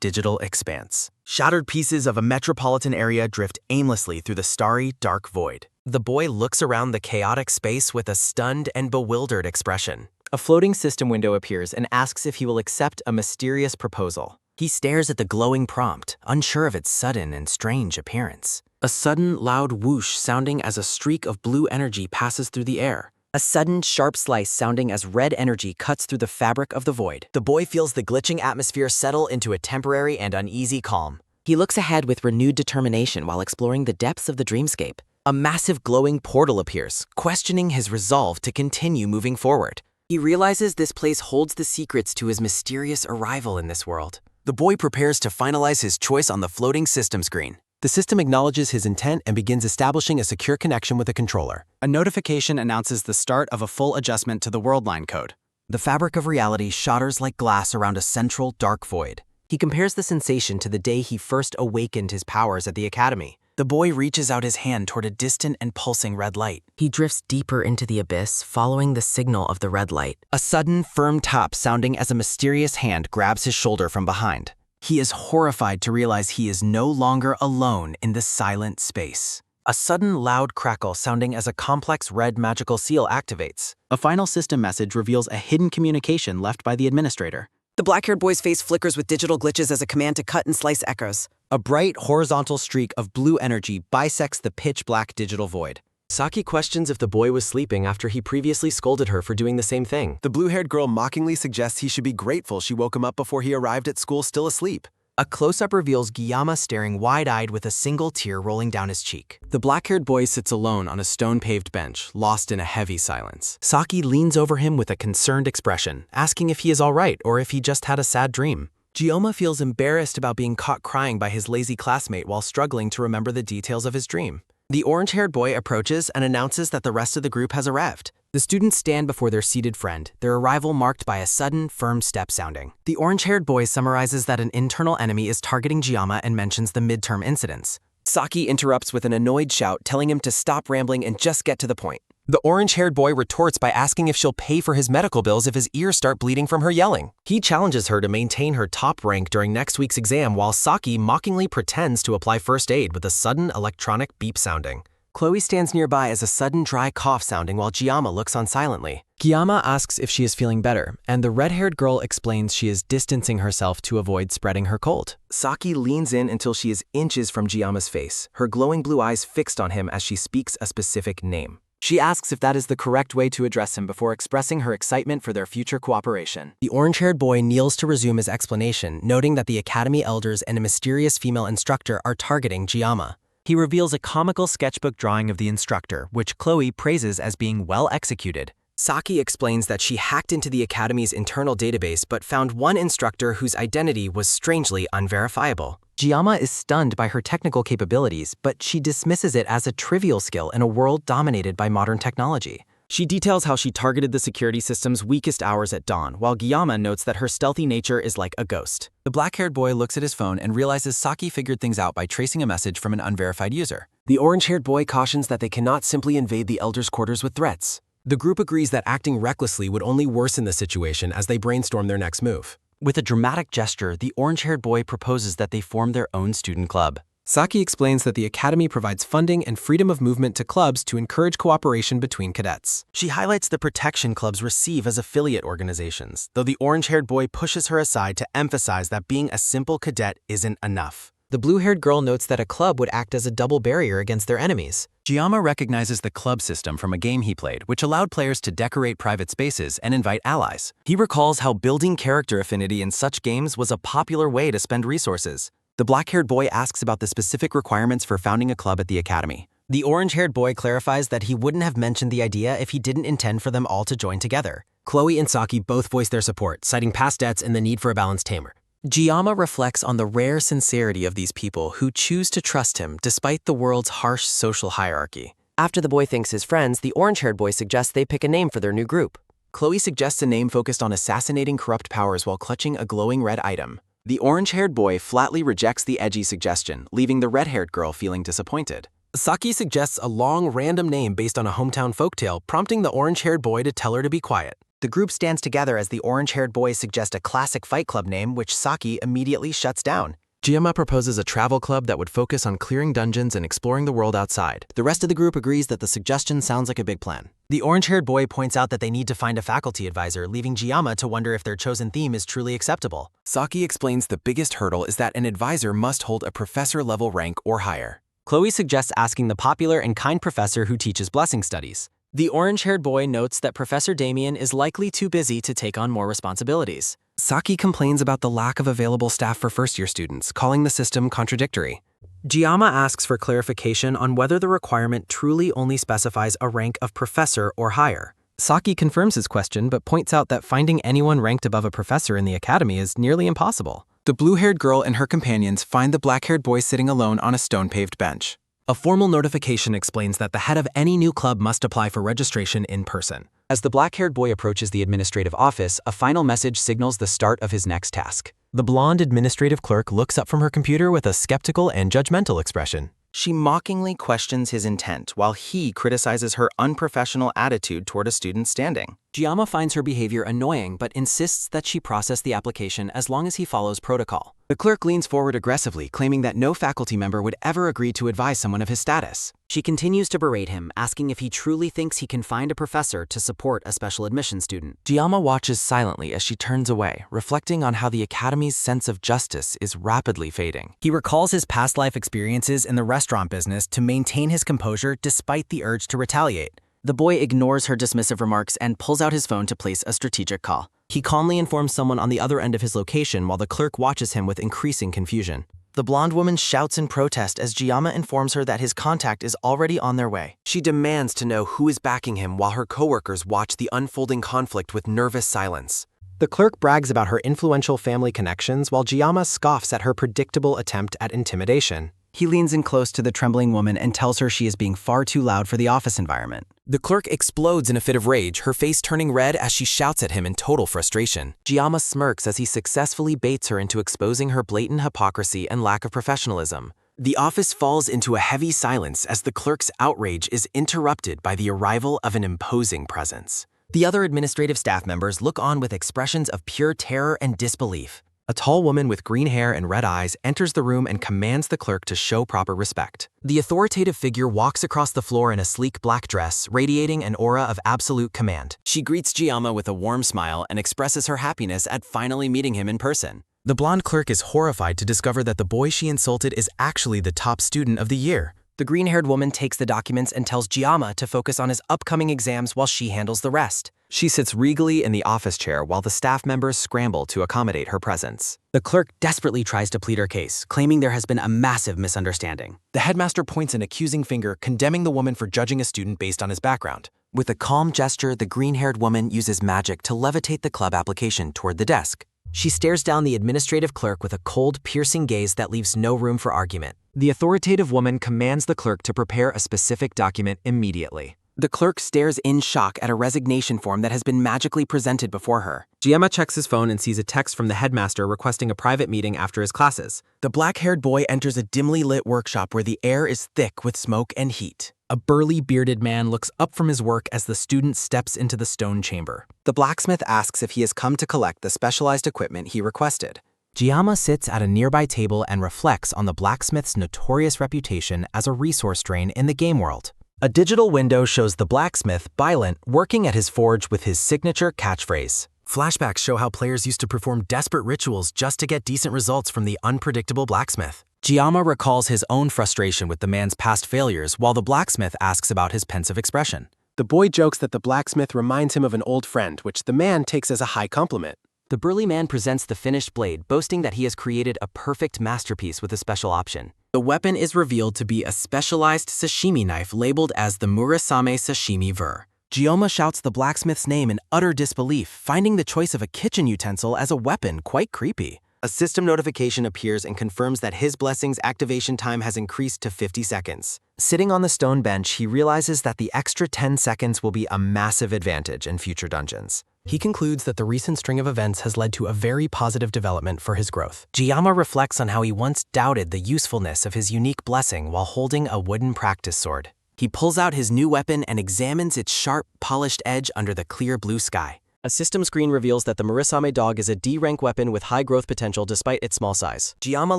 Speaker 3: digital expanse.
Speaker 2: Shattered pieces of a metropolitan area drift aimlessly through the starry, dark void.
Speaker 3: The boy looks around the chaotic space with a stunned and bewildered expression.
Speaker 5: A floating system window appears and asks if he will accept a mysterious proposal.
Speaker 12: He stares at the glowing prompt, unsure of its sudden and strange appearance.
Speaker 2: A sudden, loud whoosh sounding as a streak of blue energy passes through the air.
Speaker 11: A sudden, sharp slice sounding as red energy cuts through the fabric of the void.
Speaker 12: The boy feels the glitching atmosphere settle into a temporary and uneasy calm.
Speaker 11: He looks ahead with renewed determination while exploring the depths of the dreamscape.
Speaker 12: A massive glowing portal appears, questioning his resolve to continue moving forward.
Speaker 11: He realizes this place holds the secrets to his mysterious arrival in this world.
Speaker 2: The boy prepares to finalize his choice on the floating system screen.
Speaker 3: The system acknowledges his intent and begins establishing a secure connection with the controller.
Speaker 13: A notification announces the start of a full adjustment to the world line code.
Speaker 12: The fabric of reality shatters like glass around a central dark void.
Speaker 5: He compares the sensation to the day he first awakened his powers at the academy.
Speaker 2: The boy reaches out his hand toward a distant and pulsing red light.
Speaker 11: He drifts deeper into the abyss, following the signal of the red light.
Speaker 12: A sudden, firm tap sounding as a mysterious hand grabs his shoulder from behind.
Speaker 2: He is horrified to realize he is no longer alone in the silent space.
Speaker 5: A sudden loud crackle sounding as a complex red magical seal activates.
Speaker 13: A final system message reveals a hidden communication left by the administrator.
Speaker 11: The black-haired boy's face flickers with digital glitches as a command to cut and slice echoes.
Speaker 5: A bright horizontal streak of blue energy bisects the pitch-black digital void.
Speaker 6: Saki questions if the boy was sleeping after he previously scolded her for doing the same thing.
Speaker 13: The blue-haired girl mockingly suggests he should be grateful she woke him up before he arrived at school still asleep.
Speaker 11: A close-up reveals Guillaume staring wide-eyed with a single tear rolling down his cheek.
Speaker 13: The black-haired boy sits alone on a stone-paved bench, lost in a heavy silence.
Speaker 6: Saki leans over him with a concerned expression, asking if he is all right or if he just had a sad dream. Guillaume feels embarrassed about being caught crying by his lazy classmate while struggling to remember the details of his dream.
Speaker 11: The orange-haired boy approaches and announces that the rest of the group has arrived. The students stand before their seated friend, their arrival marked by a sudden, firm step sounding. The orange-haired boy summarizes that an internal enemy is targeting Guillaume and mentions the midterm incidents.
Speaker 5: Saki interrupts with an annoyed shout, telling him to stop rambling and just get to the point.
Speaker 6: The orange-haired boy retorts by asking if she'll pay for his medical bills if his ears start bleeding from her yelling. He challenges her to maintain her top rank during next week's exam while Saki mockingly pretends to apply first aid with a sudden electronic beep sounding.
Speaker 5: Chloe stands nearby as a sudden dry cough sounding while Guillaume looks on silently.
Speaker 6: Guillaume asks if she is feeling better, and the red-haired girl explains she is distancing herself to avoid spreading her cold.
Speaker 5: Saki leans in until she is inches from Guillaume's face, her glowing blue eyes fixed on him as she speaks a specific name.
Speaker 11: She asks if that is the correct way to address him before expressing her excitement for their future cooperation.
Speaker 5: The orange-haired boy kneels to resume his explanation, noting that the academy elders and a mysterious female instructor are targeting Guillaume.
Speaker 11: He reveals a comical sketchbook drawing of the instructor, which Chloe praises as being well executed.
Speaker 5: Saki explains that she hacked into the academy's internal database but found one instructor whose identity was strangely unverifiable.
Speaker 11: Guillaume is stunned by her technical capabilities, but she dismisses it as a trivial skill in a world dominated by modern technology.
Speaker 5: She details how she targeted the security system's weakest hours at dawn, while Guillaume notes that her stealthy nature is like a ghost.
Speaker 15: The black-haired boy looks at his phone and realizes Saki figured things out by tracing a message from an unverified user.
Speaker 5: The orange-haired boy cautions that they cannot simply invade the elders' quarters with threats.
Speaker 6: The group agrees that acting recklessly would only worsen the situation as they brainstorm their next move.
Speaker 11: With a dramatic gesture, the orange-haired boy proposes that they form their own student club.
Speaker 6: Saki explains that the academy provides funding and freedom of movement to clubs to encourage cooperation between cadets.
Speaker 11: She highlights the protection clubs receive as affiliate organizations, though the orange-haired boy pushes her aside to emphasize that being a simple cadet isn't enough.
Speaker 6: The blue-haired girl notes that a club would act as a double barrier against their enemies.
Speaker 15: Guillaume recognizes the club system from a game he played, which allowed players to decorate private spaces and invite allies.
Speaker 11: He recalls how building character affinity in such games was a popular way to spend resources.
Speaker 5: The black-haired boy asks about the specific requirements for founding a club at the academy.
Speaker 11: The orange-haired boy clarifies that he wouldn't have mentioned the idea if he didn't intend for them all to join together.
Speaker 6: Chloe and Saki both voice their support, citing past debts and the need for a balanced tamer.
Speaker 11: Guillaume reflects on the rare sincerity of these people who choose to trust him despite the world's harsh social hierarchy.
Speaker 5: After the boy thanks his friends, the orange-haired boy suggests they pick a name for their new group. Chloe suggests a name focused on assassinating corrupt powers while clutching a glowing red item. The orange-haired boy flatly rejects the edgy suggestion, leaving the red-haired girl feeling disappointed.
Speaker 6: Saki suggests a long, random name based on a hometown folktale, prompting the orange-haired boy to tell her to be quiet.
Speaker 11: The group stands together as the orange-haired boys suggest a classic Fight Club name, which Saki immediately shuts down.
Speaker 6: Guillaume proposes a travel club that would focus on clearing dungeons and exploring the world outside.
Speaker 11: The rest of the group agrees that the suggestion sounds like a big plan. The orange-haired boy points out that they need to find a faculty advisor, leaving Guillaume to wonder if their chosen theme is truly acceptable.
Speaker 13: Saki explains the biggest hurdle is that an advisor must hold a professor-level rank or higher.
Speaker 11: Chloe suggests asking the popular and kind professor who teaches blessing studies. The orange-haired boy notes that Professor Damien is likely too busy to take on more responsibilities.
Speaker 6: Saki complains about the lack of available staff for first-year students, calling the system contradictory.
Speaker 11: Guillaume asks for clarification on whether the requirement truly only specifies a rank of professor or higher.
Speaker 6: Saki confirms his question but points out that finding anyone ranked above a professor in the academy is nearly impossible.
Speaker 13: The blue-haired girl and her companions find the black-haired boy sitting alone on a stone-paved bench.
Speaker 6: A formal notification explains that the head of any new club must apply for registration in person.
Speaker 11: As the black-haired boy approaches the administrative office, a final message signals the start of his next task.
Speaker 6: The blonde administrative clerk looks up from her computer with a skeptical and judgmental expression.
Speaker 11: She mockingly questions his intent while he criticizes her unprofessional attitude toward a student standing.
Speaker 13: Giamma finds her behavior annoying but insists that she process the application as long as he follows protocol.
Speaker 2: The clerk leans forward aggressively, claiming that no faculty member would ever agree to advise someone of his status.
Speaker 11: She continues to berate him, asking if he truly thinks he can find a professor to support a special admission student.
Speaker 5: Giamma watches silently as she turns away, reflecting on how the Academy's sense of justice is rapidly fading.
Speaker 12: He recalls his past life experiences in the restaurant business to maintain his composure despite the urge to retaliate.
Speaker 11: The boy ignores her dismissive remarks and pulls out his phone to place a strategic call.
Speaker 5: He calmly informs someone on the other end of his location while the clerk watches him with increasing confusion.
Speaker 12: The blonde woman shouts in protest as Giamma informs her that his contact is already on their way.
Speaker 5: She demands to know who is backing him while her coworkers watch the unfolding conflict with nervous silence. The clerk brags about her influential family connections while Giamma scoffs at her predictable attempt at intimidation.
Speaker 2: He leans in close to the trembling woman and tells her she is being far too loud for the office environment.
Speaker 5: The clerk explodes in a fit of rage, her face turning red as she shouts at him in total frustration. Giamma smirks as he successfully baits her into exposing her blatant hypocrisy and lack of professionalism. The office falls into a heavy silence as the clerk's outrage is interrupted by the arrival of an imposing presence.
Speaker 12: The other administrative staff members look on with expressions of pure terror and disbelief.
Speaker 5: A tall woman with green hair and red eyes enters the room and commands the clerk to show proper respect.
Speaker 12: The authoritative figure walks across the floor in a sleek black dress, radiating an aura of absolute command.
Speaker 2: She greets Giamma with a warm smile and expresses her happiness at finally meeting him in person.
Speaker 5: The blonde clerk is horrified to discover that the boy she insulted is actually the top student of the year.
Speaker 12: The green-haired woman takes the documents and tells Giamma to focus on his upcoming exams while she handles the rest.
Speaker 5: She sits regally in the office chair while the staff members scramble to accommodate her presence.
Speaker 11: The clerk desperately tries to plead her case, claiming there has been a massive misunderstanding.
Speaker 5: The headmaster points an accusing finger, condemning the woman for judging a student based on his background. With a calm gesture, the green-haired woman uses magic to levitate the club application toward the desk.
Speaker 12: She stares down the administrative clerk with a cold, piercing gaze that leaves no room for argument.
Speaker 5: The authoritative woman commands the clerk to prepare a specific document immediately.
Speaker 2: The clerk stares in shock at a resignation form that has been magically presented before her.
Speaker 5: Giamma checks his phone and sees a text from the headmaster requesting a private meeting after his classes.
Speaker 2: The black-haired boy enters a dimly lit workshop where the air is thick with smoke and heat.
Speaker 12: A burly, bearded man looks up from his work as the student steps into the stone chamber.
Speaker 5: The blacksmith asks if he has come to collect the specialized equipment he requested.
Speaker 12: Giamma sits at a nearby table and reflects on the blacksmith's notorious reputation as a resource drain in the game world. A digital window shows the blacksmith, Bylent, working at his forge with his signature catchphrase.
Speaker 5: Flashbacks show how players used to perform desperate rituals just to get decent results from the unpredictable blacksmith.
Speaker 12: Giamma recalls his own frustration with the man's past failures while the blacksmith asks about his pensive expression.
Speaker 5: The boy jokes that the blacksmith reminds him of an old friend, which the man takes as a high compliment.
Speaker 12: The burly man presents the finished blade, boasting that he has created a perfect masterpiece with a special option.
Speaker 2: The weapon is revealed to be a specialized sashimi knife labeled as the Murasame Sashimi Ver.
Speaker 12: Giamma shouts the blacksmith's name in utter disbelief, finding the choice of a kitchen utensil as a weapon quite creepy.
Speaker 5: A system notification appears and confirms that his blessing's activation time has increased to 50 seconds.
Speaker 12: Sitting on the stone bench, he realizes that the extra 10 seconds will be a massive advantage in future dungeons.
Speaker 5: He concludes that the recent string of events has led to a very positive development for his growth.
Speaker 12: Giamma reflects on how he once doubted the usefulness of his unique blessing while holding a wooden practice sword.
Speaker 2: He pulls out his new weapon and examines its sharp, polished edge under the clear blue sky.
Speaker 5: A system screen reveals that the Murasame dog is a D-rank weapon with high growth potential despite its small size.
Speaker 12: Giamma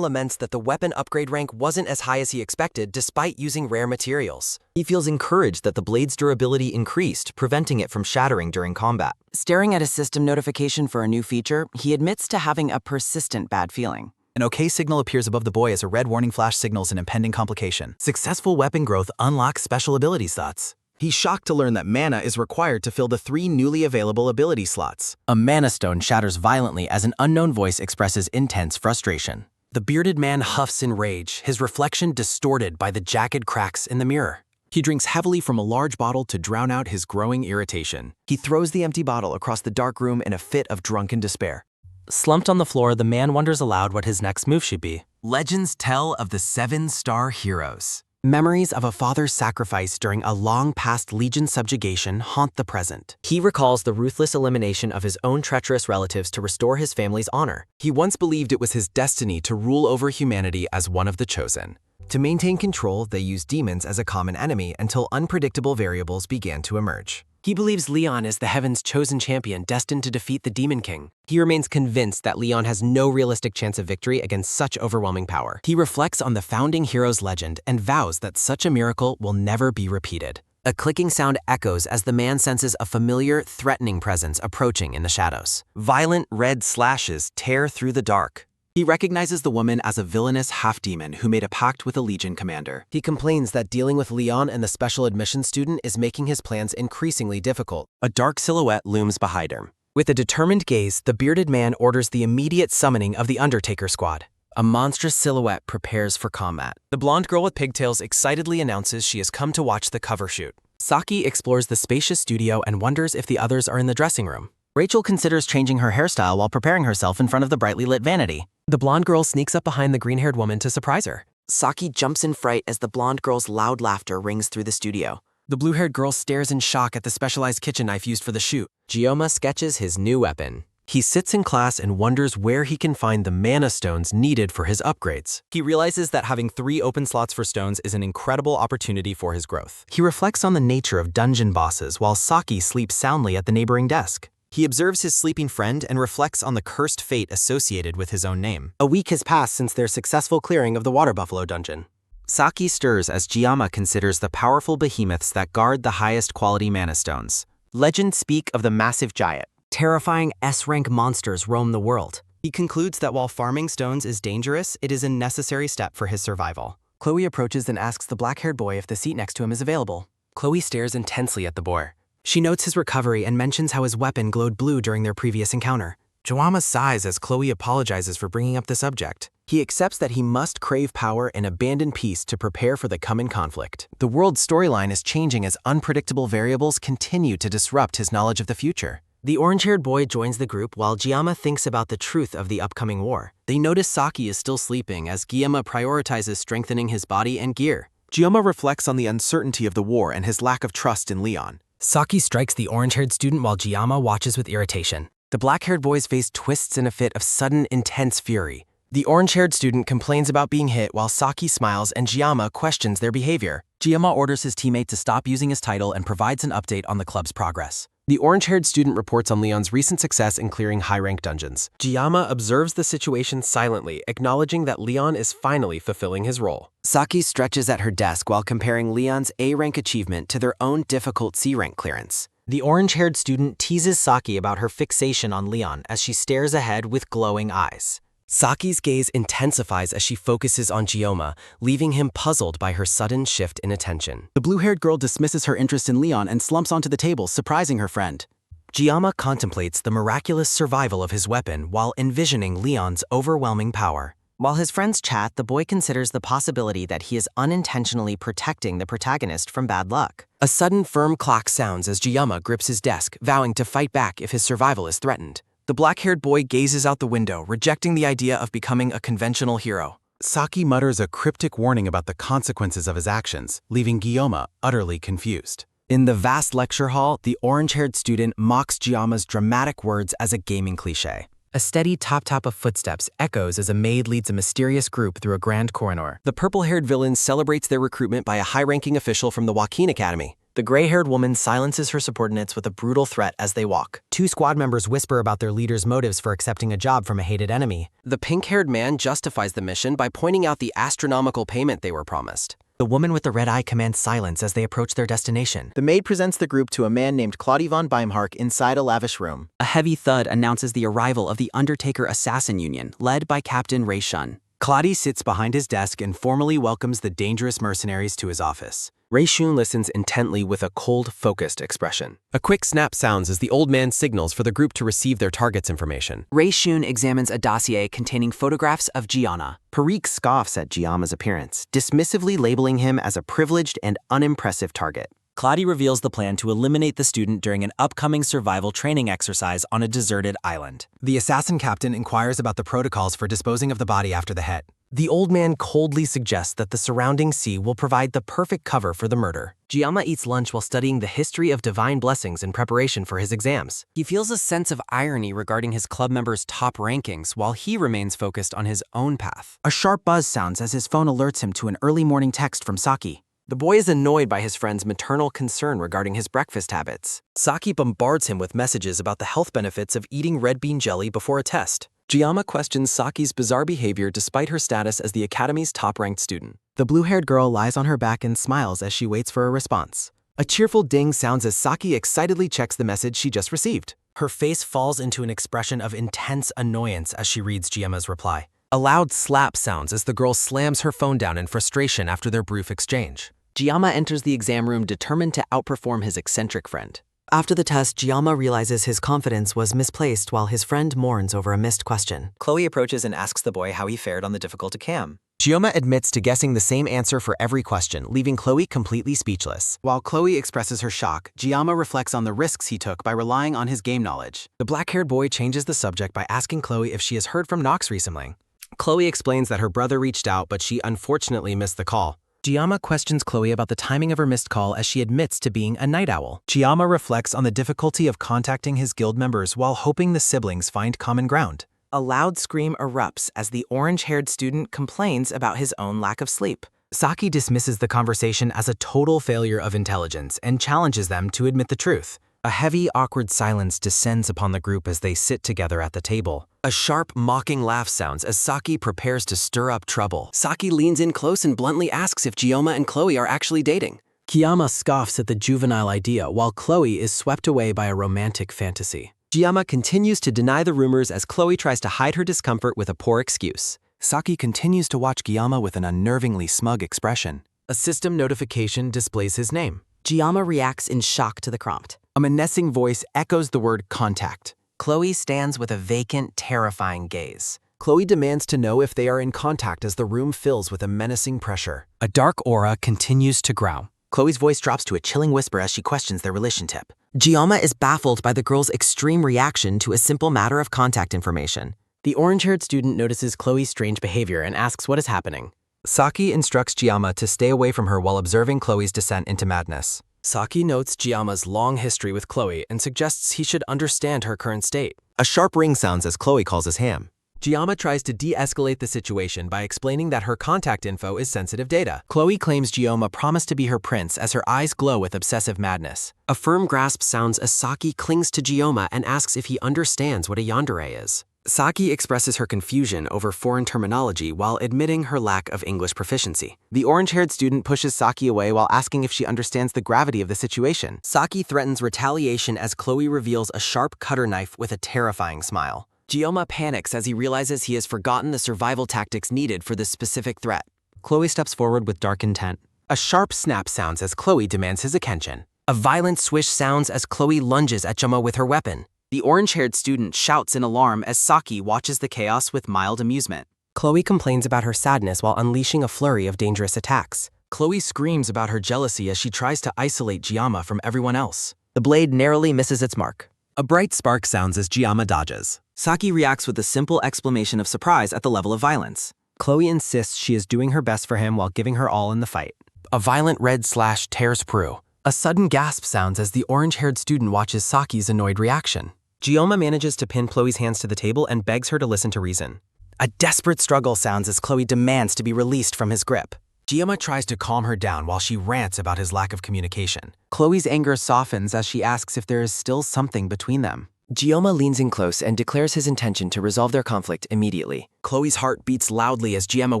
Speaker 12: laments that the weapon upgrade rank wasn't as high as he expected despite using rare materials. He feels encouraged that the blade's durability increased, preventing it from shattering during combat.
Speaker 14: Staring at a system notification for a new feature, he admits to having a persistent bad feeling.
Speaker 17: An OK signal appears above the boy as a red warning flash signals an impending complication.
Speaker 12: Successful weapon growth unlocks special ability slots.
Speaker 5: He's shocked to learn that mana is required to fill the 3 newly available ability slots.
Speaker 12: A mana stone shatters violently as an unknown voice expresses intense frustration. The bearded man huffs in rage, his reflection distorted by the jagged cracks in the mirror.
Speaker 5: He drinks heavily from a large bottle to drown out his growing irritation. He throws the empty bottle across the dark room in a fit of drunken despair.
Speaker 12: Slumped on the floor, the man wonders aloud what his next move should be.
Speaker 2: Legends tell of the 7-star heroes.
Speaker 12: Memories of a father's sacrifice during a long-past Legion subjugation haunt the present.
Speaker 5: He recalls the ruthless elimination of his own treacherous relatives to restore his family's honor.
Speaker 2: He once believed it was his destiny to rule over humanity as one of the chosen.
Speaker 5: To maintain control, they used demons as a common enemy until unpredictable variables began to emerge. He believes Leon is the Heaven's chosen champion destined to defeat the Demon King. He remains convinced that Leon has no realistic chance of victory against such overwhelming power.
Speaker 2: He reflects on the founding hero's legend and vows that such a miracle will never be repeated.
Speaker 11: A clicking sound echoes as the man senses a familiar, threatening presence approaching in the shadows.
Speaker 2: Violent red slashes tear through the dark. He recognizes the woman as a villainous half-demon who made a pact with a Legion commander.
Speaker 5: He complains that dealing with Leon and the special admission student is making his plans increasingly difficult.
Speaker 2: A dark silhouette looms behind him.
Speaker 11: With a determined gaze, the bearded man orders the immediate summoning of the Undertaker Squad. A monstrous silhouette prepares for combat.
Speaker 2: The blonde girl with pigtails excitedly announces she has come to watch the cover shoot.
Speaker 11: Saki explores the spacious studio and wonders if the others are in the dressing room. Rachel considers changing her hairstyle while preparing herself in front of the brightly lit vanity.
Speaker 5: The blonde girl sneaks up behind the green-haired woman to surprise her.
Speaker 11: Saki jumps in fright as the blonde girl's loud laughter rings through the studio.
Speaker 5: The blue-haired girl stares in shock at the specialized kitchen knife used for the shoot.
Speaker 11: Gioma sketches his new weapon.
Speaker 2: He sits in class and wonders where he can find the mana stones needed for his upgrades.
Speaker 13: He realizes that having 3 open slots for stones is an incredible opportunity for his growth.
Speaker 11: He reflects on the nature of dungeon bosses while Saki sleeps soundly at the neighboring desk.
Speaker 2: He observes his sleeping friend and reflects on the cursed fate associated with his own name.
Speaker 5: A week has passed since their successful clearing of the Water Buffalo dungeon.
Speaker 11: Saki stirs as Gioma considers the powerful behemoths that guard the highest quality mana stones.
Speaker 5: Legends speak of the massive giant.
Speaker 11: Terrifying S-rank monsters roam the world.
Speaker 2: He concludes that while farming stones is dangerous, it is a necessary step for his survival.
Speaker 5: Chloe approaches and asks the black-haired boy if the seat next to him is available. Chloe stares intensely at the boy.
Speaker 11: She notes his recovery and mentions how his weapon glowed blue during their previous encounter.
Speaker 2: Gioma sighs as Chloe apologizes for bringing up the subject.
Speaker 5: He accepts that he must crave power and abandon peace to prepare for the coming conflict. The world's storyline is changing as unpredictable variables continue to disrupt his knowledge of the future.
Speaker 11: The orange-haired boy joins the group while Gioma thinks about the truth of the upcoming war.
Speaker 5: They notice Saki is still sleeping as Gioma prioritizes strengthening his body and gear.
Speaker 2: Gioma reflects on the uncertainty of the war and his lack of trust in Leon.
Speaker 11: Saki strikes the orange-haired student while Gioma watches with irritation.
Speaker 5: The black-haired boy's face twists in a fit of sudden, intense fury. The orange-haired student complains about being hit while Saki smiles and Gioma questions their behavior.
Speaker 13: Gioma orders his teammate to stop using his title and provides an update on the club's progress.
Speaker 5: The orange-haired student reports on Leon's recent success in clearing high-rank dungeons. Gioma observes the situation silently, acknowledging that Leon is finally fulfilling his role.
Speaker 11: Saki stretches at her desk while comparing Leon's A-rank achievement to their own difficult C-rank clearance. The orange-haired student teases Saki about her fixation on Leon as she stares ahead with glowing eyes.
Speaker 5: Saki's gaze intensifies as she focuses on Gioma, leaving him puzzled by her sudden shift in attention.
Speaker 13: The blue-haired girl dismisses her interest in Leon and slumps onto the table, surprising her friend.
Speaker 11: Gioma contemplates the miraculous survival of his weapon while envisioning Leon's overwhelming power. While his friends chat, the boy considers the possibility that he is unintentionally protecting the protagonist from bad luck.
Speaker 5: A sudden firm clack sounds as Gioma grips his desk, vowing to fight back if his survival is threatened.
Speaker 2: The black-haired boy gazes out the window, rejecting the idea of becoming a conventional hero.
Speaker 8: Saki mutters a cryptic warning about the consequences of his actions, leaving Gioma utterly confused.
Speaker 11: In the vast lecture hall, the orange-haired student mocks Gioma's dramatic words as a gaming cliché.
Speaker 5: A steady tap-tap of footsteps echoes as a maid leads a mysterious group through a grand corridor. The purple-haired villain celebrates their recruitment by a high-ranking official from the Joaquin Academy.
Speaker 11: The gray-haired woman silences her subordinates with a brutal threat as they walk. Two squad members whisper about their leader's motives for accepting a job from a hated enemy.
Speaker 5: The pink-haired man justifies the mission by pointing out the astronomical payment they were promised.
Speaker 11: The woman with the red eye commands silence as they approach their destination.
Speaker 2: The maid presents the group to a man named Claude von Beimhark inside a lavish room.
Speaker 13: A heavy thud announces the arrival of the Undertaker Assassin Union, led by Captain Ray Shun.
Speaker 2: Claude sits behind his desk and formally welcomes the dangerous mercenaries to his office.
Speaker 5: Ray Shun listens intently with a cold, focused expression.
Speaker 6: A quick snap sounds as the old man signals for the group to receive their target's information.
Speaker 13: Ray Shun examines a dossier containing photographs of Gianna.
Speaker 11: Parikh scoffs at Giama's appearance, dismissively labeling him as a privileged and unimpressive target.
Speaker 13: Claude reveals the plan to eliminate the student during an upcoming survival training exercise on a deserted island.
Speaker 2: The assassin captain inquires about the protocols for disposing of the body after the hit.
Speaker 5: The old man coldly suggests that the surrounding sea will provide the perfect cover for the murder. Gioma eats lunch while studying the history of divine blessings in preparation for his exams.
Speaker 13: He feels a sense of irony regarding his club members' top rankings while he remains focused on his own path.
Speaker 11: A sharp buzz sounds as his phone alerts him to an early morning text from Saki.
Speaker 5: The boy is annoyed by his friend's maternal concern regarding his breakfast habits.
Speaker 6: Saki bombards him with messages about the health benefits of eating red bean jelly before a test.
Speaker 5: Giamma questions Saki's bizarre behavior despite her status as the academy's top-ranked student.
Speaker 13: The blue-haired girl lies on her back and smiles as she waits for a response.
Speaker 6: A cheerful ding sounds as Saki excitedly checks the message she just received. Her face falls into an expression of intense annoyance as she reads Giamma's reply. A loud slap sounds as the girl slams her phone down in frustration after their brief exchange.
Speaker 5: Giamma enters the exam room determined to outperform his eccentric friend.
Speaker 1: After the test, Giamma realizes his confidence was misplaced while his friend mourns over a missed question.
Speaker 2: Chloe approaches and asks the boy how he fared on the difficult exam.
Speaker 6: Giamma admits to guessing the same answer for every question, leaving Chloe completely speechless.
Speaker 13: While Chloe expresses her shock, Giamma reflects on the risks he took by relying on his game knowledge.
Speaker 6: The black-haired boy changes the subject by asking Chloe if she has heard from Nox recently. Chloe explains that her brother reached out, but she unfortunately missed the call. Giamma questions Chloe about the timing of her missed call as she admits to being a night owl. Giamma reflects on the difficulty of contacting his guild members while hoping the siblings find common ground.
Speaker 2: A loud scream erupts as the orange-haired student complains about his own lack of sleep.
Speaker 6: Saki dismisses the conversation as a total failure of intelligence and challenges them to admit the truth. A heavy, awkward silence descends upon the group as they sit together at the table. A sharp, mocking laugh sounds as Saki prepares to stir up trouble.
Speaker 5: Saki leans in close and bluntly asks if Giamma and Chloe are actually dating.
Speaker 13: Giamma scoffs at the juvenile idea while Chloe is swept away by a romantic fantasy.
Speaker 5: Giamma continues to deny the rumors as Chloe tries to hide her discomfort with a poor excuse.
Speaker 16: Saki continues to watch Giamma with an unnervingly smug expression.
Speaker 6: A system notification displays his name.
Speaker 14: Giamma reacts in shock to the prompt.
Speaker 6: A menacing voice echoes the word contact.
Speaker 2: Chloe stands with a vacant, terrifying gaze.
Speaker 6: Chloe demands to know if they are in contact as the room fills with a menacing pressure. A dark aura continues to grow.
Speaker 2: Chloe's voice drops to a chilling whisper as she questions their relationship. Giamma is baffled by the girl's extreme reaction to a simple matter of contact information.
Speaker 5: The orange-haired student notices Chloe's strange behavior and asks what is happening.
Speaker 6: Saki instructs Giamma to stay away from her while observing Chloe's descent into madness.
Speaker 5: Saki notes Giamma's long history with Chloe and suggests he should understand her current state.
Speaker 6: A sharp ring sounds as Chloe calls his ham. Giamma tries to de-escalate the situation by explaining that her contact info is sensitive data.
Speaker 5: Chloe claims Giamma promised to be her prince as her eyes glow with obsessive madness. A firm grasp sounds as Saki clings to Giamma and asks if he understands what a yandere is. Saki expresses her confusion over foreign terminology while admitting her lack of English proficiency.
Speaker 13: The orange-haired student pushes Saki away while asking if she understands the gravity of the situation.
Speaker 2: Saki threatens retaliation as Chloe reveals a sharp cutter knife with a terrifying smile.
Speaker 5: Giamma panics as he realizes he has forgotten the survival tactics needed for this specific threat.
Speaker 6: Chloe steps forward with dark intent. A sharp snap sounds as Chloe demands his attention.
Speaker 2: A violent swish sounds as Chloe lunges at Giamma with her weapon.
Speaker 5: The orange-haired student shouts in alarm as Saki watches the chaos with mild amusement.
Speaker 2: Chloe complains about her sadness while unleashing a flurry of dangerous attacks.
Speaker 6: Chloe screams about her jealousy as she tries to isolate Giamma from everyone else.
Speaker 2: The blade narrowly misses its mark.
Speaker 6: A bright spark sounds as Giamma dodges.
Speaker 2: Saki reacts with a simple exclamation of surprise at the level of violence. Chloe insists she is doing her best for him while giving her all in the fight.
Speaker 6: A violent red slash tears through. A sudden gasp sounds as the orange-haired student watches Saki's annoyed reaction.
Speaker 2: Giamma manages to pin Chloe's hands to the table and begs her to listen to reason. A desperate struggle sounds as Chloe demands to be released from his grip.
Speaker 6: Giamma tries to calm her down while she rants about his lack of communication.
Speaker 13: Chloe's anger softens as she asks if there is still something between them.
Speaker 5: Giamma leans in close and declares his intention to resolve their conflict immediately.
Speaker 6: Chloe's heart beats loudly as Giamma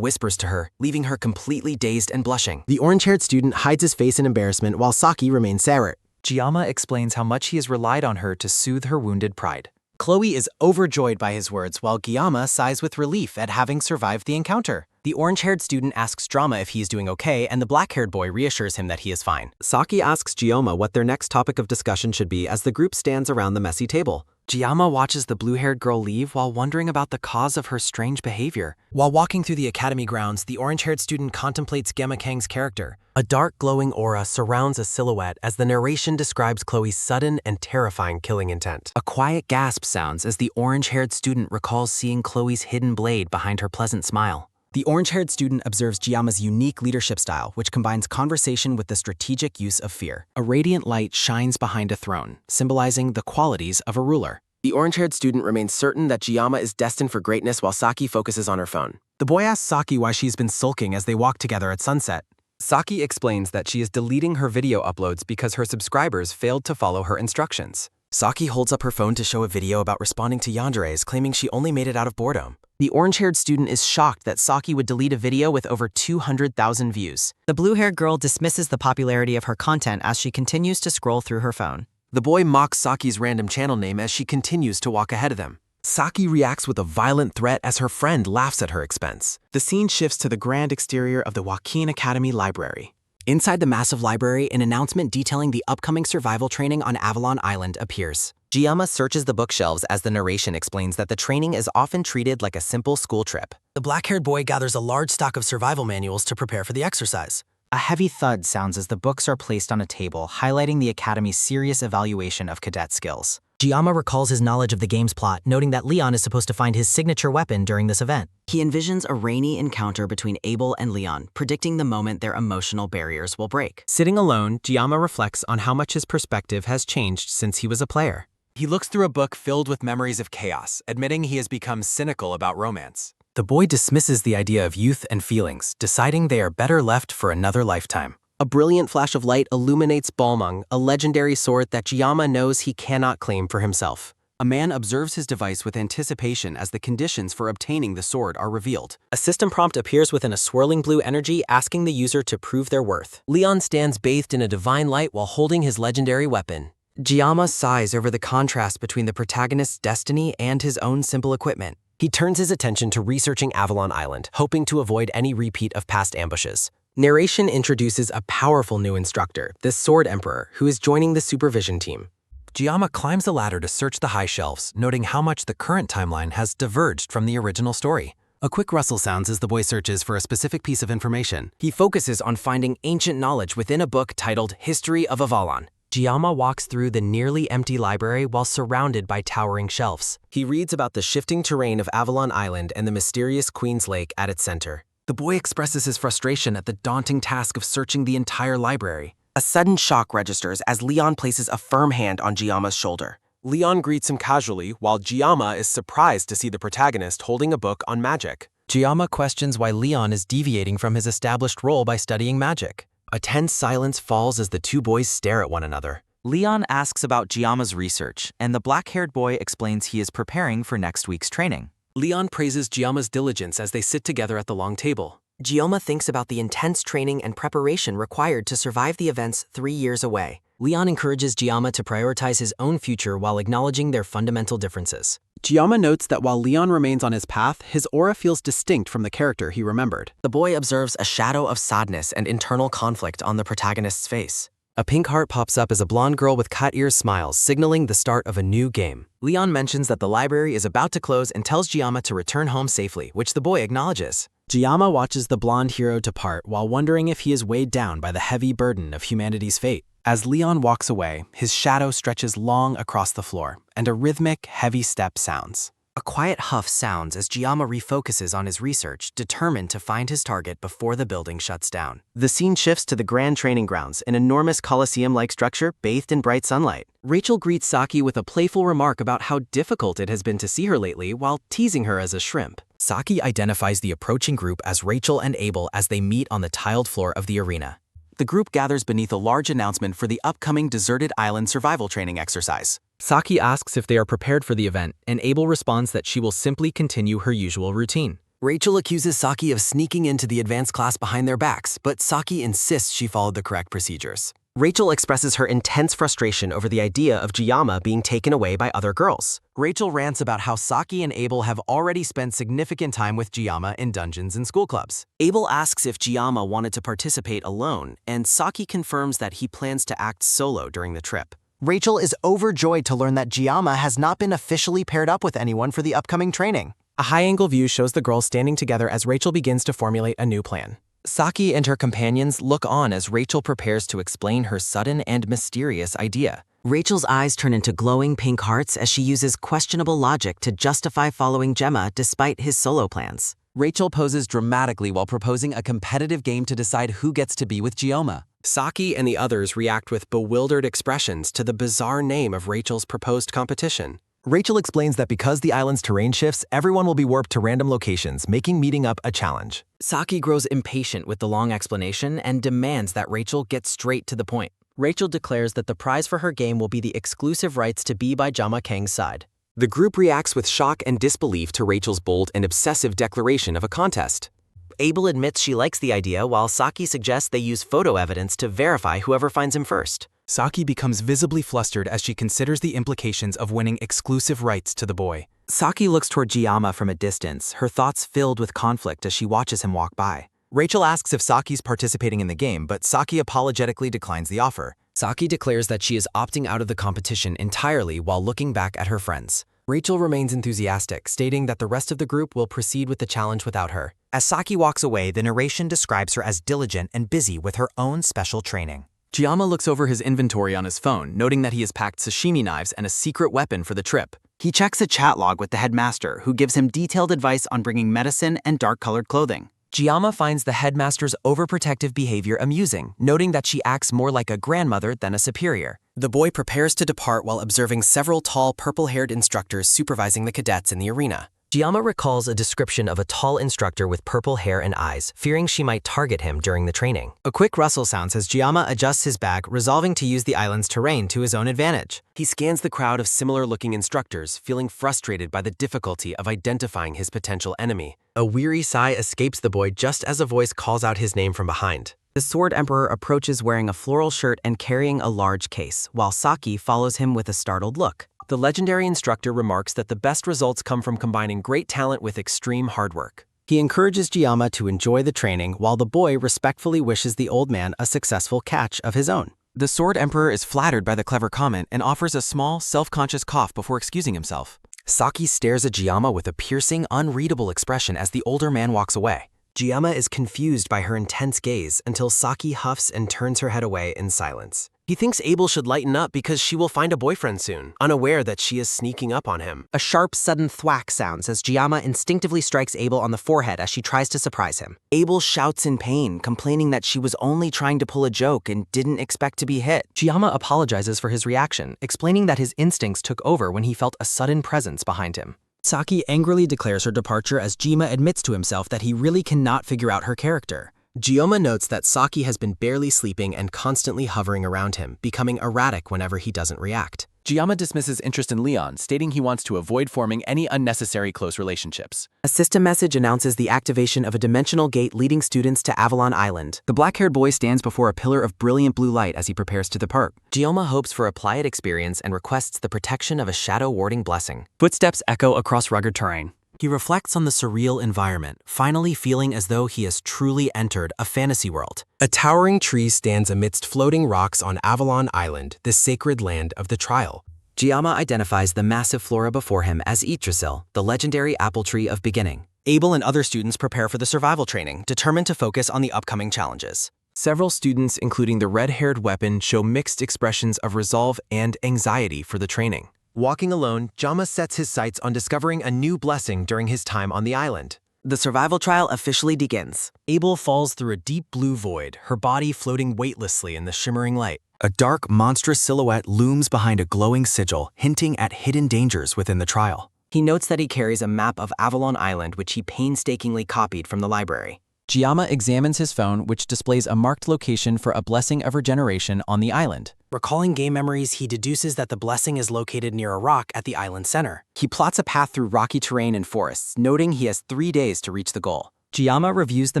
Speaker 6: whispers to her, leaving her completely dazed and blushing.
Speaker 2: The orange-haired student hides his face in embarrassment while Saki remains silent.
Speaker 13: Giamma explains how much he has relied on her to soothe her wounded pride.
Speaker 2: Chloe is overjoyed by his words while Giamma sighs with relief at having survived the encounter. The orange-haired student asks Drama if he is doing okay, and the black-haired boy reassures him that he is fine.
Speaker 6: Saki asks Giamma what their next topic of discussion should be as the group stands around the messy table.
Speaker 13: Giamma watches the blue-haired girl leave while wondering about the cause of her strange behavior.
Speaker 6: While walking through the academy grounds, the orange-haired student contemplates Gemma Kang's character.
Speaker 2: A dark glowing aura surrounds a silhouette as the narration describes Chloe's sudden and terrifying killing intent.
Speaker 13: A quiet gasp sounds as the orange-haired student recalls seeing Chloe's hidden blade behind her pleasant smile.
Speaker 2: The orange-haired student observes Giamma's unique leadership style, which combines conversation with the strategic use of fear.
Speaker 13: A radiant light shines behind a throne, symbolizing the qualities of a ruler.
Speaker 5: The orange-haired student remains certain that Giamma is destined for greatness while Saki focuses on her phone.
Speaker 2: The boy asks Saki why she's been sulking as they walk together at sunset.
Speaker 8: Saki explains that she is deleting her video uploads because her subscribers failed to follow her instructions.
Speaker 3: Saki holds up her phone to show a video about responding to yanderes, claiming she only made it out of boredom. The orange-haired student is shocked that Saki would delete a video with over 200,000 views.
Speaker 11: The blue-haired girl dismisses the popularity of her content as she continues to scroll through her phone.
Speaker 3: The boy mocks Saki's random channel name as she continues to walk ahead of them. Saki reacts with a violent threat as her friend laughs at her expense.
Speaker 7: The scene shifts to the grand exterior of the Joaquin Academy Library. Inside the massive library, an announcement detailing the upcoming survival training on Avalon Island appears.
Speaker 1: Giamma searches the bookshelves as the narration explains that the training is often treated like a simple school trip.
Speaker 18: The black-haired boy gathers a large stock of survival manuals to prepare for the exercise.
Speaker 2: A heavy thud sounds as the books are placed on a table, highlighting the Academy's serious evaluation of cadet skills.
Speaker 18: Giamma recalls his knowledge of the game's plot, noting that Leon is supposed to find his signature weapon during this event.
Speaker 14: He envisions a rainy encounter between Abel and Leon, predicting the moment their emotional barriers will break.
Speaker 1: Sitting alone, Giamma reflects on how much his perspective has changed since he was a player.
Speaker 8: He looks through a book filled with memories of chaos, admitting he has become cynical about romance.
Speaker 2: The boy dismisses the idea of youth and feelings, deciding they are better left for another lifetime.
Speaker 1: A brilliant flash of light illuminates Balmung, a legendary sword that Giamma knows he cannot claim for himself.
Speaker 13: A man observes his device with anticipation as the conditions for obtaining the sword are revealed.
Speaker 1: A system prompt appears within a swirling blue energy, asking the user to prove their worth. Leon stands bathed in a divine light while holding his legendary weapon.
Speaker 7: Giamma sighs over the contrast between the protagonist's destiny and his own simple equipment.
Speaker 1: He turns his attention to researching Avalon Island, hoping to avoid any repeat of past ambushes.
Speaker 7: Narration introduces a powerful new instructor, the Sword Emperor, who is joining the supervision team.
Speaker 8: Giamma climbs the ladder to search the high shelves, noting how much the current timeline has diverged from the original story. A quick rustle sounds as the boy searches for a specific piece of information.
Speaker 7: He focuses on finding ancient knowledge within a book titled History of Avalon.
Speaker 1: Giamma walks through the nearly empty library while surrounded by towering shelves. He reads about the shifting terrain of Avalon Island and the mysterious Queen's Lake at its center.
Speaker 13: The boy expresses his frustration at the daunting task of searching the entire library.
Speaker 3: A sudden shock registers as Leon places a firm hand on Giamma's shoulder.
Speaker 8: Leon greets him casually, while Giamma is surprised to see the protagonist holding a book on magic.
Speaker 1: Giamma questions why Leon is deviating from his established role by studying magic. A tense silence falls as the two boys stare at one another.
Speaker 2: Leon asks about Giamma's research, and the black-haired boy explains he is preparing for next week's training.
Speaker 13: Leon praises Giamma's diligence as they sit together at the long table.
Speaker 7: Giamma thinks about the intense training and preparation required to survive the events 3 years away.
Speaker 18: Leon encourages Giamma to prioritize his own future while acknowledging their fundamental differences.
Speaker 13: Giamma notes that while Leon remains on his path, his aura feels distinct from the character he remembered.
Speaker 3: The boy observes a shadow of sadness and internal conflict on the protagonist's face. A pink heart pops up as a blonde girl with cat ears smiles, signaling the start of a new game.
Speaker 2: Leon mentions that the library is about to close and tells Giamma to return home safely, which the boy acknowledges.
Speaker 7: Giamma watches the blonde hero depart while wondering if he is weighed down by the heavy burden of humanity's fate.
Speaker 13: As Leon walks away, his shadow stretches long across the floor, and a rhythmic, heavy step sounds.
Speaker 7: A quiet huff sounds as Giamma refocuses on his research, determined to find his target before the building shuts down.
Speaker 3: The scene shifts to the Grand Training Grounds, an enormous Colosseum-like structure bathed in bright sunlight. Rachel greets Saki with a playful remark about how difficult it has been to see her lately while teasing her as a shrimp.
Speaker 2: Saki identifies the approaching group as Rachel and Abel as they meet on the tiled floor of the arena.
Speaker 13: The group gathers beneath a large announcement for the upcoming deserted island survival training exercise.
Speaker 2: Saki asks if they are prepared for the event, and Abel responds that she will simply continue her usual routine.
Speaker 13: Rachel accuses Saki of sneaking into the advanced class behind their backs, but Saki insists she followed the correct procedures.
Speaker 1: Rachel expresses her intense frustration over the idea of Giamma being taken away by other girls.
Speaker 2: Rachel rants about how Saki and Abel have already spent significant time with Giamma in dungeons and school clubs.
Speaker 3: Abel asks if Giamma wanted to participate alone, and Saki confirms that he plans to act solo during the trip.
Speaker 11: Rachel is overjoyed to learn that Giamma has not been officially paired up with anyone for the upcoming training.
Speaker 1: A high-angle view shows the girls standing together as Rachel begins to formulate a new plan. Saki and her companions look on as Rachel prepares to explain her sudden and mysterious idea.
Speaker 14: Rachel's eyes turn into glowing pink hearts as she uses questionable logic to justify following Gemma despite his solo plans.
Speaker 13: Rachel poses dramatically while proposing a competitive game to decide who gets to be with Giamma.
Speaker 1: Saki and the others react with bewildered expressions to the bizarre name of Rachel's proposed competition.
Speaker 6: Rachel explains that because the island's terrain shifts, everyone will be warped to random locations, making meeting up a challenge.
Speaker 9: Saki grows impatient with the long explanation and demands that Rachel get straight to the point. Rachel declares that the prize for her game will be the exclusive rights to be by Jama Kang's side.
Speaker 5: The group reacts with shock and disbelief to Rachel's bold and obsessive declaration of a contest.
Speaker 1: Abel admits she likes the idea, while Saki suggests they use photo evidence to verify whoever finds him first.
Speaker 13: Saki becomes visibly flustered as she considers the implications of winning exclusive rights to the boy.
Speaker 2: Saki looks toward Jiyama from a distance, her thoughts filled with conflict as she watches him walk by.
Speaker 6: Rachel asks if Saki's participating in the game, but Saki apologetically declines the offer.
Speaker 5: Saki declares that she is opting out of the competition entirely while looking back at her friends. Rachel remains enthusiastic, stating that the rest of the group will proceed with the challenge without her.
Speaker 2: As Saki walks away, the narration describes her as diligent and busy with her own special training.
Speaker 13: Jiyama looks over his inventory on his phone, noting that he has packed sashimi knives and a secret weapon for the trip.
Speaker 2: He checks a chat log with the headmaster, who gives him detailed advice on bringing medicine and dark-colored clothing.
Speaker 5: Jiyama finds the headmaster's overprotective behavior amusing, noting that she acts more like a grandmother than a superior. The boy prepares to depart while observing several tall, purple-haired instructors supervising the cadets in the arena.
Speaker 1: Jiyama recalls a description of a tall instructor with purple hair and eyes, fearing she might target him during the training.
Speaker 2: A quick rustle sounds as Jiyama adjusts his bag, resolving to use the island's terrain to his own advantage.
Speaker 5: He scans the crowd of similar-looking instructors, feeling frustrated by the difficulty of identifying his potential enemy.
Speaker 1: A weary sigh escapes the boy just as a voice calls out his name from behind.
Speaker 2: The Sword Emperor approaches wearing a floral shirt and carrying a large case, while Saki follows him with a startled look.
Speaker 5: The legendary instructor remarks that the best results come from combining great talent with extreme hard work.
Speaker 2: He encourages Jiyama to enjoy the training, while the boy respectfully wishes the old man a successful catch of his own.
Speaker 13: The Sword Emperor is flattered by the clever comment and offers a small, self-conscious cough before excusing himself.
Speaker 5: Saki stares at Jiyama with a piercing, unreadable expression as the older man walks away.
Speaker 1: Jiyama is confused by her intense gaze until Saki huffs and turns her head away in silence. He thinks Abel should lighten up because she will find a boyfriend soon, unaware that she is sneaking up on him.
Speaker 2: A sharp, sudden thwack sounds as Jiyama instinctively strikes Abel on the forehead as she tries to surprise him. Abel shouts in pain, complaining that she was only trying to pull a joke and didn't expect to be hit.
Speaker 5: Jiyama apologizes for his reaction, explaining that his instincts took over when he felt a sudden presence behind him.
Speaker 9: Saki angrily declares her departure as Jima admits to himself that he really cannot figure out her character.
Speaker 5: Jiyama notes that Saki has been barely sleeping and constantly hovering around him, becoming erratic whenever he doesn't react.
Speaker 13: Jiyama dismisses interest in Leon, stating he wants to avoid forming any unnecessary close relationships.
Speaker 2: A system message announces the activation of a dimensional gate leading students to Avalon Island.
Speaker 13: The black-haired boy stands before a pillar of brilliant blue light as he prepares to depart.
Speaker 5: Jiyama hopes for a Pleiad experience and requests the protection of a shadow-warding blessing.
Speaker 13: Footsteps echo across rugged terrain.
Speaker 2: He reflects on the surreal environment, finally feeling as though he has truly entered a fantasy world.
Speaker 6: A towering tree stands amidst floating rocks on Avalon Island, the sacred land of the trial.
Speaker 2: Jiyama identifies the massive flora before him as Yggdrasil, the legendary apple tree of beginning. Abel and other students prepare for the survival training, determined to focus on the upcoming challenges.
Speaker 6: Several students, including the red-haired weapon, show mixed expressions of resolve and anxiety for the training. Walking alone, Jama sets his sights on discovering a new blessing during his time on the island.
Speaker 2: The survival trial officially begins.
Speaker 6: Abel falls through a deep blue void, her body floating weightlessly in the shimmering light. A dark, monstrous silhouette looms behind a glowing sigil, hinting at hidden dangers within the trial.
Speaker 2: He notes that he carries a map of Avalon Island, which he painstakingly copied from the library.
Speaker 13: Jiyama examines his phone, which displays a marked location for a blessing of regeneration on the island.
Speaker 2: Recalling game memories, he deduces that the blessing is located near a rock at the island center. He plots a path through rocky terrain and forests, noting he has 3 days to reach the goal.
Speaker 9: Jiyama reviews the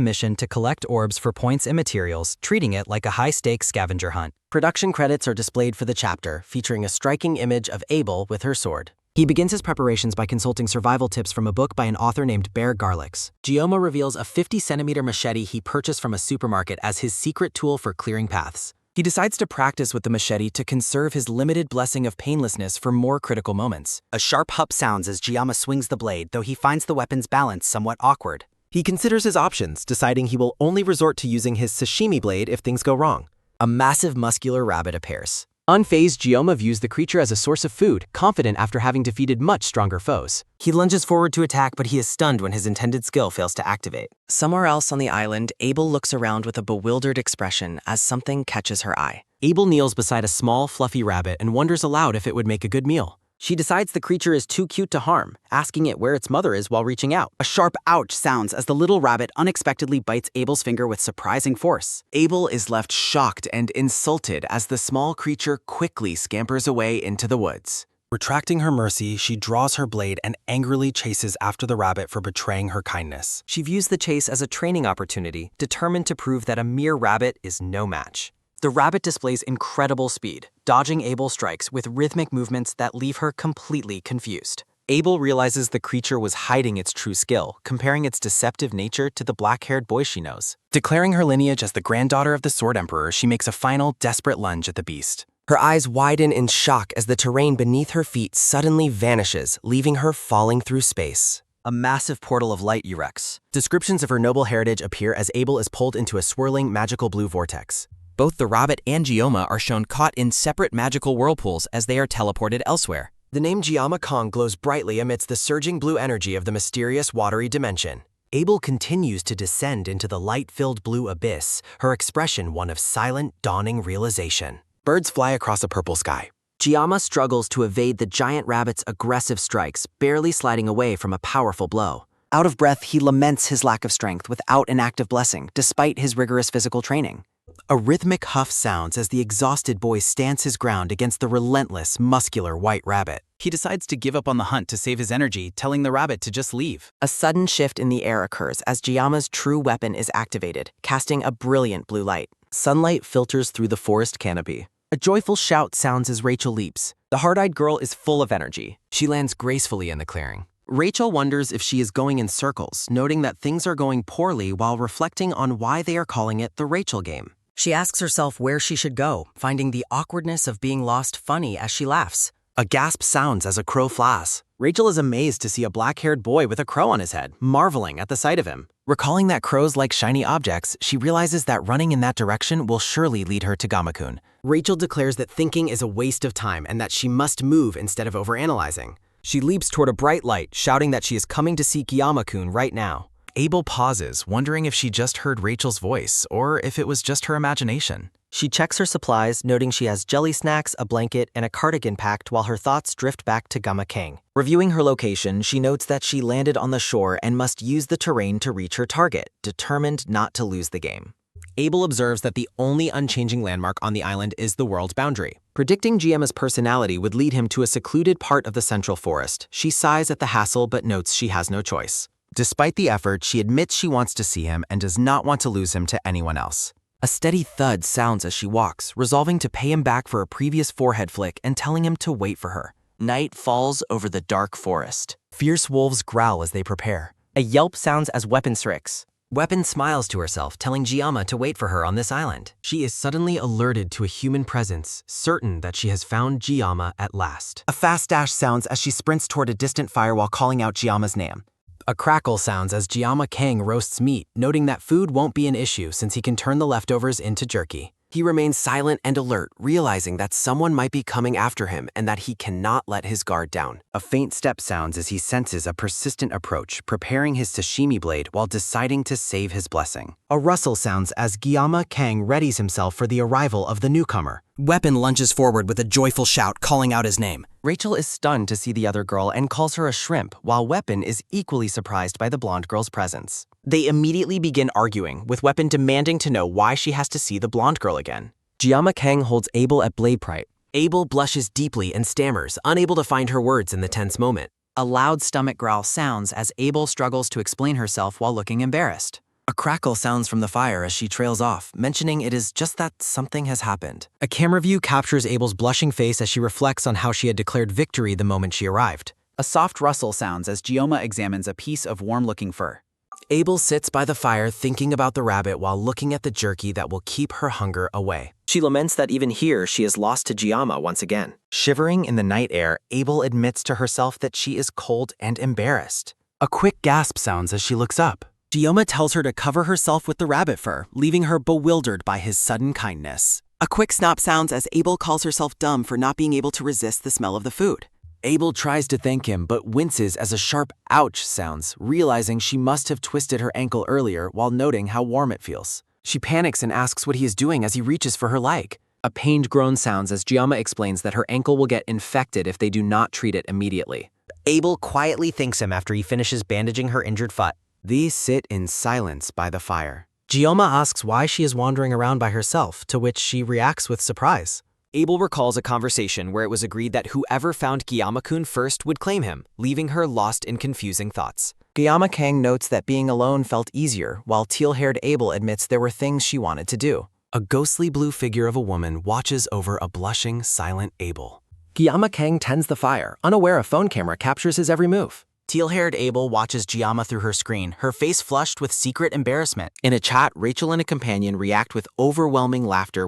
Speaker 9: mission to collect orbs for points and materials, treating it like a high-stakes scavenger hunt.
Speaker 2: Production credits are displayed for the chapter, featuring a striking image of Abel with her sword. He begins his preparations by consulting survival tips from a book by an author named Bear Garlix. Jiyama reveals a 50-centimeter machete he purchased from a supermarket as his secret tool for clearing paths.
Speaker 13: He decides to practice with the machete to conserve his limited blessing of painlessness for more critical moments.
Speaker 2: A sharp hup sounds as Jiyama swings the blade, though he finds the weapon's balance somewhat awkward.
Speaker 6: He considers his options, deciding he will only resort to using his sashimi blade if things go wrong.
Speaker 2: A massive muscular rabbit appears.
Speaker 13: Unfazed, Jiyama views the creature as a source of food, confident after having defeated much stronger foes.
Speaker 2: He lunges forward to attack, but he is stunned when his intended skill fails to activate. Somewhere else on the island, Abel looks around with a bewildered expression as something catches her eye.
Speaker 5: Abel kneels beside a small, fluffy rabbit and wonders aloud if it would make a good meal. She decides the creature is too cute to harm, asking it where its mother is while reaching out.
Speaker 13: A sharp ouch sounds as the little rabbit unexpectedly bites Abel's finger with surprising force.
Speaker 7: Abel is left shocked and insulted as the small creature quickly scampers away into the woods.
Speaker 8: Retracting her mercy, she draws her blade and angrily chases after the rabbit for betraying her kindness.
Speaker 5: She views the chase as a training opportunity, determined to prove that a mere rabbit is no match. The rabbit displays incredible speed, dodging Abel's strikes with rhythmic movements that leave her completely confused.
Speaker 2: Abel realizes the creature was hiding its true skill, comparing its deceptive nature to the black-haired boy she knows.
Speaker 8: Declaring her lineage as the granddaughter of the Sword Emperor, she makes a final, desperate lunge at the beast.
Speaker 5: Her eyes widen in shock as the terrain beneath her feet suddenly vanishes, leaving her falling through space.
Speaker 2: A massive portal of light erects. Descriptions of her noble heritage appear as Abel is pulled into a swirling, magical blue vortex.
Speaker 19: Both the rabbit and Gioma are shown caught in separate magical whirlpools as they are teleported elsewhere.
Speaker 5: The name Gioma Kong glows brightly amidst the surging blue energy of the mysterious watery dimension.
Speaker 2: Abel continues to descend into the light-filled blue abyss, her expression one of silent, dawning realization.
Speaker 7: Birds fly across a purple sky.
Speaker 14: Gioma struggles to evade the giant rabbit's aggressive strikes, barely sliding away from a powerful blow. Out of breath, he laments his lack of strength without an active blessing, despite his rigorous physical training.
Speaker 2: A rhythmic huff sounds as the exhausted boy stands his ground against the relentless, muscular white rabbit.
Speaker 15: He decides to give up on the hunt to save his energy, telling the rabbit to just leave.
Speaker 14: A sudden shift in the air occurs as Gioma's true weapon is activated, casting a brilliant blue light.
Speaker 2: Sunlight filters through the forest canopy. A joyful shout sounds as Rachel leaps.
Speaker 5: The hard-eyed girl is full of energy.
Speaker 15: She lands gracefully in the clearing.
Speaker 2: Rachel wonders if she is going in circles, noting that things are going poorly while reflecting on why they are calling it the Rachel game.
Speaker 5: She asks herself where she should go, finding the awkwardness of being lost funny as she laughs.
Speaker 2: A gasp sounds as a crow flies. Rachel is amazed to see a black-haired boy with a crow on his head, marveling at the sight of him. Recalling that crows like shiny objects, she realizes that running in that direction will surely lead her to Gamakun.
Speaker 5: Rachel declares that thinking is a waste of time and that she must move instead of overanalyzing. She leaps toward a bright light, shouting that she is coming to see Gamakun right now.
Speaker 15: Abel pauses, wondering if she just heard Rachel's voice or if it was just her imagination.
Speaker 5: She checks her supplies, noting she has jelly snacks, a blanket, and a cardigan packed while her thoughts drift back to Gamakang. Reviewing her location, she notes that she landed on the shore and must use the terrain to reach her target, determined not to lose the game.
Speaker 2: Abel observes that the only unchanging landmark on the island is the world's boundary.
Speaker 5: Predicting Giema's personality would lead him to a secluded part of the central forest. She sighs at the hassle but notes she has no choice.
Speaker 2: Despite the effort, she admits she wants to see him and does not want to lose him to anyone else.
Speaker 5: A steady thud sounds as she walks, resolving to pay him back for a previous forehead flick and telling him to wait for her.
Speaker 14: Night falls over the dark forest.
Speaker 2: Fierce wolves growl as they prepare.
Speaker 5: A yelp sounds as Weapon strikes.
Speaker 2: Weapon smiles to herself, telling Gioma to wait for her on this island. She is suddenly alerted to a human presence, certain that she has found Gioma at last. A fast dash sounds as she sprints toward a distant fire while calling out Giama's name. A crackle sounds as Gioma Kang roasts meat, noting that food won't be an issue since he can turn the leftovers into jerky.
Speaker 7: He remains silent and alert, realizing that someone might be coming after him and that he cannot let his guard down.
Speaker 2: A faint step sounds as he senses a persistent approach, preparing his sashimi blade while deciding to save his blessing. A rustle sounds as Gioma Kang readies himself for the arrival of the newcomer.
Speaker 19: Weapon lunges forward with a joyful shout, calling out his name.
Speaker 5: Rachel is stunned to see the other girl and calls her a shrimp, while Weapon is equally surprised by the blonde girl's presence. They immediately begin arguing, with Weapon demanding to know why she has to see the blonde girl again. Gioma Kang holds Abel at blade point.
Speaker 7: Abel blushes deeply and stammers, unable to find her words in the tense moment.
Speaker 13: A loud stomach growl sounds as Abel struggles to explain herself while looking embarrassed.
Speaker 2: A crackle sounds from the fire as she trails off, mentioning it is just that something has happened. A camera view captures Abel's blushing face as she reflects on how she had declared victory the moment she arrived.
Speaker 13: A soft rustle sounds as Gioma examines a piece of warm-looking fur.
Speaker 7: Abel sits by the fire thinking about the rabbit while looking at the jerky that will keep her hunger away.
Speaker 5: She laments that even here she is lost to Gioma once again.
Speaker 2: Shivering in the night air, Abel admits to herself that she is cold and embarrassed. A quick gasp sounds as she looks up. Gioma tells her to cover herself with the rabbit fur, leaving her bewildered by his sudden kindness.
Speaker 13: A quick snap sounds as Abel calls herself dumb for not being able to resist the smell of the food.
Speaker 7: Abel tries to thank him but winces as a sharp ouch sounds, realizing she must have twisted her ankle earlier while noting how warm it feels. She panics and asks what he is doing as he reaches for her leg.
Speaker 13: A pained groan sounds as Giamma explains that her ankle will get infected if they do not treat it immediately.
Speaker 1: Abel quietly thanks him after he finishes bandaging her injured foot.
Speaker 13: These sit in silence by the fire.
Speaker 9: Giamma asks why she is wandering around by herself, to which she reacts with surprise.
Speaker 5: Abel recalls a conversation where it was agreed that whoever found Guillaume-kun first would claim him, leaving her lost in confusing thoughts.
Speaker 13: Guillaume Kang notes that being alone felt easier, while teal-haired Abel admits there were things she wanted to do.
Speaker 15: A ghostly blue figure of a woman watches over a blushing, silent Abel.
Speaker 5: Guillaume Kang tends the fire, unaware a phone camera captures his every move.
Speaker 9: Teal-haired Abel watches Giamma through her screen, her face flushed with secret embarrassment.
Speaker 13: In a chat, Rachel and a companion react with overwhelming laughter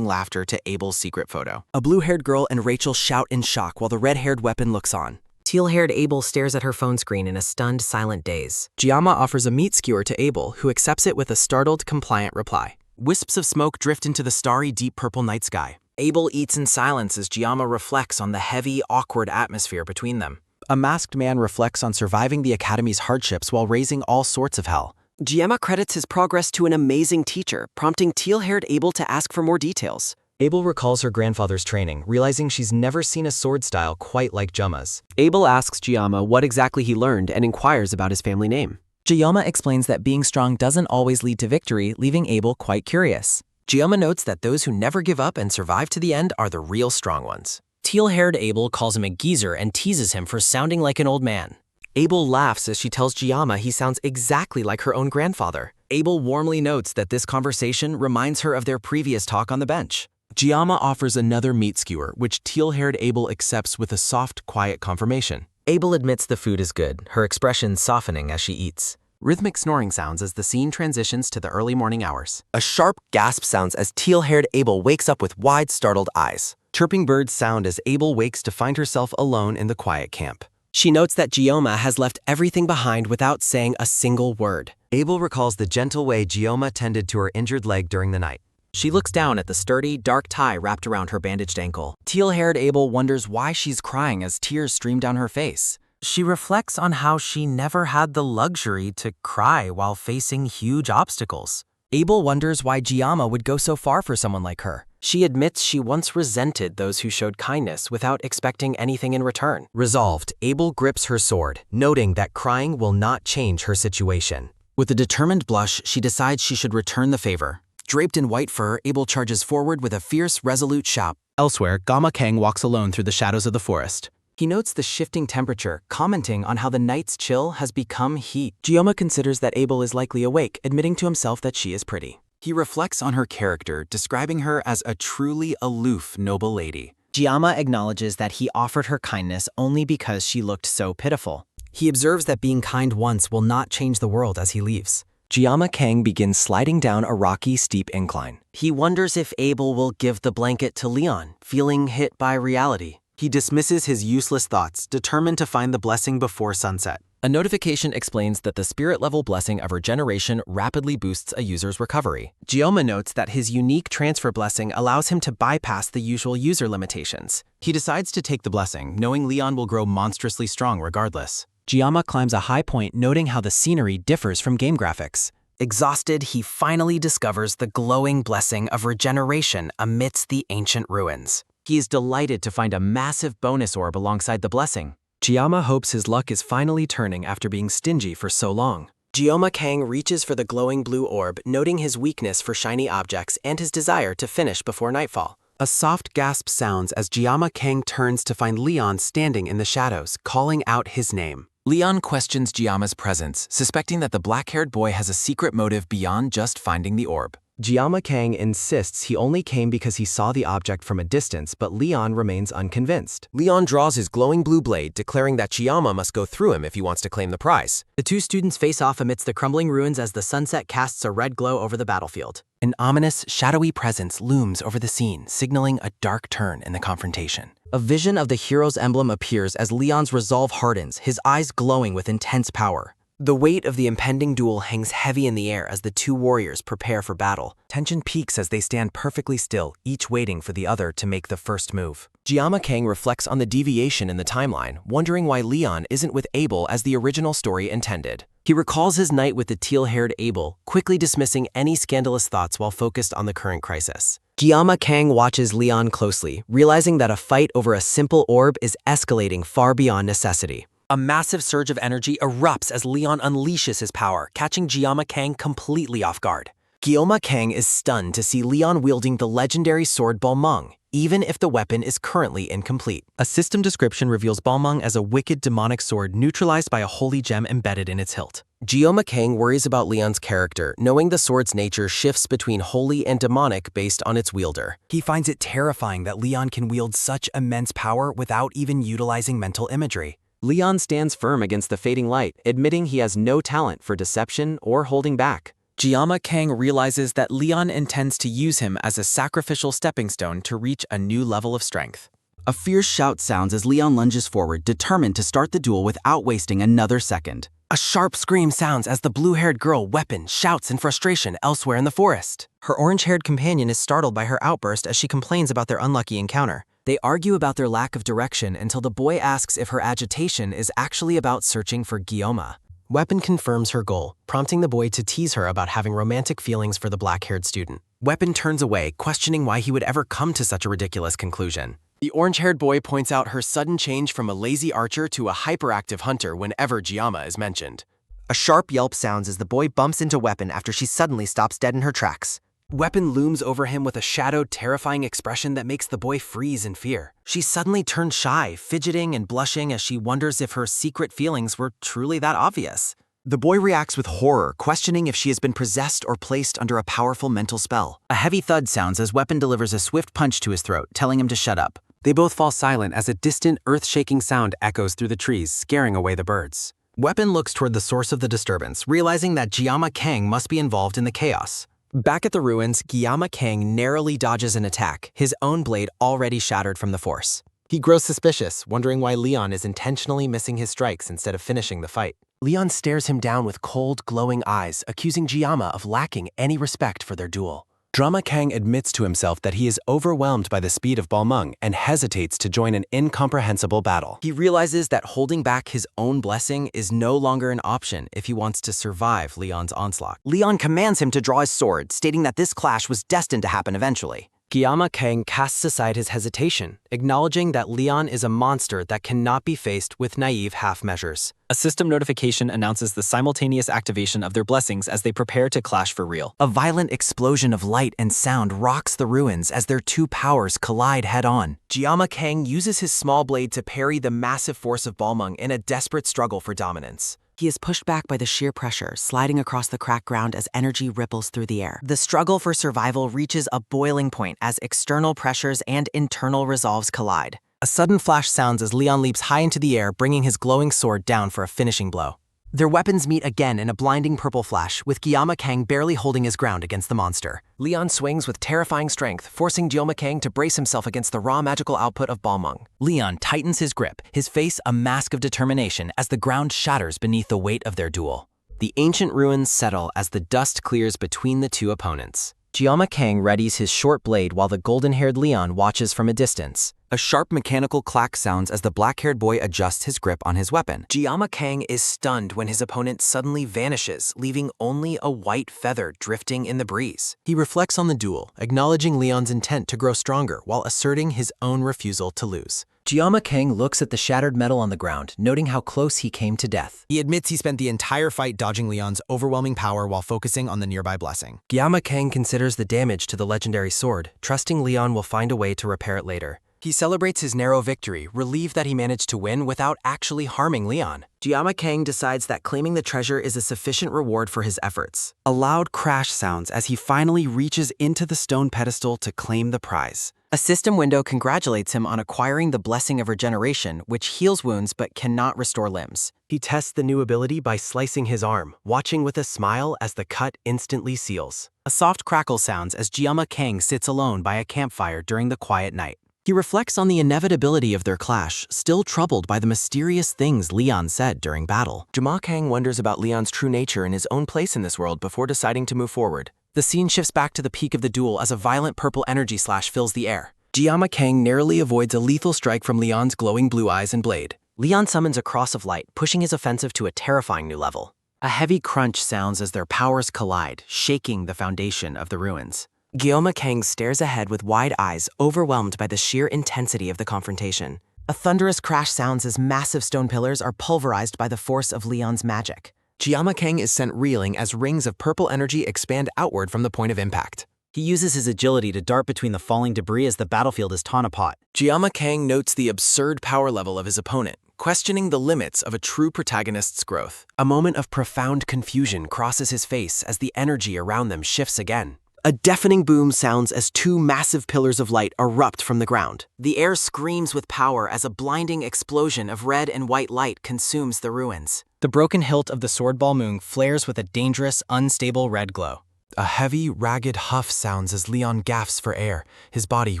Speaker 13: to Abel's secret photo.
Speaker 5: A blue-haired girl and Rachel shout in shock while the red-haired weapon looks on.
Speaker 1: Teal-haired Abel stares at her phone screen in a stunned, silent daze.
Speaker 5: Giamma offers a meat skewer to Abel, who accepts it with a startled, compliant reply.
Speaker 15: Wisps of smoke drift into the starry, deep purple night sky.
Speaker 9: Abel eats in silence as Giamma reflects on the heavy, awkward atmosphere between them.
Speaker 15: A masked man reflects on surviving the Academy's hardships while raising all sorts of hell.
Speaker 5: Giamma credits his progress to an amazing teacher, prompting teal-haired Abel to ask for more details.
Speaker 9: Abel recalls her grandfather's training, realizing she's never seen a sword style quite like Giamma's.
Speaker 5: Abel asks Giamma what exactly he learned and inquires about his family name.
Speaker 9: Giamma explains that being strong doesn't always lead to victory, leaving Abel quite curious.
Speaker 1: Giamma notes that those who never give up and survive to the end are the real strong ones. Teal-haired Abel calls him a geezer and teases him for sounding like an old man.
Speaker 5: Abel laughs as she tells Giamma he sounds exactly like her own grandfather.
Speaker 15: Abel warmly notes that this conversation reminds her of their previous talk on the bench. Giamma offers another meat skewer, which teal-haired Abel accepts with a soft, quiet confirmation.
Speaker 1: Abel admits the food is good, her expression softening as she eats.
Speaker 15: Rhythmic snoring sounds as the scene transitions to the early morning hours.
Speaker 5: A sharp gasp sounds as teal-haired Abel wakes up with wide, startled eyes.
Speaker 15: Chirping birds sound as Abel wakes to find herself alone in the quiet camp.
Speaker 5: She notes that Giamma has left everything behind without saying a single word.
Speaker 15: Abel recalls the gentle way Giamma tended to her injured leg during the night.
Speaker 9: She looks down at the sturdy, dark tie wrapped around her bandaged ankle. Teal-haired Abel wonders why she's crying as tears stream down her face. She reflects on how she never had the luxury to cry while facing huge obstacles.
Speaker 5: Abel wonders why Giamma would go so far for someone like her. She admits she once resented those who showed kindness without expecting anything in return.
Speaker 1: Resolved, Abel grips her sword, noting that crying will not change her situation.
Speaker 9: With a determined blush, she decides she should return the favor. Draped in white fur, Abel charges forward with a fierce, resolute shout.
Speaker 15: Elsewhere, Guillaume Kang walks alone through the shadows of the forest.
Speaker 9: He notes the shifting temperature, commenting on how the night's chill has become heat. Giamma considers that Abel is likely awake, admitting to himself that she is pretty.
Speaker 15: He reflects on her character, describing her as a truly aloof, noble lady.
Speaker 1: Giamma acknowledges that he offered her kindness only because she looked so pitiful.
Speaker 9: He observes that being kind once will not change the world as he leaves.
Speaker 5: Giamma Kang begins sliding down a rocky, steep incline.
Speaker 1: He wonders if Abel will give the blanket to Leon, feeling hit by reality.
Speaker 13: He dismisses his useless thoughts, determined to find the blessing before sunset.
Speaker 5: A notification explains that the spirit-level blessing of regeneration rapidly boosts a user's recovery. Giamma notes that his unique transfer blessing allows him to bypass the usual user limitations.
Speaker 15: He decides to take the blessing, knowing Leon will grow monstrously strong regardless.
Speaker 9: Giamma climbs a high point, noting how the scenery differs from game graphics.
Speaker 1: Exhausted, he finally discovers the glowing blessing of regeneration amidst the ancient ruins.
Speaker 9: He is delighted to find a massive bonus orb alongside the blessing.
Speaker 5: Giamma hopes his luck is finally turning after being stingy for so long. Giamma Kang reaches for the glowing blue orb, noting his weakness for shiny objects and his desire to finish before nightfall.
Speaker 13: A soft gasp sounds as Giamma Kang turns to find Leon standing in the shadows, calling out his name.
Speaker 15: Leon questions Giamma's presence, suspecting that the black-haired boy has a secret motive beyond just finding the orb.
Speaker 5: Giamma Kang insists he only came because he saw the object from a distance, but Leon remains unconvinced. Leon draws his glowing blue blade, declaring that Giamma must go through him if he wants to claim the prize.
Speaker 1: The two students face off amidst the crumbling ruins as the sunset casts a red glow over the battlefield.
Speaker 15: An ominous, shadowy presence looms over the scene, signaling a dark turn in the confrontation.
Speaker 1: A vision of the hero's emblem appears as Leon's resolve hardens, his eyes glowing with intense power.
Speaker 5: The weight of the impending duel hangs heavy in the air as the two warriors prepare for battle.
Speaker 15: Tension peaks as they stand perfectly still, each waiting for the other to make the first move.
Speaker 5: Giamma Kang reflects on the deviation in the timeline, wondering why Leon isn't with Abel as the original story intended. He recalls his night with the teal-haired Abel, quickly dismissing any scandalous thoughts while focused on the current crisis.
Speaker 11: Jiama Kang watches Leon closely, realizing that a fight over a simple orb is escalating far beyond necessity.
Speaker 12: A massive surge of energy erupts as Leon unleashes his power, catching Jiama Kang completely off guard.
Speaker 11: Jiama Kang is stunned to see Leon wielding the legendary sword Balmung, even if the weapon is currently incomplete.
Speaker 12: A system description reveals Balmung as a wicked demonic sword neutralized by a holy gem embedded in its hilt.
Speaker 5: Jiama Kang worries about Leon's character, knowing the sword's nature shifts between holy and demonic based on its wielder.
Speaker 2: He finds it terrifying that Leon can wield such immense power without even utilizing mental imagery.
Speaker 13: Leon stands firm against the fading light, admitting he has no talent for deception or holding back.
Speaker 12: Jiama Kang realizes that Leon intends to use him as a sacrificial stepping stone to reach a new level of strength.
Speaker 13: A fierce shout sounds as Leon lunges forward, determined to start the duel without wasting another second.
Speaker 11: A sharp scream sounds as the blue-haired girl, Weapon, shouts in frustration elsewhere in the forest.
Speaker 12: Her orange-haired companion is startled by her outburst as she complains about their unlucky encounter.
Speaker 11: They argue about their lack of direction until the boy asks if her agitation is actually about searching for Guillaume.
Speaker 12: Weapon confirms her goal, prompting the boy to tease her about having romantic feelings for the black-haired student.
Speaker 11: Weapon turns away, questioning why he would ever come to such a ridiculous conclusion.
Speaker 13: The orange-haired boy points out her sudden change from a lazy archer to a hyperactive hunter whenever Jiama is mentioned.
Speaker 1: A sharp yelp sounds as the boy bumps into Weapon after she suddenly stops dead in her tracks.
Speaker 11: Weapon looms over him with a shadowed, terrifying expression that makes the boy freeze in fear. She suddenly turns shy, fidgeting and blushing as she wonders if her secret feelings were truly that obvious.
Speaker 1: The boy reacts with horror, questioning if she has been possessed or placed under a powerful mental spell.
Speaker 2: A heavy thud sounds as Weapon delivers a swift punch to his throat, telling him to shut up.
Speaker 13: They both fall silent as a distant, earth-shaking sound echoes through the trees, scaring away the birds.
Speaker 12: Weapon looks toward the source of the disturbance, realizing that Jiama Kang must be involved in the chaos. Back at the ruins, Jiama Kang narrowly dodges an attack, his own blade already shattered from the force. He grows suspicious, wondering why Leon is intentionally missing his strikes instead of finishing the fight.
Speaker 11: Leon stares him down with cold, glowing eyes, accusing Jiama of lacking any respect for their duel.
Speaker 13: Jiama Kang admits to himself that he is overwhelmed by the speed of Balmung and hesitates to join an incomprehensible battle.
Speaker 11: He realizes that holding back his own blessing is no longer an option if he wants to survive Leon's onslaught.
Speaker 1: Leon commands him to draw his sword, stating that this clash was destined to happen eventually.
Speaker 12: Jiama Kang casts aside his hesitation, acknowledging that Leon is a monster that cannot be faced with naive half-measures. A system notification announces the simultaneous activation of their blessings as they prepare to clash for real.
Speaker 2: A violent explosion of light and sound rocks the ruins as their two powers collide head-on.
Speaker 11: Jiama Kang uses his small blade to parry the massive force of Balmung in a desperate struggle for dominance.
Speaker 14: He is pushed back by the sheer pressure, sliding across the cracked ground as energy ripples through the air. The struggle for survival reaches a boiling point as external pressures and internal resolves collide.
Speaker 12: A sudden flash sounds as Leon leaps high into the air, bringing his glowing sword down for a finishing blow.
Speaker 1: Their weapons meet again in a blinding purple flash, with Jiama Kang barely holding his ground against the monster.
Speaker 11: Leon swings with terrifying strength, forcing Jiama Kang to brace himself against the raw magical output of Balmung.
Speaker 2: Leon tightens his grip, his face a mask of determination as the ground shatters beneath the weight of their duel.
Speaker 12: The ancient ruins settle as the dust clears between the two opponents. Jiama Kang readies his short blade while the golden-haired Leon watches from a distance.
Speaker 13: A sharp mechanical clack sounds as the black-haired boy adjusts his grip on his weapon.
Speaker 11: Jiama Kang is stunned when his opponent suddenly vanishes, leaving only a white feather drifting in the breeze.
Speaker 12: He reflects on the duel, acknowledging Leon's intent to grow stronger while asserting his own refusal to lose.
Speaker 2: Jiama Kang looks at the shattered metal on the ground, noting how close he came to death.
Speaker 12: He admits he spent the entire fight dodging Leon's overwhelming power while focusing on the nearby blessing.
Speaker 5: Jiama Kang considers the damage to the legendary sword, trusting Leon will find a way to repair it later.
Speaker 11: He celebrates his narrow victory, relieved that he managed to win without actually harming Leon. Jiama Kang decides that claiming the treasure is a sufficient reward for his efforts.
Speaker 13: A loud crash sounds as he finally reaches into the stone pedestal to claim the prize.
Speaker 14: A system window congratulates him on acquiring the Blessing of Regeneration, which heals wounds but cannot restore limbs.
Speaker 5: He tests the new ability by slicing his arm, watching with a smile as the cut instantly seals.
Speaker 2: A soft crackle sounds as Jiama Kang sits alone by a campfire during the quiet night.
Speaker 11: He reflects on the inevitability of their clash, still troubled by the mysterious things Leon said during battle.
Speaker 5: Jiama Kang wonders about Leon's true nature and his own place in this world before deciding to move forward.
Speaker 11: The scene shifts back to the peak of the duel as a violent purple energy slash fills the air.
Speaker 5: Jiama Kang narrowly avoids a lethal strike from Leon's glowing blue eyes and blade.
Speaker 1: Leon summons a cross of light, pushing his offensive to a terrifying new level.
Speaker 11: A heavy crunch sounds as their powers collide, shaking the foundation of the ruins. Gyoma Kang stares ahead with wide eyes, overwhelmed by the sheer intensity of the confrontation.
Speaker 1: A thunderous crash sounds as massive stone pillars are pulverized by the force of Leon's magic.
Speaker 13: Gyoma Kang is sent reeling as rings of purple energy expand outward from the point of impact.
Speaker 2: He uses his agility to dart between the falling debris as the battlefield is torn apart.
Speaker 13: Gyoma Kang notes the absurd power level of his opponent, questioning the limits of a true protagonist's growth. A moment of profound confusion crosses his face as the energy around them shifts again.
Speaker 1: A deafening boom sounds as two massive pillars of light erupt from the ground.
Speaker 11: The air screams with power as a blinding explosion of red and white light consumes the ruins.
Speaker 2: The broken hilt of the sword ball moon flares with a dangerous, unstable red glow.
Speaker 13: A heavy, ragged huff sounds as Leon gasps for air, his body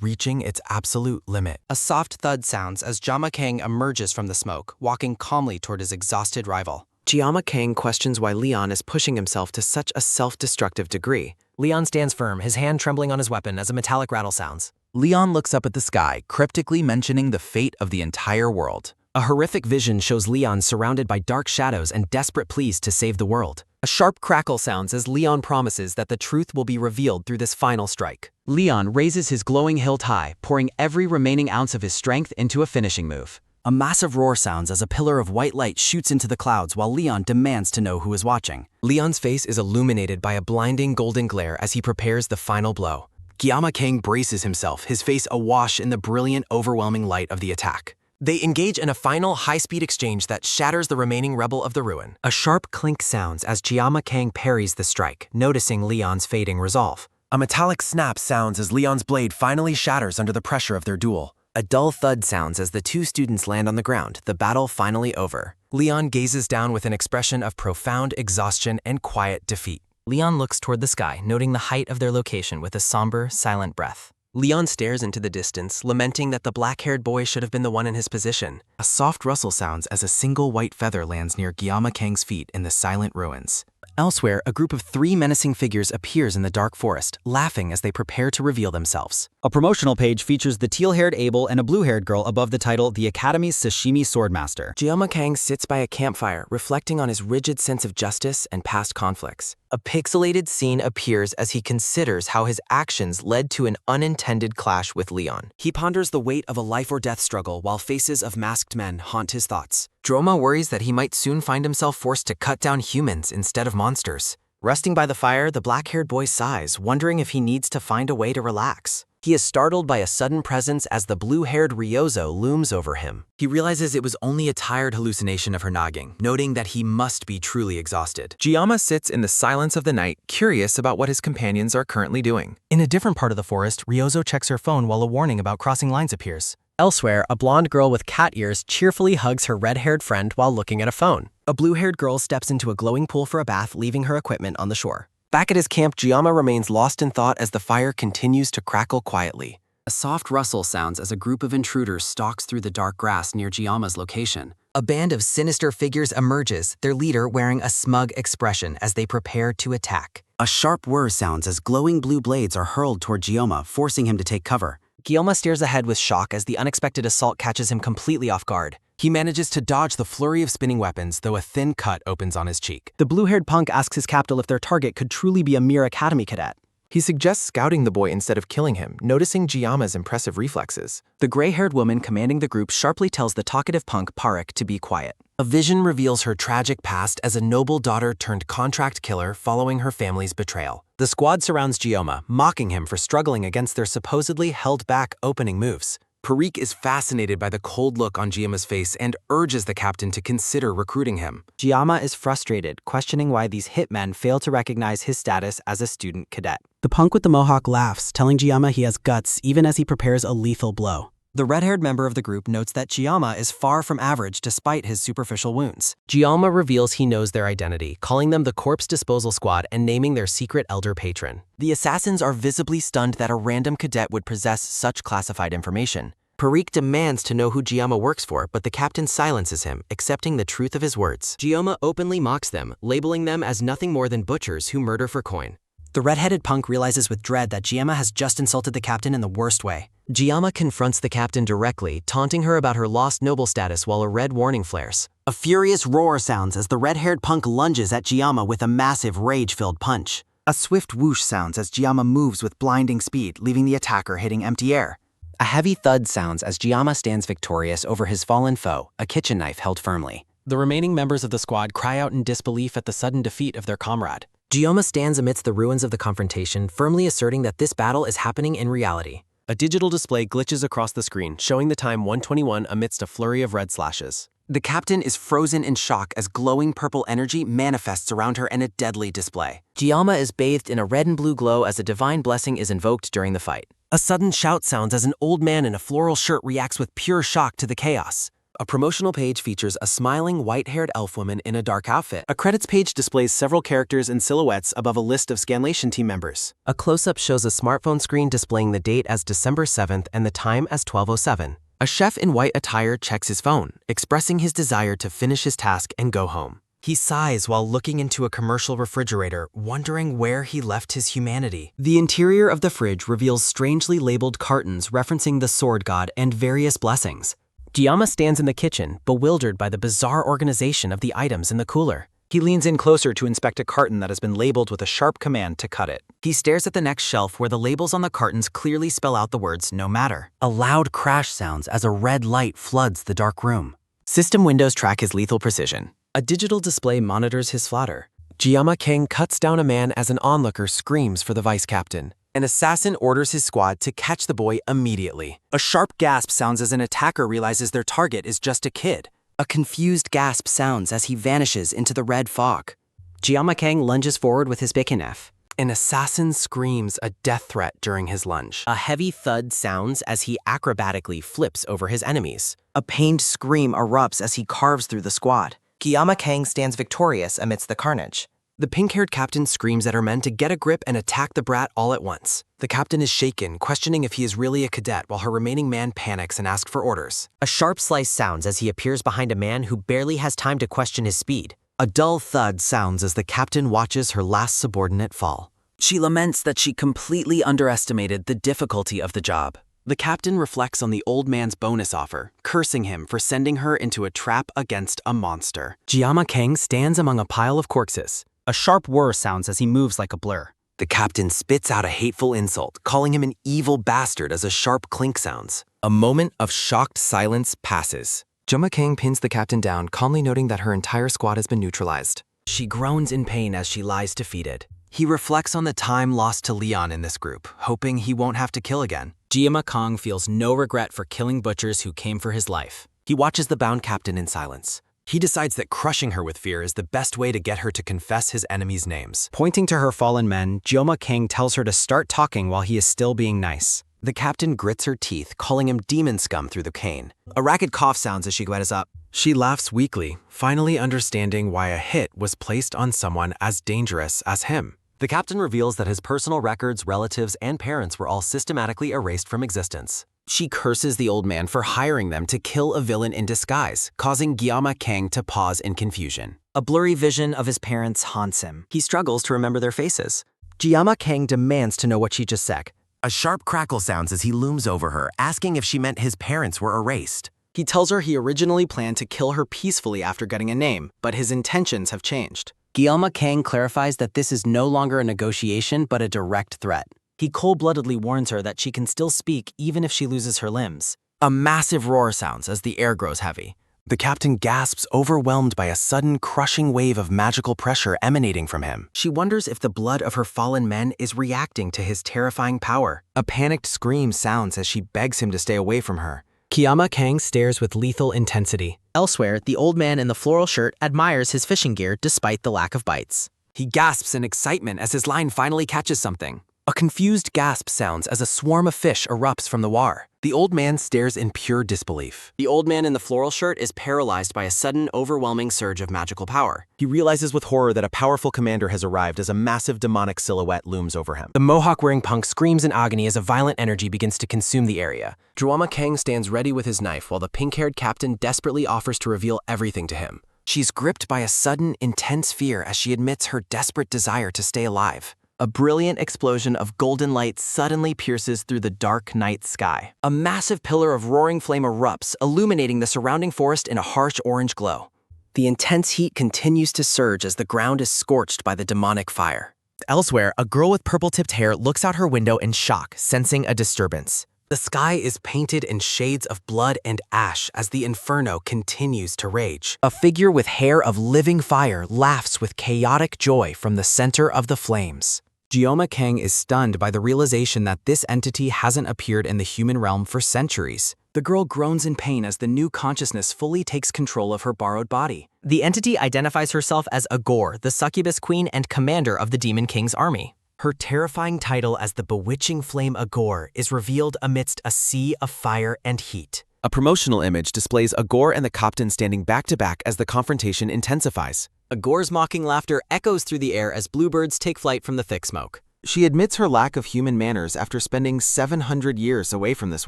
Speaker 13: reaching its absolute limit.
Speaker 2: A soft thud sounds as Gyoma Kang emerges from the smoke, walking calmly toward his exhausted rival.
Speaker 11: Gyoma Kang questions why Leon is pushing himself to such a self-destructive degree.
Speaker 1: Leon stands firm, his hand trembling on his weapon as a metallic rattle sounds.
Speaker 10: Leon looks up at the sky, cryptically mentioning the fate of the entire world.
Speaker 1: A horrific vision shows Leon surrounded by dark shadows and desperate pleas to save the world.
Speaker 5: A sharp crackle sounds as Leon promises that the truth will be revealed through this final strike.
Speaker 15: Leon raises his glowing hilt high, pouring every remaining ounce of his strength into a finishing move.
Speaker 2: A massive roar sounds as a pillar of white light shoots into the clouds while Leon demands to know who is watching.
Speaker 5: Leon's face is illuminated by a blinding golden glare as he prepares the final blow.
Speaker 13: Gyoma Kang braces himself, his face awash in the brilliant, overwhelming light of the attack.
Speaker 5: They engage in a final high-speed exchange that shatters the remaining rebel of the ruin.
Speaker 1: A sharp clink sounds as Gyoma Kang parries the strike, noticing Leon's fading resolve.
Speaker 6: A metallic snap sounds as Leon's blade finally shatters under the pressure of their duel.
Speaker 11: A dull thud sounds as the two students land on the ground, the battle finally over.
Speaker 5: Leon gazes down with an expression of profound exhaustion and quiet defeat.
Speaker 1: Leon looks toward the sky, noting the height of their location with a somber, silent breath.
Speaker 5: Leon stares into the distance, lamenting that the black-haired boy should have been the one in his position.
Speaker 13: A soft rustle sounds as a single white feather lands near Gyoma Kang's feet in the silent ruins.
Speaker 11: Elsewhere, a group of 3 menacing figures appears in the dark forest, laughing as they prepare to reveal themselves.
Speaker 2: A promotional page features the teal-haired Abel and a blue-haired girl above the title The Academy's Sashimi Swordmaster.
Speaker 11: Gyoma Kang sits by a campfire, reflecting on his rigid sense of justice and past conflicts. A pixelated scene appears as he considers how his actions led to an unintended clash with Leon. He ponders the weight of a life-or-death struggle while faces of masked men haunt his thoughts. Droma worries that he might soon find himself forced to cut down humans instead of monsters. Resting by the fire, the black-haired boy sighs, wondering if he needs to find a way to relax. He is startled by a sudden presence as the blue-haired Ryozo looms over him.
Speaker 13: He realizes it was only a tired hallucination of her nagging, noting that he must be truly exhausted.
Speaker 6: Gyoma sits in the silence of the night, curious about what his companions are currently doing.
Speaker 1: In a different part of the forest, Ryozo checks her phone while a warning about crossing lines appears.
Speaker 5: Elsewhere, a blonde girl with cat ears cheerfully hugs her red-haired friend while looking at a phone.
Speaker 1: A blue-haired girl steps into a glowing pool for a bath, leaving her equipment on the shore. Back at his camp, Gyoma remains lost in thought as the fire continues to crackle quietly.
Speaker 11: A soft rustle sounds as a group of intruders stalks through the dark grass near Gyoma's location. A band of sinister figures emerges, their leader wearing a smug expression as they prepare to attack.
Speaker 2: A sharp whir sounds as glowing blue blades are hurled toward Gyoma, forcing him to take cover.
Speaker 1: Gyoma stares ahead with shock as the unexpected assault catches him completely off guard.
Speaker 13: He manages to dodge the flurry of spinning weapons, though a thin cut opens on his cheek.
Speaker 1: The blue-haired punk asks his captor if their target could truly be a mere academy cadet.
Speaker 6: He suggests scouting the boy instead of killing him, noticing Gyoma's impressive reflexes.
Speaker 1: The gray-haired woman commanding the group sharply tells the talkative punk Parik to be quiet.
Speaker 13: A vision reveals her tragic past as a noble daughter turned contract killer following her family's betrayal.
Speaker 5: The squad surrounds Gyoma, mocking him for struggling against their supposedly held-back opening moves.
Speaker 13: Parik is fascinated by the cold look on Gyoma's face and urges the captain to consider recruiting him.
Speaker 1: Gyoma is frustrated, questioning why these hitmen fail to recognize his status as a student cadet.
Speaker 2: The punk with the mohawk laughs, telling Gyoma he has guts even as he prepares a lethal blow.
Speaker 1: The red-haired member of the group notes that Gyoma is far from average despite his superficial wounds.
Speaker 5: Gyoma reveals he knows their identity, calling them the Corpse Disposal Squad and naming their secret elder patron.
Speaker 1: The assassins are visibly stunned that a random cadet would possess such classified information.
Speaker 11: Parik demands to know who Gyoma works for, but the captain silences him, accepting the truth of his words.
Speaker 5: Gyoma openly mocks them, labeling them as nothing more than butchers who murder for coin.
Speaker 1: The red-headed punk realizes with dread that Gyoma has just insulted the captain in the worst way.
Speaker 5: Gyoma confronts the captain directly, taunting her about her lost noble status while a red warning flares.
Speaker 2: A furious roar sounds as the red-haired punk lunges at Gyoma with a massive rage-filled punch.
Speaker 7: A swift whoosh sounds as Gyama moves with blinding speed, leaving the attacker hitting empty air.
Speaker 5: A heavy thud sounds as Gyama stands victorious over his fallen foe, a kitchen knife held firmly.
Speaker 19: The remaining members of the squad cry out in disbelief at the sudden defeat of their comrade.
Speaker 9: Gyama stands amidst the ruins of the confrontation, firmly asserting that this battle is happening in reality.
Speaker 6: A digital display glitches across the screen, showing the time 1:21 amidst a flurry of red slashes.
Speaker 13: The captain is frozen in shock as glowing purple energy manifests around her in a deadly display.
Speaker 5: Gyama is bathed in a red and blue glow as a divine blessing is invoked during the fight.
Speaker 6: A sudden shout sounds as an old man in a floral shirt reacts with pure shock to the chaos. A promotional page features a smiling, white-haired elf woman in a dark outfit. A credits page displays several characters and silhouettes above a list of Scanlation team members. A close-up shows a smartphone screen displaying the date as December 7th and the time as 12:07. A chef in white attire checks his phone, expressing his desire to finish his task and go home.
Speaker 9: He sighs while looking into a commercial refrigerator, wondering where he left his humanity.
Speaker 5: The interior of the fridge reveals strangely labeled cartons referencing the sword god and various blessings. Gyama stands in the kitchen, bewildered by the bizarre organization of the items in the cooler.
Speaker 2: He leans in closer to inspect a carton that has been labeled with a sharp command to cut it.
Speaker 9: He stares at the next shelf where the labels on the cartons clearly spell out the words "no matter."
Speaker 5: A loud crash sounds as a red light floods the dark room. System windows track his lethal precision. A digital display monitors his slaughter.
Speaker 6: Gyama Kang cuts down a man as an onlooker screams for the vice captain.
Speaker 13: An assassin orders his squad to catch the boy immediately.
Speaker 7: A sharp gasp sounds as an attacker realizes their target is just a kid.
Speaker 5: A confused gasp sounds as he vanishes into the red fog. Gyama Kang lunges forward with his Bikinef.
Speaker 13: An assassin screams a death threat during his lunge.
Speaker 5: A heavy thud sounds as he acrobatically flips over his enemies. A pained scream erupts as he carves through the squad.
Speaker 1: Gyama Kang stands victorious amidst the carnage.
Speaker 6: The pink-haired captain screams at her men to get a grip and attack the brat all at once. The captain is shaken, questioning if he is really a cadet, while her remaining man panics and asks for orders.
Speaker 1: A sharp slice sounds as he appears behind a man who barely has time to question his speed.
Speaker 5: A dull thud sounds as the captain watches her last subordinate fall. She laments that she completely underestimated the difficulty of the job.
Speaker 13: The captain reflects on the old man's bonus offer, cursing him for sending her into a trap against a monster.
Speaker 5: Gyama Kang stands among a pile of corpses. A sharp whir sounds as he moves like a blur.
Speaker 6: The captain spits out a hateful insult, calling him an evil bastard as a sharp clink sounds. A moment of shocked silence passes. Gyama Kang pins the captain down, calmly noting that her entire squad has been neutralized.
Speaker 5: She groans in pain as she lies defeated.
Speaker 2: He reflects on the time lost to Leon in this group, hoping he won't have to kill again.
Speaker 5: Gyama Kang feels no regret for killing butchers who came for his life.
Speaker 6: He watches the bound captain in silence.
Speaker 8: He decides that crushing her with fear is the best way to get her to confess his enemies' names.
Speaker 2: Pointing to her fallen men, Gyama Kang tells her to start talking while he is still being nice.
Speaker 6: The captain grits her teeth, calling him demon scum through the cane. A ragged cough sounds as she gets up.
Speaker 8: She laughs weakly, finally understanding why a hit was placed on someone as dangerous as him.
Speaker 6: The captain reveals that his personal records, relatives, and parents were all systematically erased from existence.
Speaker 13: She curses the old man for hiring them to kill a villain in disguise, causing Gyama Kang to pause in confusion.
Speaker 1: A blurry vision of his parents haunts him. He struggles to remember their faces. Gyama Kang demands to know what she just said.
Speaker 6: A sharp crackle sounds as he looms over her, asking if she meant his parents were erased.
Speaker 7: He tells her he originally planned to kill her peacefully after getting a name, but his intentions have changed.
Speaker 5: Gyama Kang clarifies that this is no longer a negotiation but a direct threat. He cold-bloodedly warns her that she can still speak even if she loses her limbs.
Speaker 2: A massive roar sounds as the air grows heavy.
Speaker 6: The captain gasps, overwhelmed by a sudden crushing wave of magical pressure emanating from him.
Speaker 2: She wonders if the blood of her fallen men is reacting to his terrifying power. A panicked scream sounds as she begs him to stay away from her.
Speaker 5: Gyama Kang stares with lethal intensity.
Speaker 1: Elsewhere, the old man in the floral shirt admires his fishing gear despite the lack of bites.
Speaker 13: He gasps in excitement as his line finally catches something.
Speaker 6: A confused gasp sounds as a swarm of fish erupts from the war. The old man stares in pure disbelief.
Speaker 13: The old man in the floral shirt is paralyzed by a sudden, overwhelming surge of magical power.
Speaker 6: He realizes with horror that a powerful commander has arrived as a massive demonic silhouette looms over him.
Speaker 5: The mohawk-wearing punk screams in agony as a violent energy begins to consume the area.
Speaker 6: Gyama Kang stands ready with his knife while the pink-haired captain desperately offers to reveal everything to him.
Speaker 13: She's gripped by a sudden, intense fear as she admits her desperate desire to stay alive.
Speaker 7: A brilliant explosion of golden light suddenly pierces through the dark night sky. A massive pillar of roaring flame erupts, illuminating the surrounding forest in a harsh orange glow.
Speaker 5: The intense heat continues to surge as the ground is scorched by the demonic fire.
Speaker 12: Elsewhere, a girl with purple-tipped hair looks out her window in shock, sensing a disturbance. The sky is painted in shades of blood and ash as the inferno continues to rage. A figure with hair of living fire laughs with chaotic joy from the center of the flames. Gioma Kang is stunned by the realization that this entity hasn't appeared in the human realm for centuries. The girl groans in pain as the new consciousness fully takes control of her borrowed body.
Speaker 1: The entity identifies herself as Agor, the succubus queen and commander of the Demon King's army.
Speaker 12: Her terrifying title as the bewitching flame Agor is revealed amidst a sea of fire and heat.
Speaker 8: A promotional image displays Agor and the captain standing back-to-back as the confrontation intensifies.
Speaker 1: Agor's mocking laughter echoes through the air as bluebirds take flight from the thick smoke.
Speaker 8: She admits her lack of human manners after spending 700 years away from this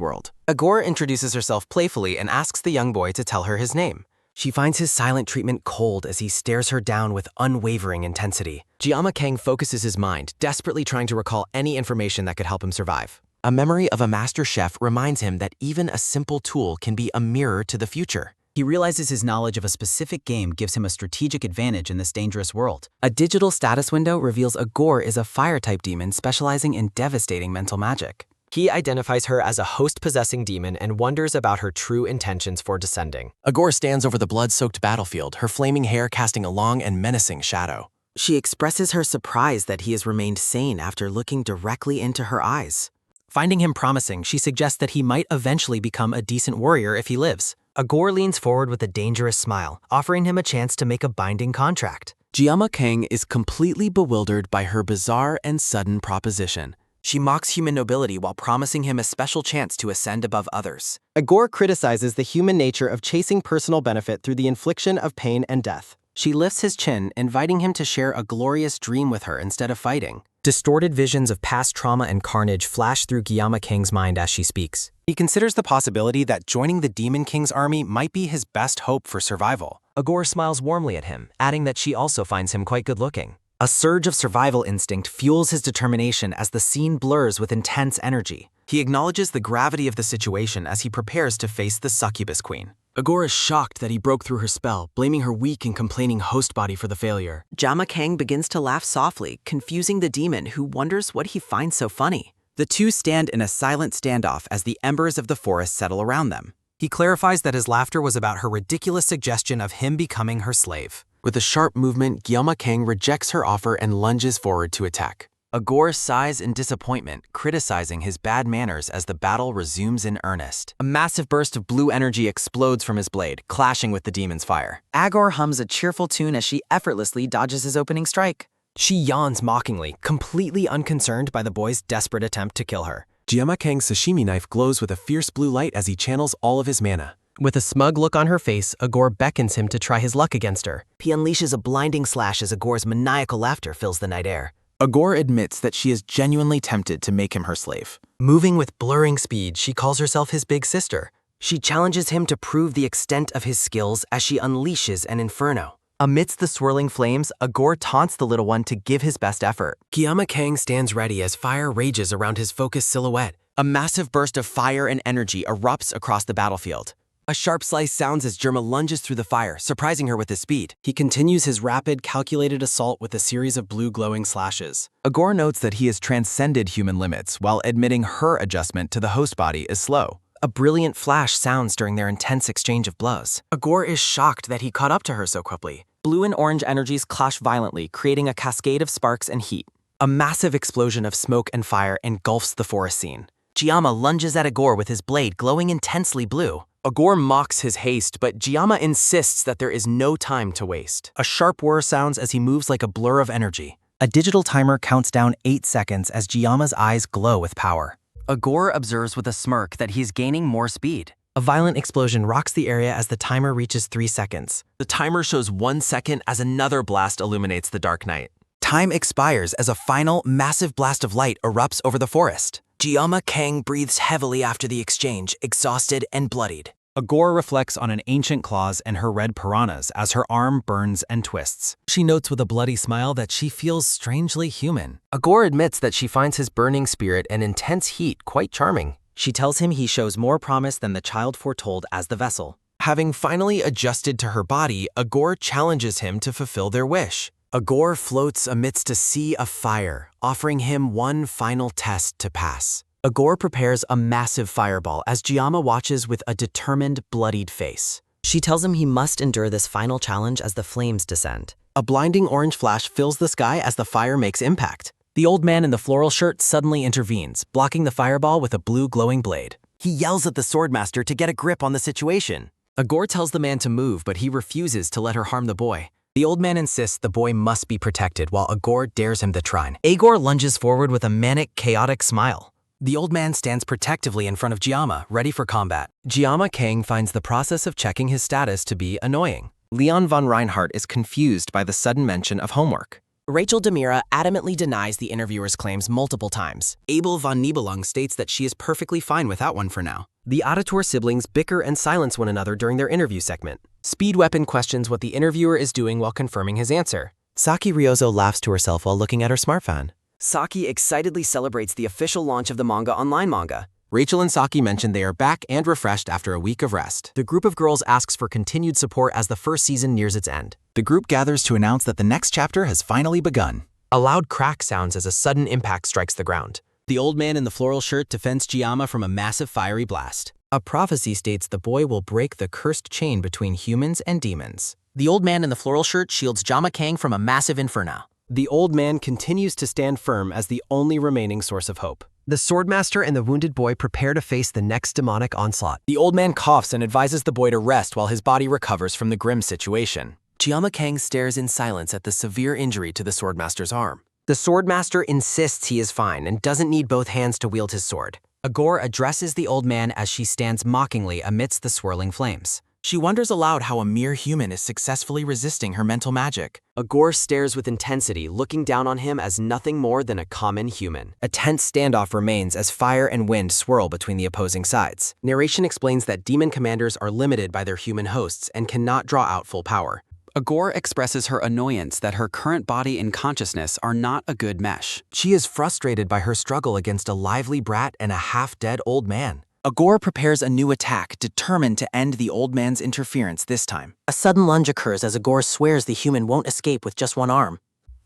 Speaker 8: world.
Speaker 1: Agor introduces herself playfully and asks the young boy to tell her his name.
Speaker 12: She finds his silent treatment cold as he stares her down with unwavering intensity. Gioma Kang focuses his mind, desperately trying to recall any information that could help him survive. A memory of a master chef reminds him that even a simple tool can be a mirror to the future.
Speaker 2: He realizes his knowledge of a specific game gives him a strategic advantage in this dangerous world.
Speaker 12: A digital status window reveals Agor is a fire-type demon specializing in devastating mental magic.
Speaker 1: He identifies her as a host-possessing demon and wonders about her true intentions for descending.
Speaker 8: Agor stands over the blood-soaked battlefield, her flaming hair casting a long and menacing shadow.
Speaker 12: She expresses her surprise that he has remained sane after looking directly into her eyes.
Speaker 1: Finding him promising, she suggests that he might eventually become a decent warrior if he lives. Agor leans forward with a dangerous smile, offering him a chance to make a binding contract.
Speaker 8: Gioma Kang is completely bewildered by her bizarre and sudden proposition.
Speaker 12: She mocks human nobility while promising him a special chance to ascend above others.
Speaker 1: Agor criticizes the human nature of chasing personal benefit through the infliction of pain and death.
Speaker 12: She lifts his chin, inviting him to share a glorious dream with her instead of fighting.
Speaker 1: Distorted visions of past trauma and carnage flash through Gioma Kang's mind as she speaks.
Speaker 8: He considers the possibility that joining the Demon King's army might be his best hope for survival.
Speaker 1: Agor smiles warmly at him, adding that she also finds him quite good-looking.
Speaker 12: A surge of survival instinct fuels his determination as the scene blurs with intense energy. He acknowledges the gravity of the situation as he prepares to face the succubus queen. Agor is shocked that he broke through her spell, blaming her weak and complaining host body for the failure. Gioma Kang begins to laugh softly, confusing the demon who wonders what he finds so funny. The two stand in a silent standoff as the embers of the forest settle around them.
Speaker 1: He clarifies that his laughter was about her ridiculous suggestion of him becoming her slave.
Speaker 8: With a sharp movement, Gioma Kang rejects her offer and lunges forward to attack.
Speaker 12: Agor sighs in disappointment, criticizing his bad manners as the battle resumes in earnest. A massive burst of blue energy explodes from his blade, clashing with the demon's fire. Agor hums a cheerful tune as she effortlessly dodges his opening strike.
Speaker 1: She yawns mockingly, completely unconcerned by the boy's desperate attempt to kill her.
Speaker 8: Gioma Kang's sashimi knife glows with a fierce blue light as he channels all of his mana.
Speaker 1: With a smug look on her face, Agor beckons him to try his luck against her.
Speaker 12: He unleashes a blinding slash as Agor's maniacal laughter fills the night air.
Speaker 8: Agor admits that she is genuinely tempted to make him her slave.
Speaker 1: Moving with blurring speed, she calls herself his big sister.
Speaker 12: She challenges him to prove the extent of his skills as she unleashes an inferno.
Speaker 1: Amidst the swirling flames, Agor taunts the little one to give his best effort.
Speaker 12: Gioma Kang stands ready as fire rages around his focused silhouette. A massive burst of fire and energy erupts across the battlefield. A sharp slice sounds as Germa lunges through the fire, surprising her with his speed. He continues his rapid, calculated assault with a series of blue glowing slashes.
Speaker 8: Agor notes that he has transcended human limits, while admitting her adjustment to the host body is slow.
Speaker 12: A brilliant flash sounds during their intense exchange of blows. Agor is shocked that he caught up to her so quickly. Blue and orange energies clash violently, creating a cascade of sparks and heat. A massive explosion of smoke and fire engulfs the forest scene. Gioma lunges at Agor with his blade glowing intensely blue. Agor mocks his haste, but Gioma insists that there is no time to waste. A sharp whir sounds as he moves like a blur of energy.
Speaker 1: A digital timer counts down 8 seconds as Gioma's eyes glow with power.
Speaker 12: Agor observes with a smirk that he's gaining more speed.
Speaker 1: A violent explosion rocks the area as the timer reaches 3 seconds.
Speaker 8: The timer shows 1 second as another blast illuminates the dark night.
Speaker 12: Time expires as a final, massive blast of light erupts over the forest. Gioma Kang breathes heavily after the exchange, exhausted and bloodied.
Speaker 17: Agor reflects on an ancient clause and her red piranhas as her arm burns and twists.
Speaker 1: She notes with a bloody smile that she feels strangely human.
Speaker 12: Agor admits that she finds his burning spirit and intense heat quite charming. She tells him he shows more promise than the child foretold as the vessel.
Speaker 8: Having finally adjusted to her body, Agor challenges him to fulfill their wish.
Speaker 7: Agor floats amidst a sea of fire, offering him one final test to pass. Agor prepares a massive fireball as Giamma watches with a determined, bloodied face.
Speaker 11: She tells him he must endure this final challenge as the flames descend.
Speaker 7: A blinding orange flash fills the sky as the fire makes impact.
Speaker 2: The old man in the floral shirt suddenly intervenes, blocking the fireball with a blue glowing blade.
Speaker 7: He yells at the swordmaster to get a grip on the situation.
Speaker 2: Agor tells the man to move, but he refuses to let her harm the boy. The old man insists the boy must be protected while Agor dares him to try. Agor lunges forward with a manic, chaotic smile. The old man stands protectively in front of Giamma, ready for combat.
Speaker 6: Giamma Kang finds the process of checking his status to be annoying. Leon von Reinhardt is confused by the sudden mention of homework.
Speaker 5: Rachel Demira adamantly denies the interviewer's claims multiple times.
Speaker 2: Abel von Nibelung states that she is perfectly fine without one for now.
Speaker 6: The Auditor siblings bicker and silence one another during their interview segment. Speed Weapon questions what the interviewer is doing while confirming his answer.
Speaker 7: Saki Ryozo laughs to herself while looking at her smartphone.
Speaker 11: Saki excitedly celebrates the official launch of the manga online manga.
Speaker 6: Rachel and Saki mention they are back and refreshed after a week of rest.
Speaker 2: The group of girls asks for continued support as the first season nears its end.
Speaker 10: The group gathers to announce that the next chapter has finally begun.
Speaker 6: A loud crack sounds as a sudden impact strikes the ground.
Speaker 2: The old man in the floral shirt defends Giamma from a massive fiery blast. A prophecy states the boy will break the cursed chain between humans and demons. The old man in the floral shirt shields Giamma Kang from a massive inferno.
Speaker 6: The old man continues to stand firm as the only remaining source of hope. The swordmaster and the wounded boy prepare to face the next demonic onslaught.
Speaker 2: The old man coughs and advises the boy to rest while his body recovers from the grim situation.
Speaker 7: Giamma Kang stares in silence at the severe injury to the swordmaster's arm.
Speaker 5: The swordmaster insists he is fine and doesn't need both hands to wield his sword.
Speaker 2: Agor addresses the old man as she stands mockingly amidst the swirling flames.
Speaker 7: She wonders aloud how a mere human is successfully resisting her mental magic.
Speaker 11: Agor stares with intensity, looking down on him as nothing more than a common human.
Speaker 5: A tense standoff remains as fire and wind swirl between the opposing sides. Narration explains that demon commanders are limited by their human hosts and cannot draw out full power.
Speaker 13: Agor expresses her annoyance that her current body and consciousness are not a good mesh.
Speaker 2: She is frustrated by her struggle against a lively brat and a half-dead old man.
Speaker 7: Agor prepares a new attack, determined to end the old man's interference this time.
Speaker 11: A sudden lunge occurs as Agor swears the human won't escape with just one arm.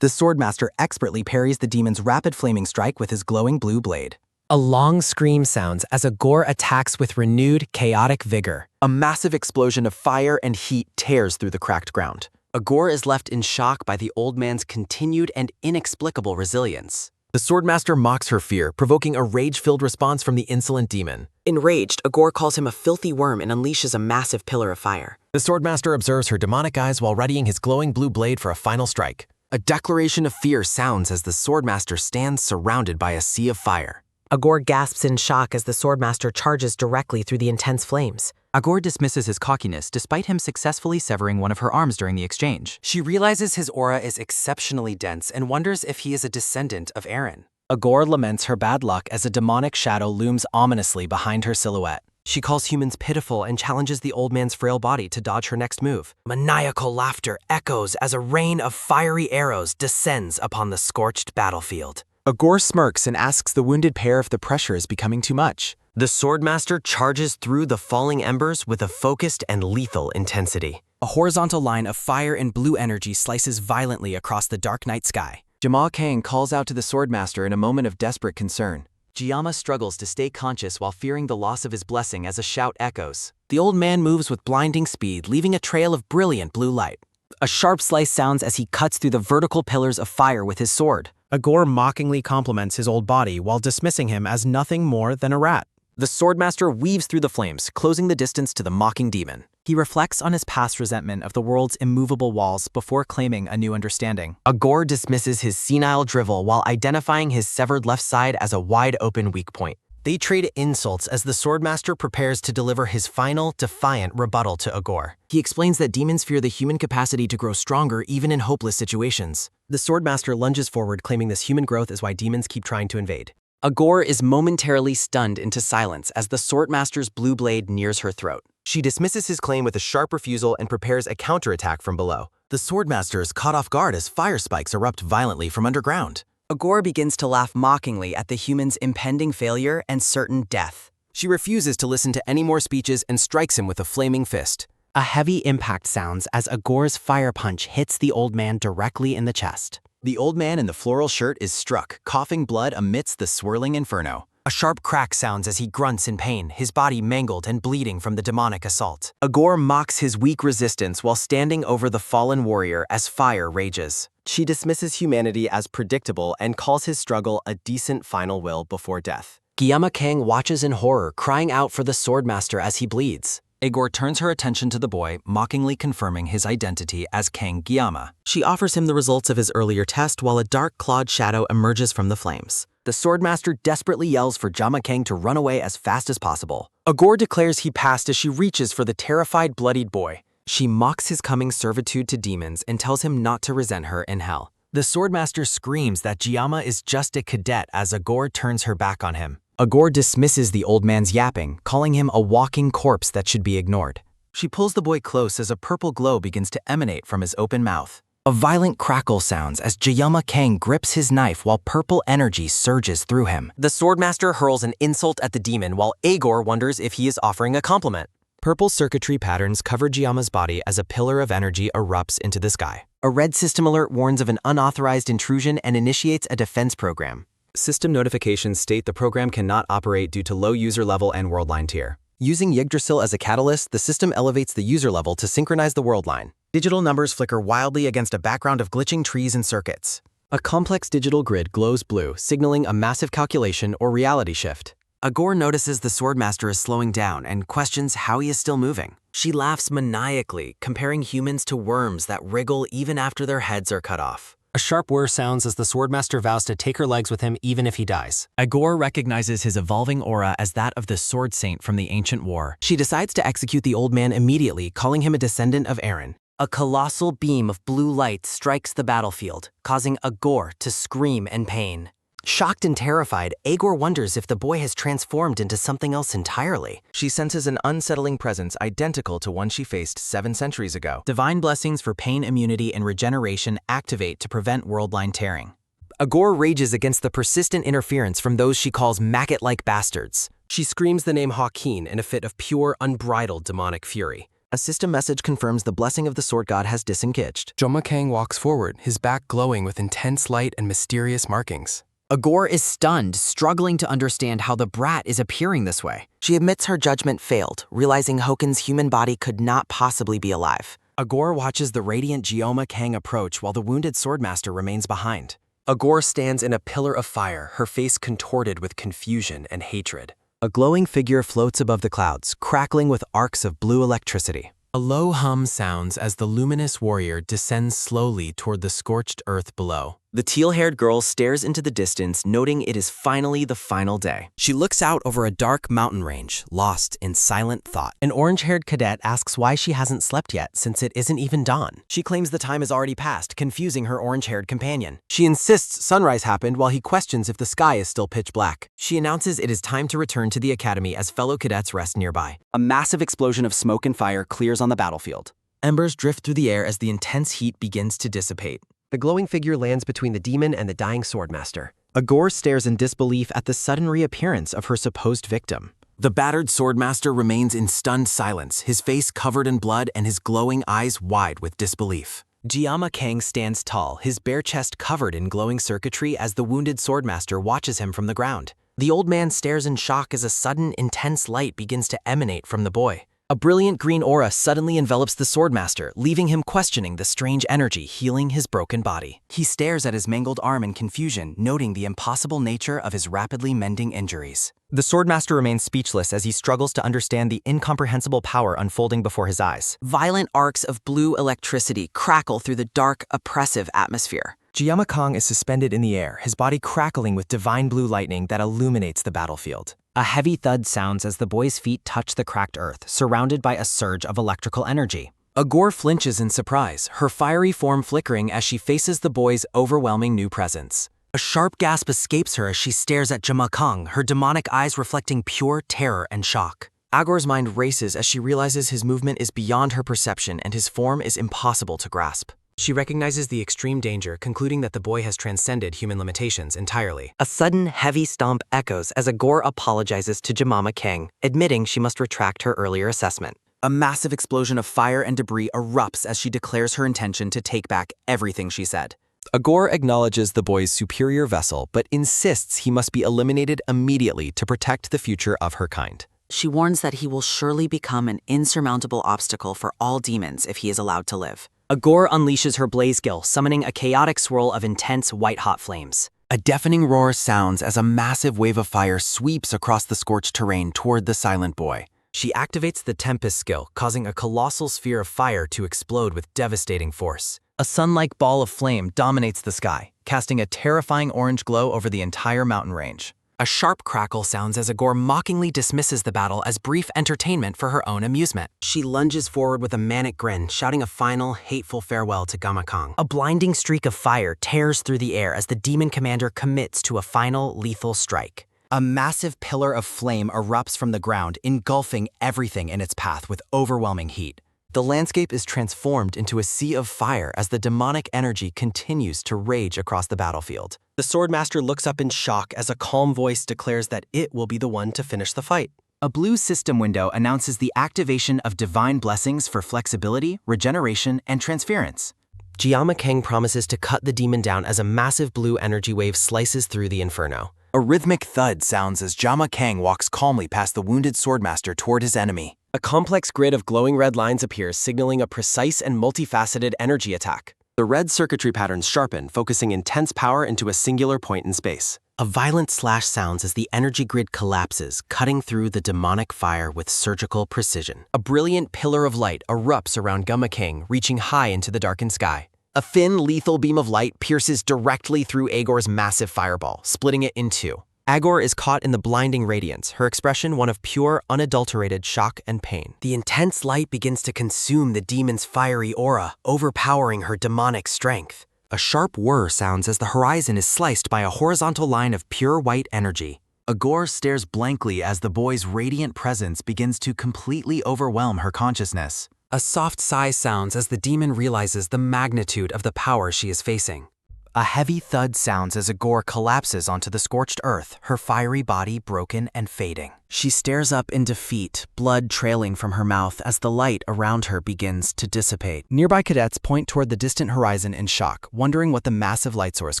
Speaker 2: The swordmaster expertly parries the demon's rapid flaming strike with his glowing blue blade.
Speaker 6: A long scream sounds as Agor attacks with renewed, chaotic vigor.
Speaker 7: A massive explosion of fire and heat tears through the cracked ground.
Speaker 11: Agor is left in shock by the old man's continued and inexplicable resilience.
Speaker 6: The swordmaster mocks her fear, provoking a rage-filled response from the insolent demon.
Speaker 11: Enraged, Agor calls him a filthy worm and unleashes a massive pillar of fire.
Speaker 6: The swordmaster observes her demonic eyes while readying his glowing blue blade for a final strike.
Speaker 7: A declaration of fear sounds as the swordmaster stands surrounded by a sea of fire.
Speaker 11: Agor gasps in shock as the swordmaster charges directly through the intense flames.
Speaker 2: Agor dismisses his cockiness despite him successfully severing one of her arms during the exchange.
Speaker 7: She realizes his aura is exceptionally dense and wonders if he is a descendant of Eren.
Speaker 2: Agor laments her bad luck as a demonic shadow looms ominously behind her silhouette.
Speaker 5: She calls humans pitiful and challenges the old man's frail body to dodge her next move. Maniacal laughter echoes as a rain of fiery arrows descends upon the scorched battlefield.
Speaker 7: Agor smirks and asks the wounded pair if the pressure is becoming too much.
Speaker 5: The swordmaster charges through the falling embers with a focused and lethal intensity.
Speaker 2: A horizontal line of fire and blue energy slices violently across the dark night sky.
Speaker 7: Giamma Kang calls out to the swordmaster in a moment of desperate concern.
Speaker 2: Giamma struggles to stay conscious while fearing the loss of his blessing as a shout echoes. The old man moves with blinding speed, leaving a trail of brilliant blue light. A sharp slice sounds as he cuts through the vertical pillars of fire with his sword.
Speaker 17: Agor mockingly compliments his old body while dismissing him as nothing more than a rat.
Speaker 2: The swordmaster weaves through the flames, closing the distance to the mocking demon. He reflects on his past resentment of the world's immovable walls before claiming a new understanding.
Speaker 5: Agor dismisses his senile drivel while identifying his severed left side as a wide-open weak point. They trade insults as the swordmaster prepares to deliver his final, defiant rebuttal to Agor.
Speaker 2: He explains that demons fear the human capacity to grow stronger even in hopeless situations.
Speaker 5: The swordmaster lunges forward, claiming this human growth is why demons keep trying to invade.
Speaker 11: Agor is momentarily stunned into silence as the swordmaster's blue blade nears her throat.
Speaker 5: She dismisses his claim with a sharp refusal and prepares a counterattack from below.
Speaker 7: The swordmaster is caught off guard as fire spikes erupt violently from underground.
Speaker 11: Agor begins to laugh mockingly at the human's impending failure and certain death.
Speaker 7: She refuses to listen to any more speeches and strikes him with a flaming fist.
Speaker 11: A heavy impact sounds as Agor's fire punch hits the old man directly in the chest.
Speaker 2: The old man in the floral shirt is struck, coughing blood amidst the swirling inferno.
Speaker 11: A sharp crack sounds as he grunts in pain, his body mangled and bleeding from the demonic assault.
Speaker 1: Agor mocks his weak resistance while standing over the fallen warrior as fire rages. She dismisses humanity as predictable and calls his struggle a decent final will before death.
Speaker 11: Gyama Kang watches in horror, crying out for the Swordmaster as he bleeds.
Speaker 17: Agor turns her attention to the boy, mockingly confirming his identity as Kang Gyama.
Speaker 11: She offers him the results of his earlier test while a dark clawed shadow emerges from the flames.
Speaker 1: The Swordmaster desperately yells for Gyama Kang to run away as fast as possible. Agor declares he passed as she reaches for the terrified, bloodied boy.
Speaker 11: She mocks his coming servitude to demons and tells him not to resent her in hell. The Swordmaster screams that Gyama is just a cadet as Agor turns her back on him.
Speaker 2: Agor dismisses the old man's yapping, calling him a walking corpse that should be ignored. She pulls the boy close as a purple glow begins to emanate from his open mouth. A violent crackle sounds as Gyama Kang grips his knife while purple energy surges through him.
Speaker 1: The Swordmaster hurls an insult at the demon while Agor wonders if he is offering a compliment.
Speaker 11: Purple circuitry patterns cover Gyama's body as a pillar of energy erupts into the sky.
Speaker 1: A red system alert warns of an unauthorized intrusion and initiates a defense program.
Speaker 20: System notifications state the program cannot operate due to low user level and world line tier.
Speaker 1: Using Yggdrasil as a catalyst, the system elevates the user level to synchronize the world line.
Speaker 2: Digital numbers flicker wildly against a background of glitching trees and circuits.
Speaker 1: A complex digital grid glows blue, signaling a massive calculation or reality shift.
Speaker 11: Agor notices the Swordmaster is slowing down and questions how he is still moving. She laughs maniacally, comparing humans to worms that wriggle even after their heads are cut off.
Speaker 12: A sharp whir sounds as the Swordmaster vows to take her legs with him even if he dies.
Speaker 17: Agor recognizes his evolving aura as that of the Sword Saint from the ancient war.
Speaker 11: She decides to execute the old man immediately, calling him a descendant of Aaron. A colossal beam of blue light strikes the battlefield, causing Agor to scream in pain. Shocked and terrified, Agor wonders if the boy has transformed into something else entirely.
Speaker 2: She senses an unsettling presence identical to one she faced 7 centuries ago.
Speaker 11: Divine blessings for pain immunity and regeneration activate to prevent world line tearing.
Speaker 1: Agor rages against the persistent interference from those she calls maggot-like bastards. She screams the name Hawkeen in a fit of pure, unbridled demonic fury.
Speaker 2: A system message confirms the blessing of the Sword God has disengaged.
Speaker 21: Gyama Kang walks forward, his back glowing with intense light and mysterious markings.
Speaker 11: Agor is stunned, struggling to understand how the brat is appearing this way. She admits her judgment failed, realizing Hoken's human body could not possibly be alive.
Speaker 2: Agor watches the radiant Gyama Kang approach while the wounded Swordmaster remains behind.
Speaker 1: Agor stands in a pillar of fire, her face contorted with confusion and hatred.
Speaker 2: A glowing figure floats above the clouds, crackling with arcs of blue electricity.
Speaker 17: A low hum sounds as the luminous warrior descends slowly toward the scorched earth below.
Speaker 1: The teal-haired girl stares into the distance, noting it is finally the final day.
Speaker 11: She looks out over a dark mountain range, lost in silent thought.
Speaker 1: An orange-haired cadet asks why she hasn't slept yet, since it isn't even dawn. She claims the time has already passed, confusing her orange-haired companion. She insists sunrise happened while he questions if the sky is still pitch black. She announces it is time to return to the academy as fellow cadets rest nearby.
Speaker 2: A massive explosion of smoke and fire clears on the battlefield.
Speaker 1: Embers drift through the air as the intense heat begins to dissipate. The glowing figure lands between the demon and the dying Swordmaster.
Speaker 2: Agor stares in disbelief at the sudden reappearance of her supposed victim.
Speaker 13: The battered Swordmaster remains in stunned silence, his face covered in blood and his glowing eyes wide with disbelief.
Speaker 11: Gyama Kang stands tall, his bare chest covered in glowing circuitry as the wounded Swordmaster watches him from the ground. The old man stares in shock as a sudden, intense light begins to emanate from the boy.
Speaker 1: A brilliant green aura suddenly envelops the Swordmaster, leaving him questioning the strange energy healing his broken body.
Speaker 2: He stares at his mangled arm in confusion, noting the impossible nature of his rapidly mending injuries.
Speaker 1: The Swordmaster remains speechless as he struggles to understand the incomprehensible power unfolding before his eyes.
Speaker 11: Violent arcs of blue electricity crackle through the dark, oppressive atmosphere.
Speaker 1: Gyama Kang is suspended in the air, his body crackling with divine blue lightning that illuminates the battlefield.
Speaker 11: A heavy thud sounds as the boy's feet touch the cracked earth, surrounded by a surge of electrical energy.
Speaker 1: Agor flinches in surprise, her fiery form flickering as she faces the boy's overwhelming new presence.
Speaker 11: A sharp gasp escapes her as she stares at Gyama Kang, her demonic eyes reflecting pure terror and shock.
Speaker 1: Agor's mind races as she realizes his movement is beyond her perception and his form is impossible to grasp. She recognizes the extreme danger, concluding that the boy has transcended human limitations entirely.
Speaker 11: A sudden, heavy stomp echoes as Agor apologizes to Gyama Kang, admitting she must retract her earlier assessment.
Speaker 2: A massive explosion of fire and debris erupts as she declares her intention to take back everything she said.
Speaker 6: Agor acknowledges the boy's superior vessel, but insists he must be eliminated immediately to protect the future of her kind.
Speaker 14: She warns that he will surely become an insurmountable obstacle for all demons if he is allowed to live.
Speaker 1: Agor unleashes her blaze gill, summoning a chaotic swirl of intense white-hot flames.
Speaker 2: A deafening roar sounds as a massive wave of fire sweeps across the scorched terrain toward the silent boy.
Speaker 1: She activates the Tempest skill, causing a colossal sphere of fire to explode with devastating force.
Speaker 12: A sun-like ball of flame dominates the sky, casting a terrifying orange glow over the entire mountain range.
Speaker 13: A sharp crackle sounds as Agor mockingly dismisses the battle as brief entertainment for her own amusement.
Speaker 14: She lunges forward with a manic grin, shouting a final, hateful farewell to Gamakang.
Speaker 1: A blinding streak of fire tears through the air as the demon commander commits to a final, lethal strike.
Speaker 12: A massive pillar of flame erupts from the ground, engulfing everything in its path with overwhelming heat. The landscape is transformed into a sea of fire as the demonic energy continues to rage across the battlefield.
Speaker 5: The Swordmaster looks up in shock as a calm voice declares that it will be the one to finish the fight.
Speaker 12: A blue system window announces the activation of divine blessings for flexibility, regeneration, and transference.
Speaker 5: Giamakang promises to cut the demon down as a massive blue energy wave slices through the inferno.
Speaker 2: A rhythmic thud sounds as Giamakang walks calmly past the wounded Swordmaster toward his enemy.
Speaker 5: A complex grid of glowing red lines appears, signaling a precise and multifaceted energy attack. The red circuitry patterns sharpen, focusing intense power into a singular point in space.
Speaker 1: A violent slash sounds as the energy grid collapses, cutting through the demonic fire with surgical precision.
Speaker 5: A brilliant pillar of light erupts around Giamakang, reaching high into the darkened sky.
Speaker 1: A thin, lethal beam of light pierces directly through Agor's massive fireball, splitting it in two.
Speaker 5: Agor is caught in the blinding radiance, her expression one of pure, unadulterated shock and pain.
Speaker 1: The intense light begins to consume the demon's fiery aura, overpowering her demonic strength.
Speaker 12: A sharp whir sounds as the horizon is sliced by a horizontal line of pure white energy. Agor stares blankly as the boy's radiant presence begins to completely overwhelm her consciousness.
Speaker 13: A soft sigh sounds as the demon realizes the magnitude of the power she is facing.
Speaker 12: A heavy thud sounds as Agor collapses onto the scorched earth, her fiery body broken and fading.
Speaker 2: She stares up in defeat, blood trailing from her mouth as the light around her begins to dissipate.
Speaker 12: Nearby cadets point toward the distant horizon in shock, wondering what the massive light source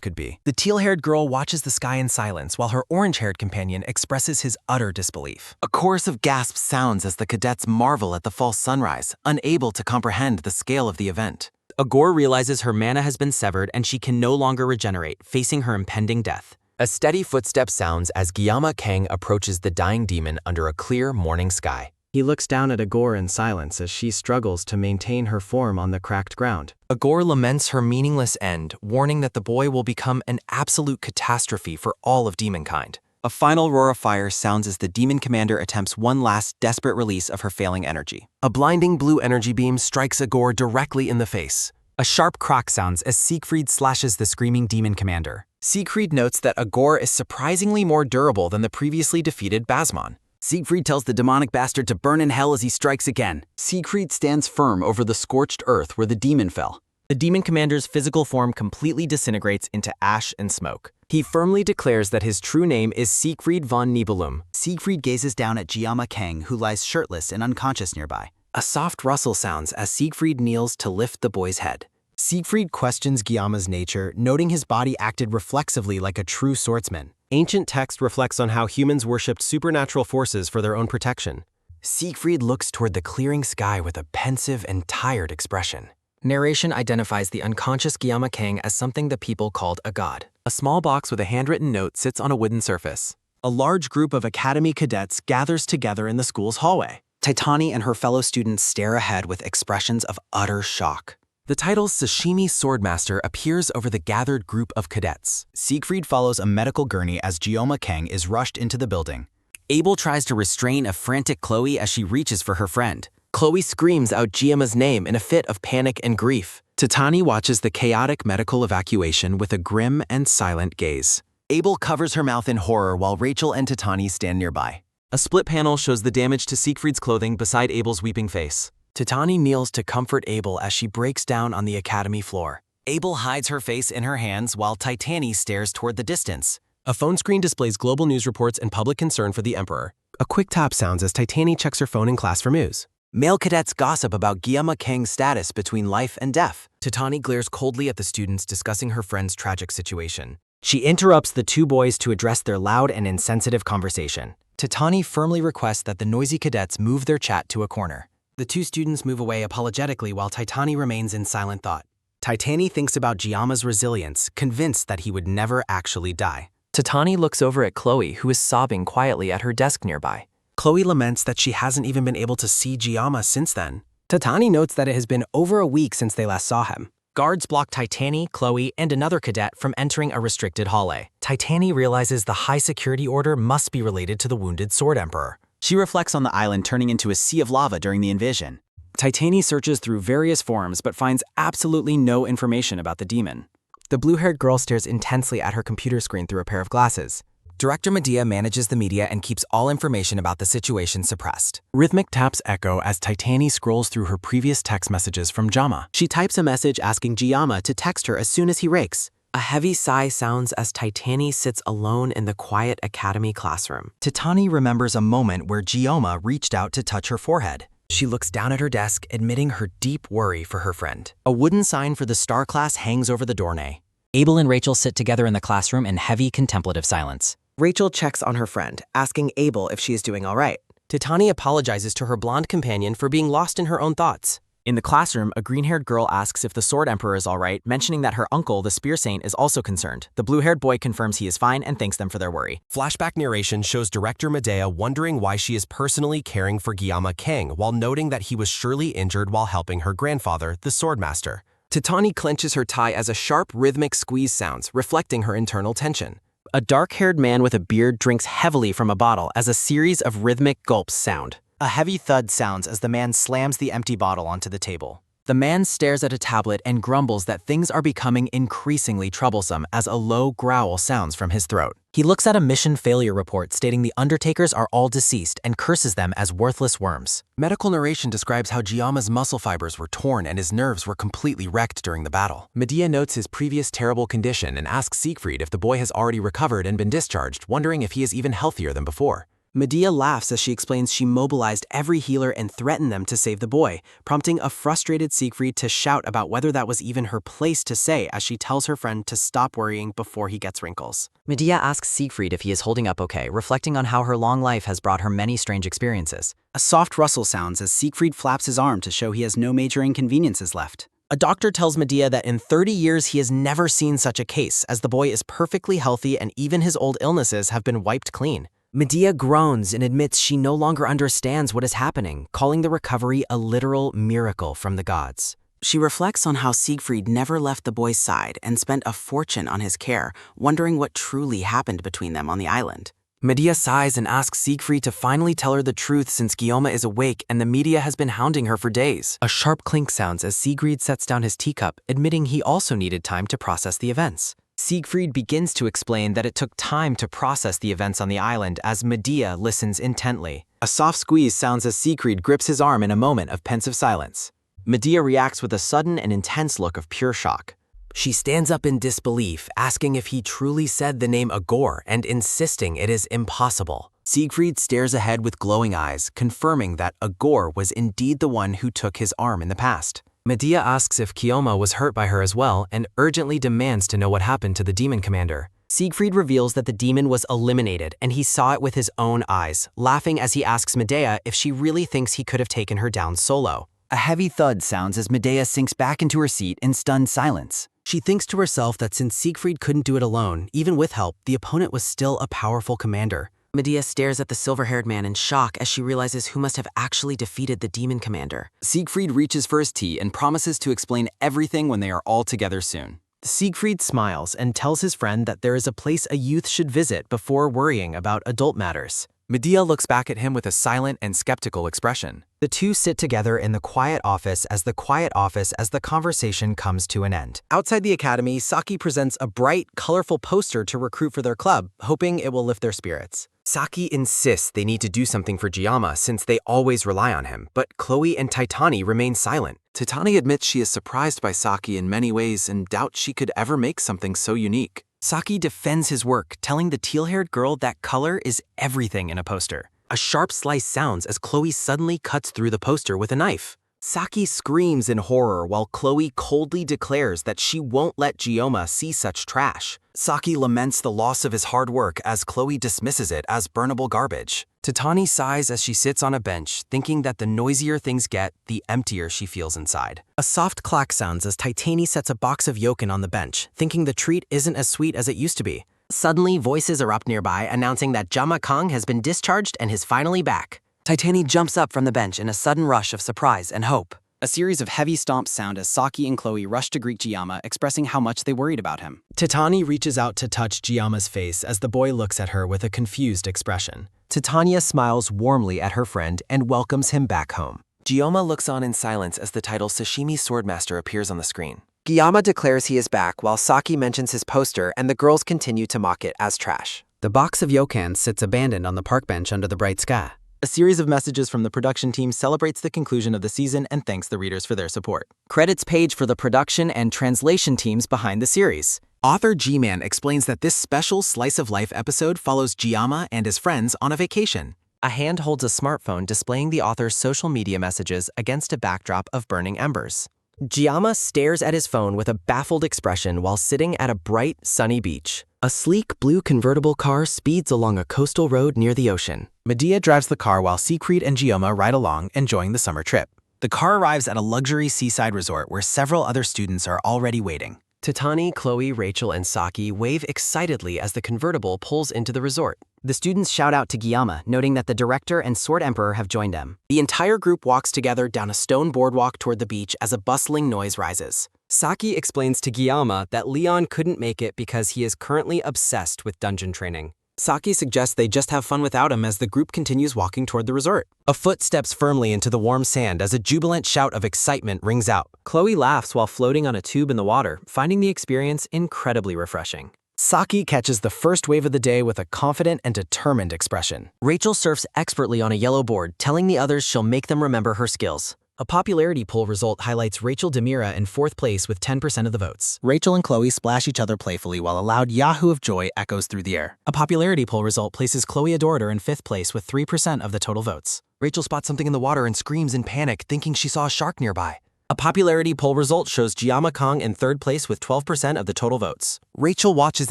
Speaker 12: could be.
Speaker 6: The teal-haired girl watches the sky in silence while her orange-haired companion expresses his utter disbelief.
Speaker 2: A chorus of gasps sounds as the cadets marvel at the false sunrise, unable to comprehend the scale of the event.
Speaker 1: Agor realizes her mana has been severed and she can no longer regenerate, facing her impending death.
Speaker 6: A steady footstep sounds as Giamakang approaches the dying demon under a clear morning sky.
Speaker 5: He looks down at Agor in silence as she struggles to maintain her form on the cracked ground.
Speaker 6: Agor laments her meaningless end, warning that the boy will become an absolute catastrophe for all of demonkind.
Speaker 2: A final roar of fire sounds as the demon commander attempts one last desperate release of her failing energy.
Speaker 6: A blinding blue energy beam strikes Agor directly in the face.
Speaker 12: A sharp crack sounds as Siegfried slashes the screaming demon commander. Siegfried notes that Agor is surprisingly more durable than the previously defeated Basmon.
Speaker 2: Siegfried tells the demonic bastard to burn in hell as he strikes again. Siegfried stands firm over the scorched earth where the demon fell.
Speaker 1: The demon commander's physical form completely disintegrates into ash and smoke.
Speaker 5: He firmly declares that his true name is Siegfried von Nibelung.
Speaker 12: Siegfried gazes down at Giamakang, who lies shirtless and unconscious nearby.
Speaker 1: A soft rustle sounds as Siegfried kneels to lift the boy's head.
Speaker 6: Siegfried questions Giama's nature, noting his body acted reflexively like a true swordsman. Ancient text reflects on how humans worshipped supernatural forces for their own protection.
Speaker 12: Siegfried looks toward the clearing sky with a pensive and tired expression.
Speaker 1: Narration identifies the unconscious Giamakang as something the people called a god.
Speaker 13: A small box with a handwritten note sits on a wooden surface.
Speaker 6: A large group of academy cadets gathers together in the school's hallway.
Speaker 12: Titani and her fellow students stare ahead with expressions of utter shock.
Speaker 13: The title Sashimi Swordmaster appears over the gathered group of cadets.
Speaker 12: Siegfried follows a medical gurney as Giamakang is rushed into the building.
Speaker 1: Abel tries to restrain a frantic Chloe as she reaches for her friend. Chloe screams out Giama's name in a fit of panic and grief.
Speaker 13: Titani watches the chaotic medical evacuation with a grim and silent gaze.
Speaker 2: Abel covers her mouth in horror while Rachel and Titani stand nearby.
Speaker 13: A split panel shows the damage to Siegfried's clothing beside Abel's weeping face.
Speaker 1: Titani kneels to comfort Abel as she breaks down on the academy floor.
Speaker 12: Abel hides her face in her hands while Titani stares toward the distance.
Speaker 6: A phone screen displays global news reports and public concern for the Emperor. A quick tap sounds as Titani checks her phone in class for news.
Speaker 13: Male cadets gossip about Guillaume Kang's status between life and death.
Speaker 15: Tatani glares coldly at the students discussing her friend's tragic situation.
Speaker 2: She interrupts the two boys to address their loud and insensitive conversation.
Speaker 15: Tatani firmly requests that the noisy cadets move their chat to a corner. The two students move away apologetically while Tatani remains in silent thought. Tatani thinks about Giama's resilience, convinced that he would never actually die.
Speaker 5: Tatani looks over at Chloe, who is sobbing quietly at her desk nearby.
Speaker 15: Chloe laments that she hasn't even been able to see Giama since then.
Speaker 5: Tatani notes that it has been over a week since they last saw him.
Speaker 2: Guards block Tatani, Chloe, and another cadet from entering a restricted hallway. Tatani realizes the high security order must be related to the wounded Sword Emperor.
Speaker 7: She reflects on the island turning into a sea of lava during the invasion.
Speaker 2: Tatani searches through various forums but finds absolutely no information about the demon.
Speaker 5: The blue-haired girl stares intensely at her computer screen through a pair of glasses.
Speaker 15: Director Medea manages the media and keeps all information about the situation suppressed.
Speaker 8: Rhythmic taps echo as Tatani scrolls through her previous text messages from Giama.
Speaker 2: She types a message asking Giama to text her as soon as he rakes.
Speaker 5: A heavy sigh sounds as Tatani sits alone in the quiet academy classroom.
Speaker 2: Tatani remembers a moment where Giama reached out to touch her forehead.
Speaker 15: She looks down at her desk, admitting her deep worry for her friend.
Speaker 2: A wooden sign for the star class hangs over the doorway. Abel and Rachel sit together in the classroom in heavy contemplative silence.
Speaker 5: Rachel checks on her friend, asking Abel if she is doing all right.
Speaker 15: Tatani apologizes to her blonde companion for being lost in her own thoughts.
Speaker 2: In the classroom, a green-haired girl asks if the Sword Emperor is all right, mentioning that her uncle, the Spear Saint, is also concerned. The blue-haired boy confirms he is fine and thanks them for their worry.
Speaker 8: Flashback narration shows Director Medea wondering why she is personally caring for Guillaume Kang while noting that he was surely injured while helping her grandfather, the Swordmaster.
Speaker 15: Tatani clenches her tie as a sharp rhythmic squeeze sounds, reflecting her internal tension.
Speaker 2: A dark-haired man with a beard drinks heavily from a bottle as a series of rhythmic gulps sound. A heavy thud sounds as the man slams the empty bottle onto the table. The man stares at a tablet and grumbles that things are becoming increasingly troublesome as a low growl sounds from his throat. He looks at a mission failure report stating the Undertakers are all deceased and curses them as worthless worms.
Speaker 8: Medical narration describes how Giama's muscle fibers were torn and his nerves were completely wrecked during the battle. Medea notes his previous terrible condition and asks Siegfried if the boy has already recovered and been discharged, wondering if he is even healthier than before.
Speaker 2: Medea laughs as she explains she mobilized every healer and threatened them to save the boy, prompting a frustrated Siegfried to shout about whether that was even her place to say as she tells her friend to stop worrying before he gets wrinkles.
Speaker 5: Medea asks Siegfried if he is holding up okay, reflecting on how her long life has brought her many strange experiences.
Speaker 7: A soft rustle sounds as Siegfried flaps his arm to show he has no major inconveniences left.
Speaker 2: A doctor tells Medea that in 30 years he has never seen such a case, as the boy is perfectly healthy and even his old illnesses have been wiped clean.
Speaker 5: Medea groans and admits she no longer understands what is happening, calling the recovery a literal miracle from the gods.
Speaker 4: She reflects on how Siegfried never left the boy's side and spent a fortune on his care, wondering what truly happened between them on the island.
Speaker 15: Medea sighs and asks Siegfried to finally tell her the truth since Guillaume is awake and the media has been hounding her for days.
Speaker 5: A sharp clink sounds as Siegfried sets down his teacup, admitting he also needed time to process the events. Siegfried begins to explain that it took time to process the events on the island as Medea listens intently.
Speaker 2: A soft squeeze sounds as Siegfried grips his arm in a moment of pensive silence. Medea reacts with a sudden and intense look of pure shock.
Speaker 15: She stands up in disbelief, asking if he truly said the name Agor and insisting it is impossible. Siegfried stares ahead with glowing eyes, confirming that Agor was indeed the one who took his arm in the past. Medea asks if Guillaume was hurt by her as well and urgently demands to know what happened to the demon commander.
Speaker 2: Siegfried reveals that the demon was eliminated and he saw it with his own eyes, laughing as he asks Medea if she really thinks he could have taken her down solo.
Speaker 7: A heavy thud sounds as Medea sinks back into her seat in stunned silence.
Speaker 2: She thinks to herself that since Siegfried couldn't do it alone, even with help, the opponent was still a powerful commander.
Speaker 4: Medea stares at the silver-haired man in shock as she realizes who must have actually defeated the demon commander.
Speaker 7: Siegfried reaches for his tea and promises to explain everything when they are all together soon.
Speaker 2: Siegfried smiles and tells his friend that there is a place a youth should visit before worrying about adult matters.
Speaker 8: Medea looks back at him with a silent and skeptical expression.
Speaker 2: The two sit together in the quiet office as the conversation comes to an end. Outside the academy, Saki presents a bright, colorful poster to recruit for their club, hoping it will lift their spirits.
Speaker 15: Saki insists they need to do something for Giama since they always rely on him, but Chloe and Tatani remain silent.
Speaker 16: Tatani admits she is surprised by Saki in many ways and doubts she could ever make something so unique.
Speaker 2: Saki defends his work, telling the teal-haired girl that color is everything in a poster.
Speaker 11: A sharp slice sounds as Chloe suddenly cuts through the poster with a knife. Saki screams in horror while Chloe coldly declares that she won't let Gioma see such trash. Saki laments the loss of his hard work as Chloe dismisses it as burnable garbage. Tatani sighs as she sits on a bench, thinking that the noisier things get, the emptier she feels inside. A soft clack sounds as Titani sets a box of yokin on the bench, thinking the treat isn't as sweet as it used to be.
Speaker 1: Suddenly, voices erupt nearby, announcing that Jama Kong has been discharged and is finally back.
Speaker 14: Titani jumps up from the bench in a sudden rush of surprise and hope.
Speaker 2: A series of heavy stomps sound as Saki and Chloe rush to greet Gioma, expressing how much they worried about him.
Speaker 13: Tatani reaches out to touch Giama's face as the boy looks at her with a confused expression.
Speaker 6: Titania smiles warmly at her friend and welcomes him back home.
Speaker 5: Gioma looks on in silence as the title Sashimi Swordmaster appears on the screen.
Speaker 1: Gioma declares he is back while Saki mentions his poster and the girls continue to mock it as trash.
Speaker 2: The box of yokan sits abandoned on the park bench under the bright sky.
Speaker 13: A series of messages from the production team celebrates the conclusion of the season and thanks the readers for their support.
Speaker 2: Credits page for the production and translation teams behind the series.
Speaker 13: Author G-Man explains that this special Slice of Life episode follows Gioma and his friends on a vacation.
Speaker 5: A hand holds a smartphone displaying the author's social media messages against a backdrop of burning embers. Gioma stares at his phone with a baffled expression while sitting at a bright, sunny beach.
Speaker 1: A sleek blue convertible car speeds along a coastal road near the ocean.
Speaker 13: Medea drives the car while Siegfried and Gioma ride along, enjoying the summer trip. The car arrives at a luxury seaside resort where several other students are already waiting.
Speaker 5: Tatani, Chloe, Rachel, and Saki wave excitedly as the convertible pulls into the resort.
Speaker 2: The students shout out to Gioma, noting that the director and Sword Emperor have joined them.
Speaker 13: The entire group walks together down a stone boardwalk toward the beach as a bustling noise rises.
Speaker 5: Saki explains to Gioma that Leon couldn't make it because he is currently obsessed with dungeon training.
Speaker 13: Saki suggests they just have fun without him as the group continues walking toward the resort. A foot steps firmly into the warm sand as a jubilant shout of excitement rings out.
Speaker 5: Chloe laughs while floating on a tube in the water, finding the experience incredibly refreshing.
Speaker 13: Saki catches the first wave of the day with a confident and determined expression.
Speaker 1: Rachel surfs expertly on a yellow board, telling the others she'll make them remember her skills.
Speaker 2: A popularity poll result highlights Rachel Demira in 4th place with 10% of the votes.
Speaker 13: Rachel and Chloe splash each other playfully while a loud yahoo of joy echoes through the air.
Speaker 2: A popularity poll result places Chloe Adorator in 5th place with 3% of the total votes.
Speaker 6: Rachel spots something in the water and screams in panic, thinking she saw a shark nearby.
Speaker 5: A popularity poll result shows Gioma Kong in 3rd place with 12% of the total votes.
Speaker 6: Rachel watches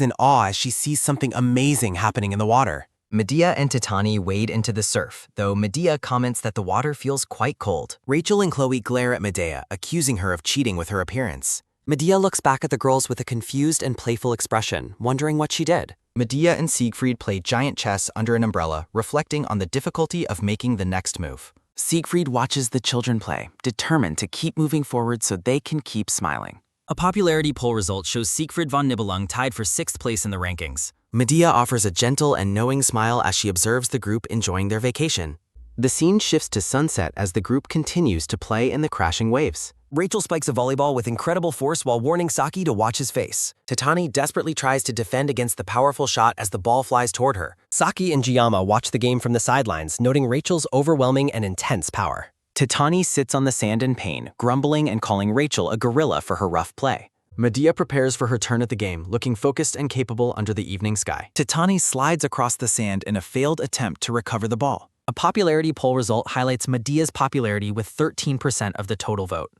Speaker 6: in awe as she sees something amazing happening in the water.
Speaker 1: Medea and Tatani wade into the surf, though Medea comments that the water feels quite cold.
Speaker 6: Rachel and Chloe glare at Medea, accusing her of cheating with her appearance.
Speaker 1: Medea looks back at the girls with a confused and playful expression, wondering what she did.
Speaker 6: Medea and Siegfried play giant chess under an umbrella, reflecting on the difficulty of making the next move.
Speaker 4: Siegfried watches the children play, determined to keep moving forward so they can keep smiling.
Speaker 2: A popularity poll result shows Siegfried von Nibelung tied for 6th place in the rankings.
Speaker 1: Medea offers a gentle and knowing smile as she observes the group enjoying their vacation. The scene shifts to sunset as the group continues to play in the crashing waves.
Speaker 5: Rachel spikes a volleyball with incredible force while warning Saki to watch his face. Tatani desperately tries to defend against the powerful shot as the ball flies toward her. Saki and Gioma watch the game from the sidelines, noting Rachel's overwhelming and intense power.
Speaker 13: Tatani sits on the sand in pain, grumbling and calling Rachel a gorilla for her rough play. Medea prepares for her turn at the game, looking focused and capable under the evening sky. Tatani slides across the sand in a failed attempt to recover the ball.
Speaker 2: A popularity poll result highlights Medea's popularity with 13% of the total vote.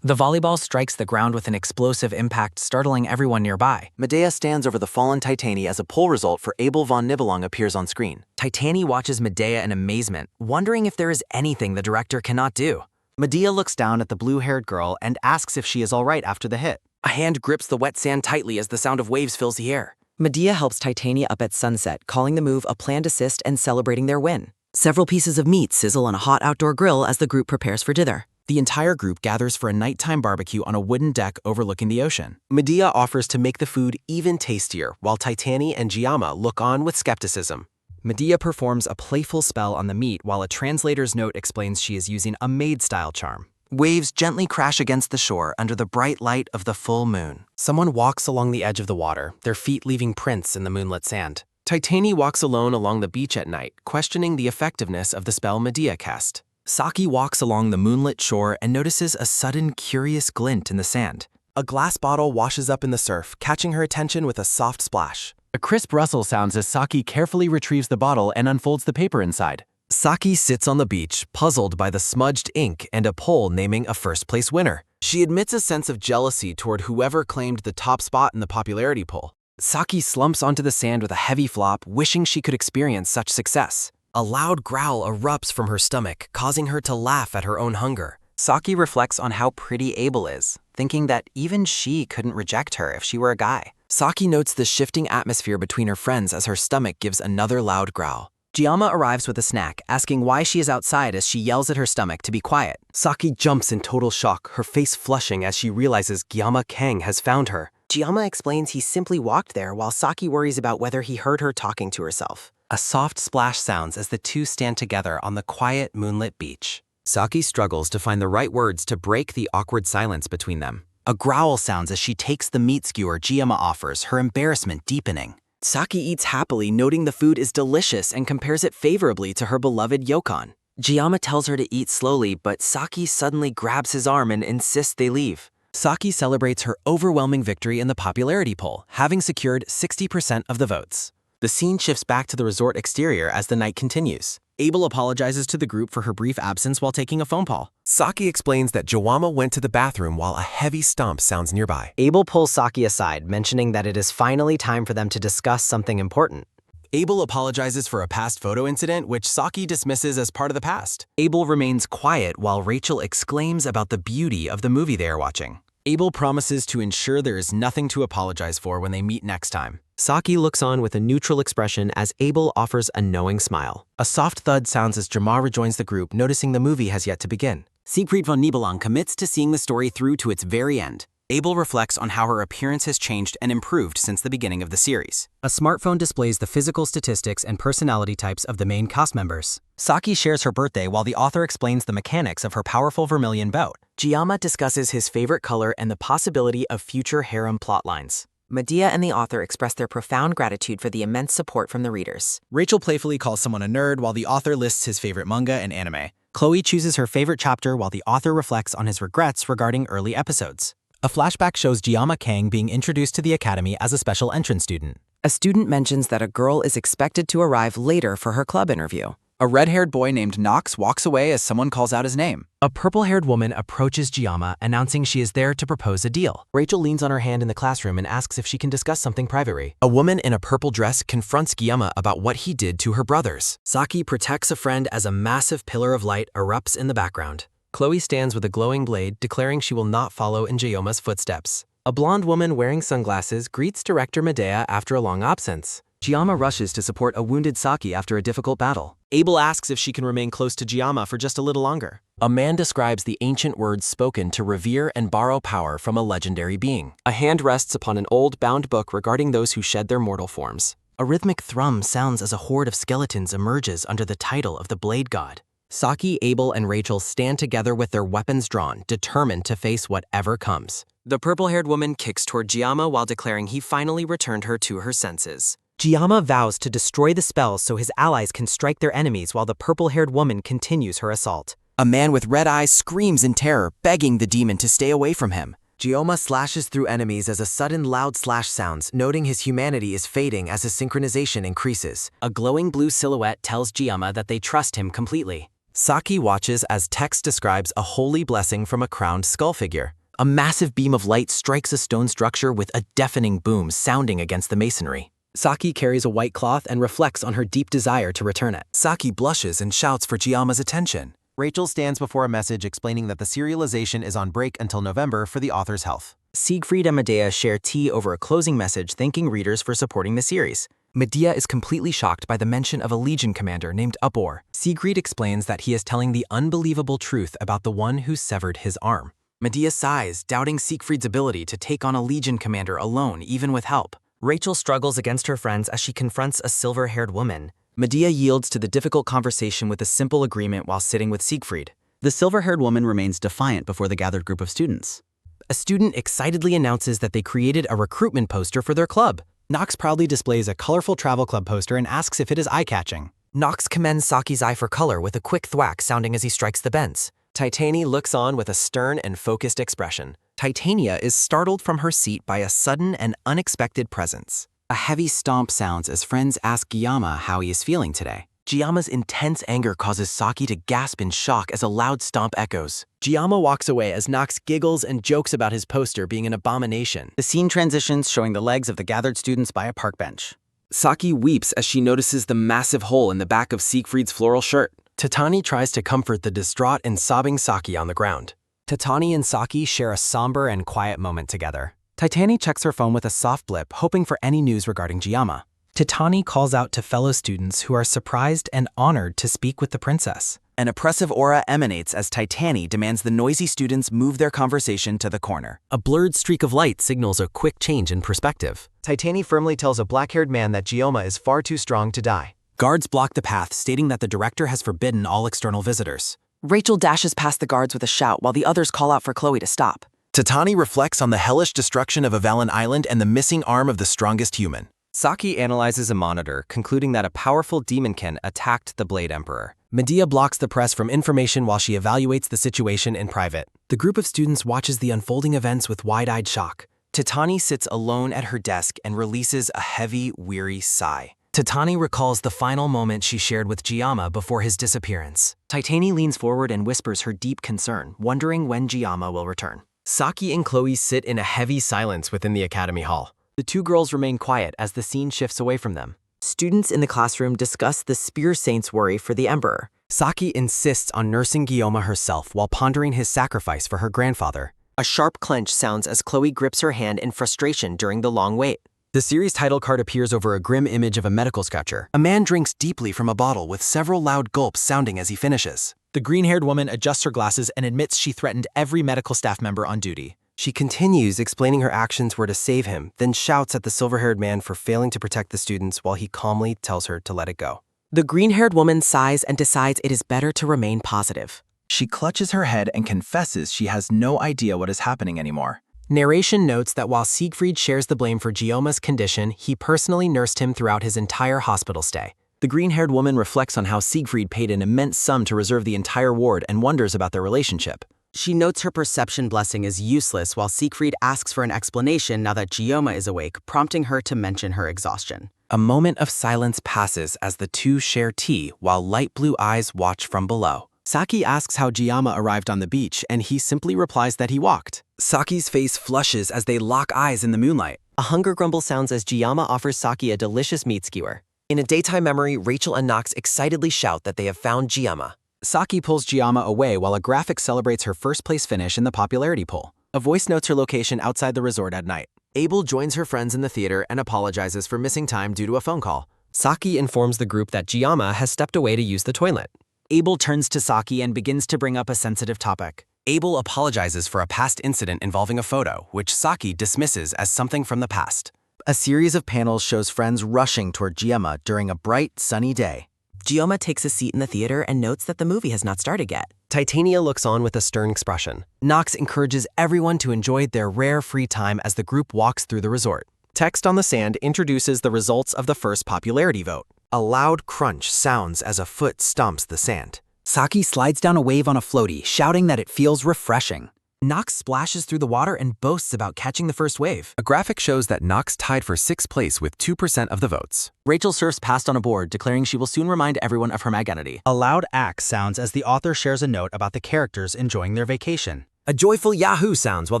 Speaker 2: The volleyball strikes the ground with an explosive impact, startling everyone nearby.
Speaker 1: Medea stands over the fallen Titani as a poll result for Abel von Nibelung appears on screen. Titani watches Medea in amazement, wondering if there is anything the director cannot do. Medea looks down at the blue-haired girl and asks if she is all right after the hit.
Speaker 4: A hand grips the wet sand tightly as the sound of waves fills the air.
Speaker 1: Medea helps Titania up at sunset, calling the move a planned assist and celebrating their win. Several pieces of meat sizzle on a hot outdoor grill as the group prepares for dinner.
Speaker 13: The entire group gathers for a nighttime barbecue on a wooden deck overlooking the ocean.
Speaker 5: Medea offers to make the food even tastier, while Titani and Gioma look on with skepticism.
Speaker 2: Medea performs a playful spell on the meat while a translator's note explains she is using a maid-style charm.
Speaker 1: Waves gently crash against the shore under the bright light of the full moon.
Speaker 13: Someone walks along the edge of the water, their feet leaving prints in the moonlit sand. Titani walks alone along the beach at night, questioning the effectiveness of the spell Medea cast. Saki walks along the moonlit shore and notices a sudden curious glint in the sand. A glass bottle washes up in the surf, catching her attention with a soft splash. A crisp rustle sounds as Saki carefully retrieves the bottle and unfolds the paper inside.
Speaker 6: Saki sits on the beach, puzzled by the smudged ink and a poll naming a first-place winner.
Speaker 13: She admits a sense of jealousy toward whoever claimed the top spot in the popularity poll.
Speaker 5: Saki slumps onto the sand with a heavy flop, wishing she could experience such success.
Speaker 6: A loud growl erupts from her stomach, causing her to laugh at her own hunger.
Speaker 5: Saki reflects on how pretty Abel is, thinking that even she couldn't reject her if she were a guy.
Speaker 6: Saki notes the shifting atmosphere between her friends as her stomach gives another loud growl.
Speaker 5: Giamma arrives with a snack, asking why she is outside as she yells at her stomach to be quiet.
Speaker 6: Saki jumps in total shock, her face flushing as she realizes Giamma Kang has found her.
Speaker 5: Giamma explains he simply walked there while Saki worries about whether he heard her talking to herself.
Speaker 6: A soft splash sounds as the two stand together on the quiet, moonlit beach. Saki struggles to find the right words to break the awkward silence between them.
Speaker 5: A growl sounds as she takes the meat skewer Giamma offers, her embarrassment deepening. Saki eats happily, noting the food is delicious and compares it favorably to her beloved Yokon. Giamma tells her to eat slowly, but Saki suddenly grabs his arm and insists they leave.
Speaker 6: Saki celebrates her overwhelming victory in the popularity poll, having secured 60% of the votes.
Speaker 5: The scene shifts back to the resort exterior as the night continues. Abel apologizes to the group for her brief absence while taking a phone call.
Speaker 6: Saki explains that Giamma went to the bathroom while a heavy stomp sounds nearby.
Speaker 5: Abel pulls Saki aside, mentioning that it is finally time for them to discuss something important.
Speaker 6: Abel apologizes for a past photo incident, which Saki dismisses as part of the past.
Speaker 5: Abel remains quiet while Rachel exclaims about the beauty of the movie they are watching.
Speaker 6: Abel promises to ensure there is nothing to apologize for when they meet next time.
Speaker 5: Saki looks on with a neutral expression as Abel offers a knowing smile.
Speaker 6: A soft thud sounds as Jamar rejoins the group, noticing the movie has yet to begin.
Speaker 5: Siegfried von Nibelung commits to seeing the story through to its very end. Abel reflects on how her appearance has changed and improved since the beginning of the series.
Speaker 9: A smartphone displays the physical statistics and personality types of the main cast members.
Speaker 5: Saki shares her birthday while the author explains the mechanics of her powerful vermilion bout. Giamma discusses his favorite color and the possibility of future harem plotlines.
Speaker 18: Medea and the author express their profound gratitude for the immense support from the readers.
Speaker 9: Rachel playfully calls someone a nerd while the author lists his favorite manga and anime.
Speaker 5: Chloe chooses her favorite chapter while the author reflects on his regrets regarding early episodes.
Speaker 9: A flashback shows Giamma Kang being introduced to the academy as a special entrance student.
Speaker 18: A student mentions that a girl is expected to arrive later for her club interview.
Speaker 22: A red-haired boy named Nox walks away as someone calls out his name.
Speaker 9: A purple-haired woman approaches Giamma, announcing she is there to propose a deal.
Speaker 5: Rachel leans on her hand in the classroom and asks if she can discuss something privately.
Speaker 6: A woman in a purple dress confronts Giamma about what he did to her brothers.
Speaker 9: Saki protects a friend as a massive pillar of light erupts in the background.
Speaker 6: Chloe stands with a glowing blade, declaring she will not follow in Giamma's footsteps.
Speaker 5: A blonde woman wearing sunglasses greets director Medea after a long absence. Giamma rushes to support a wounded Saki after a difficult battle. Abel asks if she can remain close to Giamma for just a little longer.
Speaker 6: A man describes the ancient words spoken to revere and borrow power from a legendary being.
Speaker 5: A hand rests upon an old bound book regarding those who shed their mortal forms. A rhythmic thrum sounds as a horde of skeletons emerges under the title of the Blade God. Saki, Abel, and Rachel stand together with their weapons drawn, determined to face whatever comes. The purple-haired woman kicks toward Giamma while declaring he finally returned her to her senses. Giamma vows to destroy the spells so his allies can strike their enemies while the purple-haired woman continues her assault.
Speaker 13: A man with red eyes screams in terror, begging the demon to stay away from him.
Speaker 6: Giamma slashes through enemies as a sudden loud slash sounds, noting his humanity is fading as his synchronization increases.
Speaker 5: A glowing blue silhouette tells Giamma that they trust him completely.
Speaker 6: Saki watches as text describes a holy blessing from a crowned skull figure.
Speaker 5: A massive beam of light strikes a stone structure with a deafening boom sounding against the masonry. Saki carries a white cloth and reflects on her deep desire to return it.
Speaker 6: Saki blushes and shouts for Giamma's attention.
Speaker 8: Rachel stands before a message explaining that the serialization is on break until November for the author's health.
Speaker 5: Siegfried and Medea share tea over a closing message thanking readers for supporting the series.
Speaker 9: Medea is completely shocked by the mention of a Legion commander named Upor. Siegfried explains that he is telling the unbelievable truth about the one who severed his arm.
Speaker 13: Medea sighs, doubting Siegfried's ability to take on a Legion commander alone, even with help.
Speaker 5: Rachel struggles against her friends as she confronts a silver-haired woman. Medea yields to the difficult conversation with a simple agreement while sitting with Siegfried.
Speaker 23: The silver-haired woman remains defiant before the gathered group of students.
Speaker 5: A student excitedly announces that they created a recruitment poster for their club.
Speaker 9: Nox proudly displays a colorful travel club poster and asks if it is eye-catching.
Speaker 5: Nox commends Saki's eye for color with a quick thwack sounding as he strikes the bends.
Speaker 6: Titania looks on with a stern and focused expression.
Speaker 5: Titania is startled from her seat by a sudden and unexpected presence.
Speaker 4: A heavy stomp sounds as friends ask Giamma how he is feeling today.
Speaker 1: Giama's intense anger causes Saki to gasp in shock as a loud stomp echoes. Giama walks away as Nox giggles and jokes about his poster being an abomination.
Speaker 2: The scene transitions, showing the legs of the gathered students by a park bench.
Speaker 13: Saki weeps as she notices the massive hole in the back of Siegfried's floral shirt.
Speaker 1: Tatani tries to comfort the distraught and sobbing Saki on the ground.
Speaker 2: Tatani and Saki share a somber and quiet moment together. Titani checks her phone with a soft blip, hoping for any news regarding Giama. Tatani calls out to fellow students who are surprised and honored to speak with the princess.
Speaker 7: An oppressive aura emanates as Titani demands the noisy students move their conversation to the corner.
Speaker 1: A blurred streak of light signals a quick change in perspective.
Speaker 6: Titani firmly tells a black-haired man that Gioma is far too strong to die.
Speaker 2: Guards block the path, stating that the director has forbidden all external visitors.
Speaker 4: Rachel dashes past the guards with a shout while the others call out for Chloe to stop.
Speaker 6: Tatani reflects on the hellish destruction of Avalon Island and the missing arm of the strongest human.
Speaker 5: Saki analyzes a monitor, concluding that a powerful demonkin attacked the Blade Emperor. Medea blocks the press from information while she evaluates the situation in private.
Speaker 2: The group of students watches the unfolding events with wide-eyed shock.
Speaker 7: Tatani sits alone at her desk and releases a heavy, weary sigh.
Speaker 2: Tatani recalls the final moment she shared with Giama before his disappearance.
Speaker 1: Titani leans forward and whispers her deep concern, wondering when Giama will return.
Speaker 5: Saki and Chloe sit in a heavy silence within the academy hall.
Speaker 1: The two girls remain quiet as the scene shifts away from them.
Speaker 14: Students in the classroom discuss the Spear Saint's worry for the Emperor.
Speaker 2: Saki insists on nursing Gioma herself while pondering his sacrifice for her grandfather.
Speaker 1: A sharp clench sounds as Chloe grips her hand in frustration during the long wait.
Speaker 5: The series title card appears over a grim image of a medical scratcher.
Speaker 6: A man drinks deeply from a bottle with several loud gulps sounding as he finishes.
Speaker 2: The green-haired woman adjusts her glasses and admits she threatened every medical staff member on duty.
Speaker 5: She continues explaining her actions were to save him, then shouts at the silver-haired man for failing to protect the students while he calmly tells her to let it go.
Speaker 4: The green-haired woman sighs and decides it is better to remain positive.
Speaker 7: She clutches her head and confesses she has no idea what is happening anymore.
Speaker 2: Narration notes that while Siegfried shares the blame for Gioma's condition, he personally nursed him throughout his entire hospital stay.
Speaker 1: The green-haired woman reflects on how Siegfried paid an immense sum to reserve the entire ward and wonders about their relationship.
Speaker 4: She notes her perception blessing is useless while Siegfried asks for an explanation now that Gioma is awake, prompting her to mention her exhaustion.
Speaker 7: A moment of silence passes as the two share tea while light blue eyes watch from below.
Speaker 1: Saki asks how Giama arrived on the beach, and he simply replies that he walked.
Speaker 7: Saki's face flushes as they lock eyes in the moonlight.
Speaker 5: A hunger grumble sounds as Giama offers Saki a delicious meat skewer. In a daytime memory, Rachel and Nox excitedly shout that they have found Giama.
Speaker 2: Saki pulls Giama away while a graphic celebrates her first-place finish in the popularity poll.
Speaker 1: A voice notes her location outside the resort at night. Abel joins her friends in the theater and apologizes for missing time due to a phone call.
Speaker 5: Saki informs the group that Giama has stepped away to use the toilet.
Speaker 2: Abel turns to Saki and begins to bring up a sensitive topic.
Speaker 7: Abel apologizes for a past incident involving a photo, which Saki dismisses as something from the past.
Speaker 1: A series of panels shows friends rushing toward Giama during a bright, sunny day.
Speaker 4: Gioma takes a seat in the theater and notes that the movie has not started yet.
Speaker 5: Titania looks on with a stern expression.
Speaker 1: Nox encourages everyone to enjoy their rare free time as the group walks through the resort.
Speaker 5: Text on the sand introduces the results of the first popularity vote.
Speaker 6: A loud crunch sounds as a foot stomps the sand.
Speaker 2: Saki slides down a wave on a floaty, shouting that it feels refreshing. Nox splashes through the water and boasts about catching the first wave.
Speaker 8: A graphic shows that Nox tied for 6th place with 2% of the votes.
Speaker 1: Rachel surfs past on a board, declaring she will soon remind everyone of her identity.
Speaker 2: A loud axe sounds as the author shares a note about the characters enjoying their vacation.
Speaker 5: A joyful Yahoo sounds while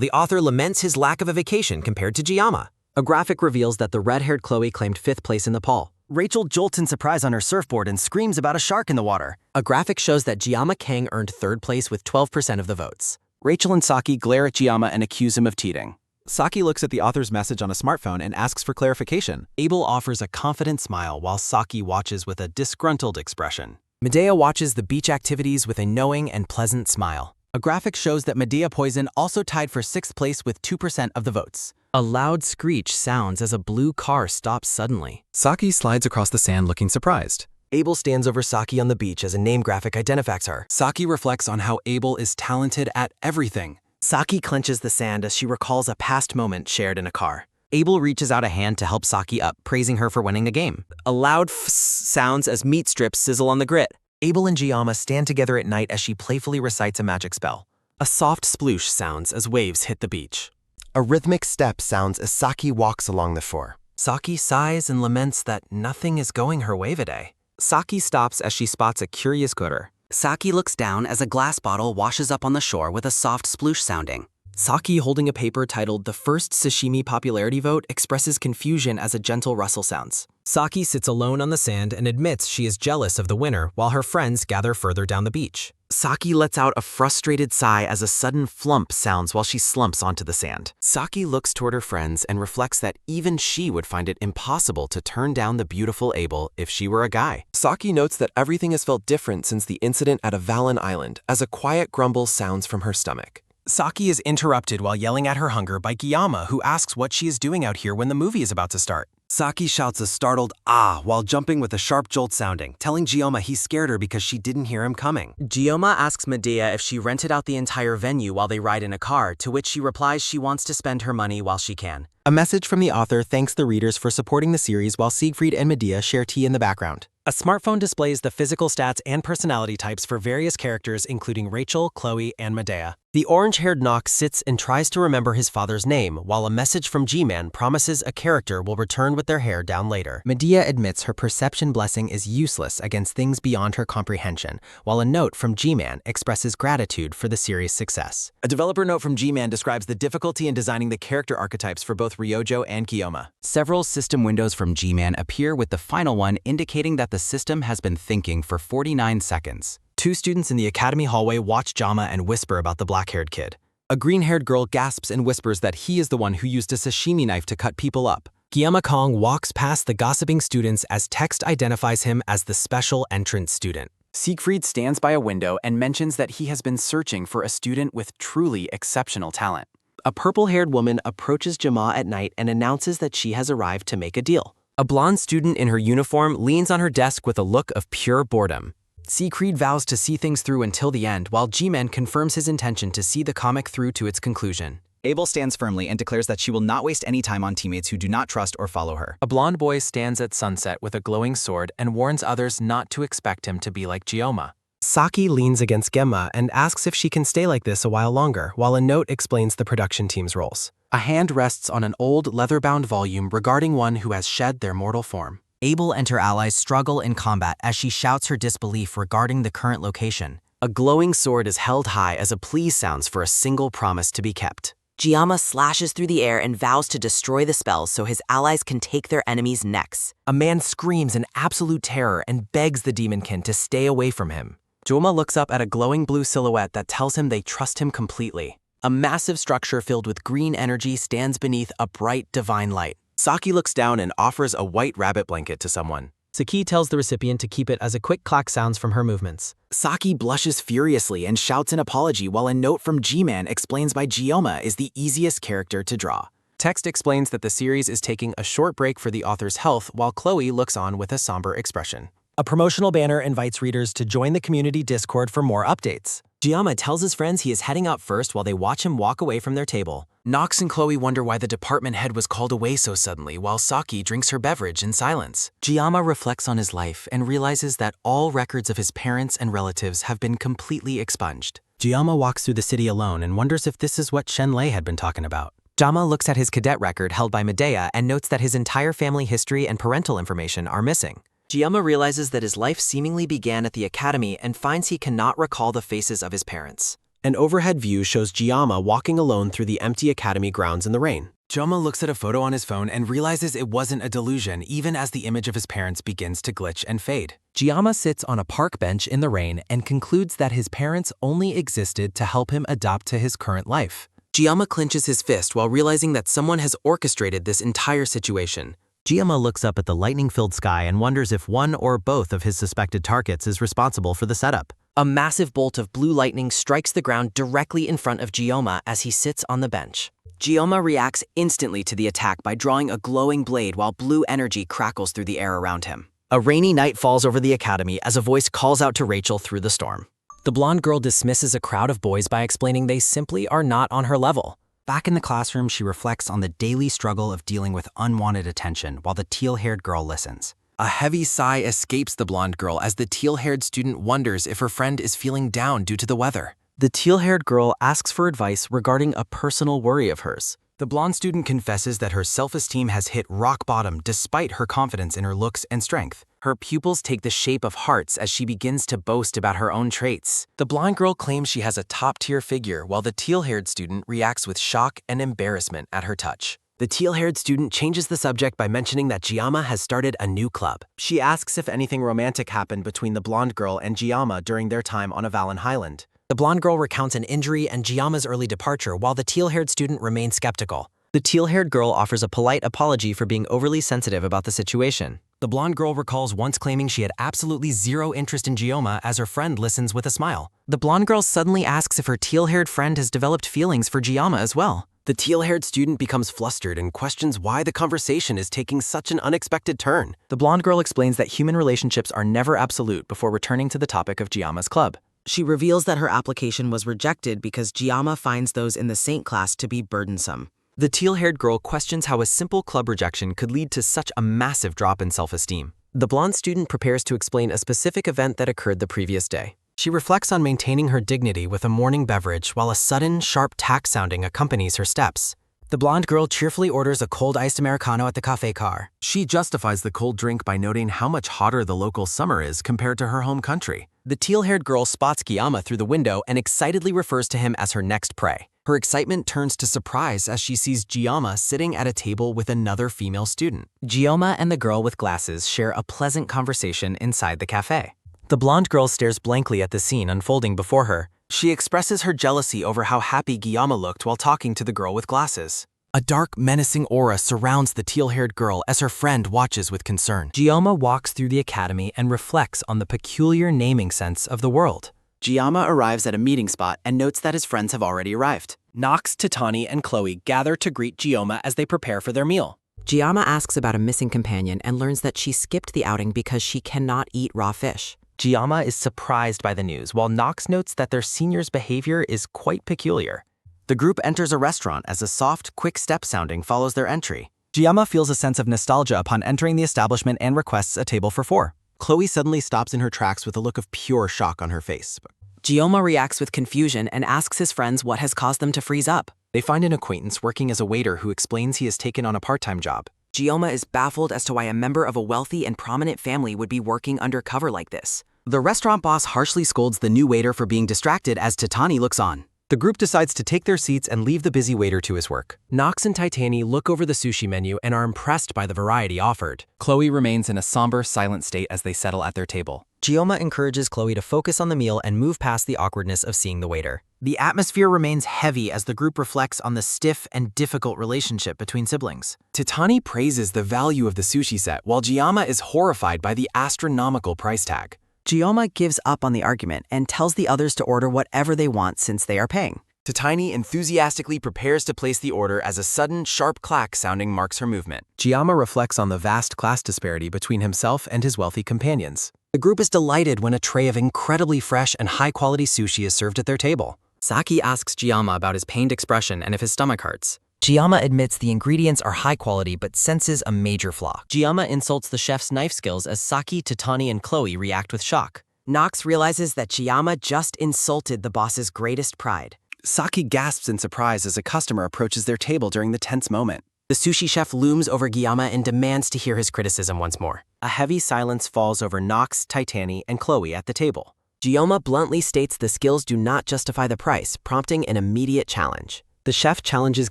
Speaker 5: the author laments his lack of a vacation compared to Giama.
Speaker 1: A graphic reveals that the red-haired Chloe claimed 5th place in the poll. Rachel jolts in surprise on her surfboard and screams about a shark in the water. A graphic shows that Giama Kang earned 3rd place with 12% of the votes.
Speaker 7: Rachel and Saki glare at Giama and accuse him of cheating.
Speaker 2: Saki looks at the author's message on a smartphone and asks for clarification. Abel offers a confident smile while Saki watches with a disgruntled expression.
Speaker 1: Medea watches the beach activities with a knowing and pleasant smile.
Speaker 2: A graphic shows that Medea Poison also tied for 6th place with 2% of the votes.
Speaker 1: A loud screech sounds as a blue car stops suddenly.
Speaker 8: Saki slides across the sand looking surprised.
Speaker 5: Abel stands over Saki on the beach as a name graphic identifies her.
Speaker 7: Saki reflects on how Abel is talented at everything.
Speaker 1: Saki clenches the sand as she recalls a past moment shared in a car. Abel reaches out a hand to help Saki up, praising her for winning the game. A loud fss sounds as meat strips sizzle on the grit.
Speaker 5: Abel and Giama stand together at night as she playfully recites a magic spell.
Speaker 1: A soft sploosh sounds as waves hit the beach.
Speaker 6: A rhythmic step sounds as Saki walks along the shore.
Speaker 1: Saki sighs and laments that nothing is going her way today. Saki stops as she spots a curious Guru.
Speaker 14: Saki looks down as a glass bottle washes up on the shore with a soft sploosh sounding.
Speaker 1: Saki, holding a paper titled The First Sashimi Popularity Vote, expresses confusion as a gentle rustle sounds.
Speaker 6: Saki sits alone on the sand and admits she is jealous of the winner while her friends gather further down the beach.
Speaker 1: Saki lets out a frustrated sigh as a sudden flump sounds while she slumps onto the sand.
Speaker 13: Saki looks toward her friends and reflects that even she would find it impossible to turn down the beautiful Abel if she were a guy.
Speaker 8: Saki notes that everything has felt different since the incident at Avalon Island as a quiet grumble sounds from her stomach.
Speaker 6: Saki is interrupted while yelling at her hunger by Guillaume, who asks what she is doing out here when the movie is about to start.
Speaker 1: Saki shouts a startled "ah" while jumping with a sharp jolt sounding, telling Guillaume he scared her because she didn't hear him coming. Guillaume asks Medea if she rented out the entire venue while they ride in a car, to which she replies she wants to spend her money while she can.
Speaker 6: A message from the author thanks the readers for supporting the series while Siegfried and Medea share tea in the background. A smartphone displays the physical stats and personality types for various characters including Rachel, Chloe, and Medea. The orange-haired Nox sits and tries to remember his father's name, while a message from G-Man promises a character will return with their hair down later. Medea admits her perception blessing is useless against things beyond her comprehension, while a note from G-Man expresses gratitude for the series' success.
Speaker 2: A developer note from G-Man describes the difficulty in designing the character archetypes for both Ryojo and Guillaume.
Speaker 3: Several system windows from G-Man appear, with the final one indicating that the system has been thinking for 49 seconds.
Speaker 6: Two students in the academy hallway watch Jama and whisper about the black-haired kid. A green-haired girl gasps and whispers that he is the one who used a sashimi knife to cut people up. Guillaume Kong walks past the gossiping students as text identifies him as the special entrance student.
Speaker 13: Siegfried stands by a window and mentions that he has been searching for a student with truly exceptional talent.
Speaker 1: A purple-haired woman approaches Jama at night and announces that she has arrived to make a deal. A blonde student in her uniform leans on her desk with a look of pure boredom. Siegfried vows to see things through until the end, while G-Man confirms his intention to see the comic through to its conclusion.
Speaker 2: Abel stands firmly and declares that she will not waste any time on teammates who do not trust or follow her.
Speaker 17: A blonde boy stands at sunset with a glowing sword and warns others not to expect him to be like Guillaume.
Speaker 6: Saki leans against Gemma and asks if she can stay like this a while longer, while a note explains the production team's roles.
Speaker 13: A hand rests on an old leather-bound volume regarding one who has shed their mortal form.
Speaker 12: Abel and her allies struggle in combat as she shouts her disbelief regarding the current location.
Speaker 1: A glowing sword is held high as a plea sounds for a single promise to be kept.
Speaker 10: Guillaume slashes through the air and vows to destroy the spell so his allies can take their enemies' necks.
Speaker 6: A man screams in absolute terror and begs the demonkin to stay away from him.
Speaker 1: Joma looks up at a glowing blue silhouette that tells him they trust him completely. A massive structure filled with green energy stands beneath a bright divine light. Saki looks down and offers a white rabbit blanket to someone.
Speaker 6: Saki tells the recipient to keep it as a quick clack sounds from her movements.
Speaker 2: Saki blushes furiously and shouts an apology, while a note from G-Man explains why Guillaume is the easiest character to draw.
Speaker 13: Text explains that the series is taking a short break for the author's health, while Chloe looks on with a somber expression.
Speaker 6: A promotional banner invites readers to join the community Discord for more updates.
Speaker 1: Guillaume tells his friends he is heading out first while they watch him walk away from their table.
Speaker 13: Nox and Chloe wonder why the department head was called away so suddenly, while Saki drinks her beverage in silence.
Speaker 1: Guillaume reflects on his life and realizes that all records of his parents and relatives have been completely expunged.
Speaker 6: Guillaume walks through the city alone and wonders if this is what Shen Lei had been talking about.
Speaker 1: Jama looks at his cadet record held by Medea and notes that his entire family history and parental information are missing. Guillaume realizes that his life seemingly began at the academy and finds he cannot recall the faces of his parents.
Speaker 6: An overhead view shows Guillaume walking alone through the empty academy grounds in the rain.
Speaker 13: Joma looks at a photo on his phone and realizes it wasn't a delusion, even as the image of his parents begins to glitch and fade.
Speaker 17: Guillaume sits on a park bench in the rain and concludes that his parents only existed to help him adapt to his current life.
Speaker 1: Guillaume clenches his fist while realizing that someone has orchestrated this entire situation.
Speaker 6: Guillaume looks up at the lightning-filled sky and wonders if one or both of his suspected targets is responsible for the setup.
Speaker 1: A massive bolt of blue lightning strikes the ground directly in front of Guillaume as he sits on the bench. Guillaume reacts instantly to the attack by drawing a glowing blade while blue energy crackles through the air around him. A rainy night falls over the academy as a voice calls out to Rachel through the storm.
Speaker 6: The blonde girl dismisses a crowd of boys by explaining they simply are not on her level.
Speaker 12: Back in the classroom, she reflects on the daily struggle of dealing with unwanted attention while the teal-haired girl listens.
Speaker 13: A heavy sigh escapes the blonde girl as the teal-haired student wonders if her friend is feeling down due to the weather.
Speaker 1: The teal-haired girl asks for advice regarding a personal worry of hers.
Speaker 2: The blonde student confesses that her self-esteem has hit rock bottom despite her confidence in her looks and strength. Her pupils take the shape of hearts as she begins to boast about her own traits.
Speaker 6: The blonde girl claims she has a top-tier figure, while the teal-haired student reacts with shock and embarrassment at her touch.
Speaker 5: The teal-haired student changes the subject by mentioning that Giamma has started a new club. She asks if anything romantic happened between the blonde girl and Giamma during their time on Avalon Highland.
Speaker 9: The blonde girl recounts an injury and Giamma's early departure, while the teal-haired student remains skeptical.
Speaker 5: The teal-haired girl offers a polite apology for being overly sensitive about the situation.
Speaker 9: The blonde girl recalls once claiming she had absolutely zero interest in Giamma as her friend listens with a smile.
Speaker 5: The blonde girl suddenly asks if her teal-haired friend has developed feelings for Giamma as well. The teal-haired student becomes flustered and questions why the conversation is taking such an unexpected turn. The blonde girl explains that human relationships are never absolute before returning to the topic of Giamma's club.
Speaker 10: She reveals that her application was rejected because Giamma finds those in the Saint class to be burdensome.
Speaker 5: The teal-haired girl questions how a simple club rejection could lead to such a massive drop in self-esteem. The blonde student prepares to explain a specific event that occurred the previous day. She reflects on maintaining her dignity with a morning beverage while a sudden, sharp tack sounding accompanies her steps.
Speaker 9: The blonde girl cheerfully orders a cold iced Americano at the cafe car.
Speaker 6: She justifies the cold drink by noting how much hotter the local summer is compared to her home country.
Speaker 5: The teal-haired girl spots Giamma through the window and excitedly refers to him as her next prey. Her excitement turns to surprise as she sees Giamma sitting at a table with another female student.
Speaker 9: Giamma and the girl with glasses share a pleasant conversation inside the cafe.
Speaker 5: The blonde girl stares blankly at the scene unfolding before her. She expresses her jealousy over how happy Giamma looked while talking to the girl with glasses. A dark, menacing aura surrounds the teal-haired girl as her friend watches with concern.
Speaker 9: Giamma walks through the academy and reflects on the peculiar naming sense of the world.
Speaker 7: Giamma arrives at a meeting spot and notes that his friends have already arrived.
Speaker 5: Nox, Titani, and Chloe gather to greet Giamma as they prepare for their meal.
Speaker 10: Giamma asks about a missing companion and learns that she skipped the outing because she cannot eat raw fish.
Speaker 5: Giamma is surprised by the news, while Nox notes that their senior's behavior is quite peculiar.
Speaker 7: The group enters a restaurant as a soft, quick step sounding follows their entry.
Speaker 2: Giamma feels a sense of nostalgia upon entering the establishment and requests a table for 4.
Speaker 7: Chloe suddenly stops in her tracks with a look of pure shock on her face.
Speaker 10: Giamma reacts with confusion and asks his friends what has caused them to freeze up.
Speaker 5: They find an acquaintance working as a waiter who explains he has taken on a part-time job.
Speaker 10: Giamma is baffled as to why a member of a wealthy and prominent family would be working undercover like this.
Speaker 7: The restaurant boss harshly scolds the new waiter for being distracted as Titani looks on.
Speaker 5: The group decides to take their seats and leave the busy waiter to his work. Nox and Titani look over the sushi menu and are impressed by the variety offered.
Speaker 3: Chloe remains in a somber, silent state as they settle at their table.
Speaker 9: Giamma encourages Chloe to focus on the meal and move past the awkwardness of seeing the waiter.
Speaker 2: The atmosphere remains heavy as the group reflects on the stiff and difficult relationship between siblings.
Speaker 6: Titani praises the value of the sushi set, while Giamma is horrified by the astronomical price tag.
Speaker 10: Giamma gives up on the argument and tells the others to order whatever they want since they are paying.
Speaker 6: Titani enthusiastically prepares to place the order as a sudden, sharp clack sounding marks her movement.
Speaker 5: Giamma reflects on the vast class disparity between himself and his wealthy companions.
Speaker 9: The group is delighted when a tray of incredibly fresh and high-quality sushi is served at their table.
Speaker 5: Saki asks Giamma about his pained expression and if his stomach hurts.
Speaker 9: Giamma admits the ingredients are high quality but senses a major flaw.
Speaker 5: Giamma insults the chef's knife skills as Saki, Titani, and Chloe react with shock.
Speaker 10: Nox realizes that Giamma just insulted the boss's greatest pride.
Speaker 6: Saki gasps in surprise as a customer approaches their table during the tense moment.
Speaker 5: The sushi chef looms over Giamma and demands to hear his criticism once more. A heavy silence falls over Nox, Titani, and Chloe at the table.
Speaker 10: Giamma bluntly states the skills do not justify the price, prompting an immediate challenge.
Speaker 5: The chef challenges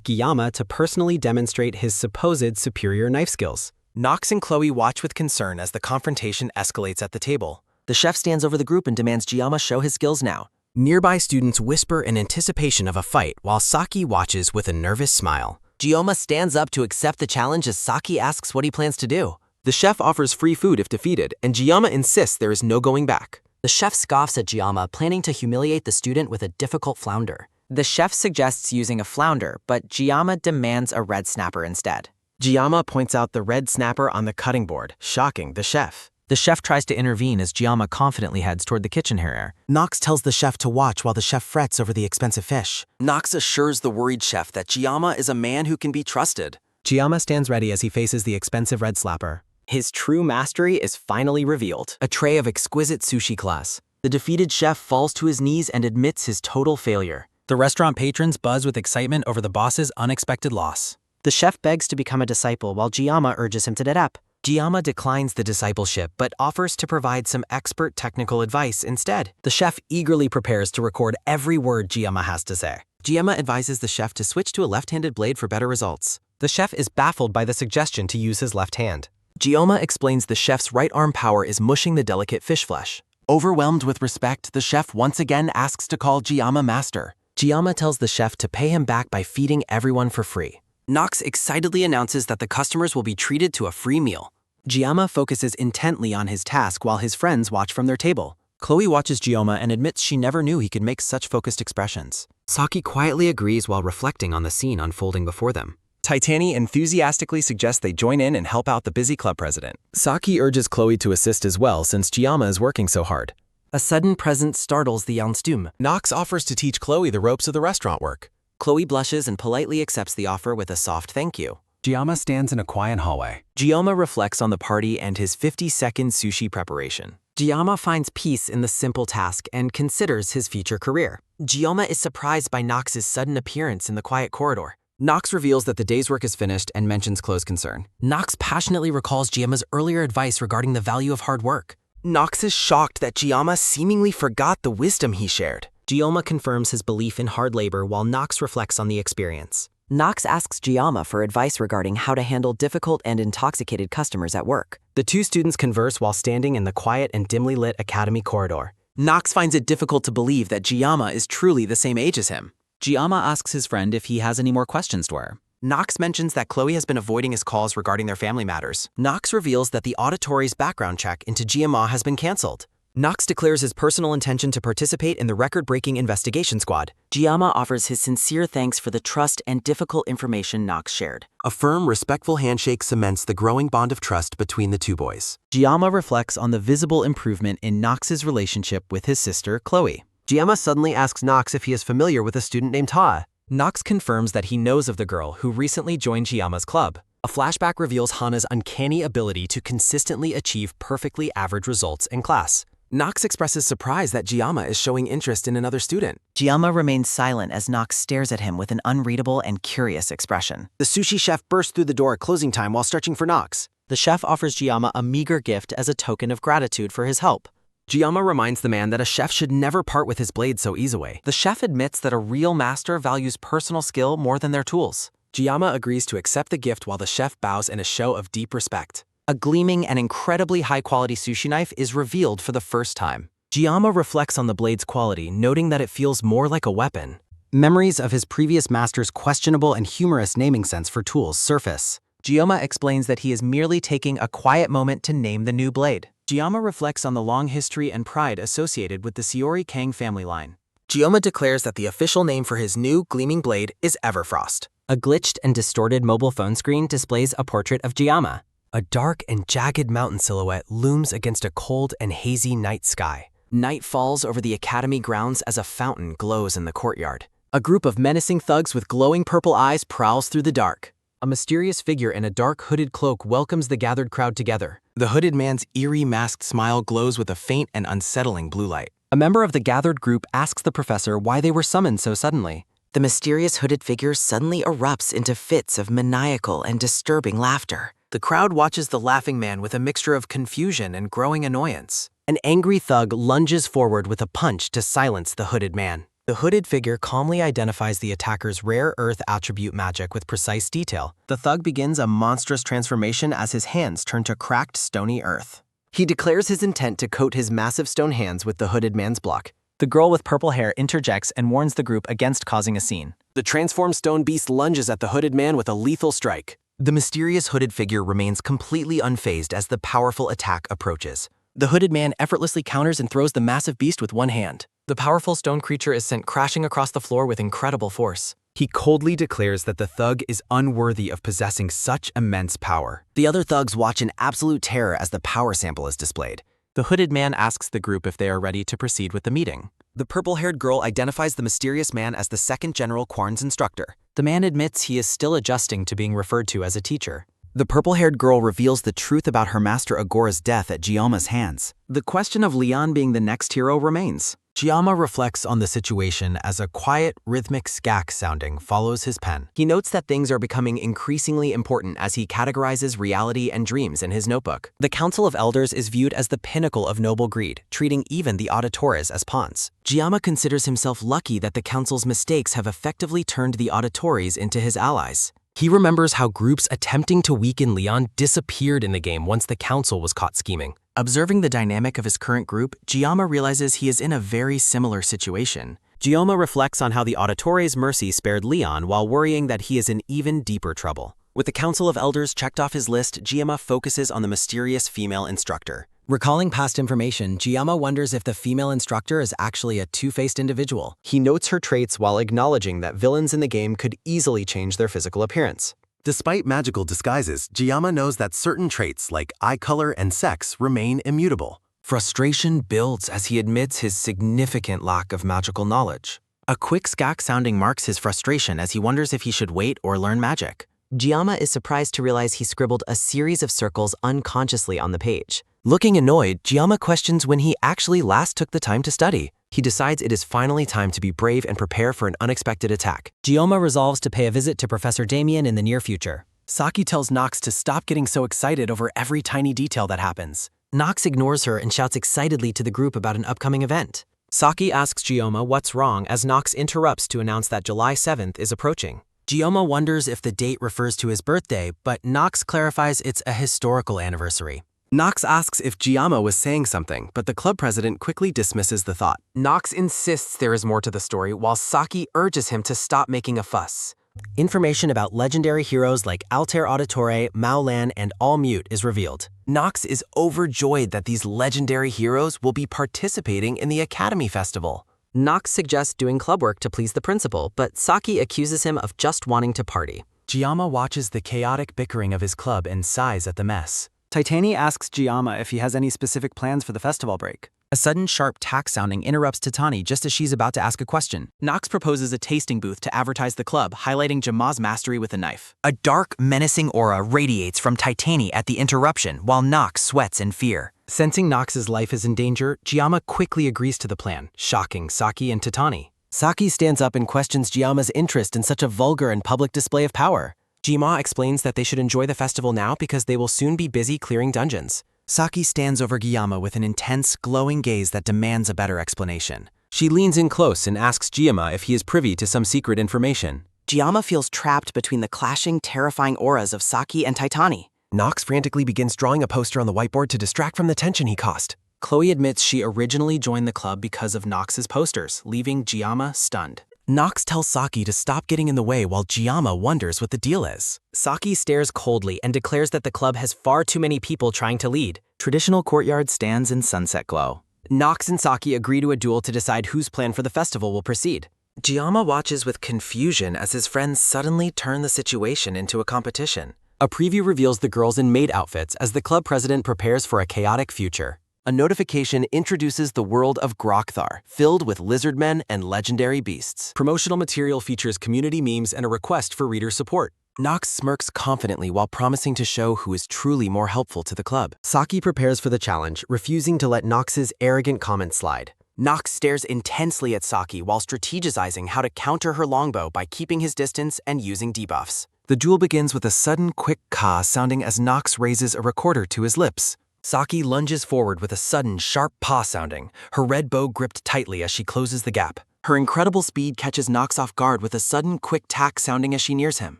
Speaker 5: Giamma to personally demonstrate his supposed superior knife skills. Nox and Chloe watch with concern as the confrontation escalates at the table.
Speaker 9: The chef stands over the group and demands Giamma show his skills now.
Speaker 5: Nearby students whisper in anticipation of a fight while Saki watches with a nervous smile.
Speaker 9: Giamma stands up to accept the challenge as Saki asks what he plans to do.
Speaker 6: The chef offers free food if defeated, and Giamma insists there is no going back.
Speaker 9: The chef scoffs at Giamma, planning to humiliate the student with a difficult flounder.
Speaker 10: The chef suggests using a flounder, but Giamma demands a red snapper instead.
Speaker 5: Giamma points out the red snapper on the cutting board, shocking the chef.
Speaker 9: The chef tries to intervene as Giamma confidently heads toward the kitchen area.
Speaker 7: Nox tells the chef to watch while the chef frets over the expensive fish.
Speaker 6: Nox assures the worried chef that Giamma is a man who can be trusted.
Speaker 5: Giamma stands ready as he faces the expensive red slapper. His true mastery is finally revealed.
Speaker 9: A tray of exquisite sushi class. The defeated chef falls to his knees and admits his total failure.
Speaker 2: The restaurant patrons buzz with excitement over the boss's unexpected loss.
Speaker 1: The chef begs to become a disciple while Giamma urges him to adapt.
Speaker 5: Giamma declines the discipleship but offers to provide some expert technical advice instead. The chef eagerly prepares to record every word Giamma has to say.
Speaker 11: Giamma advises the chef to switch to a left-handed blade for better results.
Speaker 5: The chef is baffled by the suggestion to use his left hand.
Speaker 11: Giamma explains the chef's right arm power is mushing the delicate fish flesh. Overwhelmed with respect, the chef once again asks to call Giamma master.
Speaker 5: Giamma tells the chef to pay him back by feeding everyone for free.
Speaker 11: Nox excitedly announces that the customers will be treated to a free meal.
Speaker 1: Giamma focuses intently on his task while his friends watch from their table.
Speaker 12: Chloe watches Giamma and admits she never knew he could make such focused expressions.
Speaker 1: Saki quietly agrees while reflecting on the scene unfolding before them.
Speaker 6: Titani enthusiastically suggests they join in and help out the busy club president. Saki urges Chloe to assist as well since Giamma is working so hard.
Speaker 1: A sudden presence startles the Yanstum.
Speaker 8: Nox offers to teach Chloe the ropes of the restaurant work.
Speaker 1: Chloe blushes and politely accepts the offer with a soft thank you.
Speaker 3: Giamma stands in a quiet hallway.
Speaker 1: Giamma reflects on the party and his 50-second sushi preparation. Giamma finds peace in the simple task and considers his future career. Giamma is surprised by Nox's sudden appearance in the quiet corridor.
Speaker 12: Nox reveals that the day's work is finished and mentions Chloe's concern.
Speaker 1: Nox passionately recalls Giamma's earlier advice regarding the value of hard work.
Speaker 11: Nox is shocked that Giamma seemingly forgot the wisdom he shared.
Speaker 1: Giamma confirms his belief in hard labor while Nox reflects on the experience.
Speaker 18: Nox asks Giamma for advice regarding how to handle difficult and intoxicated customers at work.
Speaker 1: The two students converse while standing in the quiet and dimly lit academy corridor.
Speaker 11: Nox finds it difficult to believe that Giamma is truly the same age as him.
Speaker 12: Giamma asks his friend if he has any more questions to her.
Speaker 11: Nox mentions that Chloe has been avoiding his calls regarding their family matters. Nox reveals that the auditory's background check into Giamma has been cancelled.
Speaker 1: Nox declares his personal intention to participate in the record-breaking investigation squad.
Speaker 18: Giamma offers his sincere thanks for the trust and difficult information Nox shared.
Speaker 11: A firm, respectful handshake cements the growing bond of trust between the two boys.
Speaker 12: Giamma reflects on the visible improvement in Nox's relationship with his sister, Chloe.
Speaker 1: Giamma suddenly asks Nox if he is familiar with a student named Ha.
Speaker 5: Nox confirms that he knows of the girl who recently joined Giamma's club. A flashback reveals Hana's uncanny ability to consistently achieve perfectly average results in class.
Speaker 11: Nox expresses surprise that Giamma is showing interest in another student.
Speaker 18: Giamma remains silent as Nox stares at him with an unreadable and curious expression.
Speaker 1: The sushi chef bursts through the door at closing time while searching for Nox. The chef offers Giamma a meager gift as a token of gratitude for his help.
Speaker 11: Giamma reminds the man that a chef should never part with his blade so easily.
Speaker 1: The chef admits that a real master values personal skill more than their tools.
Speaker 11: Giamma agrees to accept the gift while the chef bows in a show of deep respect.
Speaker 1: A gleaming and incredibly high-quality sushi knife is revealed for the first time. Giamma reflects on the blade's quality, noting that it feels more like a weapon. Memories of his previous master's questionable and humorous naming sense for tools surface. Giamma explains that he is merely taking a quiet moment to name the new blade.
Speaker 12: Giamma reflects on the long history and pride associated with the Shiori Kang family line.
Speaker 11: Giamma declares that the official name for his new gleaming blade is Everfrost.
Speaker 1: A glitched and distorted mobile phone screen displays a portrait of Giamma.
Speaker 5: A dark and jagged mountain silhouette looms against a cold and hazy night sky.
Speaker 11: Night falls over the academy grounds as a fountain glows in the courtyard.
Speaker 1: A group of menacing thugs with glowing purple eyes prowls through the dark. A mysterious figure in a dark hooded cloak welcomes the gathered crowd together.
Speaker 11: The hooded man's eerie masked smile glows with a faint and unsettling blue light.
Speaker 1: A member of the gathered group asks the professor why they were summoned so suddenly.
Speaker 18: The mysterious hooded figure suddenly erupts into fits of maniacal and disturbing laughter.
Speaker 11: The crowd watches the laughing man with a mixture of confusion and growing annoyance.
Speaker 1: An angry thug lunges forward with a punch to silence the hooded man. The hooded figure calmly identifies the attacker's rare earth attribute magic with precise detail. The thug begins a monstrous transformation as his hands turn to cracked, stony earth. He declares his intent to coat his massive stone hands with the hooded man's block. The girl with purple hair interjects and warns the group against causing a scene.
Speaker 11: The transformed stone beast lunges at the hooded man with a lethal strike.
Speaker 1: The mysterious hooded figure remains completely unfazed as the powerful attack approaches. The hooded man effortlessly counters and throws the massive beast with one hand. The powerful stone creature is sent crashing across the floor with incredible force.
Speaker 3: He coldly declares that the thug is unworthy of possessing such immense power.
Speaker 1: The other thugs watch in absolute terror as the power sample is displayed.
Speaker 12: The hooded man asks the group if they are ready to proceed with the meeting.
Speaker 1: The purple-haired girl identifies the mysterious man as the second General Quarn's instructor.
Speaker 12: The man admits he is still adjusting to being referred to as a teacher.
Speaker 2: The purple-haired girl reveals the truth about her master Agora's death at Giamma's hands. The question of Leon being the next hero remains. Giamma reflects on the situation as a quiet, rhythmic skak sounding follows his pen.
Speaker 11: He notes that things are becoming increasingly important as he categorizes reality and dreams in his notebook.
Speaker 1: The Council of Elders is viewed as the pinnacle of noble greed, treating even the auditores as pawns.
Speaker 11: Giamma considers himself lucky that the Council's mistakes have effectively turned the auditores into his allies.
Speaker 6: He remembers how groups attempting to weaken Leon disappeared in the game once the Council was caught scheming.
Speaker 11: Observing the dynamic of his current group, Giamma realizes he is in a very similar situation.
Speaker 1: Giamma reflects on how the auditore's mercy spared Leon while worrying that he is in even deeper trouble. With the Council of Elders checked off his list, Giamma focuses on the mysterious female instructor.
Speaker 9: Recalling past information, Giamma wonders if the female instructor is actually a two-faced individual.
Speaker 1: He notes her traits while acknowledging that villains in the game could easily change their physical appearance.
Speaker 8: Despite magical disguises, Giamma knows that certain traits like eye color and sex remain immutable.
Speaker 2: Frustration builds as he admits his significant lack of magical knowledge.
Speaker 11: A quick skak sounding marks his frustration as he wonders if he should wait or learn magic.
Speaker 10: Giamma is surprised to realize he scribbled a series of circles unconsciously on the page.
Speaker 1: Looking annoyed, Giamma questions when he actually last took the time to study. He decides it is finally time to be brave and prepare for an unexpected attack.
Speaker 9: Giamma resolves to pay a visit to Professor Damien in the near future.
Speaker 13: Saki tells Nox to stop getting so excited over every tiny detail that happens.
Speaker 9: Nox ignores her and shouts excitedly to the group about an upcoming event.
Speaker 1: Saki asks Giamma what's wrong as Nox interrupts to announce that July 7th is approaching.
Speaker 2: Giamma wonders if the date refers to his birthday, but Nox clarifies it's a historical anniversary.
Speaker 13: Nox asks if Giamma was saying something, but the club president quickly dismisses the thought.
Speaker 5: Nox insists there is more to the story, while Saki urges him to stop making a fuss.
Speaker 1: Information about legendary heroes like Altair Auditore, Mao Lan, and All Mute is revealed.
Speaker 6: Nox is overjoyed that these legendary heroes will be participating in the Academy Festival.
Speaker 10: Nox suggests doing club work to please the principal, but Saki accuses him of just wanting to party.
Speaker 2: Giamma watches the chaotic bickering of his club and sighs at the mess.
Speaker 12: Titani asks Giamma if he has any specific plans for the festival break.
Speaker 2: A sudden sharp tack sounding interrupts Titani just as she's about to ask a question.
Speaker 11: Nox proposes a tasting booth to advertise the club, highlighting Giamma's mastery with a knife.
Speaker 2: A dark, menacing aura radiates from Titani at the interruption while Nox sweats in fear.
Speaker 1: Sensing Nox's life is in danger, Giamma quickly agrees to the plan, shocking Saki and Titani. Saki stands up and questions Giamma's interest in such a vulgar and public display of power. Giamma explains that they should enjoy the festival now because they will soon be busy clearing dungeons.
Speaker 2: Saki stands over Giamma with an intense, glowing gaze that demands a better explanation.
Speaker 6: She leans in close and asks Giamma if he is privy to some secret information.
Speaker 4: Giamma feels trapped between the clashing, terrifying auras of Saki and Titani.
Speaker 6: Nox frantically begins drawing a poster on the whiteboard to distract from the tension he caused.
Speaker 11: Chloe admits she originally joined the club because of Nox's posters, leaving Giamma stunned.
Speaker 2: Nox tells Saki to stop getting in the way while Giamma wonders what the deal is.
Speaker 1: Saki stares coldly and declares that the club has far too many people trying to lead.
Speaker 11: Traditional courtyard stands in sunset glow.
Speaker 1: Nox and Saki agree to a duel to decide whose plan for the festival will proceed.
Speaker 2: Giamma watches with confusion as his friends suddenly turn the situation into a competition.
Speaker 1: A preview reveals the girls in maid outfits as the club president prepares for a chaotic future.
Speaker 6: A notification introduces the world of Grokthar, filled with lizardmen and legendary beasts.
Speaker 1: Promotional material features community memes and a request for reader support.
Speaker 6: Nox smirks confidently while promising to show who is truly more helpful to the club.
Speaker 1: Saki prepares for the challenge, refusing to let Nox's arrogant comments slide.
Speaker 11: Nox stares intensely at Saki while strategizing how to counter her longbow by keeping his distance and using debuffs.
Speaker 2: The duel begins with a sudden, quick caw sounding as Nox raises a recorder to his lips.
Speaker 6: Saki lunges forward with a sudden, sharp paw sounding, her red bow gripped tightly as she closes the gap.
Speaker 11: Her incredible speed catches Nox off guard with a sudden, quick tack sounding as she nears him.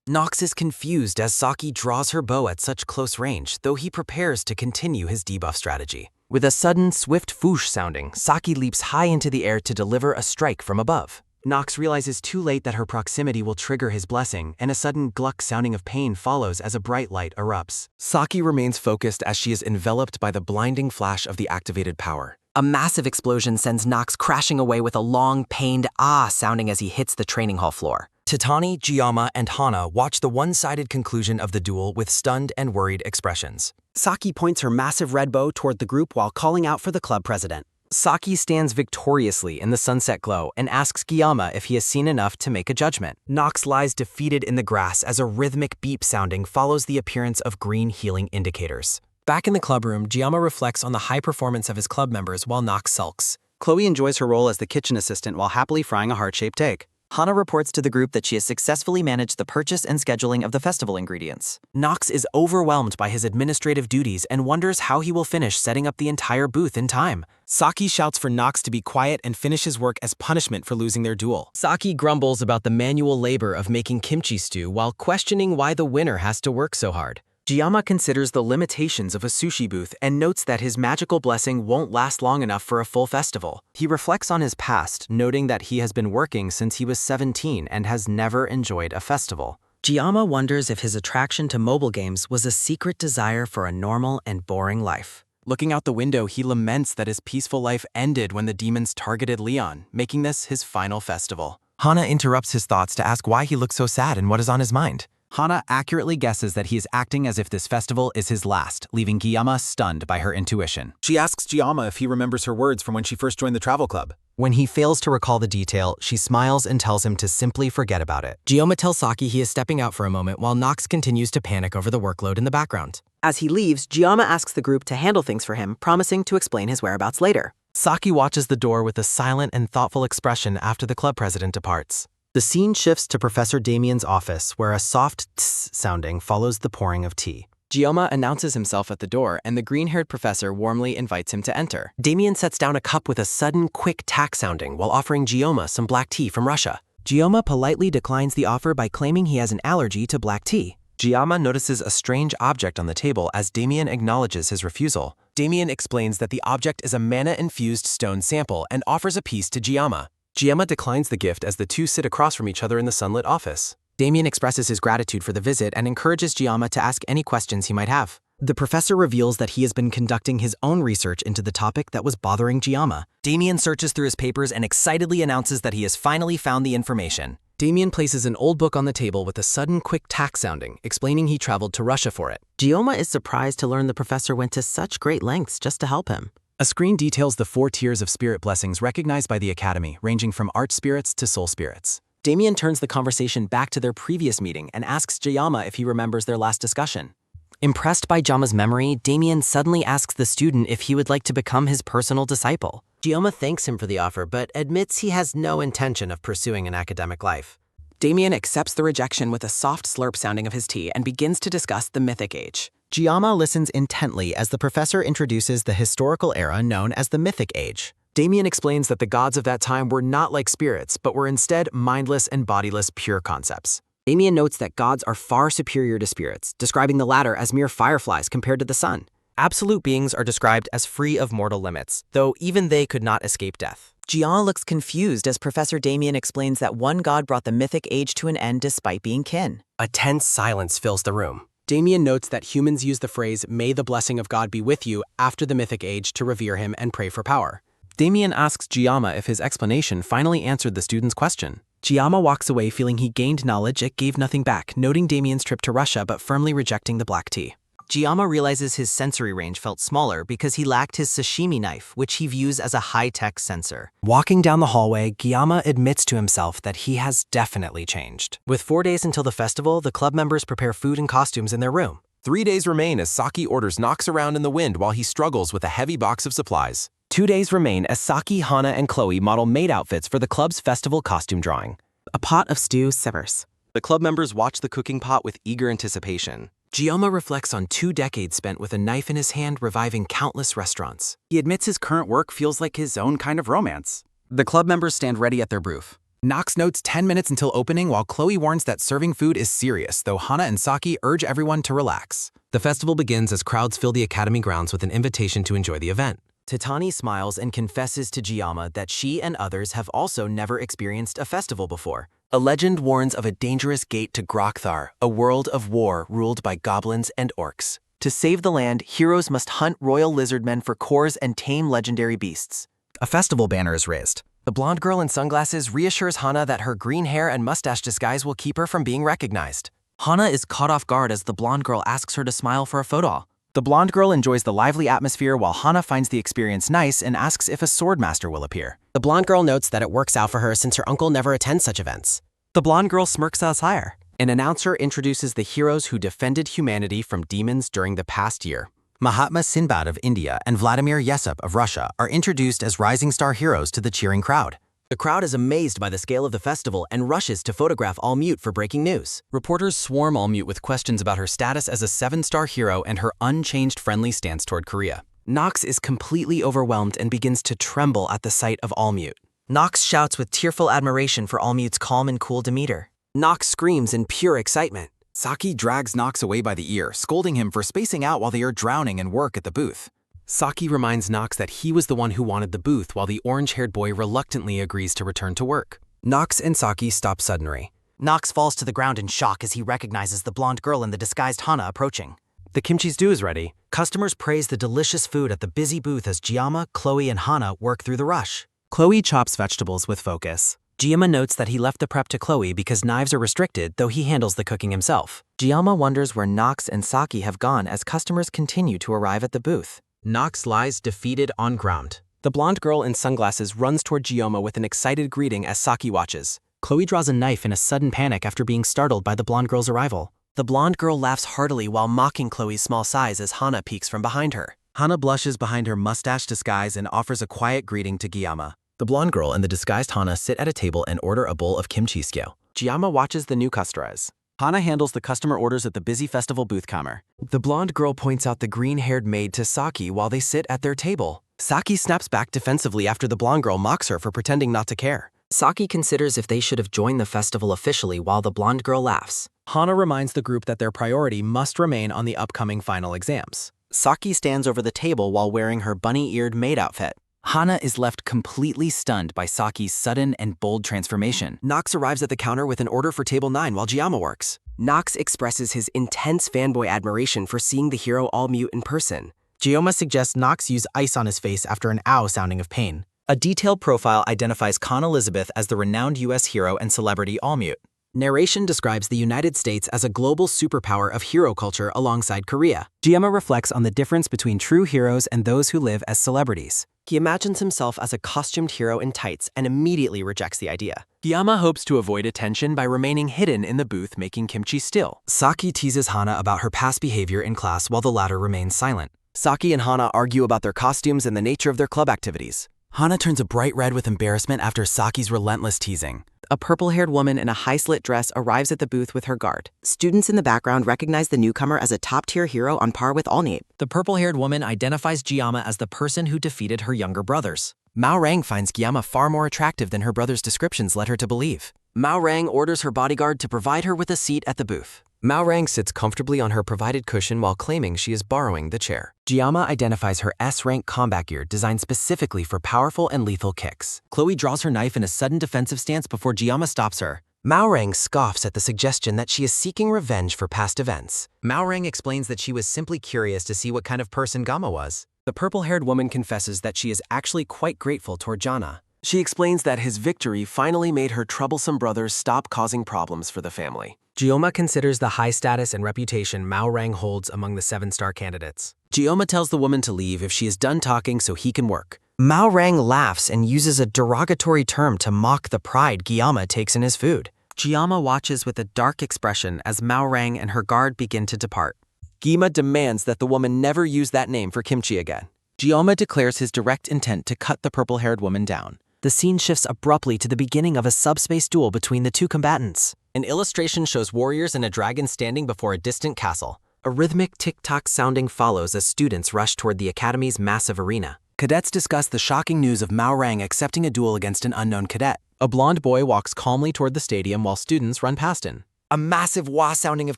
Speaker 2: Nox is confused as Saki draws her bow at such close range, though he prepares to continue his debuff strategy.
Speaker 6: With a sudden, swift foosh sounding, Saki leaps high into the air to deliver a strike from above.
Speaker 11: Nox realizes too late that her proximity will trigger his blessing, and a sudden gluck sounding of pain follows as a bright light erupts.
Speaker 6: Saki remains focused as she is enveloped by the blinding flash of the activated power.
Speaker 10: A massive explosion sends Nox crashing away with a long, pained ah sounding as he hits the training hall floor.
Speaker 2: Titani, Giamma, and Hana watch the one-sided conclusion of the duel with stunned and worried expressions.
Speaker 11: Saki points her massive red bow toward the group while calling out for the club president.
Speaker 1: Saki stands victoriously in the sunset glow and asks Giamma if he has seen enough to make a judgment.
Speaker 2: Nox lies defeated in the grass as a rhythmic beep sounding follows the appearance of green healing indicators.
Speaker 9: Back in the club room, Giamma reflects on the high performance of his club members while Nox sulks.
Speaker 22: Chloe enjoys her role as the kitchen assistant while happily frying a heart-shaped egg.
Speaker 1: Hana reports to the group that she has successfully managed the purchase and scheduling of the festival ingredients.
Speaker 5: Nox is overwhelmed by his administrative duties and wonders how he will finish setting up the entire booth in time. Saki shouts for Nox to be quiet and finish his work as punishment for losing their duel. Saki grumbles about the manual labor of making kimchi stew while questioning why the winner has to work so hard.
Speaker 2: Jiyama considers the limitations of a sushi booth and notes that his magical blessing won't last long enough for a full festival. He reflects on his past, noting that he has been working since he was 17 and has never enjoyed a festival.
Speaker 1: Jiyama wonders if his attraction to mobile games was a secret desire for a normal and boring life.
Speaker 13: Looking out the window, he laments that his peaceful life ended when the demons targeted Leon, making this his final festival.
Speaker 6: Hana interrupts his thoughts to ask why he looks so sad and what is on his mind.
Speaker 3: Hana accurately guesses that he is acting as if this festival is his last, leaving Giyama stunned by her intuition.
Speaker 6: She asks Jiyama if he remembers her words from when she first joined the travel club.
Speaker 5: When he fails to recall the detail, she smiles and tells him to simply forget about it. Jiyama tells Saki he is stepping out for a moment while Nox continues to panic over the workload in the background.
Speaker 1: As he leaves, Jiyama asks the group to handle things for him, promising to explain his whereabouts later.
Speaker 5: Saki watches the door with a silent and thoughtful expression after the club president departs. The scene shifts to Professor Damien's office, where a soft tss sounding follows the pouring of tea.
Speaker 13: Jiyama announces himself at the door, and the green-haired professor warmly invites him to enter.
Speaker 5: Damien sets down a cup with a sudden, quick tack sounding while offering Jiyama some black tea from Russia. Jiyama politely declines the offer by claiming he has an allergy to black tea.
Speaker 6: Jiyama notices a strange object on the table as Damien acknowledges his refusal.
Speaker 5: Damien explains that the object is a mana-infused stone sample and offers a piece to Jiyama.
Speaker 6: Jiyama declines the gift as the two sit across from each other in the sunlit office.
Speaker 5: Damien expresses his gratitude for the visit and encourages Jiyama to ask any questions he might have. The professor reveals that he has been conducting his own research into the topic that was bothering Jiyama. Damien searches through his papers and excitedly announces that he has finally found the information. Damien places an old book on the table with a sudden quick tack sounding, explaining he traveled to Russia for it.
Speaker 1: Jiyama is surprised to learn the professor went to such great lengths just to help him.
Speaker 3: A screen details the 4 tiers of spirit blessings recognized by the Academy, ranging from art spirits to soul spirits.
Speaker 5: Damien turns the conversation back to their previous meeting and asks Jiyama if he remembers their last discussion.
Speaker 1: Impressed by Jiyama's memory, Damien suddenly asks the student if he would like to become his personal disciple.
Speaker 5: Jiyama thanks him for the offer, but admits he has no intention of pursuing an academic life. Damien accepts the rejection with a soft slurp sounding of his tea and begins to discuss the Mythic Age. Jiyama listens intently as the professor introduces the historical era known as the Mythic Age. Damien explains that the gods of that time were not like spirits, but were instead mindless and bodiless pure concepts. Damien notes that gods are far superior to spirits, describing the latter as mere fireflies compared to the sun. Absolute beings are described as free of mortal limits, though even they could not escape death.
Speaker 1: Jiyama looks confused as Professor Damien explains that one god brought the Mythic Age to an end despite being kin.
Speaker 5: A tense silence fills the room. Damien notes that humans use the phrase, "May the blessing of God be with you," after the Mythic Age to revere him and pray for power. Damien asks Jiyama if his explanation finally answered the student's question. Jiyama walks away feeling he gained knowledge yet gave nothing back, noting Damien's trip to Russia but firmly rejecting the black tea. Jiyama realizes his sensory range felt smaller because he lacked his sashimi knife, which he views as a high-tech sensor. Walking down the hallway, Jiyama admits to himself that he has definitely changed. With 4 days until the festival, the club members prepare food and costumes in their room.
Speaker 6: 3 days remain as Saki orders Nox around in the wind while he struggles with a heavy box of supplies.
Speaker 5: 2 days remain as Saki, Hana, and Chloe model maid outfits for the club's festival costume drawing.
Speaker 1: A pot of stew simmers.
Speaker 13: The club members watch the cooking pot with eager anticipation.
Speaker 5: Jiyama reflects on 2 decades spent with a knife in his hand reviving countless restaurants.
Speaker 2: He admits his current work feels like his own kind of romance. The club members stand ready at their booth.
Speaker 3: Nox notes 10 minutes until opening while Chloe warns that serving food is serious, though Hana and Saki urge everyone to relax.
Speaker 5: The festival begins as crowds fill the academy grounds with an invitation to enjoy the event. Tatani smiles and confesses to Jiyama that she and others have also never experienced a festival before.
Speaker 6: A legend warns of a dangerous gate to Grokthar, a world of war ruled by goblins and orcs.
Speaker 5: To save the land, heroes must hunt royal lizardmen for cores and tame legendary beasts.
Speaker 3: A festival banner is raised.
Speaker 5: The blonde girl in sunglasses reassures Hana that her green hair and mustache disguise will keep her from being recognized.
Speaker 1: Hana is caught off guard as the blonde girl asks her to smile for a photo.
Speaker 3: The blonde girl enjoys the lively atmosphere while Hana finds the experience nice and asks if a sword master will appear.
Speaker 5: The blonde girl notes that it works out for her since her uncle never attends such events.
Speaker 1: The blonde girl smirks us higher.
Speaker 5: An announcer introduces the heroes who defended humanity from demons during the past year.
Speaker 2: Mahatma Sinbad of India and Vladimir Yessup of Russia are introduced as rising star heroes to the cheering crowd.
Speaker 19: The crowd is amazed by the scale of the festival and rushes to photograph All-Mute for breaking news.
Speaker 3: Reporters swarm All-Mute with questions about her status as a 7-star hero and her unchanged friendly stance toward Korea.
Speaker 11: Nox is completely overwhelmed and begins to tremble at the sight of All-Mute.
Speaker 9: Nox shouts with tearful admiration for All-Mute's calm and cool demeanor.
Speaker 11: Nox screams in pure excitement.
Speaker 2: Saki drags Nox away by the ear, scolding him for spacing out while they are drowning in work at the booth.
Speaker 6: Saki reminds Nox that he was the one who wanted the booth while the orange-haired boy reluctantly agrees to return to work.
Speaker 11: Nox and Saki stop suddenly.
Speaker 9: Nox falls to the ground in shock as he recognizes the blonde girl in the disguised Hana approaching.
Speaker 11: The kimchi stew is ready.
Speaker 9: Customers praise the delicious food at the busy booth as Giamma, Chloe, and Hana work through the rush.
Speaker 11: Chloe chops vegetables with focus.
Speaker 9: Giamma notes that he left the prep to Chloe because knives are restricted, though he handles the cooking himself. Giamma wonders where Nox and Saki have gone as customers continue to arrive at the booth.
Speaker 6: Nox lies defeated on ground.
Speaker 11: The blonde girl in sunglasses runs toward Giamma with an excited greeting as Saki watches.
Speaker 9: Chloe draws a knife in a sudden panic after being startled by the blonde girl's arrival.
Speaker 11: The blonde girl laughs heartily while mocking Chloe's small size as Hana peeks from behind her.
Speaker 2: Hana blushes behind her mustache disguise and offers a quiet greeting to Giamma.
Speaker 6: The blonde girl and the disguised Hana sit at a table and order a bowl of kimchi stew.
Speaker 11: Giamma watches the new customers.
Speaker 2: Hana handles the customer orders at the busy festival booth counter.
Speaker 11: The blonde girl points out the green-haired maid to Saki while they sit at their table. Saki snaps back defensively after the blonde girl mocks her for pretending not to care.
Speaker 9: Saki considers if they should have joined the festival officially while the blonde girl laughs.
Speaker 11: Hana reminds the group that their priority must remain on the upcoming final exams. Saki stands over the table while wearing her bunny-eared maid outfit.
Speaker 2: Hana is left completely stunned by Saki's sudden and bold transformation.
Speaker 11: Nox arrives at the counter with an order for table 9 while Giamma works. Nox expresses his intense fanboy admiration for seeing the hero All-Mute in person.
Speaker 9: Giamma suggests Nox use ice on his face after an ow sounding of pain.
Speaker 11: A detailed profile identifies Con Elizabeth as the renowned U.S. hero and celebrity All-Mute. Narration describes the United States as a global superpower of hero culture alongside Korea. Giamma reflects on the difference between true heroes and those who live as celebrities. He imagines himself as a costumed hero in tights and immediately rejects the idea. Giamma hopes to avoid attention by remaining hidden in the booth making kimchi still. Saki teases Hana about her past behavior in class while the latter remains silent. Saki and Hana argue about their costumes and the nature of their club activities.
Speaker 2: Hana turns a bright red with embarrassment after Saki's relentless teasing.
Speaker 4: A purple-haired woman in a high-slit dress arrives at the booth with her guard. Students in the background recognize the newcomer as a top-tier hero on par with All-Mute.
Speaker 11: The purple-haired woman identifies Giamma as the person who defeated her younger brothers. Mao Rang finds Giamma far more attractive than her brother's descriptions led her to believe. Mao Rang orders her bodyguard to provide her with a seat at the booth. Mao Rang sits comfortably on her provided cushion while claiming she is borrowing the chair. Giamma identifies her S-rank combat gear designed specifically for powerful and lethal kicks. Chloe draws her knife in a sudden defensive stance before Giamma stops her. Mao Rang scoffs at the suggestion that she is seeking revenge for past events.
Speaker 2: Mao Rang explains that she was simply curious to see what kind of person Giamma was.
Speaker 11: The purple-haired woman confesses that she is actually quite grateful toward Jana. She explains that his victory finally made her troublesome brothers stop causing problems for the family. Giamma considers the high status and reputation Mao Rang holds among the 7-star candidates. Giamma tells the woman to leave if she is done talking so he can work.
Speaker 9: Mao Rang laughs and uses a derogatory term to mock the pride Giamma takes in his food.
Speaker 11: Giamma watches with a dark expression as Mao Rang and her guard begin to depart. Giamma demands that the woman never use that name for kimchi again. Giamma declares his direct intent to cut the purple-haired woman down. The scene shifts abruptly to the beginning of a subspace duel between the two combatants. An illustration shows warriors and a dragon standing before a distant castle. A rhythmic tick-tock sounding follows as students rush toward the academy's massive arena. Cadets discuss the shocking news of Mao Rang accepting a duel against an unknown cadet. A blonde boy walks calmly toward the stadium while students run past him. A massive wah sounding of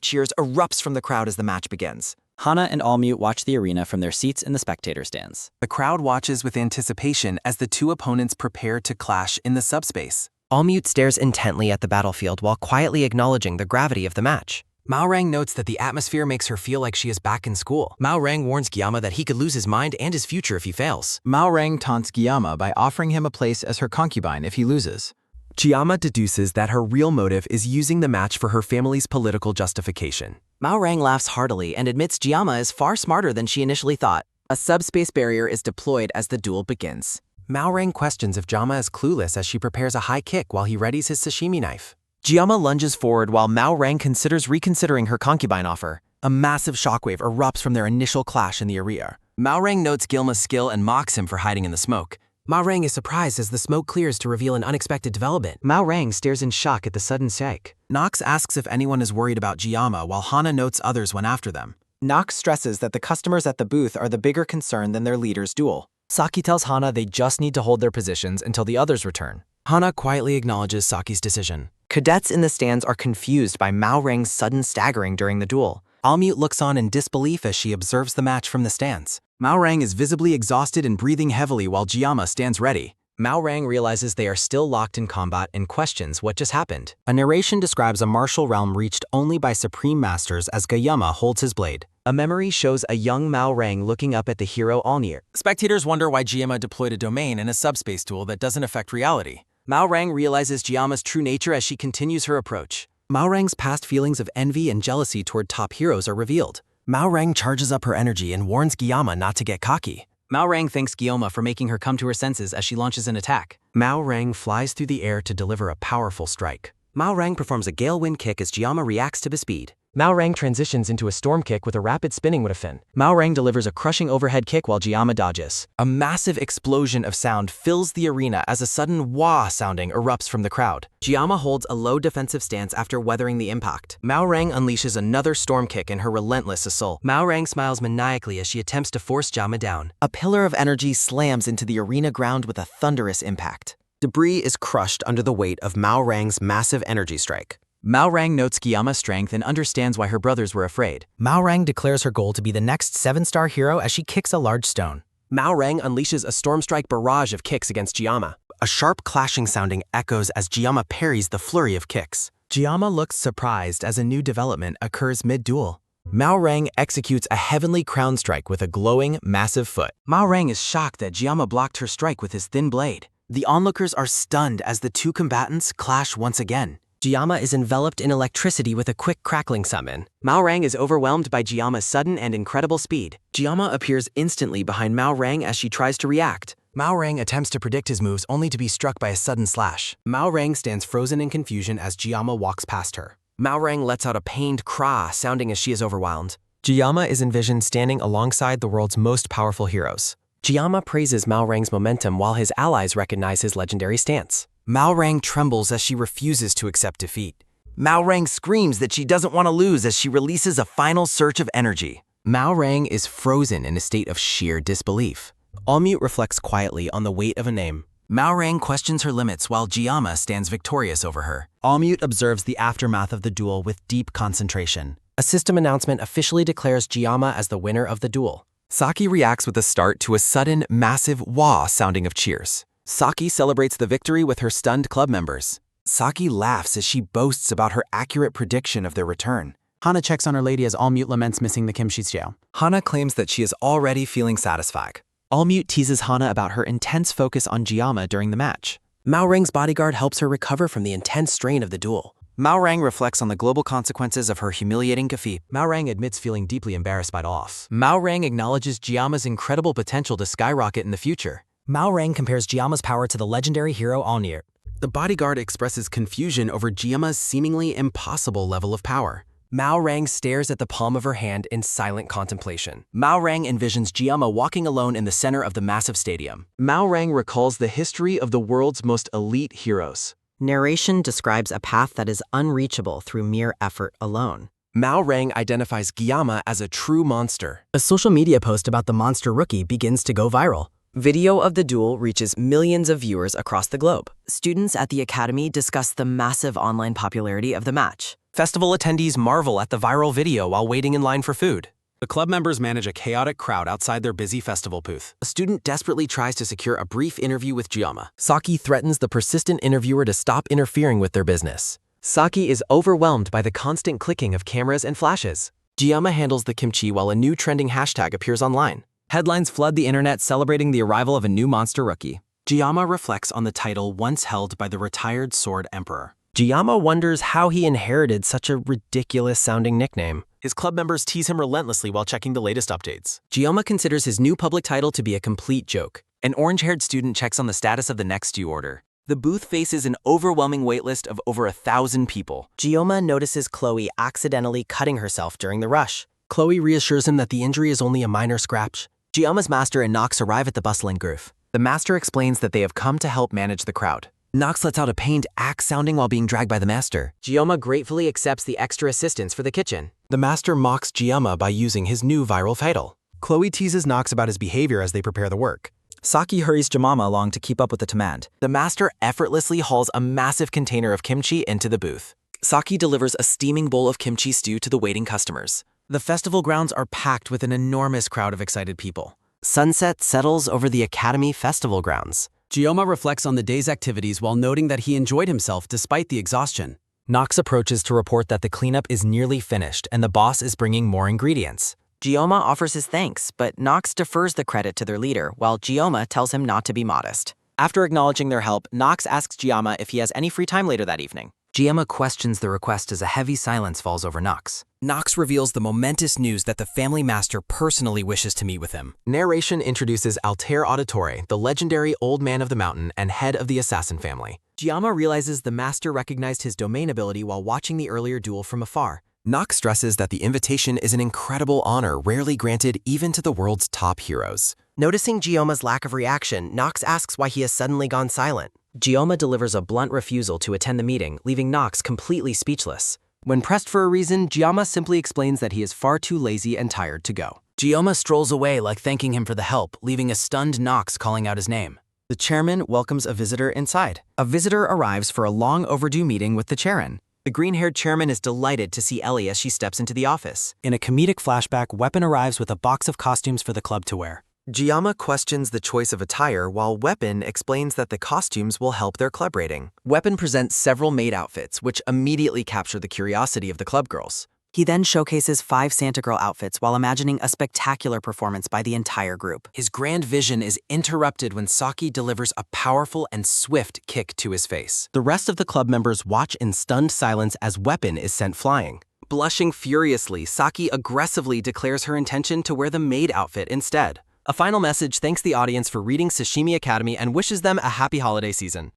Speaker 11: cheers erupts from the crowd as the match begins.
Speaker 20: Hana and All-Mute watch the arena from their seats in the spectator stands.
Speaker 13: The crowd watches with anticipation as the two opponents prepare to clash in the subspace.
Speaker 11: All-Mute stares intently at the battlefield while quietly acknowledging the gravity of the match. Mao Rang notes that the atmosphere makes her feel like she is back in school. Mao Rang warns Giamma that he could lose his mind and his future if he fails.
Speaker 2: Mao Rang taunts Giamma by offering him a place as her concubine if he loses.
Speaker 13: Giamma deduces that her real motive is using the match for her family's political justification.
Speaker 4: Mao Rang laughs heartily and admits Giamma is far smarter than she initially thought. A subspace barrier is deployed as the duel begins.
Speaker 11: Mao Rang questions if Giamma is clueless as she prepares a high kick while he readies his sashimi knife. Giamma lunges forward while Mao Rang considers reconsidering her concubine offer.
Speaker 13: A massive shockwave erupts from their initial clash in the arena.
Speaker 6: Mao Rang notes Gilma's skill and mocks him for hiding in the smoke.
Speaker 5: Mao Rang is surprised as the smoke clears to reveal an unexpected development.
Speaker 2: Mao Rang stares in shock at the sudden strike.
Speaker 13: Nox asks if anyone is worried about Giamma, while Hana notes others went after them.
Speaker 1: Nox stresses that the customers at the booth are the bigger concern than their leader's duel.
Speaker 9: Saki tells Hana they just need to hold their positions until the others return.
Speaker 13: Hana quietly acknowledges Saki's decision.
Speaker 1: Cadets in the stands are confused by Mao Rang's sudden staggering during the duel.
Speaker 13: Allmute looks on in disbelief as she observes the match from the stands.
Speaker 2: Mao Rang is visibly exhausted and breathing heavily while Giamma stands ready.
Speaker 9: Mao Rang realizes they are still locked in combat and questions what just happened.
Speaker 2: A narration describes a martial realm reached only by supreme masters as Giamma holds his blade.
Speaker 9: A memory shows a young Mao Rang looking up at the hero Allmute.
Speaker 13: Spectators wonder why Giamma deployed a domain in a subspace tool that doesn't affect reality.
Speaker 2: Mao Rang realizes Giamma's true nature as she continues her approach. Mao Rang's past feelings of envy and jealousy toward top heroes are revealed.
Speaker 6: Mao Rang charges up her energy and warns Giamma not to get cocky.
Speaker 2: Mao Rang thanks Giamma for making her come to her senses as she launches an attack.
Speaker 9: Mao Rang flies through the air to deliver a powerful strike.
Speaker 19: Mao Rang performs a gale wind kick as Giamma reacts to the speed.
Speaker 9: Mao Rang transitions into a storm kick with a rapid spinning with a fin.
Speaker 2: Mao Rang delivers a crushing overhead kick while Giamma dodges.
Speaker 6: A massive explosion of sound fills the arena as a sudden wah sounding erupts from the crowd.
Speaker 19: Giamma holds a low defensive stance after weathering the impact.
Speaker 6: Mao Rang unleashes another storm kick in her relentless assault.
Speaker 19: Mao Rang smiles maniacally as she attempts to force Giamma down.
Speaker 1: A pillar of energy slams into the arena ground with a thunderous impact.
Speaker 5: Debris is crushed under the weight of Mao Rang's massive energy strike.
Speaker 2: Mao Rang notes Giamma's strength and understands why her brothers were afraid.
Speaker 9: Mao Rang declares her goal to be the next 7-star hero as she kicks a large stone.
Speaker 6: Mao Rang unleashes a storm strike barrage of kicks against Giamma. A sharp clashing sounding echoes as Giamma parries the flurry of kicks.
Speaker 9: Giamma looks surprised as a new development occurs mid-duel.
Speaker 6: Mao Rang executes a heavenly crown strike with a glowing, massive foot.
Speaker 2: Mao Rang is shocked that Giamma blocked her strike with his thin blade.
Speaker 13: The onlookers are stunned as the two combatants clash once again.
Speaker 5: Giamma is enveloped in electricity with a quick crackling summon.
Speaker 19: Mao Rang is overwhelmed by Giamma's sudden and incredible speed.
Speaker 5: Giamma appears instantly behind Mao Rang as she tries to react.
Speaker 6: Mao Rang attempts to predict his moves only to be struck by a sudden slash. Mao Rang stands frozen in confusion as Giamma walks past her.
Speaker 5: Mao Rang lets out a pained cry, sounding as she is overwhelmed. Giamma is envisioned standing alongside the world's most powerful heroes. Giamma praises Mao Rang's momentum while his allies recognize his legendary stance.
Speaker 6: Mao Rang trembles as she refuses to accept defeat.
Speaker 11: Mao Rang screams that she doesn't want to lose as she releases a final surge of energy.
Speaker 6: Mao Rang is frozen in a state of sheer disbelief.
Speaker 5: Allmute reflects quietly on the weight of a name.
Speaker 2: Mao Rang questions her limits while Giamma stands victorious over her.
Speaker 1: Allmute observes the aftermath of the duel with deep concentration.
Speaker 5: A system announcement officially declares Giamma as the winner of the duel.
Speaker 6: Saki reacts with a start to a sudden, massive wah sounding of cheers. Saki celebrates the victory with her stunned club members. Saki laughs as she boasts about her accurate prediction of their return.
Speaker 2: Hana checks on her lady as Allmute laments missing the kimchi jail.
Speaker 6: Hana claims that she is already feeling satisfied.
Speaker 1: Allmute teases Hana about her intense focus on Giamma during the match.
Speaker 5: Mao Rang's bodyguard helps her recover from the intense strain of the duel.
Speaker 2: Mao Rang reflects on the global consequences of her humiliating defeat.
Speaker 9: Mao Rang admits feeling deeply embarrassed by loss. Mao Rang acknowledges Giamma's incredible potential to skyrocket in the future. Mao Rang compares Giamma's power to the legendary hero Allmute.
Speaker 13: The bodyguard expresses confusion over Giamma's seemingly impossible level of power.
Speaker 5: Mao Rang stares at the palm of her hand in silent contemplation.
Speaker 13: Mao Rang envisions Giamma walking alone in the center of the massive stadium.
Speaker 2: Mao Rang recalls the history of the world's most elite heroes.
Speaker 10: Narration describes a path that is unreachable through mere effort alone.
Speaker 6: Mao Rang identifies Giamma as a true monster.
Speaker 9: A social media post about the monster rookie begins to go viral.
Speaker 5: Video of the duel reaches millions of viewers across the globe.
Speaker 10: Students at the academy discuss the massive online popularity of the match.
Speaker 6: Festival attendees marvel at the viral video while waiting in line for food.
Speaker 13: The club members manage a chaotic crowd outside their busy festival booth. A student desperately tries to secure a brief interview with Giamma.
Speaker 6: Saki threatens the persistent interviewer to stop interfering with their business.
Speaker 5: Saki is overwhelmed by the constant clicking of cameras and flashes.
Speaker 6: Giamma handles the kimchi while a new trending hashtag appears online.
Speaker 5: Headlines flood the internet celebrating the arrival of a new monster rookie.
Speaker 13: Giamma reflects on the title once held by the retired Sword Emperor.
Speaker 5: Giamma wonders how he inherited such a ridiculous-sounding nickname.
Speaker 6: His club members tease him relentlessly while checking the latest updates.
Speaker 5: Giamma considers his new public title to be a complete joke.
Speaker 2: An orange-haired student checks on the status of the next due order.
Speaker 13: The booth faces an overwhelming waitlist of over 1,000 people.
Speaker 5: Gioma notices Chloe accidentally cutting herself during the rush.
Speaker 6: Chloe reassures him that the injury is only a minor scratch.
Speaker 1: Gioma's master and Nox arrive at the bustling groove.
Speaker 11: The master explains that they have come to help manage the crowd.
Speaker 23: Nox lets out a pained axe sounding while being dragged by the master.
Speaker 1: Gioma gratefully accepts the extra assistance for the kitchen.
Speaker 6: The master mocks Gioma by using his new viral title. Chloe teases Nox about his behavior as they prepare the work.
Speaker 9: Saki hurries Jemima along to keep up with the demand.
Speaker 11: The master effortlessly hauls a massive container of kimchi into the booth.
Speaker 13: Saki delivers a steaming bowl of kimchi stew to the waiting customers.
Speaker 11: The festival grounds are packed with an enormous crowd of excited people.
Speaker 1: Sunset settles over the Academy Festival grounds.
Speaker 15: Gioma reflects on the day's activities while noting that he enjoyed himself despite the exhaustion.
Speaker 9: Nox approaches to report that the cleanup is nearly finished and the boss is bringing more ingredients.
Speaker 10: Gioma offers his thanks, but Nox defers the credit to their leader, while Gioma tells him not to be modest.
Speaker 5: After acknowledging their help, Nox asks Gioma if he has any free time later that evening.
Speaker 9: Gioma questions the request as a heavy silence falls over Nox.
Speaker 3: Nox reveals the momentous news that the family master personally wishes to meet with him.
Speaker 6: Narration introduces Altair Auditore, the legendary Old Man of the Mountain and head of the assassin family.
Speaker 1: Gioma realizes the master recognized his domain ability while watching the earlier duel from afar.
Speaker 6: Nox stresses that the invitation is an incredible honor rarely granted even to the world's top heroes.
Speaker 1: Noticing Gioma's lack of reaction, Nox asks why he has suddenly gone silent.
Speaker 5: Gioma delivers a blunt refusal to attend the meeting, leaving Nox completely speechless.
Speaker 1: When pressed for a reason, Gioma simply explains that he is far too lazy and tired to go.
Speaker 2: Gioma strolls away like thanking him for the help, leaving a stunned Nox calling out his name.
Speaker 1: The chairman welcomes a visitor inside. A visitor arrives for a long overdue meeting with the chairman. The green-haired chairman is delighted to see Ellie as she steps into the office.
Speaker 9: In a comedic flashback, Weapon arrives with a box of costumes for the club to wear.
Speaker 11: Gioma questions the choice of attire while Weapon explains that the costumes will help their club rating. Weapon presents several maid outfits, which immediately capture the curiosity of the club girls.
Speaker 10: He then showcases 5 Santa Girl outfits while imagining a spectacular performance by the entire group.
Speaker 11: His grand vision is interrupted when Saki delivers a powerful and swift kick to his face.
Speaker 6: The rest of the club members watch in stunned silence as Weapon is sent flying.
Speaker 11: Blushing furiously, Saki aggressively declares her intention to wear the maid outfit instead.
Speaker 6: A final message thanks the audience for reading Sashimi Academy and wishes them a happy holiday season.